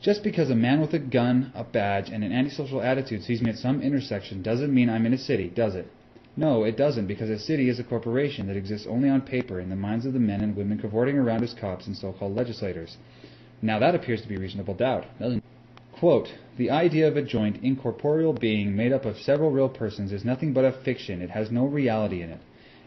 Just because a man with a gun, a badge, and an antisocial attitude sees me at some intersection doesn't mean I'm in a city, does it? No, it doesn't, because a city is a corporation that exists only on paper in the minds of the men and women cavorting around as cops and so-called legislators. Now that appears to be reasonable doubt, doesn't it? Quote, the idea of a joint, incorporeal being made up of several real persons is nothing but a fiction. It has no reality in it.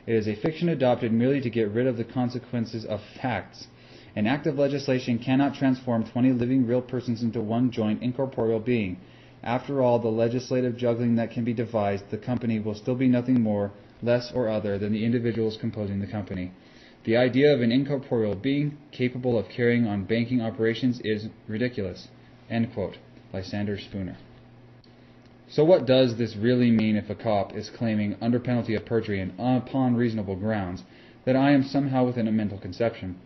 It is a fiction adopted merely to get rid of the consequences of facts. An act of legislation cannot transform 20 living real persons into one joint, incorporeal being. After all the legislative juggling that can be devised, the company will still be nothing more, less or other than the individuals composing the company. The idea of an incorporeal being capable of carrying on banking operations is ridiculous. End quote. Lysander Spooner. So what does this really mean if a cop is claiming, under penalty of perjury and upon reasonable grounds, that I am somehow within a mental conception?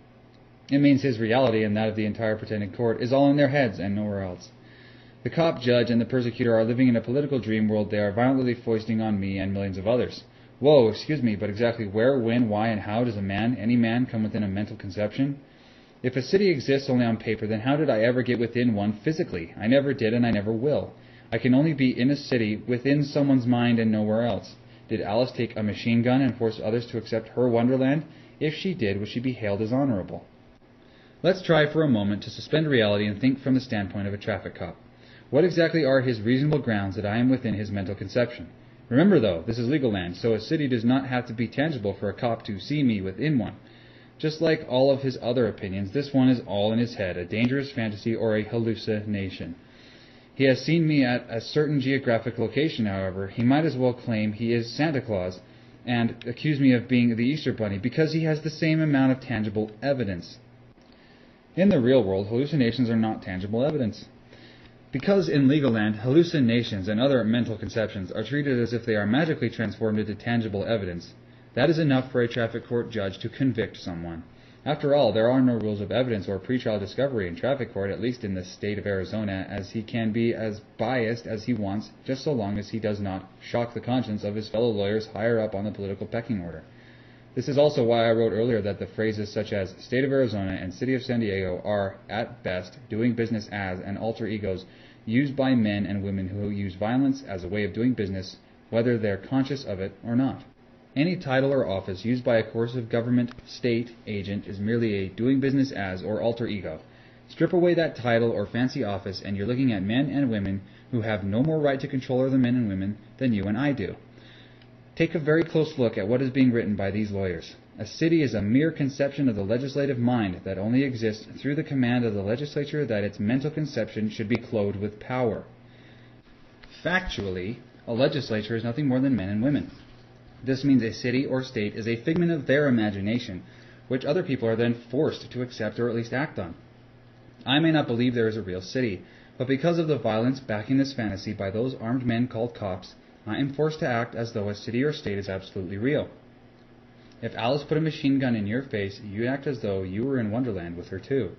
It means his reality and that of the entire pretended court is all in their heads and nowhere else. The cop, judge, and the persecutor are living in a political dream world they are violently foisting on me and millions of others. Whoa, excuse me, but exactly where, when, why, and how does any man, come within a mental conception? If a city exists only on paper, then how did I ever get within one physically? I never did, and I never will. I can only be in a city within someone's mind and nowhere else. Did Alice take a machine gun and force others to accept her wonderland? If she did, would she be hailed as honorable? Let's try for a moment to suspend reality and think from the standpoint of a traffic cop. What exactly are his reasonable grounds that I am within his mental conception? Remember, though, this is legal land, so a city does not have to be tangible for a cop to see me within one. Just like all of his other opinions, this one is all in his head, a dangerous fantasy or a hallucination. He has seen me at a certain geographic location, however. He might as well claim he is Santa Claus and accuse me of being the Easter Bunny because he has the same amount of tangible evidence. In the real world, hallucinations are not tangible evidence. Because in legal land, hallucinations and other mental conceptions are treated as if they are magically transformed into tangible evidence, that is enough for a traffic court judge to convict someone. After all, there are no rules of evidence or pretrial discovery in traffic court, at least in the state of Arizona, as he can be as biased as he wants, just so long as he does not shock the conscience of his fellow lawyers higher up on the political pecking order. This is also why I wrote earlier that the phrases such as State of Arizona and City of San Diego are, at best, doing business as and alter egos used by men and women who use violence as a way of doing business, whether they're conscious of it or not. Any title or office used by a coercive government, state, agent is merely a doing business as or alter ego. Strip away that title or fancy office and you're looking at men and women who have no more right to control other men and women than you and I do. Take a very close look at what is being written by these lawyers. A city is a mere conception of the legislative mind that only exists through the command of the legislature that its mental conception should be clothed with power. Factually, a legislature is nothing more than men and women. This means a city or state is a figment of their imagination, which other people are then forced to accept or at least act on. I may not believe there is a real city, but because of the violence backing this fantasy by those armed men called cops, I am forced to act as though a city or state is absolutely real. If Alice put a machine gun in your face, you act as though you were in Wonderland with her too.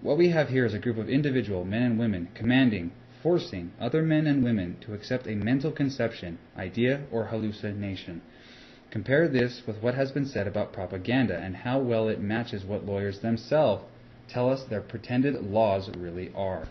What we have here is a group of individual men and women commanding, forcing other men and women to accept a mental conception, idea, or hallucination. Compare this with what has been said about propaganda and how well it matches what lawyers themselves tell us their pretended laws really are.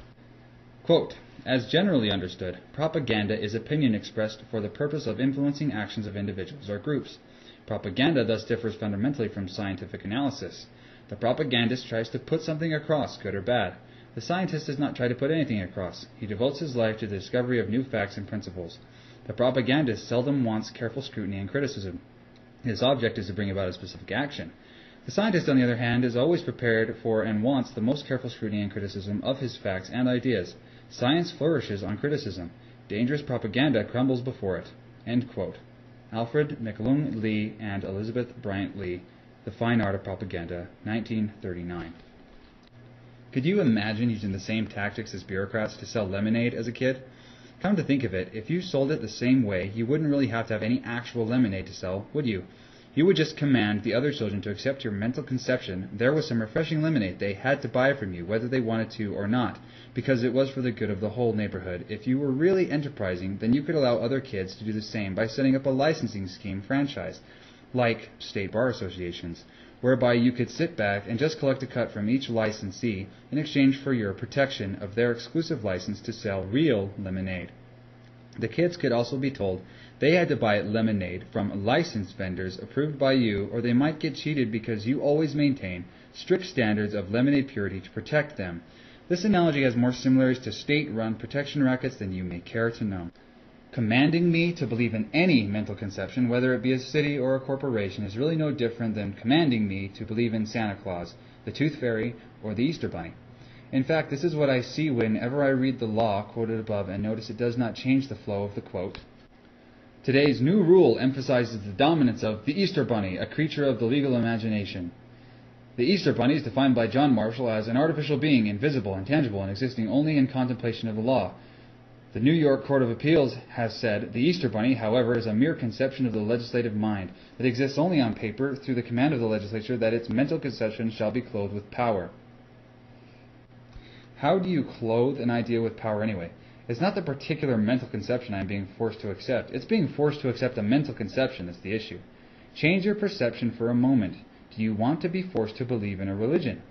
Quote, as generally understood, propaganda is opinion expressed for the purpose of influencing actions of individuals or groups. Propaganda thus differs fundamentally from scientific analysis. The propagandist tries to put something across, good or bad. The scientist does not try to put anything across. He devotes his life to the discovery of new facts and principles. The propagandist seldom wants careful scrutiny and criticism. His object is to bring about a specific action. The scientist, on the other hand, is always prepared for and wants the most careful scrutiny and criticism of his facts and ideas. Science flourishes on criticism. Dangerous propaganda crumbles before it. End quote. Alfred McLung Lee and Elizabeth Bryant Lee, The Fine Art of Propaganda, 1939. Could you imagine using the same tactics as bureaucrats to sell lemonade as a kid? Come to think of it, if you sold it the same way, you wouldn't really have to have any actual lemonade to sell, would you? You would just command the other children to accept your mental conception there was some refreshing lemonade they had to buy from you, whether they wanted to or not, because it was for the good of the whole neighborhood. If you were really enterprising, then you could allow other kids to do the same by setting up a licensing scheme franchise, like state bar associations, whereby you could sit back and just collect a cut from each licensee in exchange for your protection of their exclusive license to sell real lemonade. The kids could also be told they had to buy lemonade from licensed vendors approved by you, or they might get cheated because you always maintain strict standards of lemonade purity to protect them. This analogy has more similarities to state-run protection rackets than you may care to know. Commanding me to believe in any mental conception, whether it be a city or a corporation, is really no different than commanding me to believe in Santa Claus, the Tooth Fairy, or the Easter Bunny. In fact, this is what I see whenever I read the law quoted above and notice it does not change the flow of the quote. Today's new rule emphasizes the dominance of the Easter Bunny, a creature of the legal imagination. The Easter Bunny is defined by John Marshall as an artificial being, invisible, intangible, and existing only in contemplation of the law. The New York Court of Appeals has said the Easter Bunny, however, is a mere conception of the legislative mind that exists only on paper through the command of the legislature that its mental conception shall be clothed with power. How do you clothe an idea with power anyway? It's not the particular mental conception I'm being forced to accept. It's being forced to accept a mental conception that's the issue. Change your perception for a moment. Do you want to be forced to believe in a religion?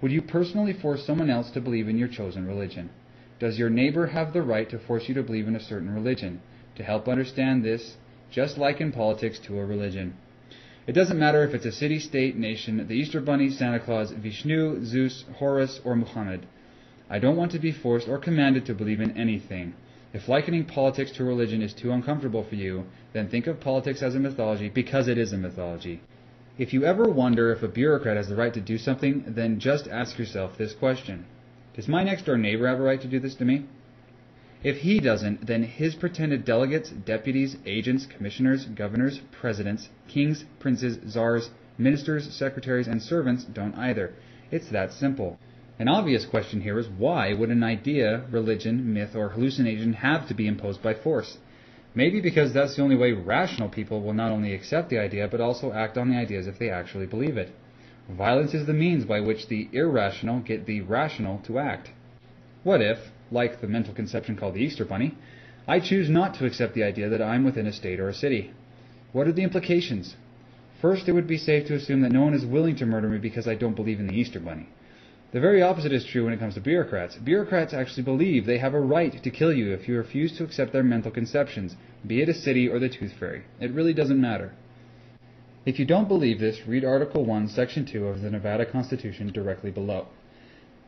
Would you personally force someone else to believe in your chosen religion? Does your neighbor have the right to force you to believe in a certain religion? To help understand this, just like in politics to a religion. It doesn't matter if it's a city, state, nation, the Easter Bunny, Santa Claus, Vishnu, Zeus, Horus, or Muhammad. I don't want to be forced or commanded to believe in anything. If likening politics to religion is too uncomfortable for you, then think of politics as a mythology because it is a mythology. If you ever wonder if a bureaucrat has the right to do something, then just ask yourself this question. Does my next-door neighbor have a right to do this to me? If he doesn't, then his pretended delegates, deputies, agents, commissioners, governors, presidents, kings, princes, czars, ministers, secretaries, and servants don't either. It's that simple. An obvious question here is why would an idea, religion, myth, or hallucination have to be imposed by force? Maybe because that's the only way rational people will not only accept the idea but also act on the ideas if they actually believe it. Violence is the means by which the irrational get the rational to act. What if, like the mental conception called the Easter Bunny, I choose not to accept the idea that I'm within a state or a city? What are the implications? First, it would be safe to assume that no one is willing to murder me because I don't believe in the Easter Bunny. The very opposite is true when it comes to bureaucrats. Bureaucrats actually believe they have a right to kill you if you refuse to accept their mental conceptions, be it a city or the Tooth Fairy. It really doesn't matter. If you don't believe this, read Article 1, Section 2 of the Nevada Constitution directly below.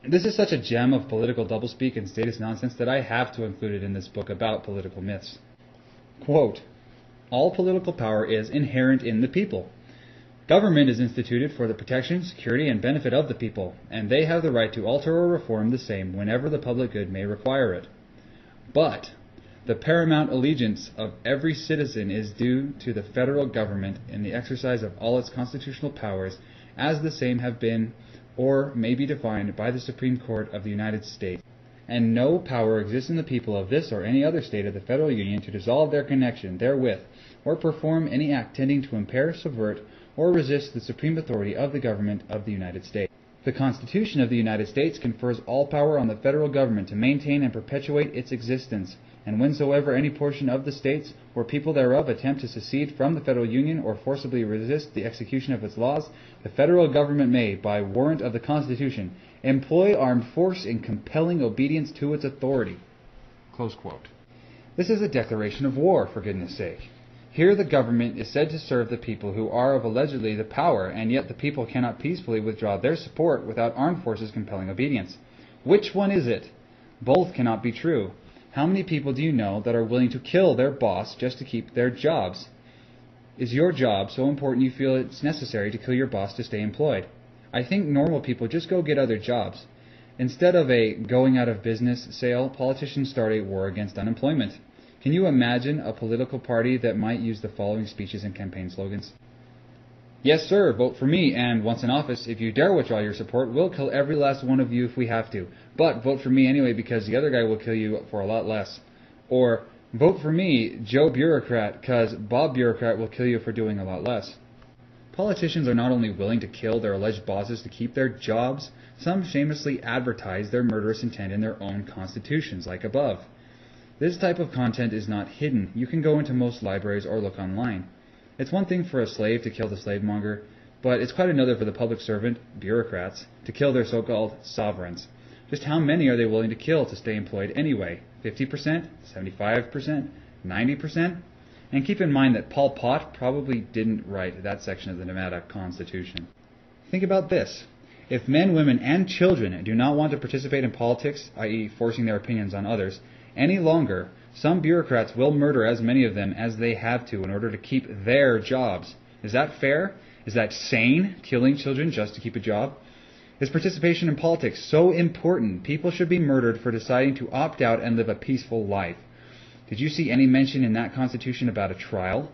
This is such a gem of political doublespeak and statist nonsense that I have to include it in this book about political myths. Quote, all political power is inherent in the people. Government is instituted for the protection, security, and benefit of the people, and they have the right to alter or reform the same whenever the public good may require it. But the paramount allegiance of every citizen is due to the federal government in the exercise of all its constitutional powers, as the same have been or may be defined by the Supreme Court of the United States. And no power exists in the people of this or any other state of the federal union to dissolve their connection therewith, or perform any act tending to impair, subvert, or resist the supreme authority of the government of the United States. The Constitution of the United States confers all power on the federal government to maintain and perpetuate its existence, and whensoever any portion of the states or people thereof attempt to secede from the federal union or forcibly resist the execution of its laws, the federal government may, by warrant of the Constitution, employ armed force in compelling obedience to its authority. Close quote. This is a declaration of war, for goodness sake. Here the government is said to serve the people who are of allegedly the power, and yet the people cannot peacefully withdraw their support without armed forces compelling obedience. Which one is it? Both cannot be true. How many people do you know that are willing to kill their boss just to keep their jobs? Is your job so important you feel it's necessary to kill your boss to stay employed? I think normal people just go get other jobs. Instead of a going out of business sale, politicians start a war against unemployment. Can you imagine a political party that might use the following speeches and campaign slogans? Yes, sir, vote for me, and once in office, if you dare withdraw your support, we'll kill every last one of you if we have to. But vote for me anyway because the other guy will kill you for a lot less. Or, vote for me, Joe Bureaucrat, cause Bob Bureaucrat will kill you for doing a lot less. Politicians are not only willing to kill their alleged bosses to keep their jobs, some shamelessly advertise their murderous intent in their own constitutions, like above. This type of content is not hidden. You can go into most libraries or look online. It's one thing for a slave to kill the slavemonger, but it's quite another for the public servant, bureaucrats, to kill their so-called sovereigns. Just how many are they willing to kill to stay employed anyway? 50%? 75%? 90%? And keep in mind that Pol Pot probably didn't write that section of the Nevada Constitution. Think about this. If men, women, and children do not want to participate in politics, i.e. forcing their opinions on others, any longer, some bureaucrats will murder as many of them as they have to in order to keep their jobs. Is that fair? Is that sane, killing children just to keep a job? Is participation in politics so important people should be murdered for deciding to opt out and live a peaceful life? Did you see any mention in that Constitution about a trial?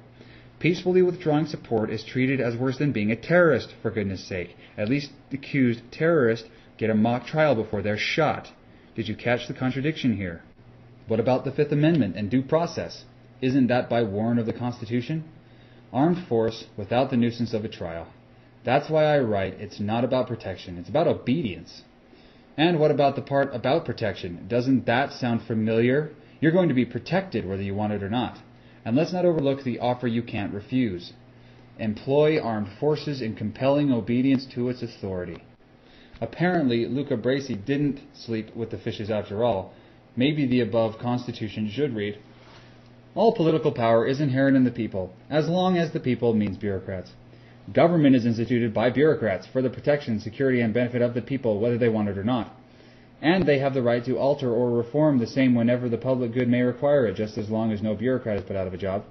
Peacefully withdrawing support is treated as worse than being a terrorist, for goodness sake. At least accused terrorists get a mock trial before they're shot. Did you catch the contradiction here? What about the Fifth Amendment and due process? Isn't that by warrant of the Constitution? Armed force without the nuisance of a trial. That's why I write it's not about protection, it's about obedience. And what about the part about protection? Doesn't that sound familiar? You're going to be protected whether you want it or not. And let's not overlook the offer you can't refuse. Employ armed forces in compelling obedience to its authority. Apparently, Luca Brasi didn't sleep with the fishes after all. Maybe the above Constitution should read, all political power is inherent in the people, as long as the people means bureaucrats. Government is instituted by bureaucrats for the protection, security, and benefit of the people, whether they want it or not. And they have the right to alter or reform the same whenever the public good may require it, just as long as no bureaucrat is put out of a job.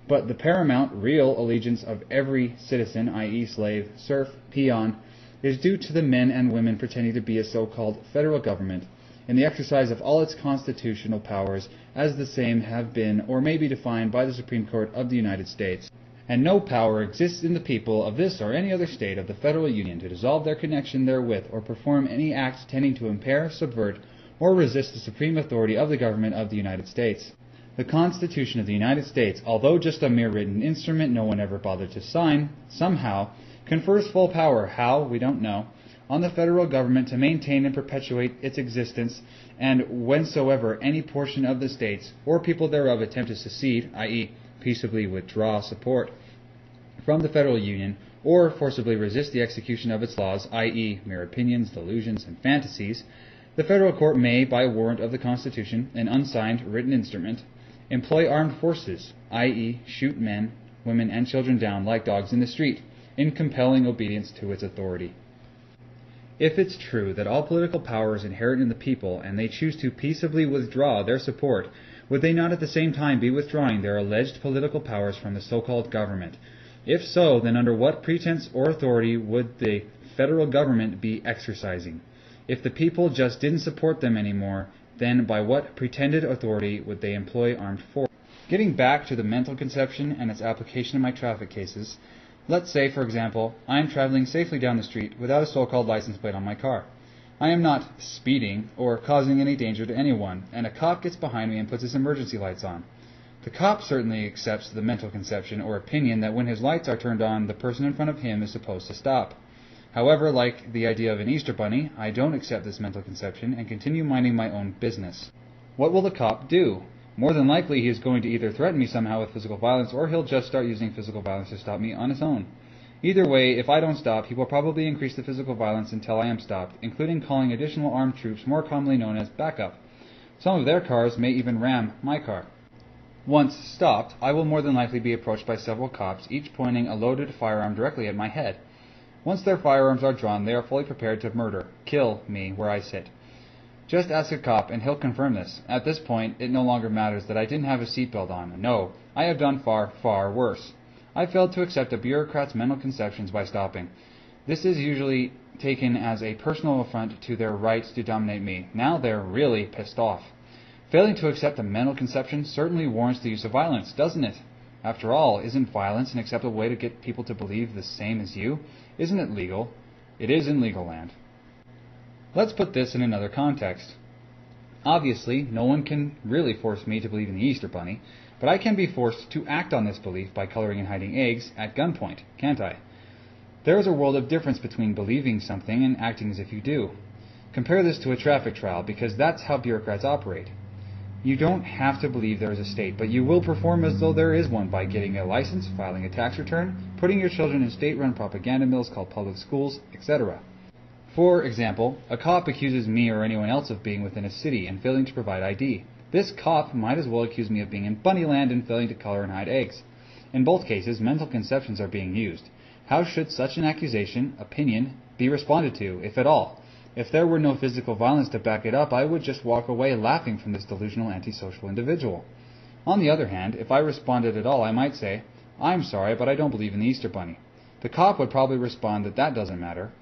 But the paramount, real allegiance of every citizen, i.e. slave, serf, peon, is due to the men and women pretending to be a so-called federal government, in the exercise of all its constitutional powers as the same have been or may be defined by the Supreme Court of the United States. And no power exists in the people of this or any other state of the Federal Union to dissolve their connection therewith or perform any act tending to impair, subvert, or resist the supreme authority of the government of the United States. The Constitution of the United States, although just a mere written instrument no one ever bothered to sign, somehow confers full power, how, we don't know, on the federal government to maintain and perpetuate its existence, and whensoever any portion of the states or people thereof attempt to secede, i.e., peaceably withdraw support from the federal union, or forcibly resist the execution of its laws, i.e., mere opinions, delusions, and fantasies, the federal court may, by warrant of the Constitution, an unsigned written instrument, employ armed forces, i.e., shoot men, women, and children down like dogs in the street, in compelling obedience to its authority. If it's true that all political power is inherent in the people and they choose to peaceably withdraw their support, would they not at the same time be withdrawing their alleged political powers from the so-called government? If so, then under what pretense or authority would the federal government be exercising? If the people just didn't support them anymore, then by what pretended authority would they employ armed force? Getting back to the mental conception and its application in my traffic cases, let's say, for example, I am traveling safely down the street without a so-called license plate on my car. I am not speeding or causing any danger to anyone, and a cop gets behind me and puts his emergency lights on. The cop certainly accepts the mental conception or opinion that when his lights are turned on, the person in front of him is supposed to stop. However, like the idea of an Easter bunny, I don't accept this mental conception and continue minding my own business. What will the cop do? More than likely, he is going to either threaten me somehow with physical violence, or he'll just start using physical violence to stop me on his own. Either way, if I don't stop, he will probably increase the physical violence until I am stopped, including calling additional armed troops, more commonly known as backup. Some of their cars may even ram my car. Once stopped, I will more than likely be approached by several cops, each pointing a loaded firearm directly at my head. Once their firearms are drawn, they are fully prepared to murder, kill me where I sit. Just ask a cop and he'll confirm this. At this point, it no longer matters that I didn't have a seatbelt on. No, I have done far, far worse. I failed to accept a bureaucrat's mental conceptions by stopping. This is usually taken as a personal affront to their rights to dominate me. Now they're really pissed off. Failing to accept a mental conception certainly warrants the use of violence, doesn't it? After all, isn't violence an acceptable way to get people to believe the same as you? Isn't it legal? It is in legal land. Let's put this in another context. Obviously, no one can really force me to believe in the Easter Bunny, but I can be forced to act on this belief by coloring and hiding eggs at gunpoint, can't I? There is a world of difference between believing something and acting as if you do. Compare this to a traffic trial, because that's how bureaucrats operate. You don't have to believe there is a state, but you will perform as though there is one by getting a license, filing a tax return, putting your children in state-run propaganda mills called public schools, etc. For example, a cop accuses me or anyone else of being within a city and failing to provide ID. This cop might as well accuse me of being in Bunnyland and failing to color and hide eggs. In both cases, mental conceptions are being used. How should such an accusation, opinion, be responded to, if at all? If there were no physical violence to back it up, I would just walk away laughing from this delusional antisocial individual. On the other hand, if I responded at all, I might say, "I'm sorry, but I don't believe in the Easter Bunny." The cop would probably respond that that doesn't matter.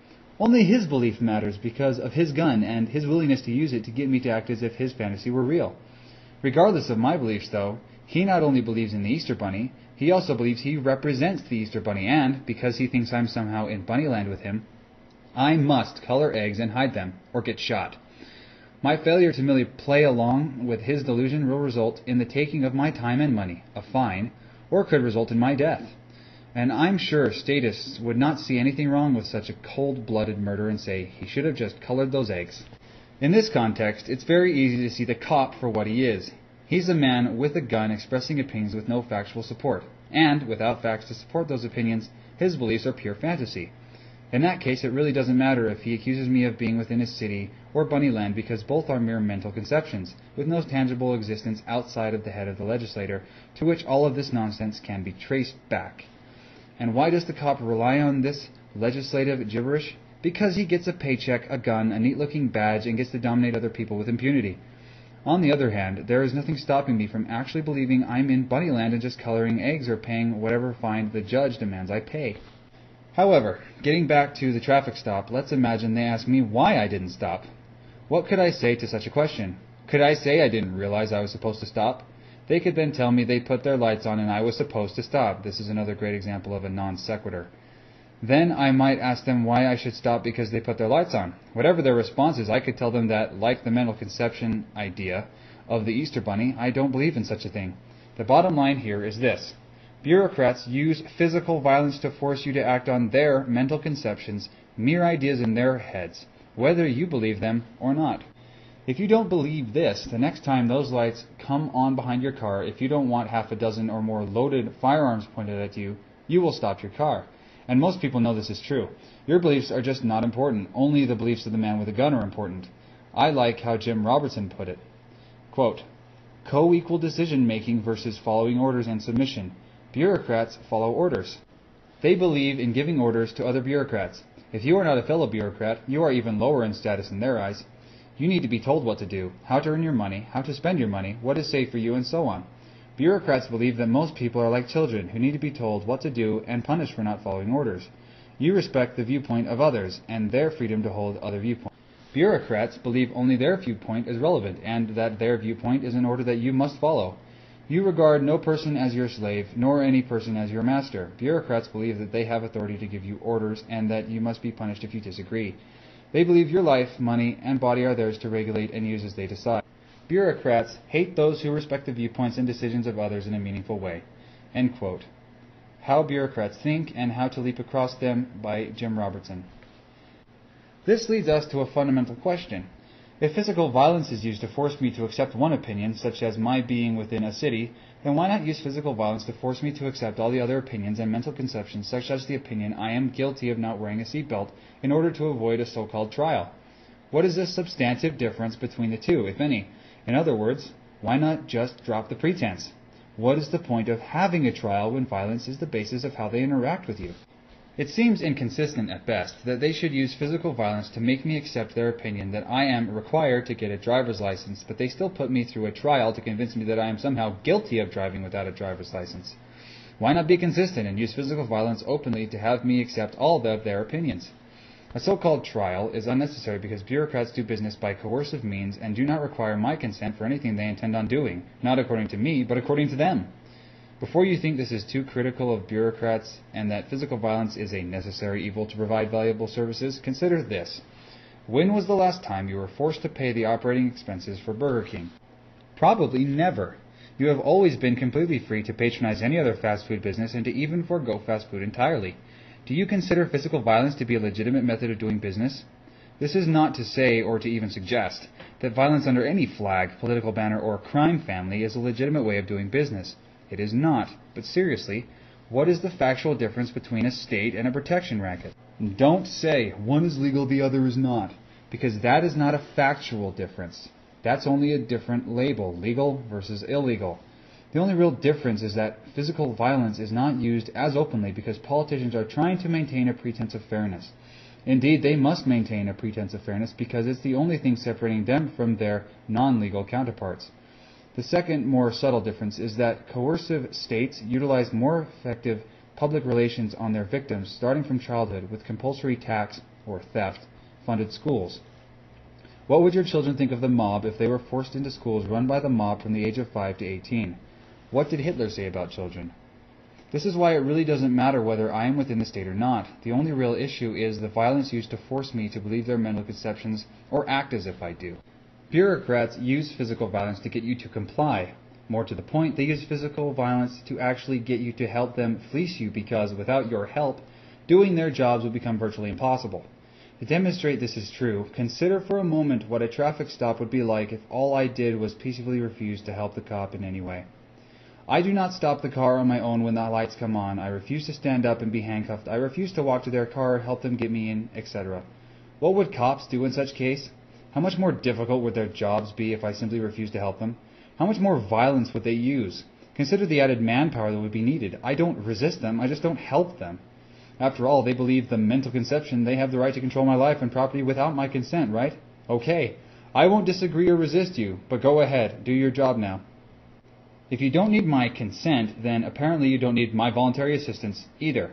Only his belief matters because of his gun and his willingness to use it to get me to act as if his fantasy were real. Regardless of my beliefs, though, he not only believes in the Easter Bunny, he also believes he represents the Easter Bunny, and, because he thinks I'm somehow in Bunnyland with him, I must color eggs and hide them, or get shot. My failure to merely play along with his delusion will result in the taking of my time and money, a fine, or could result in my death. And I'm sure statists would not see anything wrong with such a cold-blooded murder and say he should have just colored those eggs. In this context, it's very easy to see the cop for what he is. He's a man with a gun expressing opinions with no factual support, and, without facts to support those opinions, his beliefs are pure fantasy. In that case, it really doesn't matter if he accuses me of being within a city or Bunnyland, because both are mere mental conceptions, with no tangible existence outside of the head of the legislator, to which all of this nonsense can be traced back. And why does the cop rely on this legislative gibberish? Because he gets a paycheck, a gun, a neat-looking badge, and gets to dominate other people with impunity. On the other hand, there is nothing stopping me from actually believing I'm in Bunnyland and just coloring eggs or paying whatever fine the judge demands I pay. However, getting back to the traffic stop, let's imagine they ask me why I didn't stop. What could I say to such a question? Could I say I didn't realize I was supposed to stop? They could then tell me they put their lights on and I was supposed to stop. This is another great example of a non sequitur. Then I might ask them why I should stop because they put their lights on. Whatever their response is, I could tell them that, like the mental conception idea of the Easter Bunny, I don't believe in such a thing. The bottom line here is this. Bureaucrats use physical violence to force you to act on their mental conceptions, mere ideas in their heads, whether you believe them or not. If you don't believe this, the next time those lights come on behind your car, if you don't want half a dozen or more loaded firearms pointed at you, you will stop your car. And most people know this is true. Your beliefs are just not important. Only the beliefs of the man with a gun are important. I like how Jim Robertson put it. Quote, co-equal decision-making versus following orders and submission. Bureaucrats follow orders. They believe in giving orders to other bureaucrats. If you are not a fellow bureaucrat, you are even lower in status in their eyes. You need to be told what to do, how to earn your money, how to spend your money, what is safe for you, and so on. Bureaucrats believe that most people are like children who need to be told what to do and punished for not following orders. You respect the viewpoint of others and their freedom to hold other viewpoints. Bureaucrats believe only their viewpoint is relevant and that their viewpoint is an order that you must follow. You regard no person as your slave, nor any person as your master. Bureaucrats believe that they have authority to give you orders and that you must be punished if you disagree. They believe your life, money, and body are theirs to regulate and use as they decide. Bureaucrats hate those who respect the viewpoints and decisions of others in a meaningful way. End quote. How Bureaucrats Think and How to Leap Across Them by Jim Robertson. This leads us to a fundamental question. If physical violence is used to force me to accept one opinion, such as my being within a city, then why not use physical violence to force me to accept all the other opinions and mental conceptions, such as the opinion I am guilty of not wearing a seatbelt, in order to avoid a so-called trial? What is the substantive difference between the two, if any? In other words, why not just drop the pretense? What is the point of having a trial when violence is the basis of how they interact with you? It seems inconsistent at best that they should use physical violence to make me accept their opinion that I am required to get a driver's license, but they still put me through a trial to convince me that I am somehow guilty of driving without a driver's license. Why not be consistent and use physical violence openly to have me accept all of their opinions? A so-called trial is unnecessary because bureaucrats do business by coercive means and do not require my consent for anything they intend on doing, not according to me, but according to them. Before you think this is too critical of bureaucrats and that physical violence is a necessary evil to provide valuable services, consider this. When was the last time you were forced to pay the operating expenses for Burger King? Probably never. You have always been completely free to patronize any other fast food business and to even forego fast food entirely. Do you consider physical violence to be a legitimate method of doing business? This is not to say, or to even suggest, that violence under any flag, political banner, or crime family is a legitimate way of doing business. It is not. But seriously, what is the factual difference between a state and a protection racket? Don't say one is legal, the other is not, because that is not a factual difference. That's only a different label, legal versus illegal. The only real difference is that physical violence is not used as openly because politicians are trying to maintain a pretense of fairness. Indeed, they must maintain a pretense of fairness because it's the only thing separating them from their non-legal counterparts. The second, more subtle difference is that coercive states utilize more effective public relations on their victims starting from childhood with compulsory tax, or theft, funded schools. What would your children think of the mob if they were forced into schools run by the mob from the age of 5 to 18? What did Hitler say about children? This is why it really doesn't matter whether I am within the state or not. The only real issue is the violence used to force me to believe their mental conceptions or act as if I do. Bureaucrats use physical violence to get you to comply. More to the point, they use physical violence to actually get you to help them fleece you because without your help, doing their jobs would become virtually impossible. To demonstrate this is true, consider for a moment what a traffic stop would be like if all I did was peacefully refuse to help the cop in any way. I do not stop the car on my own when the lights come on. I refuse to stand up and be handcuffed. I refuse to walk to their car, help them get me in, etc. What would cops do in such case? How much more difficult would their jobs be if I simply refused to help them? How much more violence would they use? Consider the added manpower that would be needed. I don't resist them, I just don't help them. After all, they believe the mental conception they have the right to control my life and property without my consent, right? Okay, I won't disagree or resist you, but go ahead, do your job now. If you don't need my consent, then apparently you don't need my voluntary assistance either.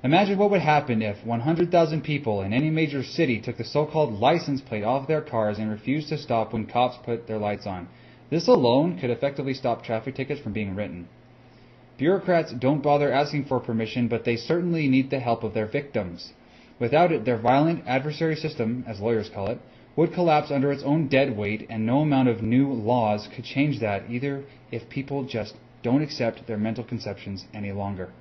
Imagine what would happen if 100,000 people in any major city took the so-called license plate off their cars and refused to stop when cops put their lights on. This alone could effectively stop traffic tickets from being written. Bureaucrats don't bother asking for permission, but they certainly need the help of their victims. Without it, their violent adversary system, as lawyers call it, would collapse under its own dead weight, and no amount of new laws could change that either if people just don't accept their mental conceptions any longer.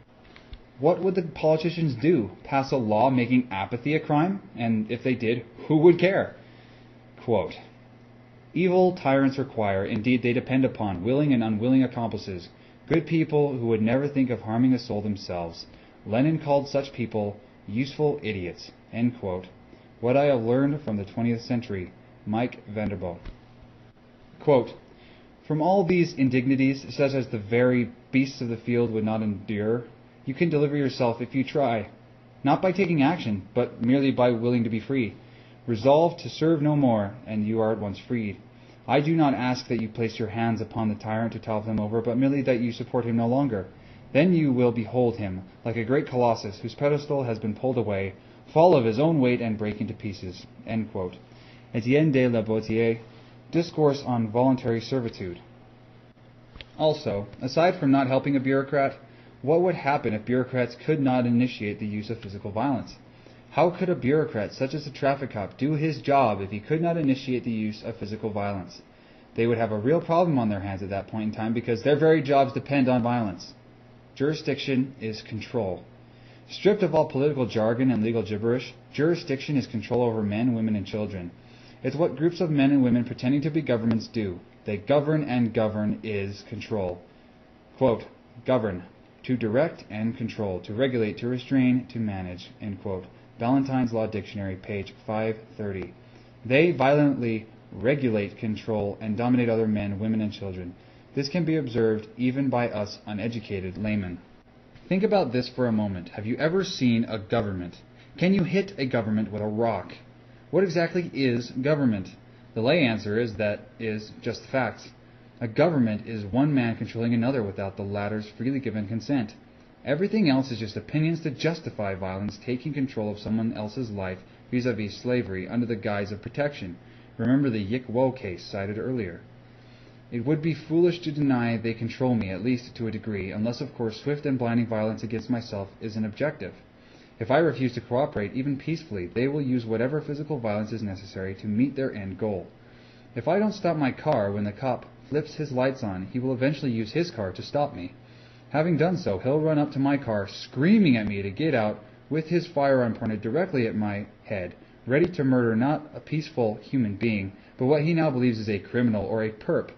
What would the politicians do? Pass a law making apathy a crime? And if they did, who would care? Quote, "Evil tyrants require, indeed they depend upon, willing and unwilling accomplices, good people who would never think of harming a soul themselves. Lenin called such people useful idiots." End quote. What I have learned from the 20th century, Mike Vanderbilt. Quote, "From all these indignities, such as the very beasts of the field would not endure, you can deliver yourself if you try, not by taking action, but merely by willing to be free. Resolve to serve no more, and you are at once freed. I do not ask that you place your hands upon the tyrant to topple him over, but merely that you support him no longer. Then you will behold him, like a great colossus whose pedestal has been pulled away, fall of his own weight and break into pieces." End quote. Etienne de la Boétie, Discourse on Voluntary Servitude. Also, aside from not helping a bureaucrat, what would happen if bureaucrats could not initiate the use of physical violence? How could a bureaucrat such as a traffic cop do his job if he could not initiate the use of physical violence? They would have a real problem on their hands at that point in time because their very jobs depend on violence. Jurisdiction is control. Stripped of all political jargon and legal gibberish, jurisdiction is control over men, women, and children. It's what groups of men and women pretending to be governments do. They govern, and govern is control. Quote, "Govern, to direct and control, to regulate, to restrain, to manage." End quote. Ballantyne's Law Dictionary, page 530. They violently regulate, control, and dominate other men, women, and children. This can be observed even by us uneducated laymen. Think about this for a moment. Have you ever seen a government? Can you hit a government with a rock? What exactly is government? The lay answer is just the facts. A government is one man controlling another without the latter's freely given consent. Everything else is just opinions to justify violence taking control of someone else's life vis-a-vis slavery under the guise of protection. Remember the Yick Wo case cited earlier. It would be foolish to deny they control me, at least to a degree, unless of course swift and blinding violence against myself is an objective. If I refuse to cooperate, even peacefully, they will use whatever physical violence is necessary to meet their end goal. If I don't stop my car when the cop flips his lights on, he will eventually use his car to stop me. Having done so, he'll run up to my car, screaming at me to get out, with his firearm pointed directly at my head, ready to murder not a peaceful human being, but what he now believes is a criminal or a perp.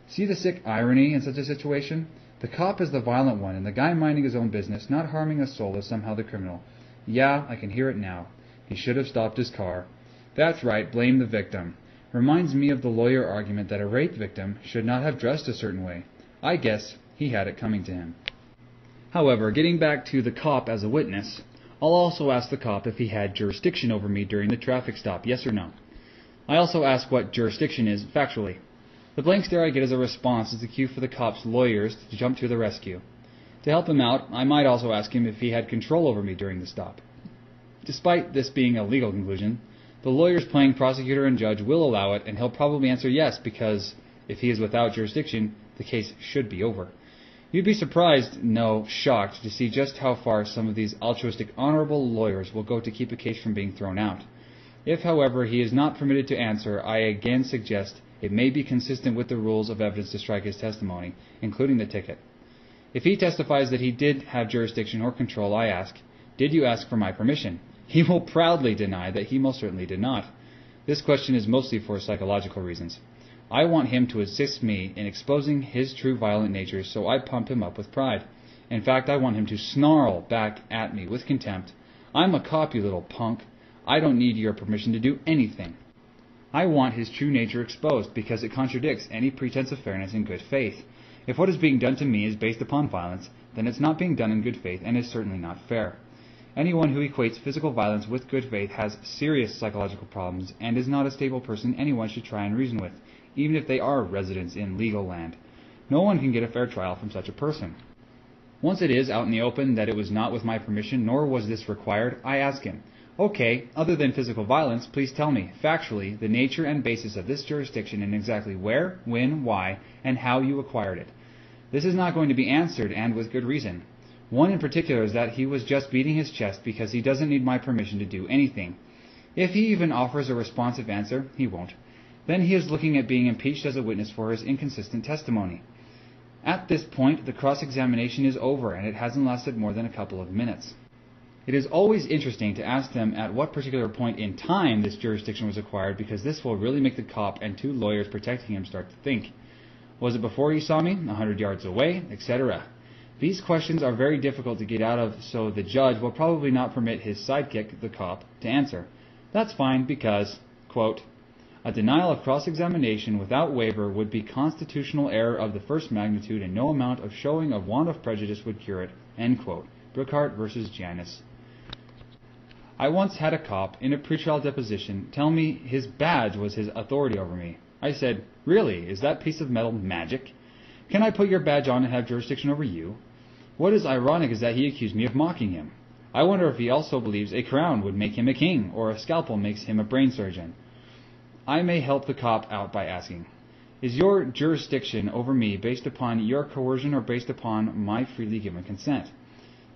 See the sick irony in such a situation? The cop is the violent one, and the guy minding his own business, not harming a soul, is somehow the criminal. Yeah, I can hear it now. He should have stopped his car. That's right, blame the victim. Reminds me of the lawyer argument that a rape victim should not have dressed a certain way. I guess he had it coming to him. However, getting back to the cop as a witness, I'll also ask the cop if he had jurisdiction over me during the traffic stop, yes or no. I also ask what jurisdiction is factually. The blank stare I get as a response is the cue for the cop's lawyers to jump to the rescue. To help him out, I might also ask him if he had control over me during the stop. Despite this being a legal conclusion, the lawyers playing prosecutor and judge will allow it, and he'll probably answer yes, because if he is without jurisdiction, the case should be over. You'd be surprised, no, shocked, to see just how far some of these altruistic, honorable lawyers will go to keep a case from being thrown out. If, however, he is not permitted to answer, I again suggest it may be consistent with the rules of evidence to strike his testimony, including the ticket. If he testifies that he did have jurisdiction or control, I ask, did you ask for my permission? He will proudly deny that he most certainly did not. This question is mostly for psychological reasons. I want him to assist me in exposing his true violent nature, so I pump him up with pride. In fact, I want him to snarl back at me with contempt. I'm a cop, you little punk. I don't need your permission to do anything. I want his true nature exposed because it contradicts any pretense of fairness and good faith. If what is being done to me is based upon violence, then it's not being done in good faith and is certainly not fair. Anyone who equates physical violence with good faith has serious psychological problems and is not a stable person anyone should try and reason with, even if they are residents in legal land. No one can get a fair trial from such a person. Once it is out in the open that it was not with my permission, nor was this required, I ask him, okay, other than physical violence, please tell me, factually, the nature and basis of this jurisdiction and exactly where, when, why, and how you acquired it. This is not going to be answered, and with good reason. One in particular is that he was just beating his chest because he doesn't need my permission to do anything. If he even offers a responsive answer, he won't. Then he is looking at being impeached as a witness for his inconsistent testimony. At this point, the cross-examination is over, and it hasn't lasted more than a couple of minutes. It is always interesting to ask them at what particular point in time this jurisdiction was acquired, because this will really make the cop and two lawyers protecting him start to think. Was it before he saw me, 100 yards away, etc.? These questions are very difficult to get out of, so the judge will probably not permit his sidekick, the cop, to answer. That's fine because, quote, a denial of cross-examination without waiver would be constitutional error of the first magnitude, and no amount of showing of want of prejudice would cure it, end quote. Brookhart versus Janus. I once had a cop in a pretrial deposition tell me his badge was his authority over me. I said, really, is that piece of metal magic? Can I put your badge on and have jurisdiction over you? What is ironic is that he accused me of mocking him. I wonder if he also believes a crown would make him a king, or a scalpel makes him a brain surgeon. I may help the cop out by asking, is your jurisdiction over me based upon your coercion or based upon my freely given consent?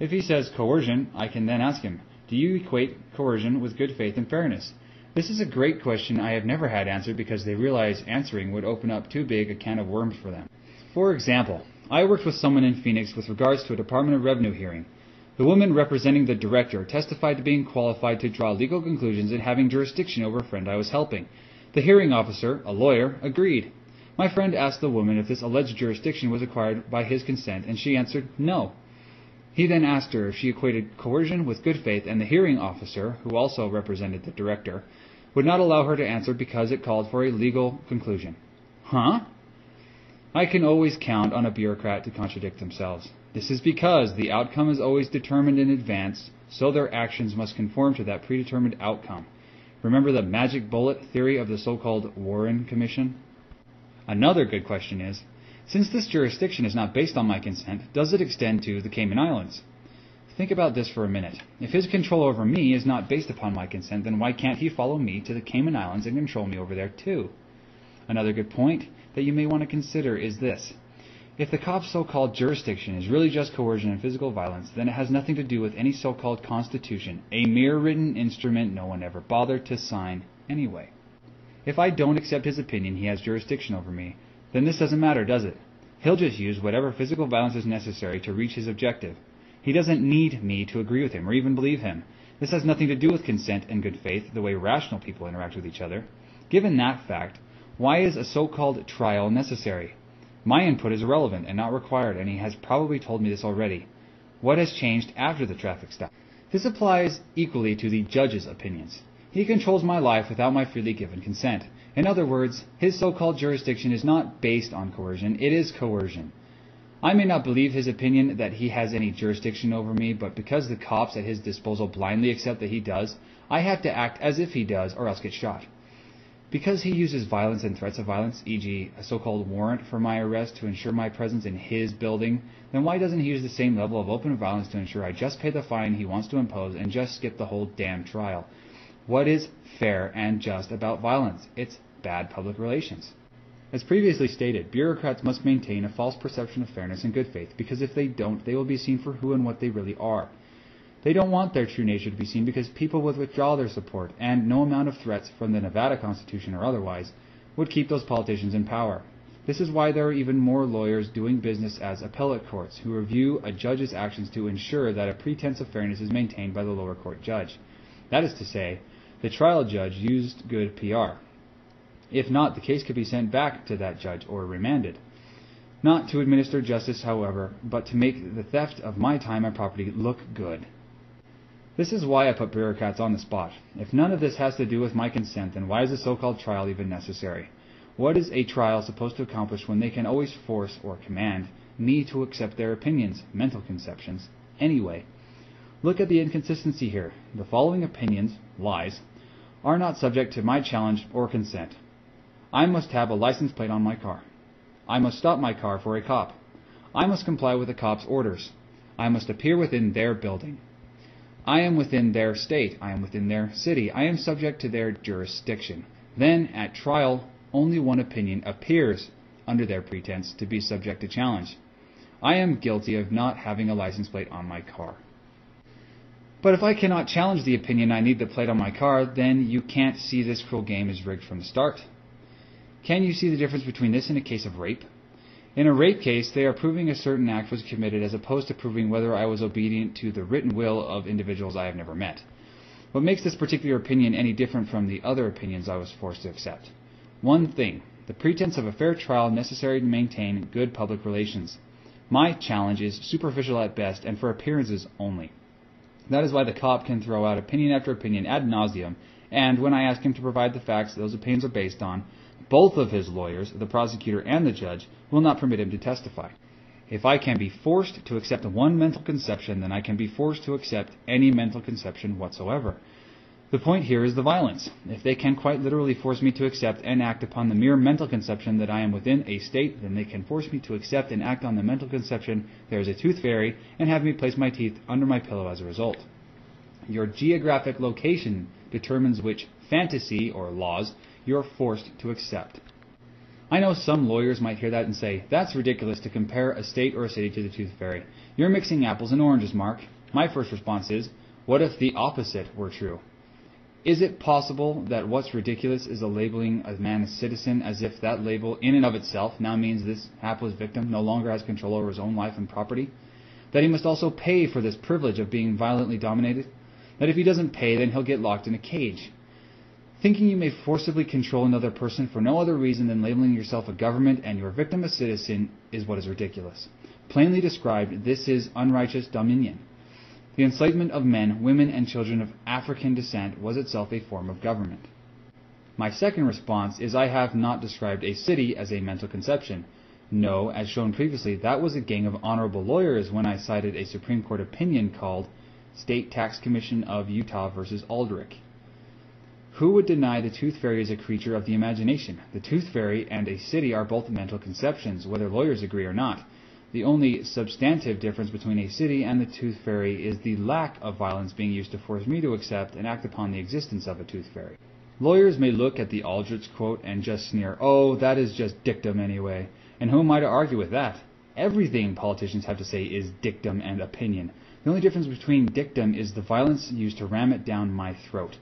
If he says coercion, I can then ask him, do you equate coercion with good faith and fairness? This is a great question I have never had answered because they realize answering would open up too big a can of worms for them. For example, I worked with someone in Phoenix with regards to a Department of Revenue hearing. The woman representing the director testified to being qualified to draw legal conclusions and having jurisdiction over a friend I was helping. The hearing officer, a lawyer, agreed. My friend asked the woman if this alleged jurisdiction was acquired by his consent, and she answered no. He then asked her if she equated coercion with good faith, and the hearing officer, who also represented the director, would not allow her to answer because it called for a legal conclusion. Huh? I can always count on a bureaucrat to contradict themselves. This is because the outcome is always determined in advance, so their actions must conform to that predetermined outcome. Remember the magic bullet theory of the so-called Warren Commission? Another good question is, since this jurisdiction is not based on my consent, does it extend to the Cayman Islands? Think about this for a minute. If his control over me is not based upon my consent, then why can't he follow me to the Cayman Islands and control me over there too? Another good point, that you may want to consider is this. If the cop's so-called jurisdiction is really just coercion and physical violence, then it has nothing to do with any so-called constitution, a mere written instrument no one ever bothered to sign anyway. If I don't accept his opinion he has jurisdiction over me, then this doesn't matter, does it? He'll just use whatever physical violence is necessary to reach his objective. He doesn't need me to agree with him or even believe him. This has nothing to do with consent and good faith, the way rational people interact with each other. Given that fact, why is a so-called trial necessary? My input is irrelevant and not required, and he has probably told me this already. What has changed after the traffic stop? This applies equally to the judge's opinions. He controls my life without my freely given consent. In other words, his so-called jurisdiction is not based on coercion, it is coercion. I may not believe his opinion that he has any jurisdiction over me, but because the cops at his disposal blindly accept that he does, I have to act as if he does or else get shot. Because he uses violence and threats of violence, e.g. a so-called warrant for my arrest to ensure my presence in his building, then why doesn't he use the same level of open violence to ensure I just pay the fine he wants to impose and just skip the whole damn trial? What is fair and just about violence? It's bad public relations. As previously stated, bureaucrats must maintain a false perception of fairness and good faith, because if they don't, they will be seen for who and what they really are. They don't want their true nature to be seen because people would withdraw their support, and no amount of threats from the Nevada Constitution or otherwise would keep those politicians in power. This is why there are even more lawyers doing business as appellate courts who review a judge's actions to ensure that a pretense of fairness is maintained by the lower court judge. That is to say, the trial judge used good PR. If not, the case could be sent back to that judge or remanded. Not to administer justice, however, but to make the theft of my time and property look good. This is why I put bureaucrats on the spot. If none of this has to do with my consent, then why is a so-called trial even necessary? What is a trial supposed to accomplish when they can always force or command me to accept their opinions, mental conceptions, anyway? Look at the inconsistency here. The following opinions, lies, are not subject to my challenge or consent. I must have a license plate on my car. I must stop my car for a cop. I must comply with the cop's orders. I must appear within their building. I am within their state. I am within their city. I am subject to their jurisdiction. Then, at trial, only one opinion appears under their pretense to be subject to challenge. I am guilty of not having a license plate on my car. But if I cannot challenge the opinion I need the plate on my car, then you can't see this cruel game is rigged from the start. Can you see the difference between this and a case of rape? In a rape case, they are proving a certain act was committed as opposed to proving whether I was obedient to the written will of individuals I have never met. What makes this particular opinion any different from the other opinions I was forced to accept? One thing, the pretense of a fair trial necessary to maintain good public relations. My challenge is superficial at best and for appearances only. That is why the cop can throw out opinion after opinion ad nauseum, and when I ask him to provide the facts those opinions are based on, both of his lawyers, the prosecutor and the judge, will not permit him to testify. If I can be forced to accept one mental conception, then I can be forced to accept any mental conception whatsoever. The point here is the violence. If they can quite literally force me to accept and act upon the mere mental conception that I am within a state, then they can force me to accept and act on the mental conception there is a tooth fairy and have me place my teeth under my pillow as a result. Your geographic location determines which fantasy or laws you're forced to accept. I know some lawyers might hear that and say, that's ridiculous to compare a state or a city to the tooth fairy. You're mixing apples and oranges, Mark. My first response is, what if the opposite were true? Is it possible that what's ridiculous is labeling a man a citizen as if that label in and of itself now means this hapless victim no longer has control over his own life and property? That he must also pay for this privilege of being violently dominated? That if he doesn't pay, then he'll get locked in a cage? Thinking you may forcibly control another person for no other reason than labeling yourself a government and your victim a citizen is what is ridiculous. Plainly described, this is unrighteous dominion. The enslavement of men, women, and children of African descent was itself a form of government. My second response is I have not described a city as a mental conception. No, as shown previously, that was a gang of honorable lawyers when I cited a Supreme Court opinion called State Tax Commission of Utah versus Aldrich. Who would deny the tooth fairy is a creature of the imagination? The tooth fairy and a city are both mental conceptions, whether lawyers agree or not. The only substantive difference between a city and the tooth fairy is the lack of violence being used to force me to accept and act upon the existence of a tooth fairy. Lawyers may look at the Aldrich quote and just sneer, "Oh, that is just dictum anyway." And who am I to argue with that? Everything politicians have to say is dictum and opinion. The only difference between dictum is the violence used to ram it down my throat.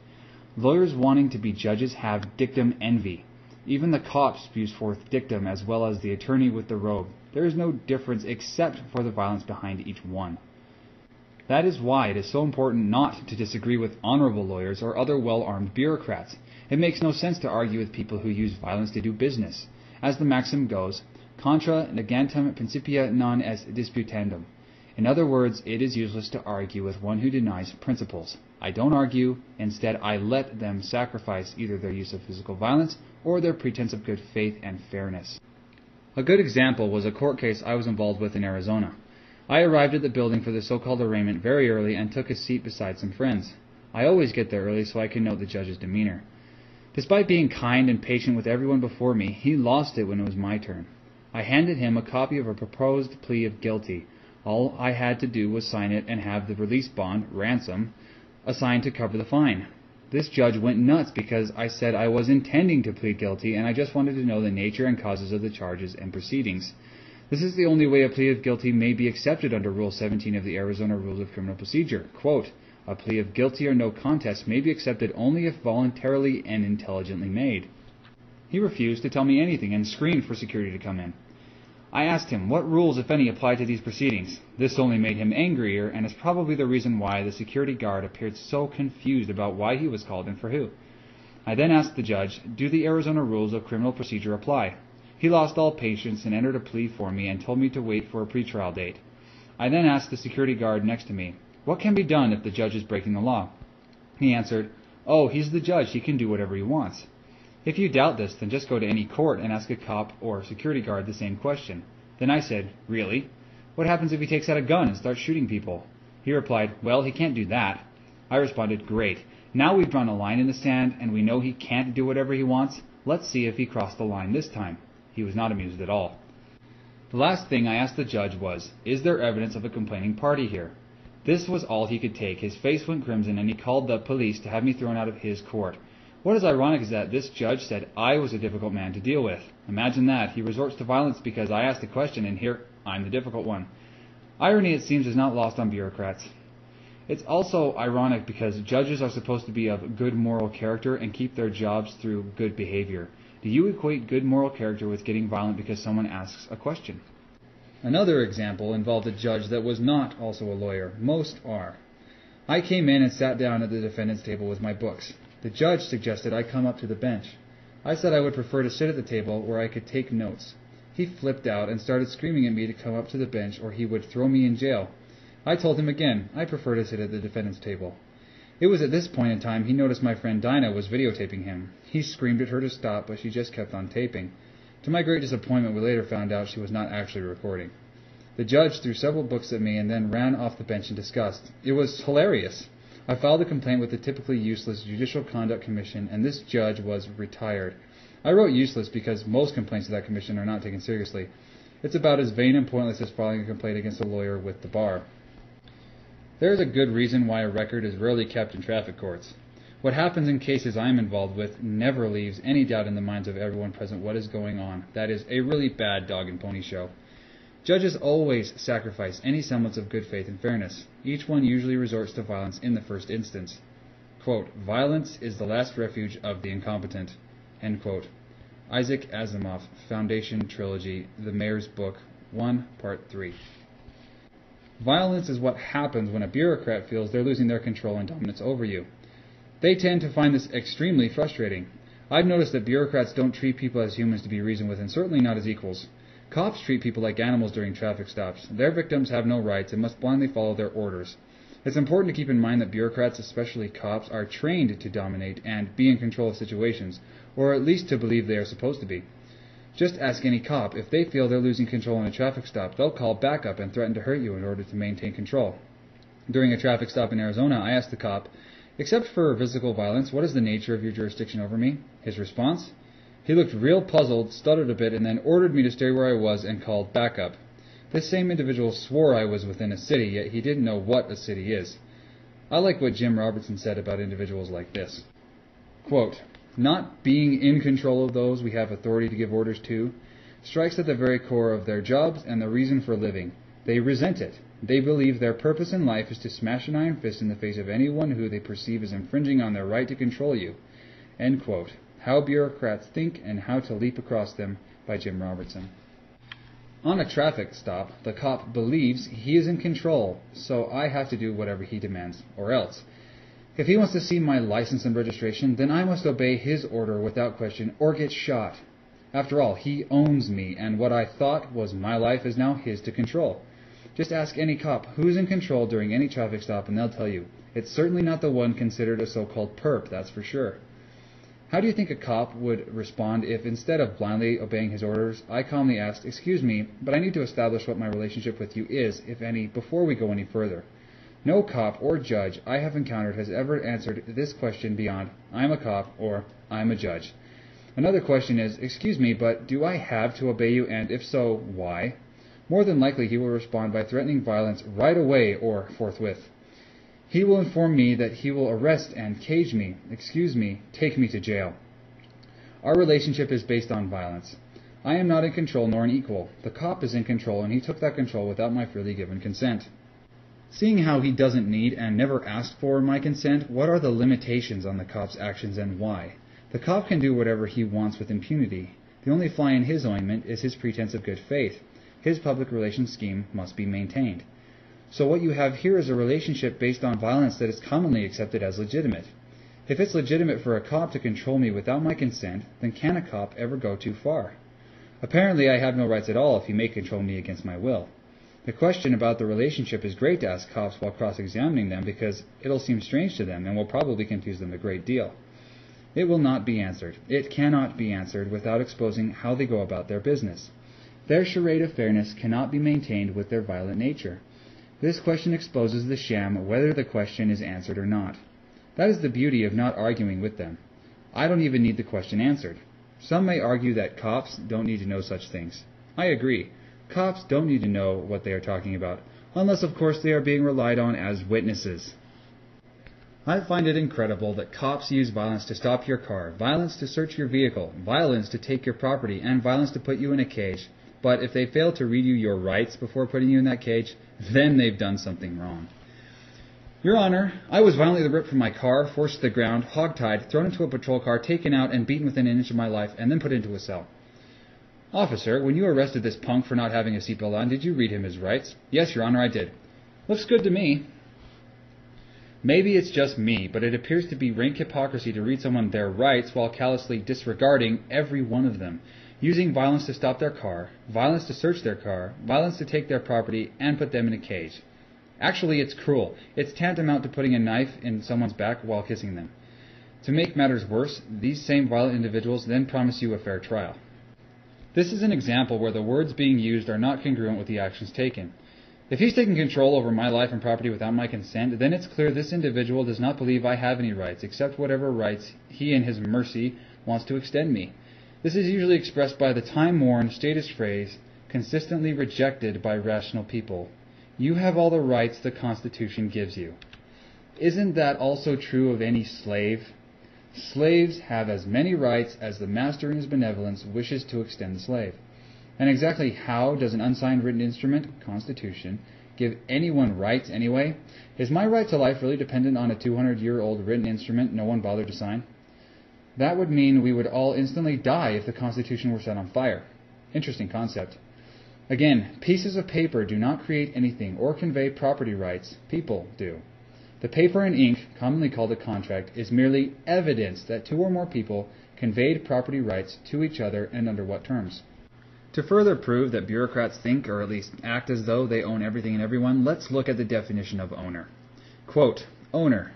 Lawyers wanting to be judges have dictum envy. Even the cop spews forth dictum as well as the attorney with the robe. There is no difference except for the violence behind each one. That is why it is so important not to disagree with honorable lawyers or other well-armed bureaucrats. It makes no sense to argue with people who use violence to do business. As the maxim goes, contra negantum principia non est disputandum. In other words, it is useless to argue with one who denies principles. I don't argue. Instead, I let them sacrifice either their use of physical violence or their pretense of good faith and fairness. A good example was a court case I was involved with in Arizona. I arrived at the building for the so-called arraignment very early and took a seat beside some friends. I always get there early so I can note the judge's demeanor. Despite being kind and patient with everyone before me, he lost it when it was my turn. I handed him a copy of a proposed plea of guilty. All I had to do was sign it and have the release bond, ransom, assigned to cover the fine. This judge went nuts because I said I was intending to plead guilty and I just wanted to know the nature and causes of the charges and proceedings. This is the only way a plea of guilty may be accepted under Rule 17 of the Arizona Rules of Criminal Procedure. Quote, a plea of guilty or no contest may be accepted only if voluntarily and intelligently made. He refused to tell me anything and screamed for security to come in. I asked him what rules, if any, apply to these proceedings. This only made him angrier and is probably the reason why the security guard appeared so confused about why he was called in for who. I then asked the judge, do the Arizona Rules of Criminal Procedure apply? He lost all patience and entered a plea for me and told me to wait for a pretrial date. I then asked the security guard next to me, what can be done if the judge is breaking the law? He answered, oh, he's the judge, he can do whatever he wants. If you doubt this, then just go to any court and ask a cop or security guard the same question. Then I said, really? What happens if he takes out a gun and starts shooting people? He replied, well, he can't do that. I responded, great. Now we've drawn a line in the sand and we know he can't do whatever he wants. Let's see if he crossed the line this time. He was not amused at all. The last thing I asked the judge was, is there evidence of a complaining party here? This was all he could take. His face went crimson and he called the police to have me thrown out of his court. What is ironic is that this judge said I was a difficult man to deal with. Imagine that. He resorts to violence because I asked a question and here I'm the difficult one. Irony, it seems, is not lost on bureaucrats. It's also ironic because judges are supposed to be of good moral character and keep their jobs through good behavior. Do you equate good moral character with getting violent because someone asks a question? Another example involved a judge that was not also a lawyer. Most are. I came in and sat down at the defendant's table with my books. The judge suggested I come up to the bench. I said I would prefer to sit at the table where I could take notes. He flipped out and started screaming at me to come up to the bench or he would throw me in jail. I told him again I prefer to sit at the defendant's table. It was at this point in time he noticed my friend Dinah was videotaping him. He screamed at her to stop, but she just kept on taping. To my great disappointment, we later found out she was not actually recording. The judge threw several books at me and then ran off the bench in disgust. It was hilarious. I filed a complaint with the typically useless Judicial Conduct Commission, and this judge was retired. I wrote useless because most complaints to that commission are not taken seriously. It's about as vain and pointless as filing a complaint against a lawyer with the bar. There is a good reason why a record is rarely kept in traffic courts. What happens in cases I am involved with never leaves any doubt in the minds of everyone present what is going on. That is a really bad dog and pony show. Judges always sacrifice any semblance of good faith and fairness. Each one usually resorts to violence in the first instance. Quote, violence is the last refuge of the incompetent. End quote. Isaac Asimov, Foundation Trilogy, The Mayor's Book, 1, Part 3. Violence is what happens when a bureaucrat feels they're losing their control and dominance over you. They tend to find this extremely frustrating. I've noticed that bureaucrats don't treat people as humans to be reasoned with, and certainly not as equals. Cops treat people like animals during traffic stops. Their victims have no rights and must blindly follow their orders. It's important to keep in mind that bureaucrats, especially cops, are trained to dominate and be in control of situations, or at least to believe they are supposed to be. Just ask any cop. If they feel they're losing control in a traffic stop, they'll call backup and threaten to hurt you in order to maintain control. During a traffic stop in Arizona, I asked the cop, except for physical violence, what is the nature of your jurisdiction over me? His response? He looked real puzzled, stuttered a bit, and then ordered me to stay where I was and called backup. This same individual swore I was within a city, yet he didn't know what a city is. I like what Jim Robertson said about individuals like this. Quote, not being in control of those we have authority to give orders to, strikes at the very core of their jobs and the reason for living. They resent it. They believe their purpose in life is to smash an iron fist in the face of anyone who they perceive as infringing on their right to control you. End quote. How Bureaucrats Think and How to Leap Across Them by Jim Robertson. On a traffic stop, the cop believes he is in control, so I have to do whatever he demands, or else. If he wants to see my license and registration, then I must obey his order without question or get shot. After all, he owns me, and what I thought was my life is now his to control. Just ask any cop who's in control during any traffic stop and they'll tell you. It's certainly not the one considered a so-called perp, that's for sure. How do you think a cop would respond if, instead of blindly obeying his orders, I calmly asked, "Excuse me, but I need to establish what my relationship with you is, if any, before we go any further"? No cop or judge I have encountered has ever answered this question beyond, "I'm a cop," or "I'm a judge." Another question is, "Excuse me, but do I have to obey you, and if so, why?" More than likely he will respond by threatening violence right away or forthwith. He will inform me that he will arrest and cage me, take me to jail. Our relationship is based on violence. I am not in control nor an equal. The cop is in control, and he took that control without my freely given consent. Seeing how he doesn't need and never asked for my consent, what are the limitations on the cop's actions and why? The cop can do whatever he wants with impunity. The only fly in his ointment is his pretense of good faith. His public relations scheme must be maintained. So what you have here is a relationship based on violence that is commonly accepted as legitimate. If it's legitimate for a cop to control me without my consent, then can a cop ever go too far? Apparently I have no rights at all if he may control me against my will. The question about the relationship is great to ask cops while cross-examining them because it'll seem strange to them and will probably confuse them a great deal. It will not be answered. It cannot be answered without exposing how they go about their business. Their charade of fairness cannot be maintained with their violent nature. This question exposes the sham whether the question is answered or not. That is the beauty of not arguing with them. I don't even need the question answered. Some may argue that cops don't need to know such things. I agree. Cops don't need to know what they are talking about, unless of course they are being relied on as witnesses. I find it incredible that cops use violence to stop your car, violence to search your vehicle, violence to take your property, and violence to put you in a cage. But if they fail to read you your rights before putting you in that cage, then they've done something wrong. Your Honor, I was violently ripped from my car, forced to the ground, hogtied, thrown into a patrol car, taken out, and beaten within an inch of my life, and then put into a cell. Officer, when you arrested this punk for not having a seatbelt on, did you read him his rights? Yes, Your Honor, I did. Looks good to me. Maybe it's just me, but it appears to be rank hypocrisy to read someone their rights while callously disregarding every one of them, using violence to stop their car, violence to search their car, violence to take their property, and put them in a cage. Actually, it's cruel. It's tantamount to putting a knife in someone's back while kissing them. To make matters worse, these same violent individuals then promise you a fair trial. This is an example where the words being used are not congruent with the actions taken. If he's taking control over my life and property without my consent, then it's clear this individual does not believe I have any rights, except whatever rights he in his mercy wants to extend me. This is usually expressed by the time-worn, status phrase, consistently rejected by rational people. You have all the rights the Constitution gives you. Isn't that also true of any slave? Slaves have as many rights as the master in his benevolence wishes to extend the slave. And exactly how does an unsigned written instrument, Constitution, give anyone rights anyway? Is my right to life really dependent on a 200-year-old written instrument no one bothered to sign? That would mean we would all instantly die if the Constitution were set on fire. Interesting concept. Again, pieces of paper do not create anything or convey property rights. People do. The paper and ink, commonly called a contract, is merely evidence that two or more people conveyed property rights to each other and under what terms. To further prove that bureaucrats think, or at least act as though they own everything and everyone, let's look at the definition of owner. Quote, owner,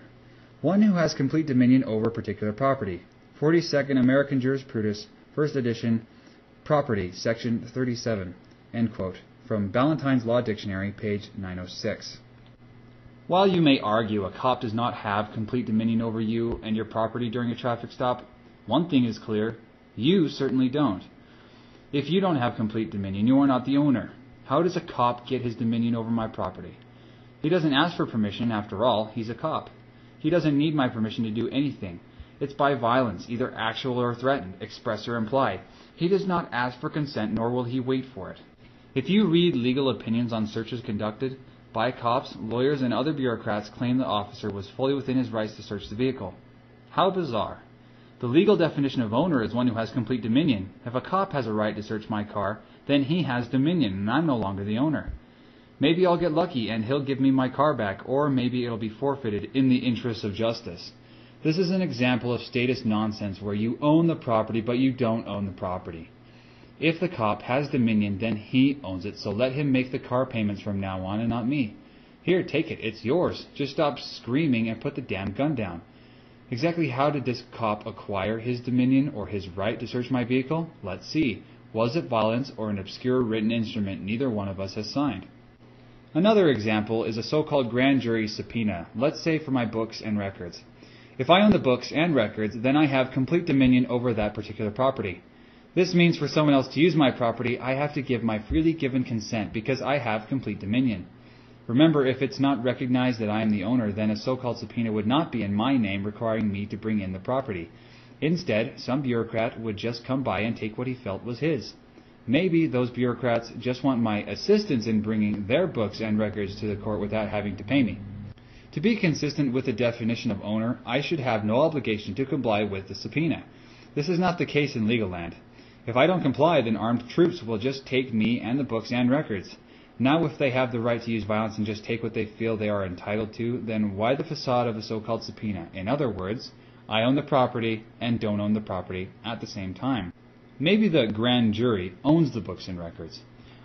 one who has complete dominion over particular property. 42nd American Jurisprudence, 1st edition, Property, Section 37, end quote, from Ballantyne's Law Dictionary, page 906. While you may argue a cop does not have complete dominion over you and your property during a traffic stop, one thing is clear, you certainly don't. If you don't have complete dominion, you are not the owner. How does a cop get his dominion over my property? He doesn't ask for permission, after all, he's a cop. He doesn't need my permission to do anything. It's by violence, either actual or threatened, express or implied. He does not ask for consent, nor will he wait for it. If you read legal opinions on searches conducted by cops, lawyers, and other bureaucrats claim the officer was fully within his rights to search the vehicle. How bizarre. The legal definition of owner is one who has complete dominion. If a cop has a right to search my car, then he has dominion, and I'm no longer the owner. Maybe I'll get lucky and he'll give me my car back, or maybe it'll be forfeited in the interests of justice. This is an example of statist nonsense where you own the property but you don't own the property. If the cop has dominion, then he owns it, so let him make the car payments from now on and not me. Here, take it, it's yours. Just stop screaming and put the damn gun down. Exactly how did this cop acquire his dominion or his right to search my vehicle? Let's see. Was it violence or an obscure written instrument neither one of us has signed? Another example is a so-called grand jury subpoena, let's say for my books and records. If I own the books and records, then I have complete dominion over that particular property. This means for someone else to use my property, I have to give my freely given consent because I have complete dominion. Remember, if it's not recognized that I am the owner, then a so-called subpoena would not be in my name requiring me to bring in the property. Instead, some bureaucrat would just come by and take what he felt was his. Maybe those bureaucrats just want my assistance in bringing their books and records to the court without having to pay me. To be consistent with the definition of owner, I should have no obligation to comply with the subpoena. This is not the case in legal land. If I don't comply, then armed troops will just take me and the books and records. Now if they have the right to use violence and just take what they feel they are entitled to, then why the facade of a so-called subpoena? In other words, I own the property and don't own the property at the same time. Maybe the grand jury owns the books and records.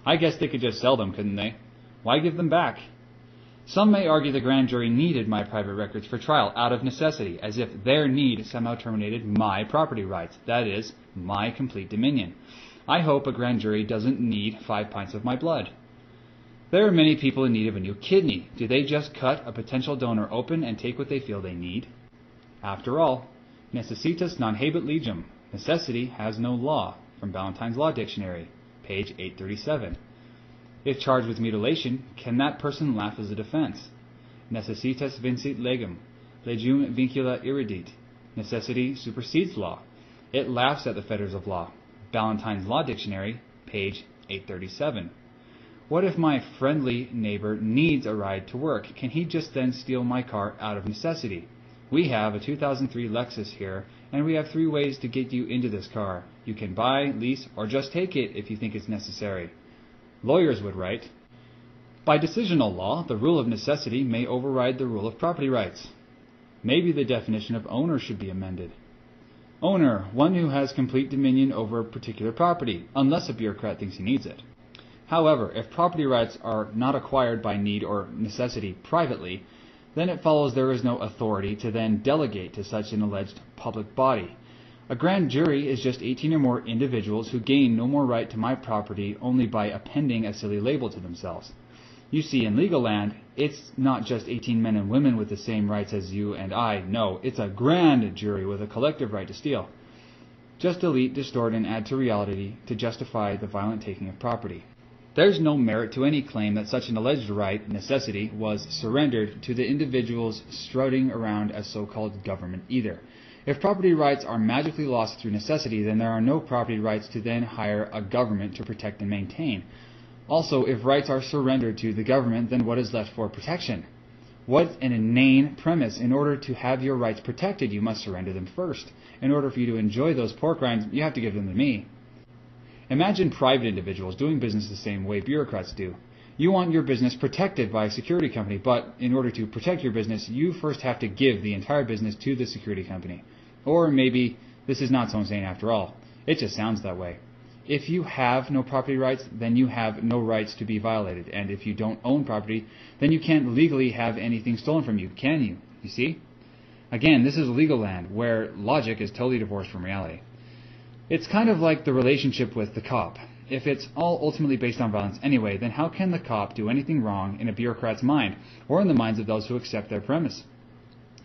I guess they could just sell them, couldn't they? Why give them back? Some may argue the grand jury needed my private records for trial out of necessity, as if their need somehow terminated my property rights, that is, my complete dominion. I hope a grand jury doesn't need 5 pints of my blood. There are many people in need of a new kidney. Do they just cut a potential donor open and take what they feel they need? After all, necessitas non habet legem. Necessity has no law, from Ballantyne's Law Dictionary, page 837. If charged with mutilation, can that person laugh as a defense? Necessitas vincit legem. Legum vincula iridit. Necessity supersedes law. It laughs at the fetters of law. Ballantyne's Law Dictionary, page 837. What if my friendly neighbor needs a ride to work? Can he just then steal my car out of necessity? We have a 2003 Lexus here, and we have 3 ways to get you into this car. You can buy, lease, or just take it if you think it's necessary. Lawyers would write, by decisional law, the rule of necessity may override the rule of property rights. Maybe the definition of owner should be amended. Owner, one who has complete dominion over a particular property, unless a bureaucrat thinks he needs it. However, if property rights are not acquired by need or necessity privately, then it follows there is no authority to then delegate to such an alleged public body. A grand jury is just 18 or more individuals who gain no more right to my property only by appending a silly label to themselves. You see, in legal land, it's not just 18 men and women with the same rights as you and I. No, it's a grand jury with a collective right to steal. Just delete, distort, and add to reality to justify the violent taking of property. There's no merit to any claim that such an alleged right, necessity, was surrendered to the individuals strutting around as so-called government either. If property rights are magically lost through necessity, then there are no property rights to then hire a government to protect and maintain. Also, if rights are surrendered to the government, then what is left for protection? What an inane premise. In order to have your rights protected, you must surrender them first. In order for you to enjoy those pork rinds, you have to give them to me. Imagine private individuals doing business the same way bureaucrats do. You want your business protected by a security company, but in order to protect your business, you first have to give the entire business to the security company. Or maybe this is not so insane after all. It just sounds that way. If you have no property rights, then you have no rights to be violated. And if you don't own property, then you can't legally have anything stolen from you, can you? You see? Again, this is legal land, where logic is totally divorced from reality. It's kind of like the relationship with the cop. If it's all ultimately based on violence anyway, then how can the cop do anything wrong in a bureaucrat's mind, or in the minds of those who accept their premise?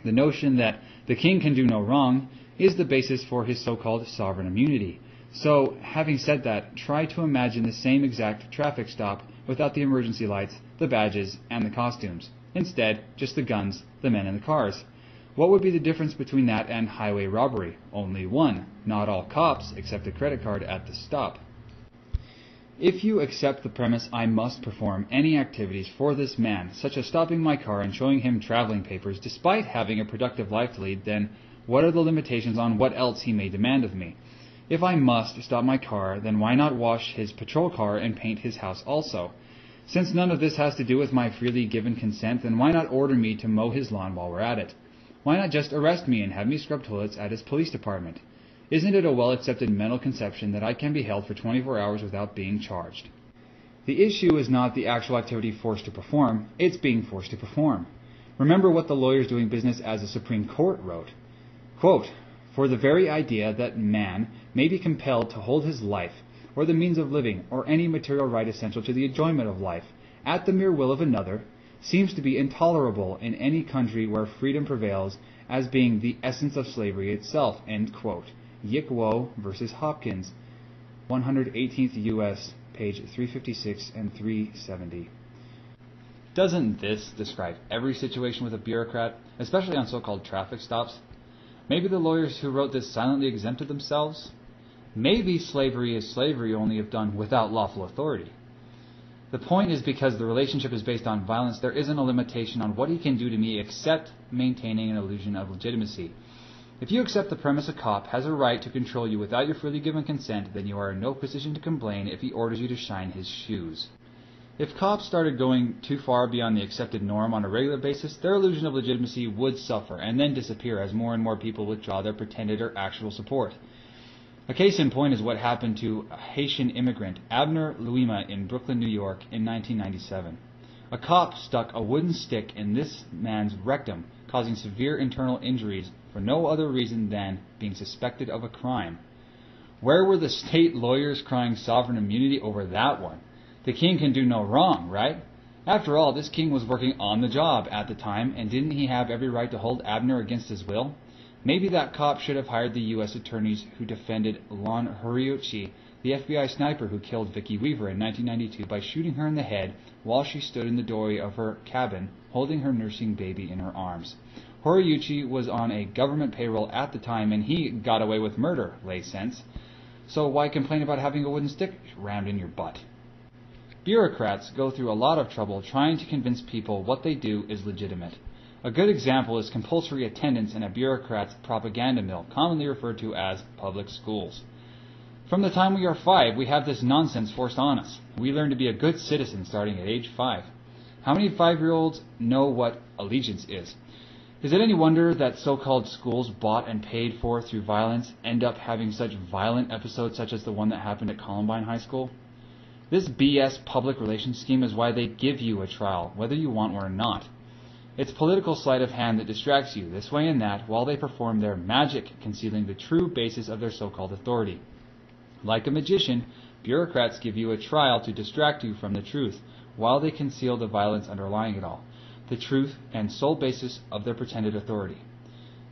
The notion that the king can do no wrong is the basis for his so-called sovereign immunity. So, having said that, try to imagine the same exact traffic stop without the emergency lights, the badges, and the costumes. Instead, just the guns, the men, and the cars. What would be the difference between that and highway robbery? Only one. Not all cops accept a credit card at the stop. If you accept the premise I must perform any activities for this man, such as stopping my car and showing him traveling papers despite having a productive life to lead, then what are the limitations on what else he may demand of me? If I must stop my car, then why not wash his patrol car and paint his house also? Since none of this has to do with my freely given consent, then why not order me to mow his lawn while we're at it? Why not just arrest me and have me scrub toilets at his police department? Isn't it a well-accepted mental conception that I can be held for 24 hours without being charged? The issue is not the actual activity forced to perform, it's being forced to perform. Remember what the lawyers doing business as the Supreme Court wrote. Quote, "For the very idea that man may be compelled to hold his life, or the means of living, or any material right essential to the enjoyment of life, at the mere will of another, seems to be intolerable in any country where freedom prevails as being the essence of slavery itself." End quote. Yickwo versus Hopkins, 118th U.S., page 356 and 370. Doesn't this describe every situation with a bureaucrat, especially on so-called traffic stops? Maybe the lawyers who wrote this silently exempted themselves? Maybe slavery is slavery only if done without lawful authority. The point is, because the relationship is based on violence, there isn't a limitation on what he can do to me except maintaining an illusion of legitimacy. If you accept the premise a cop has a right to control you without your freely given consent, then you are in no position to complain if he orders you to shine his shoes. If cops started going too far beyond the accepted norm on a regular basis, their illusion of legitimacy would suffer and then disappear as more and more people withdraw their pretended or actual support. A case in point is what happened to a Haitian immigrant, Abner Louima, in Brooklyn, New York, in 1997. A cop stuck a wooden stick in this man's rectum, causing severe internal injuries for no other reason than being suspected of a crime. Where were the state lawyers crying sovereign immunity over that one? The king can do no wrong, right? After all, this king was working on the job at the time, and didn't he have every right to hold Abner against his will? Maybe that cop should have hired the U.S. attorneys who defended Lon Horiuchi, the FBI sniper who killed Vicki Weaver in 1992 by shooting her in the head while she stood in the doorway of her cabin holding her nursing baby in her arms. Horiuchi was on a government payroll at the time, and he got away with murder, lay sense. So why complain about having a wooden stick rammed in your butt? Bureaucrats go through a lot of trouble trying to convince people what they do is legitimate. A good example is compulsory attendance in a bureaucrat's propaganda mill, commonly referred to as public schools. From the time we are 5, we have this nonsense forced on us. We learn to be a good citizen starting at age 5. How many 5-year-olds know what allegiance is? Is it any wonder that so-called schools bought and paid for through violence end up having such violent episodes such as the one that happened at Columbine High School? This BS public relations scheme is why they give you a trial, whether you want one or not. It's political sleight of hand that distracts you this way and that while they perform their magic, concealing the true basis of their so-called authority. Like a magician, bureaucrats give you a trial to distract you from the truth, while they conceal the violence underlying it all, the truth and sole basis of their pretended authority.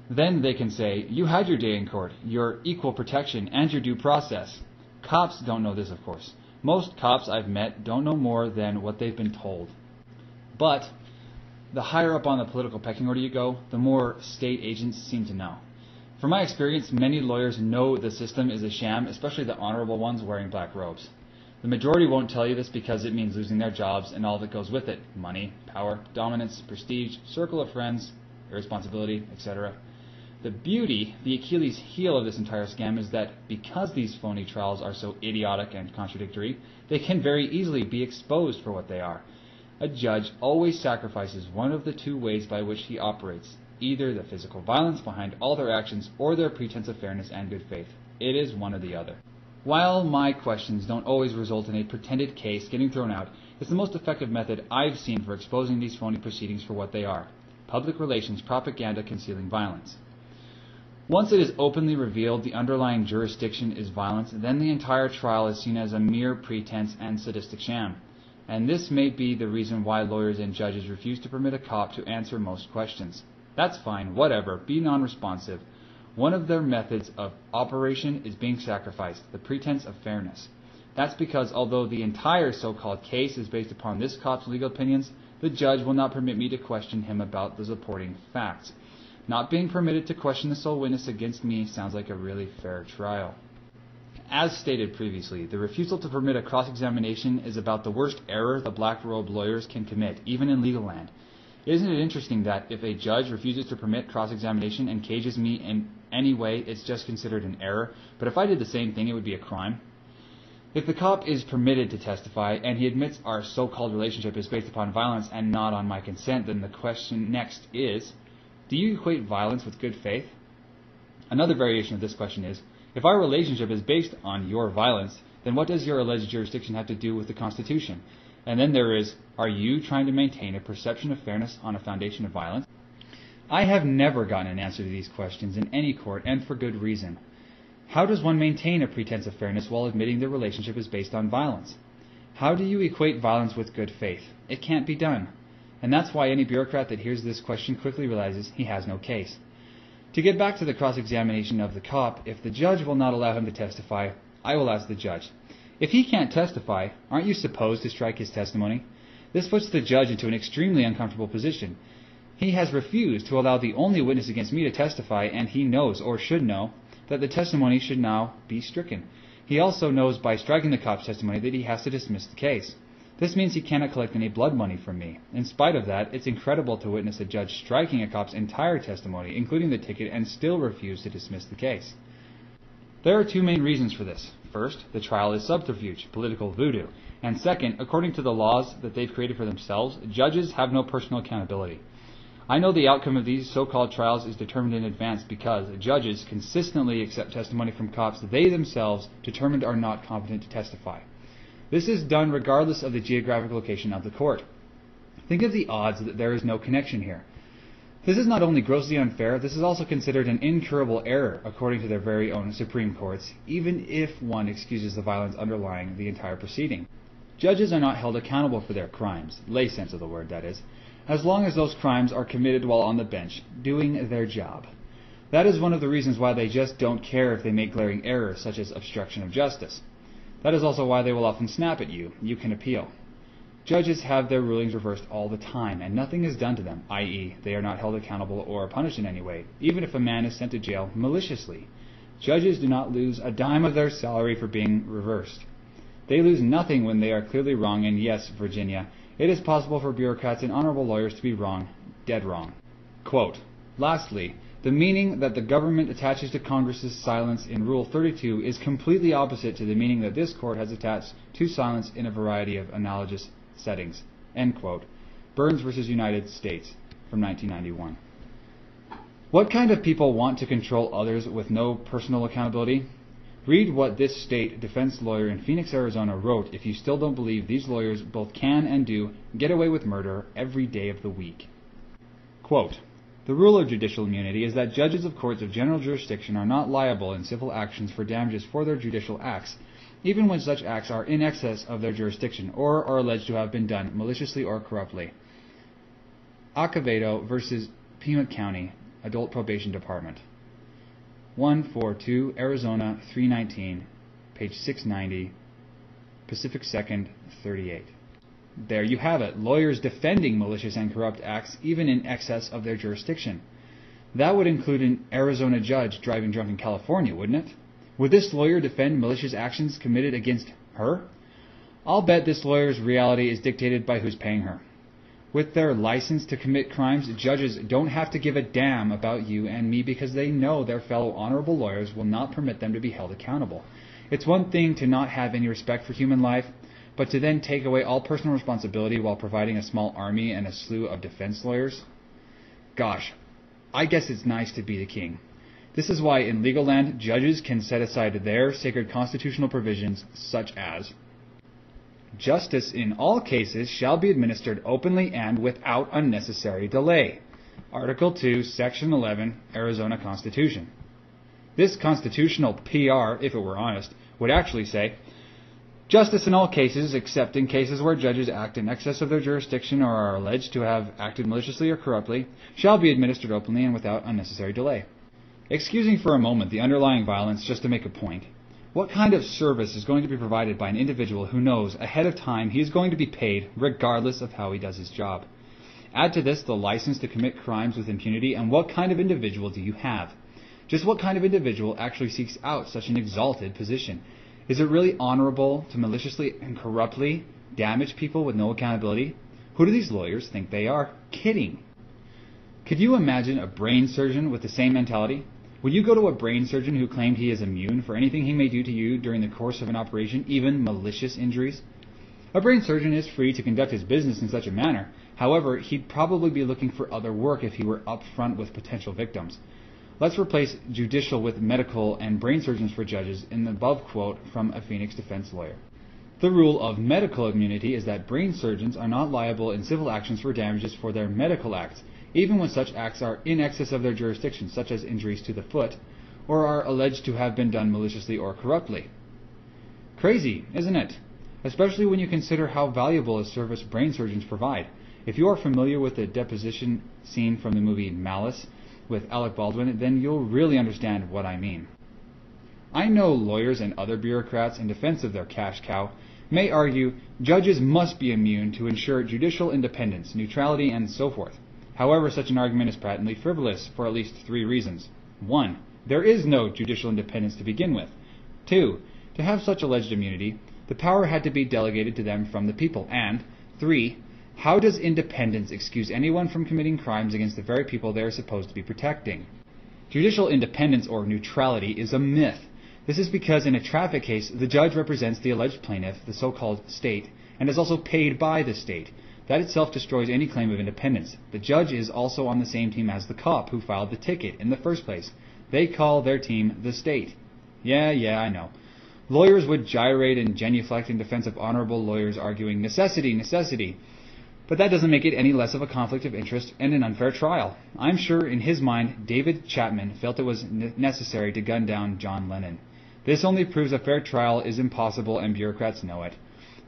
Then they can say, you had your day in court, your equal protection, and your due process. Cops don't know this, of course. Most cops I've met don't know more than what they've been told. But the higher up on the political pecking order you go, the more state agents seem to know. From my experience, many lawyers know the system is a sham, especially the honorable ones wearing black robes. The majority won't tell you this because it means losing their jobs and all that goes with it: money, power, dominance, prestige, circle of friends, irresponsibility, etc. The beauty, the Achilles heel of this entire scam is that because these phony trials are so idiotic and contradictory, they can very easily be exposed for what they are. A judge always sacrifices one of the two ways by which he operates, either the physical violence behind all their actions or their pretense of fairness and good faith. It is one or the other. While my questions don't always result in a pretended case getting thrown out, it's the most effective method I've seen for exposing these phony proceedings for what they are: public relations propaganda concealing violence. Once it is openly revealed the underlying jurisdiction is violence, then the entire trial is seen as a mere pretense and sadistic sham. And this may be the reason why lawyers and judges refuse to permit a cop to answer most questions. That's fine, whatever, be non-responsive. One of their methods of operation is being sacrificed, the pretense of fairness. That's because although the entire so-called case is based upon this cop's legal opinions, the judge will not permit me to question him about the supporting facts. Not being permitted to question the sole witness against me sounds like a really fair trial. As stated previously, the refusal to permit a cross-examination is about the worst error the black-robed lawyers can commit, even in legal land. Isn't it interesting that if a judge refuses to permit cross-examination and cages me in any way, it's just considered an error, but if I did the same thing, it would be a crime? If the cop is permitted to testify, and he admits our so-called relationship is based upon violence and not on my consent, then the question next is, do you equate violence with good faith? Another variation of this question is, if our relationship is based on your violence, then what does your alleged jurisdiction have to do with the Constitution? And then there is, are you trying to maintain a perception of fairness on a foundation of violence? I have never gotten an answer to these questions in any court, and for good reason. How does one maintain a pretense of fairness while admitting the relationship is based on violence? How do you equate violence with good faith? It can't be done. And that's why any bureaucrat that hears this question quickly realizes he has no case. To get back to the cross-examination of the cop, if the judge will not allow him to testify, I will ask the judge. If he can't testify, aren't you supposed to strike his testimony? This puts the judge into an extremely uncomfortable position. He has refused to allow the only witness against me to testify, and he knows, or should know, that the testimony should now be stricken. He also knows by striking the cop's testimony that he has to dismiss the case. This means he cannot collect any blood money from me. In spite of that, it's incredible to witness a judge striking a cop's entire testimony, including the ticket, and still refuse to dismiss the case. There are two main reasons for this. First, the trial is subterfuge, political voodoo. And second, according to the laws that they've created for themselves, judges have no personal accountability. I know the outcome of these so-called trials is determined in advance because judges consistently accept testimony from cops they themselves determined are not competent to testify. This is done regardless of the geographic location of the court. Think of the odds that there is no connection here. This is not only grossly unfair, this is also considered an incurable error according to their very own Supreme Courts, even if one excuses the violence underlying the entire proceeding. Judges are not held accountable for their crimes, lay sense of the word that is, as long as those crimes are committed while on the bench, doing their job. That is one of the reasons why they just don't care if they make glaring errors such as obstruction of justice. That is also why they will often snap at you. You can appeal. Judges have their rulings reversed all the time, and nothing is done to them, i.e., they are not held accountable or punished in any way, even if a man is sent to jail maliciously. Judges do not lose a dime of their salary for being reversed. They lose nothing when they are clearly wrong, and yes, Virginia, it is possible for bureaucrats and honorable lawyers to be wrong, dead wrong. Quote, lastly, the meaning that the government attaches to Congress's silence in Rule 32 is completely opposite to the meaning that this court has attached to silence in a variety of analogous settings. End quote. Burns v. United States from 1991. What kind of people want to control others with no personal accountability? Read what this state defense lawyer in Phoenix, Arizona wrote if you still don't believe these lawyers both can and do get away with murder every day of the week. Quote, the rule of judicial immunity is that judges of courts of general jurisdiction are not liable in civil actions for damages for their judicial acts, even when such acts are in excess of their jurisdiction or are alleged to have been done maliciously or corruptly. Acevedo v. Piedmont County, Adult Probation Department. 142, Arizona 319, page 690, Pacific 2nd, 38. There you have it, lawyers defending malicious and corrupt acts even in excess of their jurisdiction. That would include an Arizona judge driving drunk in California, wouldn't it? Would this lawyer defend malicious actions committed against her? I'll bet this lawyer's reality is dictated by who's paying her. With their license to commit crimes, judges don't have to give a damn about you and me because they know their fellow honorable lawyers will not permit them to be held accountable. It's one thing to not have any respect for human life, but to then take away all personal responsibility while providing a small army and a slew of defense lawyers? Gosh, I guess it's nice to be the king. This is why in legal land, judges can set aside their sacred constitutional provisions such as justice in all cases shall be administered openly and without unnecessary delay. Article 2, Section 11, Arizona Constitution. This constitutional PR, if it were honest, would actually say, justice in all cases, except in cases where judges act in excess of their jurisdiction or are alleged to have acted maliciously or corruptly, shall be administered openly and without unnecessary delay. Excusing for a moment the underlying violence just to make a point, what kind of service is going to be provided by an individual who knows ahead of time he is going to be paid regardless of how he does his job? Add to this the license to commit crimes with impunity, and what kind of individual do you have? Just what kind of individual actually seeks out such an exalted position? Is it really honorable to maliciously and corruptly damage people with no accountability? Who do these lawyers think they are? Kidding. Could you imagine a brain surgeon with the same mentality? Would you go to a brain surgeon who claimed he is immune for anything he may do to you during the course of an operation, even malicious injuries? A brain surgeon is free to conduct his business in such a manner. However, he'd probably be looking for other work if he were upfront with potential victims. Let's replace judicial with medical and brain surgeons for judges in the above quote from a Phoenix defense lawyer. The rule of medical immunity is that brain surgeons are not liable in civil actions for damages for their medical acts, even when such acts are in excess of their jurisdiction, such as injuries to the foot, or are alleged to have been done maliciously or corruptly. Crazy, isn't it? Especially when you consider how valuable a service brain surgeons provide. If you are familiar with the deposition scene from the movie Malice with Alec Baldwin, then you'll really understand what I mean. I know lawyers and other bureaucrats in defense of their cash cow may argue judges must be immune to ensure judicial independence, neutrality, and so forth. However, such an argument is patently frivolous for at least 3 reasons. 1. There is no judicial independence to begin with. 2. To have such alleged immunity, the power had to be delegated to them from the people. And 3. How does independence excuse anyone from committing crimes against the very people they are supposed to be protecting? Judicial independence or neutrality is a myth. This is because in a traffic case, the judge represents the alleged plaintiff, the so-called state, and is also paid by the state. That itself destroys any claim of independence. The judge is also on the same team as the cop who filed the ticket in the first place. They call their team the state. Yeah, I know. Lawyers would gyrate and genuflect in defense of honorable lawyers arguing necessity, necessity. But that doesn't make it any less of a conflict of interest and an unfair trial. I'm sure in his mind, David Chapman felt it was necessary to gun down John Lennon. This only proves a fair trial is impossible and bureaucrats know it.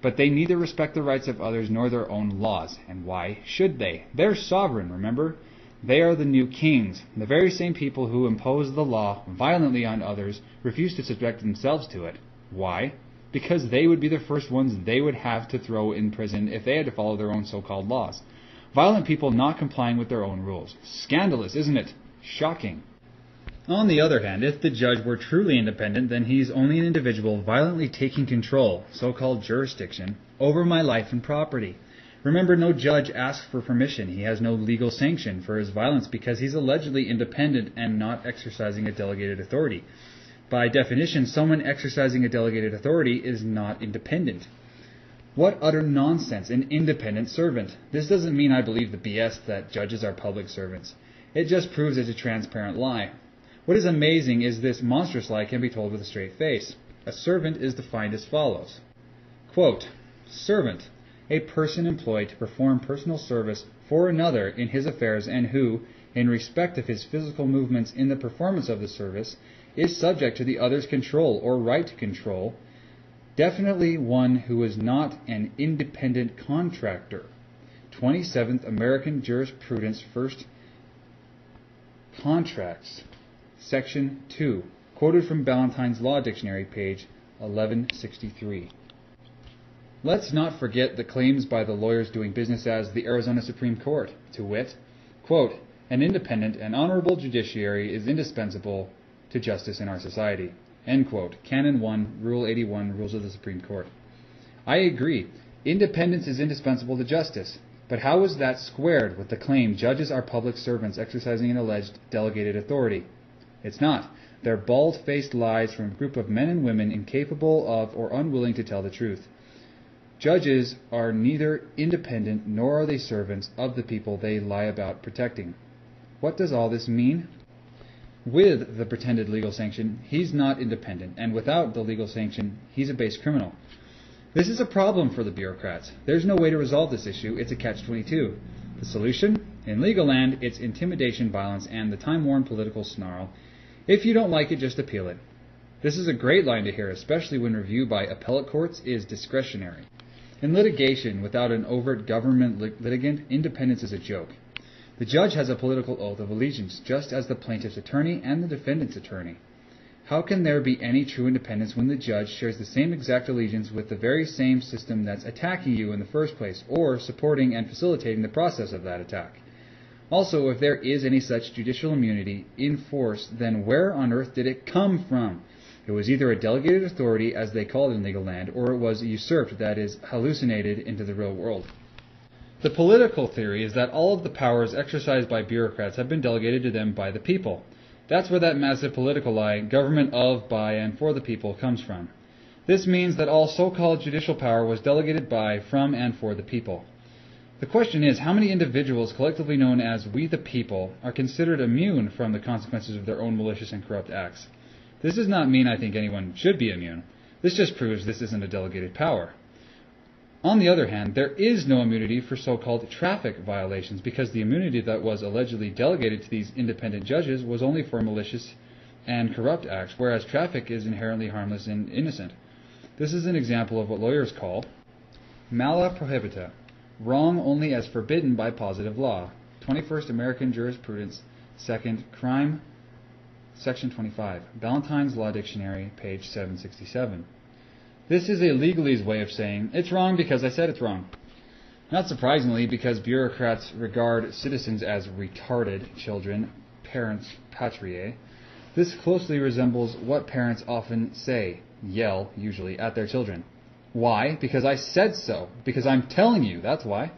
But they neither respect the rights of others nor their own laws. And why should they? They're sovereign, remember? They are the new kings. The very same people who impose the law violently on others refuse to subject themselves to it. Why? Because they would be the first ones they would have to throw in prison if they had to follow their own so-called laws. Violent people not complying with their own rules. Scandalous, isn't it? Shocking. On the other hand, if the judge were truly independent, then he's only an individual violently taking control, so-called jurisdiction, over my life and property. Remember, no judge asks for permission. He has no legal sanction for his violence because he's allegedly independent and not exercising a delegated authority. By definition, someone exercising a delegated authority is not independent. What utter nonsense, an independent servant. This doesn't mean I believe the BS that judges are public servants. It just proves it's a transparent lie. What is amazing is this monstrous lie can be told with a straight face. A servant is defined as follows. Quote, servant, a person employed to perform personal service for another in his affairs and who, in respect of his physical movements in the performance of the service, is subject to the other's control or right to control, definitely one who is not an independent contractor. 27th American Jurisprudence, First Contracts, Section 2, quoted from Ballantyne's Law Dictionary, page 1163. Let's not forget the claims by the lawyers doing business as the Arizona Supreme Court, to wit, quote, an independent and honorable judiciary is indispensable to justice in our society. End quote. Canon 1, Rule 81, Rules of the Supreme Court. I agree. Independence is indispensable to justice. But how is that squared with the claim judges are public servants exercising an alleged delegated authority? It's not. They're bald-faced lies from a group of men and women incapable of or unwilling to tell the truth. Judges are neither independent nor are they servants of the people they lie about protecting. What does all this mean? With the pretended legal sanction, he's not independent, and without the legal sanction, he's a base criminal. This is a problem for the bureaucrats. There's no way to resolve this issue. It's a catch-22. The solution? In legal land, it's intimidation, violence, and the time-worn political snarl. If you don't like it, just appeal it. This is a great line to hear, especially when review by appellate courts is discretionary. In litigation, without an overt government litigant, independence is a joke. The judge has a political oath of allegiance, just as the plaintiff's attorney and the defendant's attorney. How can there be any true independence when the judge shares the same exact allegiance with the very same system that's attacking you in the first place, or supporting and facilitating the process of that attack? Also, if there is any such judicial immunity in force, then where on earth did it come from? It was either a delegated authority, as they call it in legal land, or it was usurped, that is, hallucinated into the real world. The political theory is that all of the powers exercised by bureaucrats have been delegated to them by the people. That's where that massive political lie, government of, by, and for the people, comes from. This means that all so-called judicial power was delegated by, from, and for the people. The question is, how many individuals, collectively known as we the people, are considered immune from the consequences of their own malicious and corrupt acts? This does not mean I think anyone should be immune. This just proves this isn't a delegated power. On the other hand, there is no immunity for so-called traffic violations, because the immunity that was allegedly delegated to these independent judges was only for malicious and corrupt acts, whereas traffic is inherently harmless and innocent. This is an example of what lawyers call mala prohibita, wrong only as forbidden by positive law. 21st American Jurisprudence, 2nd, Crime, Section 25, Ballantyne's Law Dictionary, page 767. This is a legalese way of saying, it's wrong because I said it's wrong. Not surprisingly, because bureaucrats regard citizens as retarded children, parents patriae, this closely resembles what parents often say, yell, usually, at their children. Why? Because I said so. Because I'm telling you, that's why.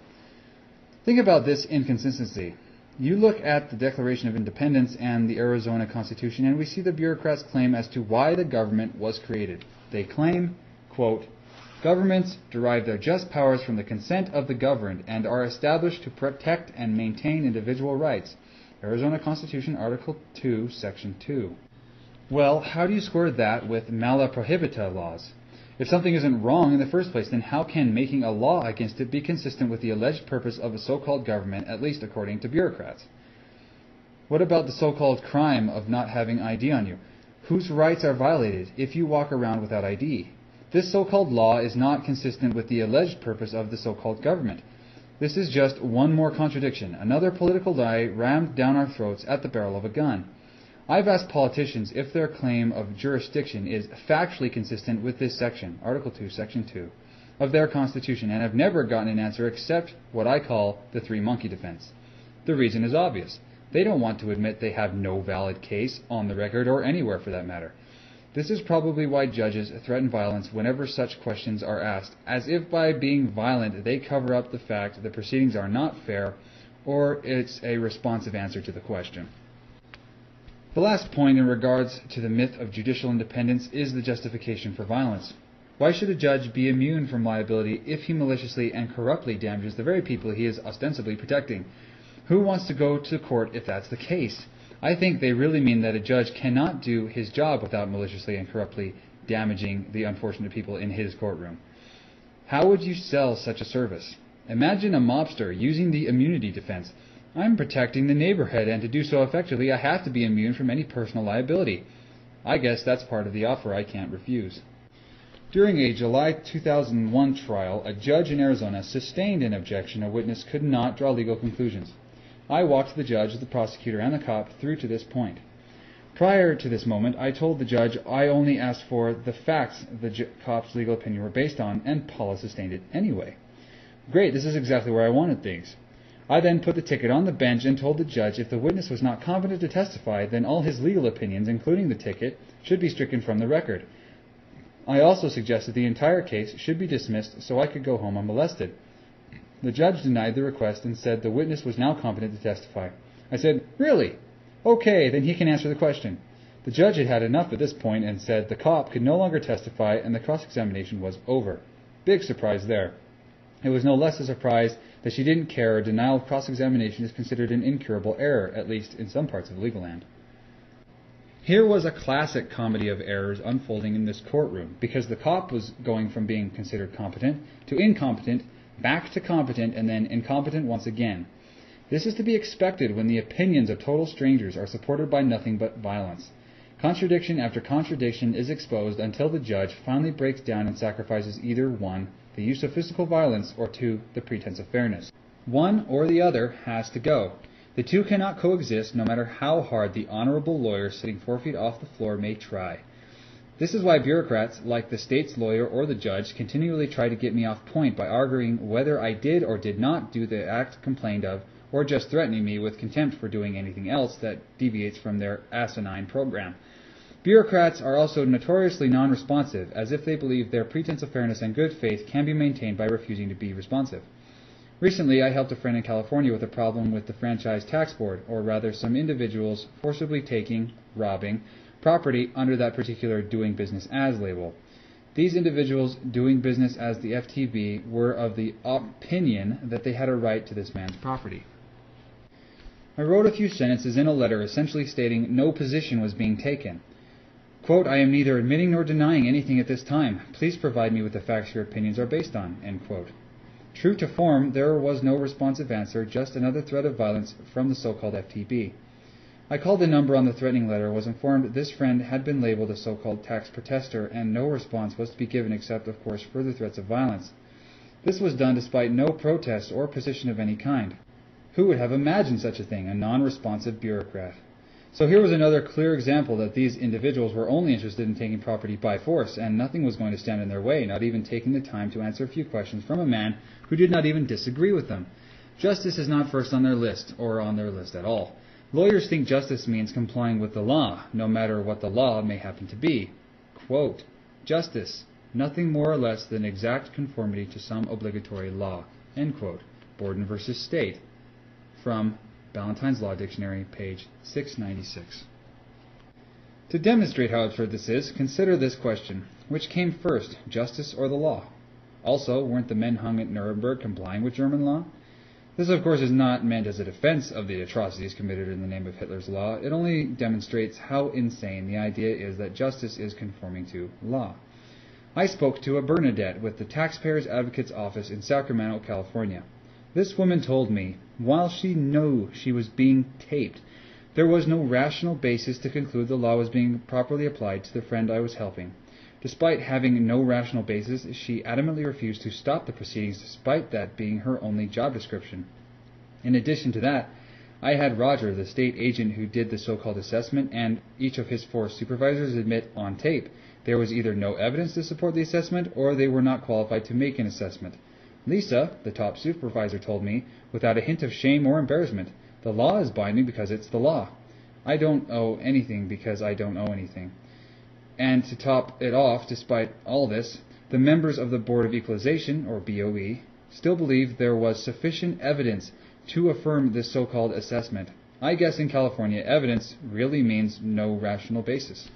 Think about this inconsistency. You look at the Declaration of Independence and the Arizona Constitution, and we see the bureaucrats' claim as to why the government was created. They claim, quote, governments derive their just powers from the consent of the governed and are established to protect and maintain individual rights. Arizona Constitution, Article 2, Section 2. Well, how do you square that with mala prohibita laws? If something isn't wrong in the first place, then how can making a law against it be consistent with the alleged purpose of a so-called government, at least according to bureaucrats? What about the so-called crime of not having ID on you? Whose rights are violated if you walk around without ID? This so-called law is not consistent with the alleged purpose of the so-called government. This is just one more contradiction, another political lie rammed down our throats at the barrel of a gun. I've asked politicians if their claim of jurisdiction is factually consistent with this section, Article 2, Section 2, of their Constitution, and have never gotten an answer except what I call the three-monkey defense. The reason is obvious. They don't want to admit they have no valid case on the record or anywhere for that matter. This is probably why judges threaten violence whenever such questions are asked, as if by being violent they cover up the fact the proceedings are not fair or it's a responsive answer to the question. The last point in regards to the myth of judicial independence is the justification for violence. Why should a judge be immune from liability if he maliciously and corruptly damages the very people he is ostensibly protecting? Who wants to go to court if that's the case? I think they really mean that a judge cannot do his job without maliciously and corruptly damaging the unfortunate people in his courtroom. How would you sell such a service? Imagine a mobster using the immunity defense. I'm protecting the neighborhood, and to do so effectively, I have to be immune from any personal liability. I guess that's part of the offer I can't refuse. During a July 2001 trial, a judge in Arizona sustained an objection a witness could not draw legal conclusions. I walked the judge, the prosecutor, and the cop through to this point. Prior to this moment, I told the judge I only asked for the facts the cop's legal opinion were based on, and Paula sustained it anyway. Great, this is exactly where I wanted things. I then put the ticket on the bench and told the judge if the witness was not competent to testify, then all his legal opinions, including the ticket, should be stricken from the record. I also suggested the entire case should be dismissed so I could go home unmolested. The judge denied the request and said the witness was now competent to testify. I said, "Really? Okay, then he can answer the question." The judge had had enough at this point and said the cop could no longer testify and the cross-examination was over. Big surprise there. It was no less a surprise that she didn't care or denial of cross-examination is considered an incurable error, at least in some parts of legal land. Here was a classic comedy of errors unfolding in this courtroom, because the cop was going from being considered competent to incompetent, back to competent, and then incompetent once again. This is to be expected when the opinions of total strangers are supported by nothing but violence. Contradiction after contradiction is exposed until the judge finally breaks down and sacrifices either 1, the use of physical violence, or 2, the pretense of fairness. One or the other has to go. The two cannot coexist no matter how hard the honorable lawyer sitting 4 feet off the floor may try. This is why bureaucrats, like the state's lawyer or the judge, continually try to get me off point by arguing whether I did or did not do the act complained of, or just threatening me with contempt for doing anything else that deviates from their asinine program. Bureaucrats are also notoriously non-responsive, as if they believe their pretense of fairness and good faith can be maintained by refusing to be responsive. Recently, I helped a friend in California with a problem with the Franchise Tax Board, or rather some individuals forcibly taking, robbing, property under that particular doing business as label. These individuals doing business as the FTB were of the opinion that they had a right to this man's property. I wrote a few sentences in a letter essentially stating no position was being taken. Quote, I am neither admitting nor denying anything at this time. Please provide me with the facts your opinions are based on. End quote. True to form, there was no responsive answer, just another threat of violence from the so-called FTB. I called the number on the threatening letter, was informed this friend had been labeled a so-called tax protester, and no response was to be given except, of course, further threats of violence. This was done despite no protest or position of any kind. Who would have imagined such a thing, a non-responsive bureaucrat? So here was another clear example that these individuals were only interested in taking property by force, and nothing was going to stand in their way, not even taking the time to answer a few questions from a man who did not even disagree with them. Justice is not first on their list, or on their list at all. Lawyers think justice means complying with the law, no matter what the law may happen to be. Quote, justice, nothing more or less than exact conformity to some obligatory law. End quote. Borden v. State. From Ballantyne's Law Dictionary, page 696. To demonstrate how absurd this is, consider this question. Which came first, justice or the law? Also, weren't the men hung at Nuremberg complying with German law? This, of course, is not meant as a defense of the atrocities committed in the name of Hitler's law. It only demonstrates how insane the idea is that justice is conforming to law. I spoke to a Bernadette with the Taxpayers Advocate's Office in Sacramento, California. This woman told me, while she knew she was being taped, there was no rational basis to conclude the law was being properly applied to the friend I was helping. Despite having no rational basis, she adamantly refused to stop the proceedings despite that being her only job description. In addition to that, I had Roger, the state agent who did the so-called assessment, and each of his 4 supervisors admit on tape there was either no evidence to support the assessment or they were not qualified to make an assessment. Lisa, the top supervisor, told me, without a hint of shame or embarrassment, the law is binding because it's the law. I don't owe anything because I don't owe anything. And to top it off, despite all this, the members of the Board of Equalization, or BOE, still believed there was sufficient evidence to affirm this so-called assessment. I guess in California, evidence really means no rational basis.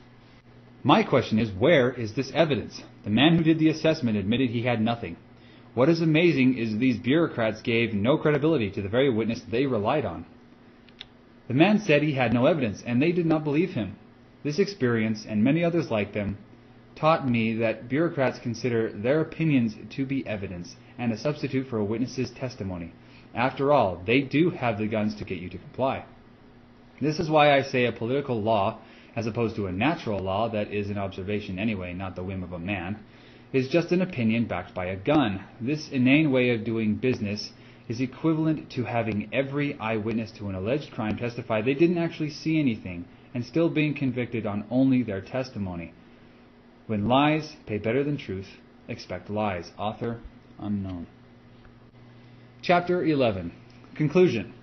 My question is, where is this evidence? The man who did the assessment admitted he had nothing. What is amazing is these bureaucrats gave no credibility to the very witness they relied on. The man said he had no evidence, and they did not believe him. This experience, and many others like them, taught me that bureaucrats consider their opinions to be evidence and a substitute for a witness's testimony. After all, they do have the guns to get you to comply. This is why I say a political law, as opposed to a natural law that is an observation anyway, not the whim of a man, is just an opinion backed by a gun. This inane way of doing business is equivalent to having every eyewitness to an alleged crime testify they didn't actually see anything, and still being convicted on only their testimony. When lies pay better than truth, expect lies. Author unknown. Chapter 11. Conclusion.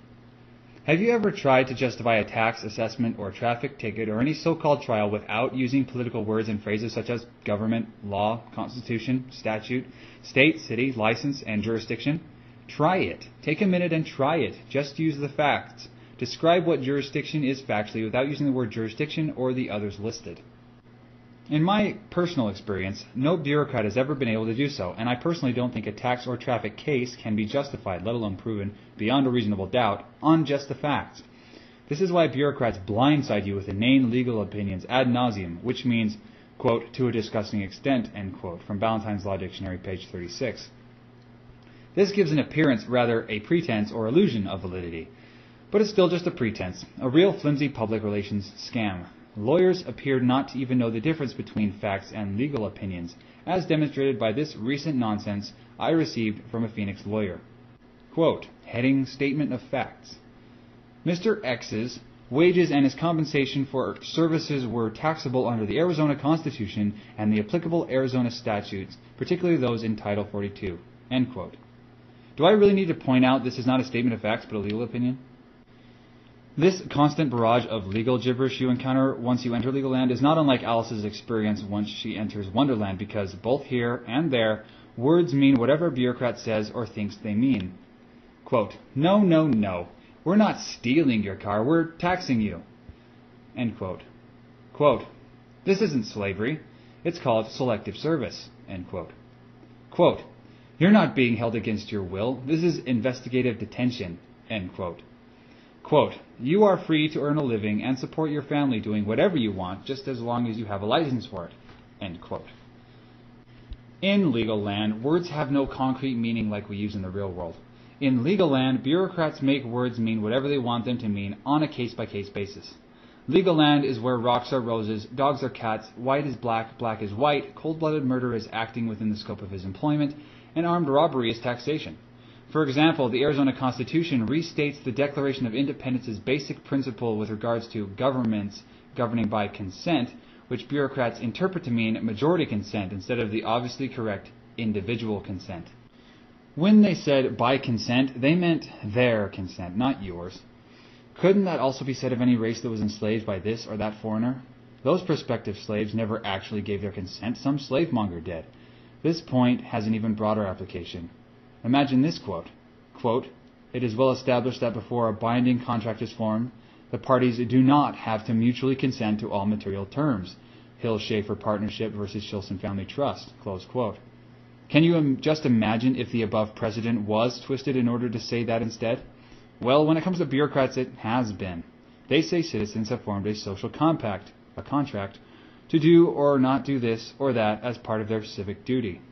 Have you ever tried to justify a tax assessment or traffic ticket or any so-called trial without using political words and phrases such as government, law, constitution, statute, state, city, license, and jurisdiction? Try it. Take a minute and try it. Just use the facts. Describe what jurisdiction is factually without using the word jurisdiction or the others listed. In my personal experience, no bureaucrat has ever been able to do so, and I personally don't think a tax or traffic case can be justified, let alone proven beyond a reasonable doubt, on just the facts. This is why bureaucrats blindside you with inane legal opinions ad nauseum, which means, quote, to a disgusting extent, end quote, from Ballantyne's Law Dictionary, page 36. This gives an appearance, rather a pretense or illusion of validity. But it's still just a pretense, a real flimsy public relations scam. Lawyers appear not to even know the difference between facts and legal opinions, as demonstrated by this recent nonsense I received from a Phoenix lawyer. Quote, heading Statement of Facts. Mr. X's wages and his compensation for services were taxable under the Arizona Constitution and the applicable Arizona statutes, particularly those in Title 42. End quote. Do I really need to point out this is not a statement of facts but a legal opinion? This constant barrage of legal gibberish you encounter once you enter legal land is not unlike Alice's experience once she enters Wonderland, because both here and there, words mean whatever a bureaucrat says or thinks they mean. Quote, "No, no, no. We're not stealing your car, we're taxing you." End quote. Quote, "This isn't slavery. It's called selective service." End quote. Quote, "You're not being held against your will. This is investigative detention." End quote. Quote, "You are free to earn a living and support your family doing whatever you want, just as long as you have a license for it." End quote. In legal land, words have no concrete meaning like we use in the real world. In legal land, bureaucrats make words mean whatever they want them to mean on a case-by-case basis. Legal land is where rocks are roses, dogs are cats, white is black, black is white, cold-blooded murder is acting within the scope of his employment, and armed robbery is taxation. For example, the Arizona Constitution restates the Declaration of Independence's basic principle with regards to governments governing by consent, which bureaucrats interpret to mean majority consent instead of the obviously correct individual consent. When they said by consent, they meant their consent, not yours. Couldn't that also be said of any race that was enslaved by this or that foreigner? Those prospective slaves never actually gave their consent. Some slavemonger did. This point has an even broader application. Imagine this quote. Quote, "It is well established that before a binding contract is formed, the parties do not have to mutually consent to all material terms. Hill-Schaefer Partnership versus Shilson Family Trust." Close quote. Can you just imagine if the above precedent was twisted in order to say that instead? Well, when it comes to bureaucrats, it has been. They say citizens have formed a social compact, a contract, to do or not do this or that as part of their civic duty.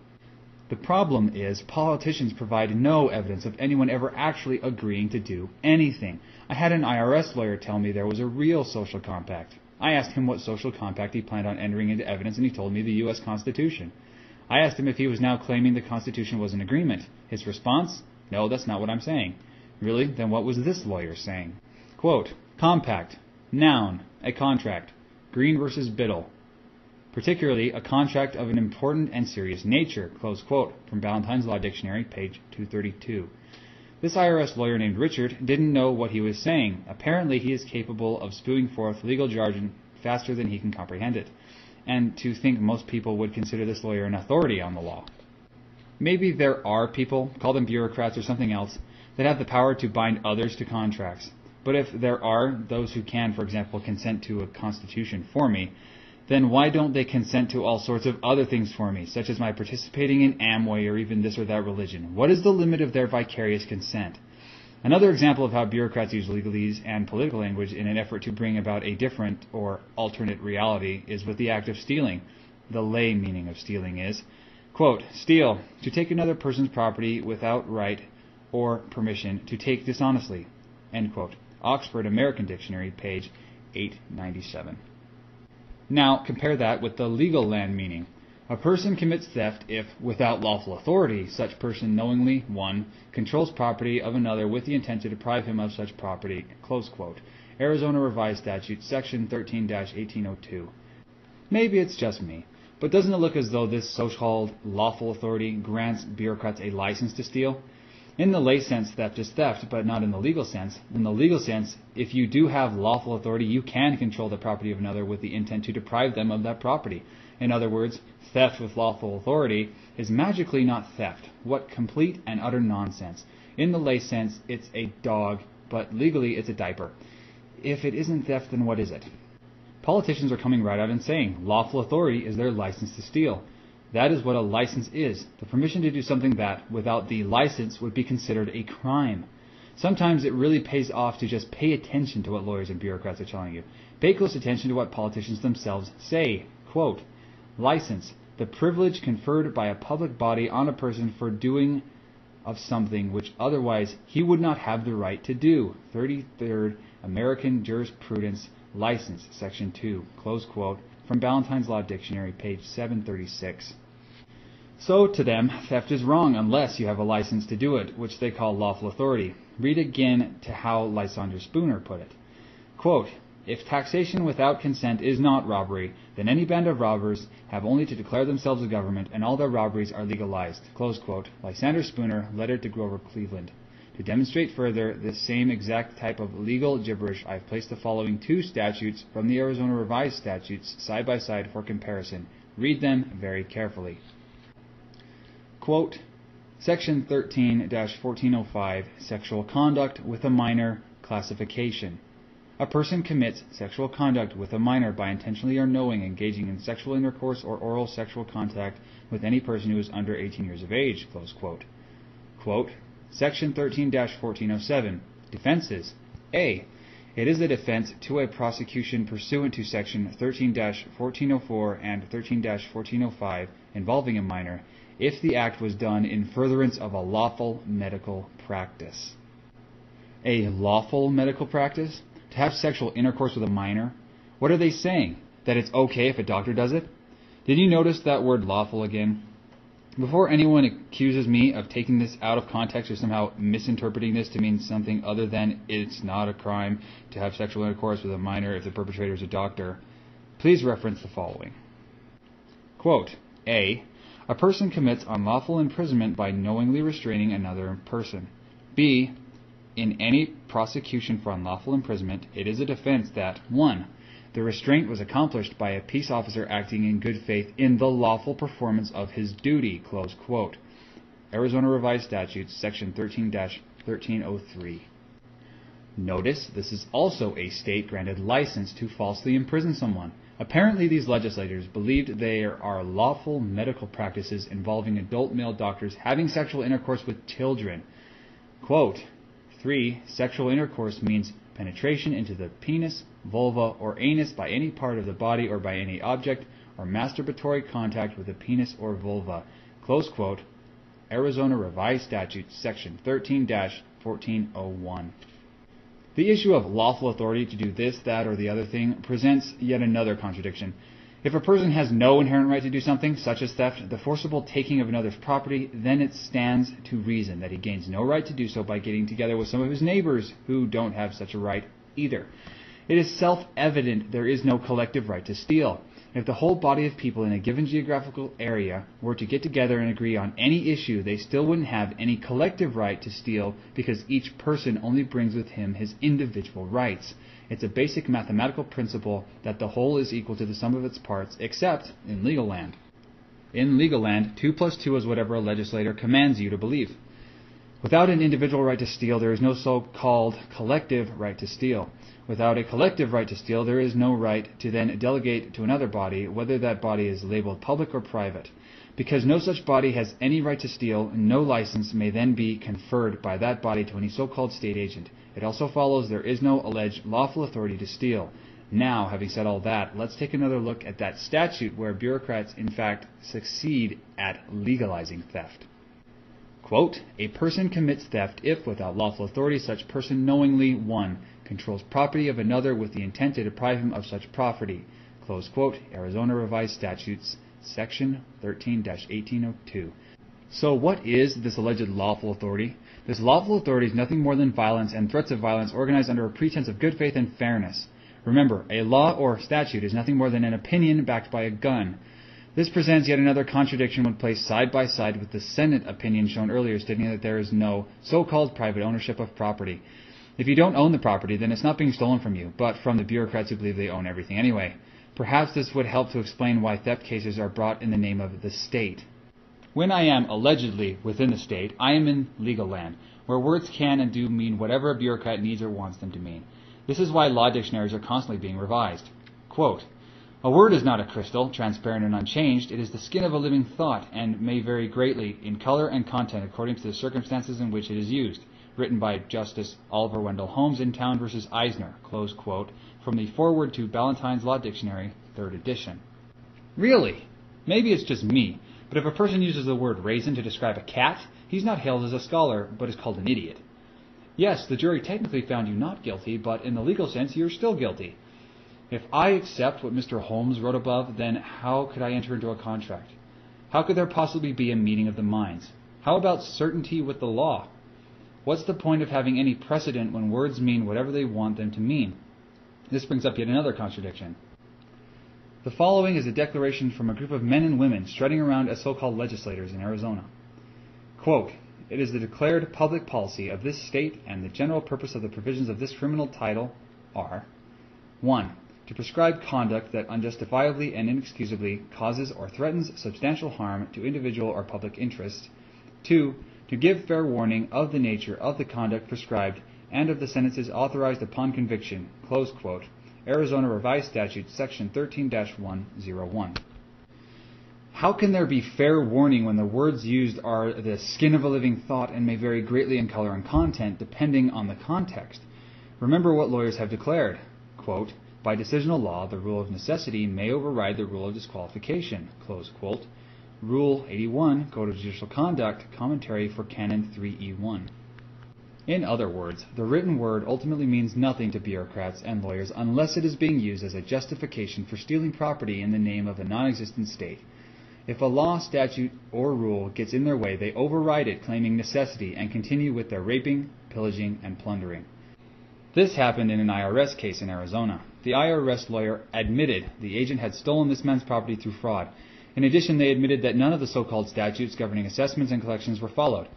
The problem is politicians provide no evidence of anyone ever actually agreeing to do anything. I had an IRS lawyer tell me there was a real social compact. I asked him what social compact he planned on entering into evidence, and he told me the U.S. Constitution. I asked him if he was now claiming the Constitution was an agreement. His response? "No, that's not what I'm saying." Really? Then what was this lawyer saying? Quote, "Compact. Noun. A contract. Green versus Biddle. Particularly a contract of an important and serious nature." Close quote from Ballantyne's Law Dictionary, page 232. This IRS lawyer named Richard didn't know what he was saying. Apparently he is capable of spewing forth legal jargon faster than he can comprehend it. And to think most people would consider this lawyer an authority on the law. Maybe there are people, call them bureaucrats or something else, that have the power to bind others to contracts. But if there are those who can, for example, consent to a constitution for me, then why don't they consent to all sorts of other things for me, such as my participating in Amway or even this or that religion? What is the limit of their vicarious consent? Another example of how bureaucrats use legalese and political language in an effort to bring about a different or alternate reality is with the act of stealing. The lay meaning of stealing is, quote, "Steal, to take another person's property without right or permission, to take dishonestly." End quote. Oxford American Dictionary, page 897. Now, compare that with the legal land meaning. A person commits theft if, without lawful authority, such person knowingly, 1. Controls property of another with the intent to deprive him of such property. Close quote. Arizona Revised Statute, section 13-1802. Maybe it's just me, but doesn't it look as though this so-called lawful authority grants bureaucrats a license to steal? In the lay sense, theft is theft, but not in the legal sense. In the legal sense, if you do have lawful authority, you can control the property of another with the intent to deprive them of that property. In other words, theft with lawful authority is magically not theft. What complete and utter nonsense. In the lay sense, it's a dog, but legally it's a diaper. If it isn't theft, then what is it? Politicians are coming right out and saying lawful authority is their license to steal. That is what a license is, the permission to do something that, without the license, would be considered a crime. Sometimes it really pays off to just pay attention to what lawyers and bureaucrats are telling you. Pay close attention to what politicians themselves say. Quote, "License, the privilege conferred by a public body on a person for doing of something which otherwise he would not have the right to do." 33rd American Jurisprudence License, section 2. Close quote from Ballantyne's Law Dictionary, page 736. So, to them, theft is wrong unless you have a license to do it, which they call lawful authority. Read again to how Lysander Spooner put it. Quote, "If taxation without consent is not robbery, then any band of robbers have only to declare themselves a government, and all their robberies are legalized." Close quote. Lysander Spooner, letter to Grover Cleveland. To demonstrate further this same exact type of legal gibberish, I have placed the following two statutes from the Arizona Revised Statutes side by side for comparison. Read them very carefully. Quote, Section 13-1405, Sexual Conduct with a Minor Classification. A person commits sexual conduct with a minor by intentionally or knowing engaging in sexual intercourse or oral sexual contact with any person who is under 18 years of age. Close quote. Quote, Section 13-1407, Defenses. A. It is a defense to a prosecution pursuant to Section 13-1404 and 13-1405 involving a minor, if the act was done in furtherance of a lawful medical practice. A lawful medical practice? To have sexual intercourse with a minor? What are they saying? That it's okay if a doctor does it? Did you notice that word lawful again? Before anyone accuses me of taking this out of context or somehow misinterpreting this to mean something other than it's not a crime to have sexual intercourse with a minor if the perpetrator is a doctor, please reference the following. Quote, A. A person commits unlawful imprisonment by knowingly restraining another person. B. In any prosecution for unlawful imprisonment, it is a defense that 1. The restraint was accomplished by a peace officer acting in good faith in the lawful performance of his duty. Close quote. Arizona Revised Statutes, Section 13-1303. Notice this is also a state-granted license to falsely imprison someone. Apparently these legislators believed there are lawful medical practices involving adult male doctors having sexual intercourse with children. Quote, 3. Sexual intercourse means penetration into the penis, vulva, or anus by any part of the body or by any object, or masturbatory contact with the penis or vulva. Close quote. Arizona Revised Statutes, Section 13-1401. The issue of lawful authority to do this, that, or the other thing presents yet another contradiction. If a person has no inherent right to do something, such as theft, the forcible taking of another's property, then it stands to reason that he gains no right to do so by getting together with some of his neighbors who don't have such a right either. It is self-evident there is no collective right to steal. If the whole body of people in a given geographical area were to get together and agree on any issue, they still wouldn't have any collective right to steal because each person only brings with him his individual rights. It's a basic mathematical principle that the whole is equal to the sum of its parts, except in legal land. In legal land, 2 plus 2 is whatever a legislator commands you to believe. Without an individual right to steal, there is no so-called collective right to steal. Without a collective right to steal, there is no right to then delegate to another body, whether that body is labeled public or private. Because no such body has any right to steal, no license may then be conferred by that body to any so-called state agent. It also follows there is no alleged lawful authority to steal. Now, having said all that, let's take another look at that statute where bureaucrats in fact succeed at legalizing theft. Quote, a person commits theft if, without lawful authority, such person knowingly, 1. Controls property of another with the intent to deprive him of such property. Close quote, Arizona Revised Statutes, Section 13-1802. So what is this alleged lawful authority? This lawful authority is nothing more than violence and threats of violence organized under a pretense of good faith and fairness. Remember, a law or statute is nothing more than an opinion backed by a gun. This presents yet another contradiction when placed side by side with the Senate opinion shown earlier stating that there is no so-called private ownership of property. If you don't own the property, then it's not being stolen from you, but from the bureaucrats who believe they own everything anyway. Perhaps this would help to explain why theft cases are brought in the name of the state. When I am allegedly within the state, I am in legal land, where words can and do mean whatever a bureaucrat needs or wants them to mean. This is why law dictionaries are constantly being revised. Quote, a word is not a crystal, transparent and unchanged. It is the skin of a living thought, and may vary greatly in color and content according to the circumstances in which it is used. Written by Justice Oliver Wendell Holmes in Town v. Eisner, close quote, from the Foreword to Ballantyne's Law Dictionary, 3rd edition. Really? Maybe it's just me, but if a person uses the word raisin to describe a cat, he's not hailed as a scholar, but is called an idiot. Yes, the jury technically found you not guilty, but in the legal sense, you're still guilty. If I accept what Mr. Holmes wrote above, then how could I enter into a contract? How could there possibly be a meeting of the minds? How about certainty with the law? What's the point of having any precedent when words mean whatever they want them to mean? This brings up yet another contradiction. The following is a declaration from a group of men and women strutting around as so-called legislators in Arizona. Quote, "It is the declared public policy of this state and the general purpose of the provisions of this criminal title are 1. To prescribe conduct that unjustifiably and inexcusably causes or threatens substantial harm to individual or public interest. 2. To give fair warning of the nature of the conduct prescribed and of the sentences authorized upon conviction." Close quote. Arizona Revised Statute, Section 13-101. How can there be fair warning when the words used are the skin of a living thought and may vary greatly in color and content depending on the context? Remember what lawyers have declared. Quote, "By decisional law, the rule of necessity may override the rule of disqualification." Close quote. Rule 81, Code of Judicial Conduct, Commentary for Canon 3E1. In other words, the written word ultimately means nothing to bureaucrats and lawyers unless it is being used as a justification for stealing property in the name of a non-existent state. If a law, statute, or rule gets in their way, they override it claiming necessity and continue with their raping, pillaging, and plundering. This happened in an IRS case in Arizona. The IRS lawyer admitted the agent had stolen this man's property through fraud. In addition, they admitted that none of the so-called statutes governing assessments and collections were followed.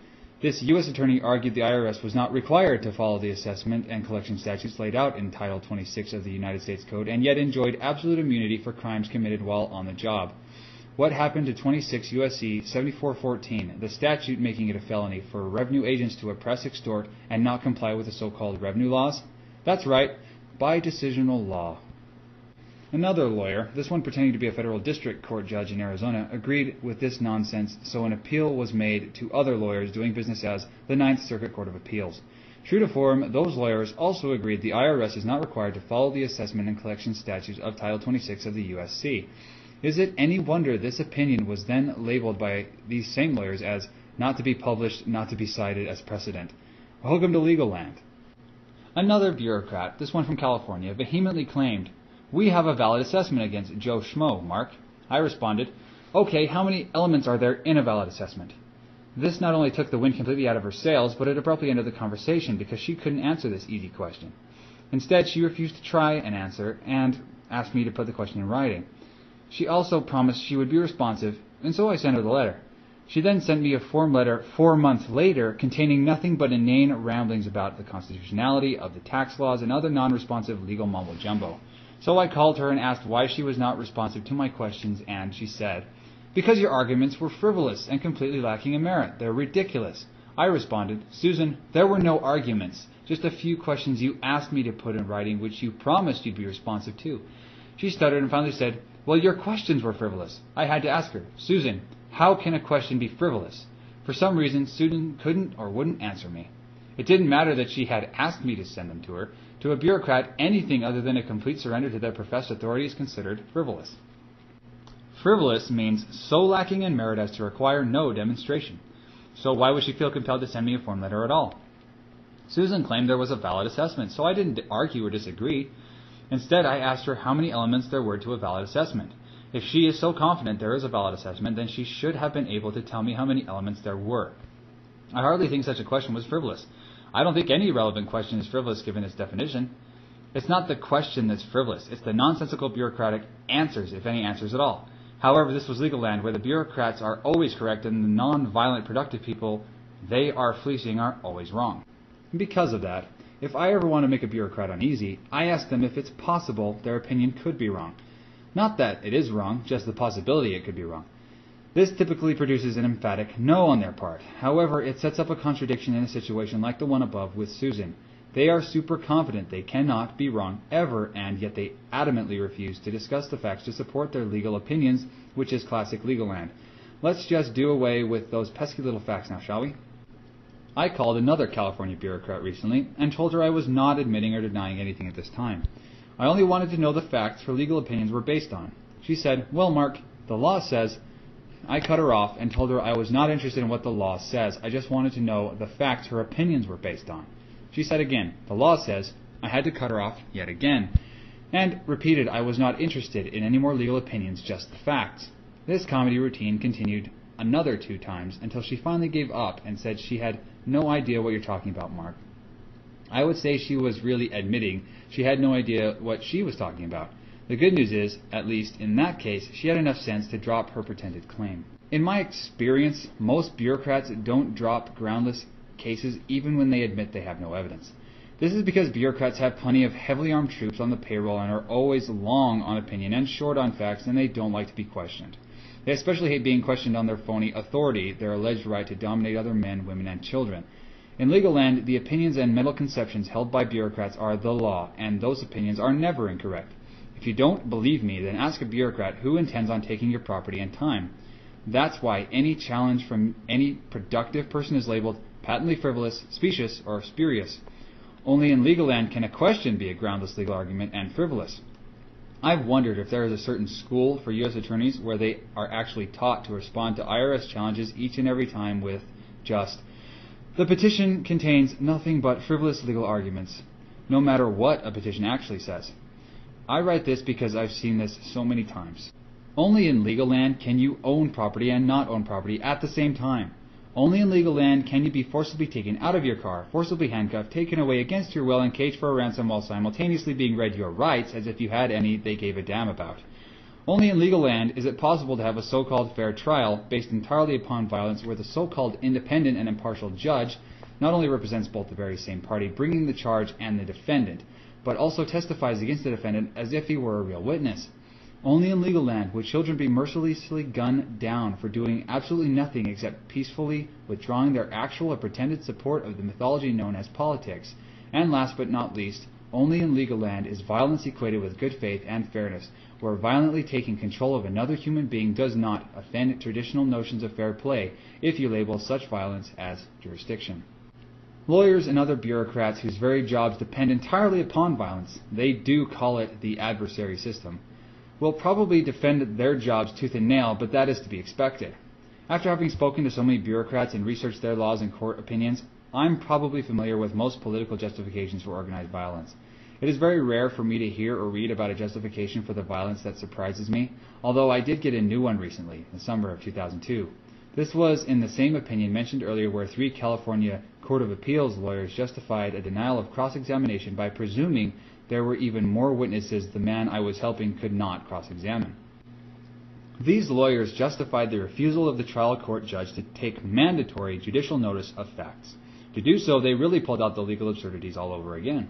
This U.S. attorney argued the IRS was not required to follow the assessment and collection statutes laid out in Title 26 of the United States Code and yet enjoyed absolute immunity for crimes committed while on the job. What happened to 26 U.S.C. 7414, the statute making it a felony for revenue agents to oppress, extort, and not comply with the so-called revenue laws? That's right, by decisional law. Another lawyer, this one pretending to be a federal district court judge in Arizona, agreed with this nonsense, so an appeal was made to other lawyers doing business as the Ninth Circuit Court of Appeals. True to form, those lawyers also agreed the IRS is not required to follow the assessment and collection statutes of Title 26 of the USC. Is it any wonder this opinion was then labeled by these same lawyers as not to be published, not to be cited as precedent? Welcome to legal land. Another bureaucrat, this one from California, vehemently claimed, "We have a valid assessment against Joe Schmo, Mark." I responded, "Okay, how many elements are there in a valid assessment?" This not only took the wind completely out of her sails, but it abruptly ended the conversation because she couldn't answer this easy question. Instead, she refused to try and answer and asked me to put the question in writing. She also promised she would be responsive, and so I sent her the letter. She then sent me a form letter 4 months later containing nothing but inane ramblings about the constitutionality of the tax laws and other non-responsive legal mumbo-jumbo. So I called her and asked why she was not responsive to my questions, and she said, "Because your arguments were frivolous and completely lacking in merit. They're ridiculous." I responded, "Susan, there were no arguments, just a few questions you asked me to put in writing which you promised you'd be responsive to." She stuttered and finally said, "Well, your questions were frivolous." I had to ask her, "Susan, how can a question be frivolous?" For some reason, Susan couldn't or wouldn't answer me. It didn't matter that she had asked me to send them to her. To a bureaucrat, anything other than a complete surrender to their professed authority is considered frivolous. Frivolous means so lacking in merit as to require no demonstration. So why would she feel compelled to send me a form letter at all? Susan claimed there was a valid assessment, so I didn't argue or disagree. Instead, I asked her how many elements there were to a valid assessment. If she is so confident there is a valid assessment, then she should have been able to tell me how many elements there were. I hardly think such a question was frivolous. I don't think any relevant question is frivolous given its definition. It's not the question that's frivolous. It's the nonsensical bureaucratic answers, if any answers at all. However, this was legal land where the bureaucrats are always correct and the non-violent productive people they are fleecing are always wrong. And because of that, if I ever want to make a bureaucrat uneasy, I ask them if it's possible their opinion could be wrong. Not that it is wrong, just the possibility it could be wrong. This typically produces an emphatic no on their part. However, it sets up a contradiction in a situation like the one above with Susan. They are super confident they cannot be wrong ever, and yet they adamantly refuse to discuss the facts to support their legal opinions, which is classic legal land. Let's just do away with those pesky little facts now, shall we? I called another California bureaucrat recently and told her I was not admitting or denying anything at this time. I only wanted to know the facts her legal opinions were based on. She said, "Well, Mark, the law says..." I cut her off and told her I was not interested in what the law says. I just wanted to know the facts her opinions were based on. She said again, "The law says..." I had to cut her off yet again, and repeated I was not interested in any more legal opinions, just the facts. This comedy routine continued another 2 times until she finally gave up and said she had no idea what you're talking about, Mark. I would say she was really admitting she had no idea what she was talking about. The good news is, at least in that case, she had enough sense to drop her pretended claim. In my experience, most bureaucrats don't drop groundless cases even when they admit they have no evidence. This is because bureaucrats have plenty of heavily armed troops on the payroll and are always long on opinion and short on facts, and they don't like to be questioned. They especially hate being questioned on their phony authority, their alleged right to dominate other men, women, and children. In legal land, the opinions and mental conceptions held by bureaucrats are the law, and those opinions are never incorrect. If you don't believe me, then ask a bureaucrat who intends on taking your property and time. That's why any challenge from any productive person is labeled patently frivolous, specious, or spurious. Only in legal land can a question be a groundless legal argument and frivolous. I've wondered if there is a certain school for U.S. attorneys where they are actually taught to respond to IRS challenges each and every time with just, "The petition contains nothing but frivolous legal arguments," no matter what a petition actually says. I write this because I've seen this so many times. Only in legal land can you own property and not own property at the same time. Only in legal land can you be forcibly taken out of your car, forcibly handcuffed, taken away against your will, and caged for a ransom while simultaneously being read your rights as if you had any they gave a damn about. Only in legal land is it possible to have a so-called fair trial based entirely upon violence where the so-called independent and impartial judge not only represents both the very same party bringing the charge and the defendant, but also testifies against the defendant as if he were a real witness. Only in legal land would children be mercilessly gunned down for doing absolutely nothing except peacefully withdrawing their actual or pretended support of the mythology known as politics. And last but not least, only in legal land is violence equated with good faith and fairness, where violently taking control of another human being does not offend traditional notions of fair play if you label such violence as jurisdiction. Lawyers and other bureaucrats whose very jobs depend entirely upon violence, they do call it the adversary system, will probably defend their jobs tooth and nail, but that is to be expected. After having spoken to so many bureaucrats and researched their laws and court opinions, I'm probably familiar with most political justifications for organized violence. It is very rare for me to hear or read about a justification for the violence that surprises me, although I did get a new one recently, in the summer of 2002. This was in the same opinion mentioned earlier where 3 California Court of Appeals lawyers justified a denial of cross-examination by presuming there were even more witnesses the man I was helping could not cross-examine. These lawyers justified the refusal of the trial court judge to take mandatory judicial notice of facts. To do so, they really pulled out the legal absurdities all over again.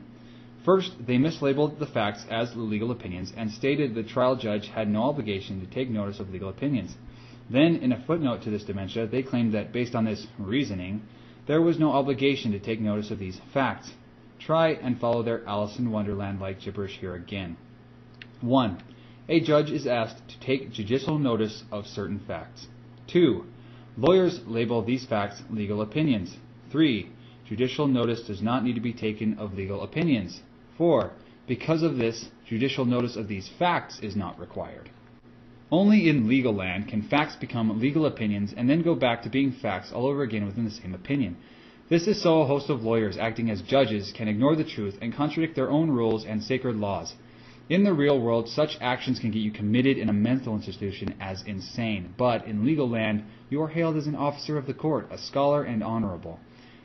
First, they mislabeled the facts as legal opinions and stated the trial judge had no obligation to take notice of legal opinions. Then, in a footnote to this dementia, they claimed that based on this reasoning, there was no obligation to take notice of these facts. Try and follow their Alice in Wonderland-like gibberish here again. 1. A judge is asked to take judicial notice of certain facts. 2. Lawyers label these facts legal opinions. 3. Judicial notice does not need to be taken of legal opinions. 4. Because of this, judicial notice of these facts is not required. Only in legal land can facts become legal opinions and then go back to being facts all over again within the same opinion. This is so a host of lawyers acting as judges can ignore the truth and contradict their own rules and sacred laws. In the real world, such actions can get you committed in a mental institution as insane, but in legal land, you are hailed as an officer of the court, a scholar, and honorable.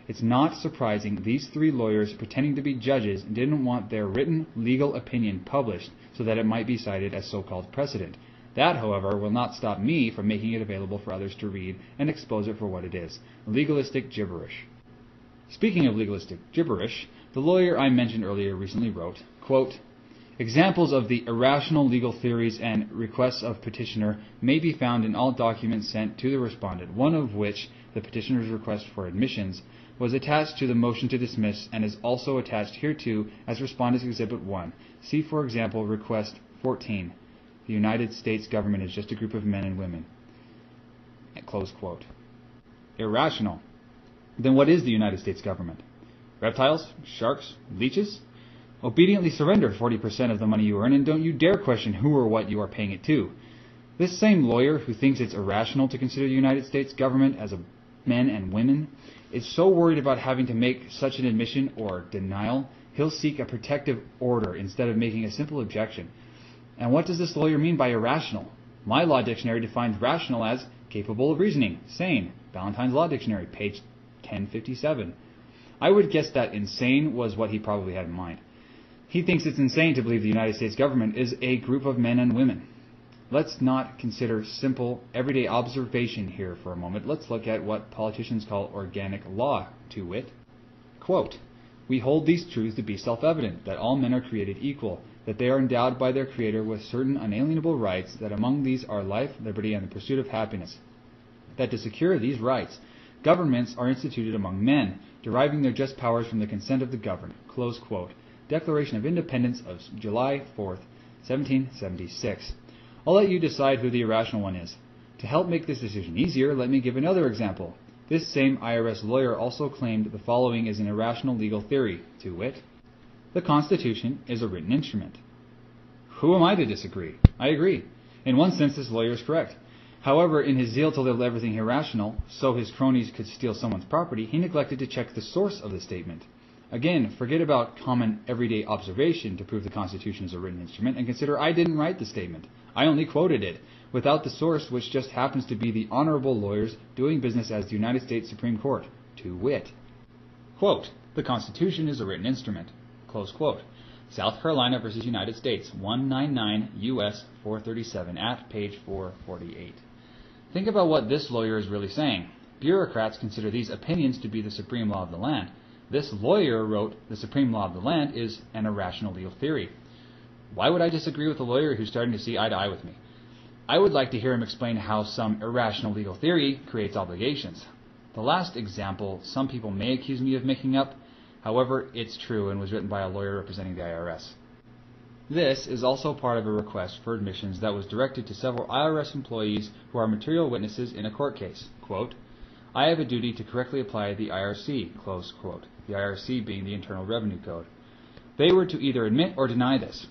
It's not surprising these 3 lawyers pretending to be judges didn't want their written legal opinion published so that it might be cited as so-called precedent. That, however, will not stop me from making it available for others to read and expose it for what it is, legalistic gibberish. Speaking of legalistic gibberish, the lawyer I mentioned earlier recently wrote, quote, "Examples of the irrational legal theories and requests of petitioner may be found in all documents sent to the respondent, one of which, the petitioner's request for admissions, was attached to the motion to dismiss and is also attached hereto as Respondent's Exhibit 1. See, for example, Request 14. The United States government is just a group of men and women." Close quote. Irrational. Then what is the United States government? Reptiles? Sharks? Leeches? Obediently surrender 40% of the money you earn and don't you dare question who or what you are paying it to. This same lawyer who thinks it's irrational to consider the United States government as a men and women is so worried about having to make such an admission or denial, he'll seek a protective order instead of making a simple objection. And what does this lawyer mean by irrational? My law dictionary defines rational as capable of reasoning, sane. Ballantyne's Law Dictionary, page 1057. I would guess that insane was what he probably had in mind. He thinks it's insane to believe the United States government is a group of men and women. Let's not consider simple, everyday observation here for a moment. Let's look at what politicians call organic law, to wit. Quote, "We hold these truths to be self-evident, that all men are created equal, that they are endowed by their Creator with certain unalienable rights, that among these are life, liberty, and the pursuit of happiness. That to secure these rights, governments are instituted among men, deriving their just powers from the consent of the governed." Close quote. Declaration of Independence of July 4th, 1776. I'll let you decide who the irrational one is. To help make this decision easier, let me give another example. This same IRS lawyer also claimed the following is an irrational legal theory, to wit, the Constitution is a written instrument. Who am I to disagree? I agree. In one sense, this lawyer is correct. However, in his zeal to label everything irrational, so his cronies could steal someone's property, he neglected to check the source of the statement. Again, forget about common everyday observation to prove the Constitution is a written instrument, and consider I didn't write the statement. I only quoted it, without the source, which just happens to be the honorable lawyers doing business as the United States Supreme Court, to wit. Quote, "The Constitution is a written instrument." Close quote. South Carolina versus United States, 199 U.S. 437 at page 448. Think about what this lawyer is really saying. Bureaucrats consider these opinions to be the supreme law of the land. This lawyer wrote, "The supreme law of the land is an irrational legal theory." Why would I disagree with a lawyer who's starting to see eye to eye with me? I would like to hear him explain how some irrational legal theory creates obligations. The last example, some people may accuse me of making up. However, it's true and was written by a lawyer representing the IRS. This is also part of a request for admissions that was directed to several IRS employees who are material witnesses in a court case. Quote, "I have a duty to correctly apply the IRC," close quote, the IRC being the Internal Revenue Code. They were to either admit or deny this.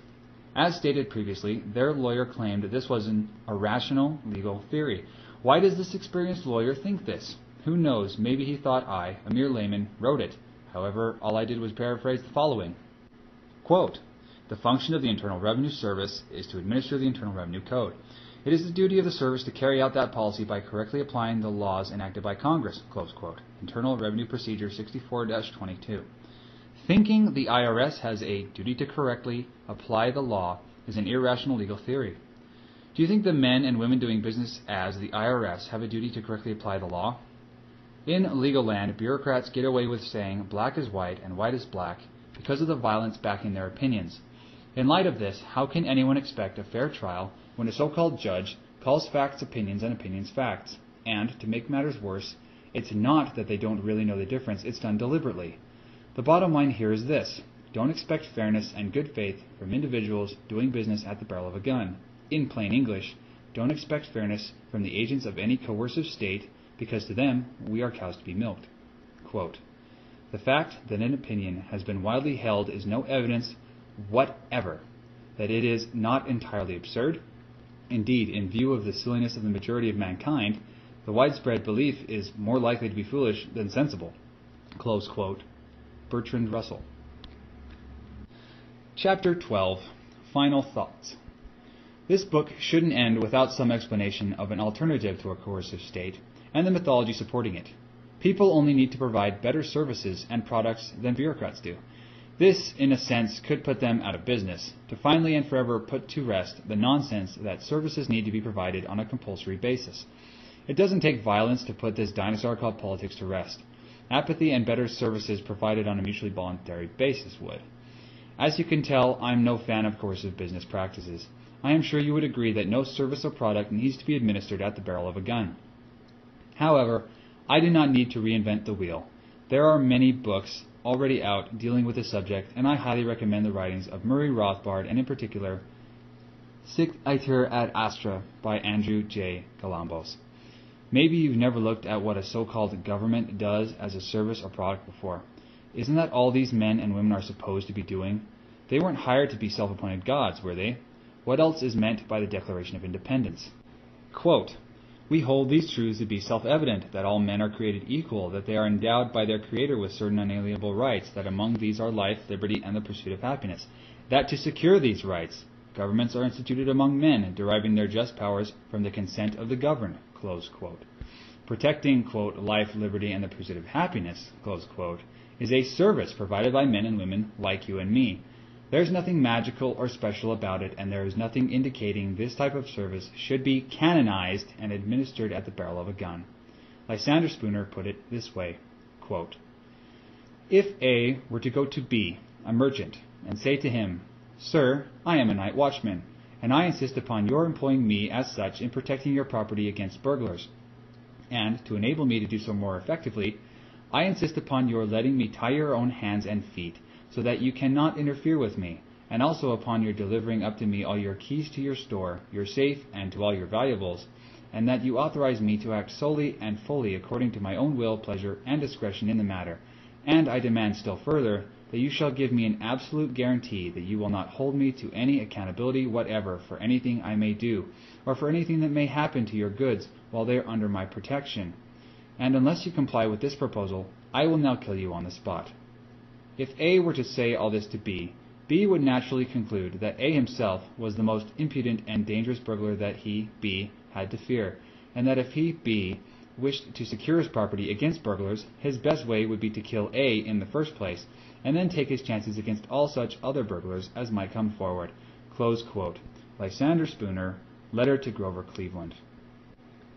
As stated previously, their lawyer claimed that this was an irrational legal theory. Why does this experienced lawyer think this? Who knows, maybe he thought I, a mere layman, wrote it. However, all I did was paraphrase the following. Quote, "The function of the Internal Revenue Service is to administer the Internal Revenue Code. It is the duty of the service to carry out that policy by correctly applying the laws enacted by Congress." Close quote. Internal Revenue Procedure 64-22. Thinking the IRS has a duty to correctly apply the law is an irrational legal theory. Do you think the men and women doing business as the IRS have a duty to correctly apply the law? In legal land, bureaucrats get away with saying black is white and white is black because of the violence backing their opinions. In light of this, how can anyone expect a fair trial when a so-called judge calls facts opinions and opinions facts? And, to make matters worse, it's not that they don't really know the difference, it's done deliberately. The bottom line here is this. Don't expect fairness and good faith from individuals doing business at the barrel of a gun. In plain English, don't expect fairness from the agents of any coercive state, because to them, we are cows to be milked. Quote, "The fact that an opinion has been widely held is no evidence whatever that it is not entirely absurd. Indeed, in view of the silliness of the majority of mankind, the widespread belief is more likely to be foolish than sensible." Close quote. Bertrand Russell. Chapter 12. Final Thoughts. This book shouldn't end without some explanation of an alternative to a coercive state and the mythology supporting it. People only need to provide better services and products than bureaucrats do. This, in a sense, could put them out of business, to finally and forever put to rest the nonsense that services need to be provided on a compulsory basis. It doesn't take violence to put this dinosaur called politics to rest. Apathy and better services provided on a mutually voluntary basis would. As you can tell, I'm no fan of coercive business practices. I am sure you would agree that no service or product needs to be administered at the barrel of a gun. However, I do not need to reinvent the wheel. There are many books already out dealing with this subject, and I highly recommend the writings of Murray Rothbard, and in particular, Sic Iter ad Astra by Andrew J. Galambos. Maybe you've never looked at what a so-called government does as a service or product before. Isn't that all these men and women are supposed to be doing? They weren't hired to be self-appointed gods, were they? What else is meant by the Declaration of Independence? Quote, "We hold these truths to be self-evident, that all men are created equal, that they are endowed by their Creator with certain unalienable rights, that among these are life, liberty, and the pursuit of happiness, that to secure these rights, governments are instituted among men, deriving their just powers from the consent of the governed." Close quote. Protecting, quote, life, liberty, and the pursuit of happiness, close quote, is a service provided by men and women like you and me. There's nothing magical or special about it, and there is nothing indicating this type of service should be canonized and administered at the barrel of a gun. Lysander Spooner put it this way, quote, if A were to go to B, a merchant, and say to him, Sir, I am a night watchman, and I insist upon your employing me as such in protecting your property against burglars, and, to enable me to do so more effectively, I insist upon your letting me tie your own hands and feet, so that you cannot interfere with me, and also upon your delivering up to me all your keys to your store, your safe, and to all your valuables, and that you authorize me to act solely and fully according to my own will, pleasure, and discretion in the matter. And I demand still further that you shall give me an absolute guarantee that you will not hold me to any accountability whatever for anything I may do, or for anything that may happen to your goods while they are under my protection. And unless you comply with this proposal, I will now kill you on the spot. If A were to say all this to B, B would naturally conclude that A himself was the most impudent and dangerous burglar that he, B, had to fear, and that if he, B, wished to secure his property against burglars, his best way would be to kill A in the first place, and then take his chances against all such other burglars as might come forward. Close quote. Lysander Spooner, Letter to Grover Cleveland.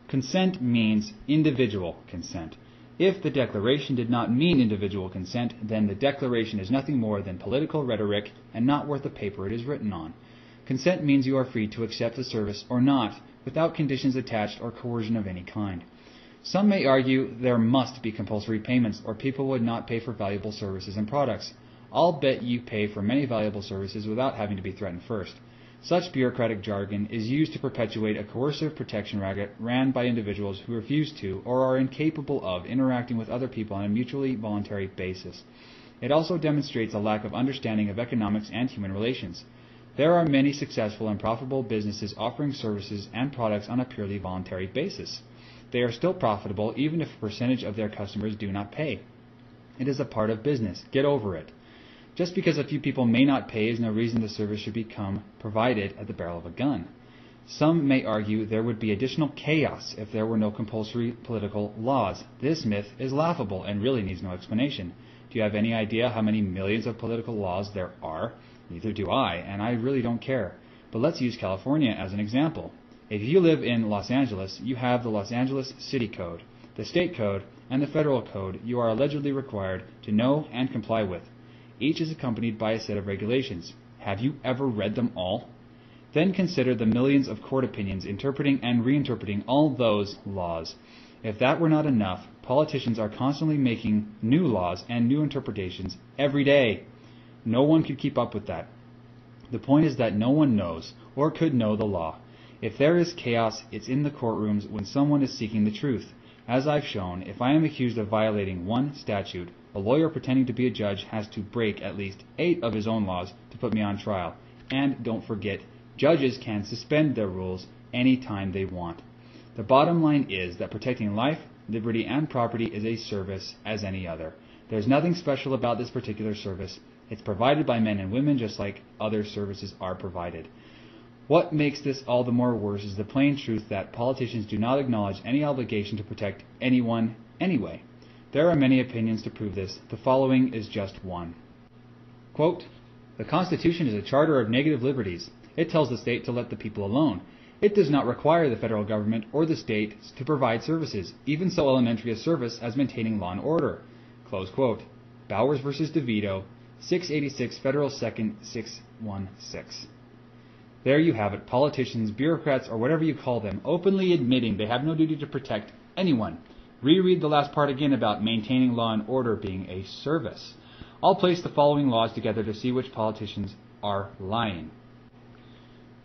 Consent means individual consent. If the Declaration did not mean individual consent, then the Declaration is nothing more than political rhetoric and not worth the paper it is written on. Consent means you are free to accept the service or not, without conditions attached or coercion of any kind. Some may argue there must be compulsory payments, or people would not pay for valuable services and products. I'll bet you pay for many valuable services without having to be threatened first. Such bureaucratic jargon is used to perpetuate a coercive protection racket ran by individuals who refuse to or are incapable of interacting with other people on a mutually voluntary basis. It also demonstrates a lack of understanding of economics and human relations. There are many successful and profitable businesses offering services and products on a purely voluntary basis. They are still profitable even if a percentage of their customers do not pay. It is a part of business. Get over it. Just because a few people may not pay is no reason the service should become provided at the barrel of a gun. Some may argue there would be additional chaos if there were no compulsory political laws. This myth is laughable and really needs no explanation. Do you have any idea how many millions of political laws there are? Neither do I, and I really don't care. But let's use California as an example. If you live in Los Angeles, you have the Los Angeles City Code, the State Code, and the Federal Code you are allegedly required to know and comply with. Each is accompanied by a set of regulations. Have you ever read them all? Then consider the millions of court opinions interpreting and reinterpreting all those laws. If that were not enough, politicians are constantly making new laws and new interpretations every day. No one could keep up with that. The point is that no one knows or could know the law. If there is chaos, it's in the courtrooms when someone is seeking the truth. As I've shown, if I am accused of violating one statute, a lawyer pretending to be a judge has to break at least 8 of his own laws to put me on trial. And don't forget, judges can suspend their rules any time they want. The bottom line is that protecting life, liberty, and property is a service as any other. There's nothing special about this particular service. It's provided by men and women just like other services are provided. What makes this all the more worse is the plain truth that politicians do not acknowledge any obligation to protect anyone anyway. There are many opinions to prove this. The following is just one. Quote, the Constitution is a charter of negative liberties. It tells the state to let the people alone. It does not require the federal government or the state to provide services, even so elementary a service as maintaining law and order. Close quote. Bowers v. DeVito, 686 Federal 2nd, 616. There you have it, politicians, bureaucrats, or whatever you call them, openly admitting they have no duty to protect anyone. Reread the last part again about maintaining law and order being a service. I'll place the following laws together to see which politicians are lying.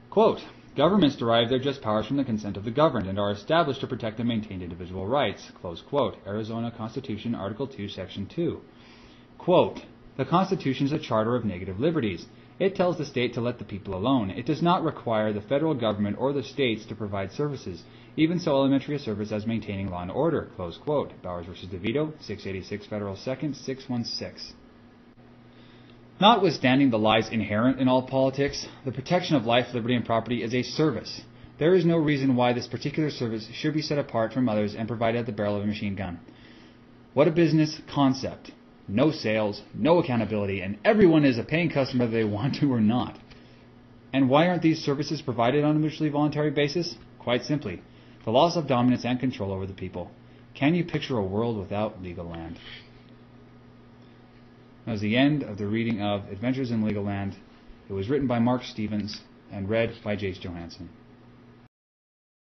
Quote, governments derive their just powers from the consent of the governed and are established to protect and maintain individual rights. Close quote. Arizona Constitution, Article 2, Section 2. Quote, the Constitution is a charter of negative liberties. It tells the state to let the people alone. It does not require the federal government or the states to provide services, even so elementary a service as maintaining law and order. Close quote. Bowers v. DeVito, 686 Federal 2nd, 616. Notwithstanding the lies inherent in all politics, the protection of life, liberty, and property is a service. There is no reason why this particular service should be set apart from others and provided at the barrel of a machine gun. What a business concept. No sales, no accountability, and everyone is a paying customer whether they want to or not. And why aren't these services provided on a mutually voluntary basis? Quite simply, the loss of dominance and control over the people. Can you picture a world without legal land? That was the end of the reading of Adventures in Legal Land. It was written by Marc Stevens and read by Jace Johansson.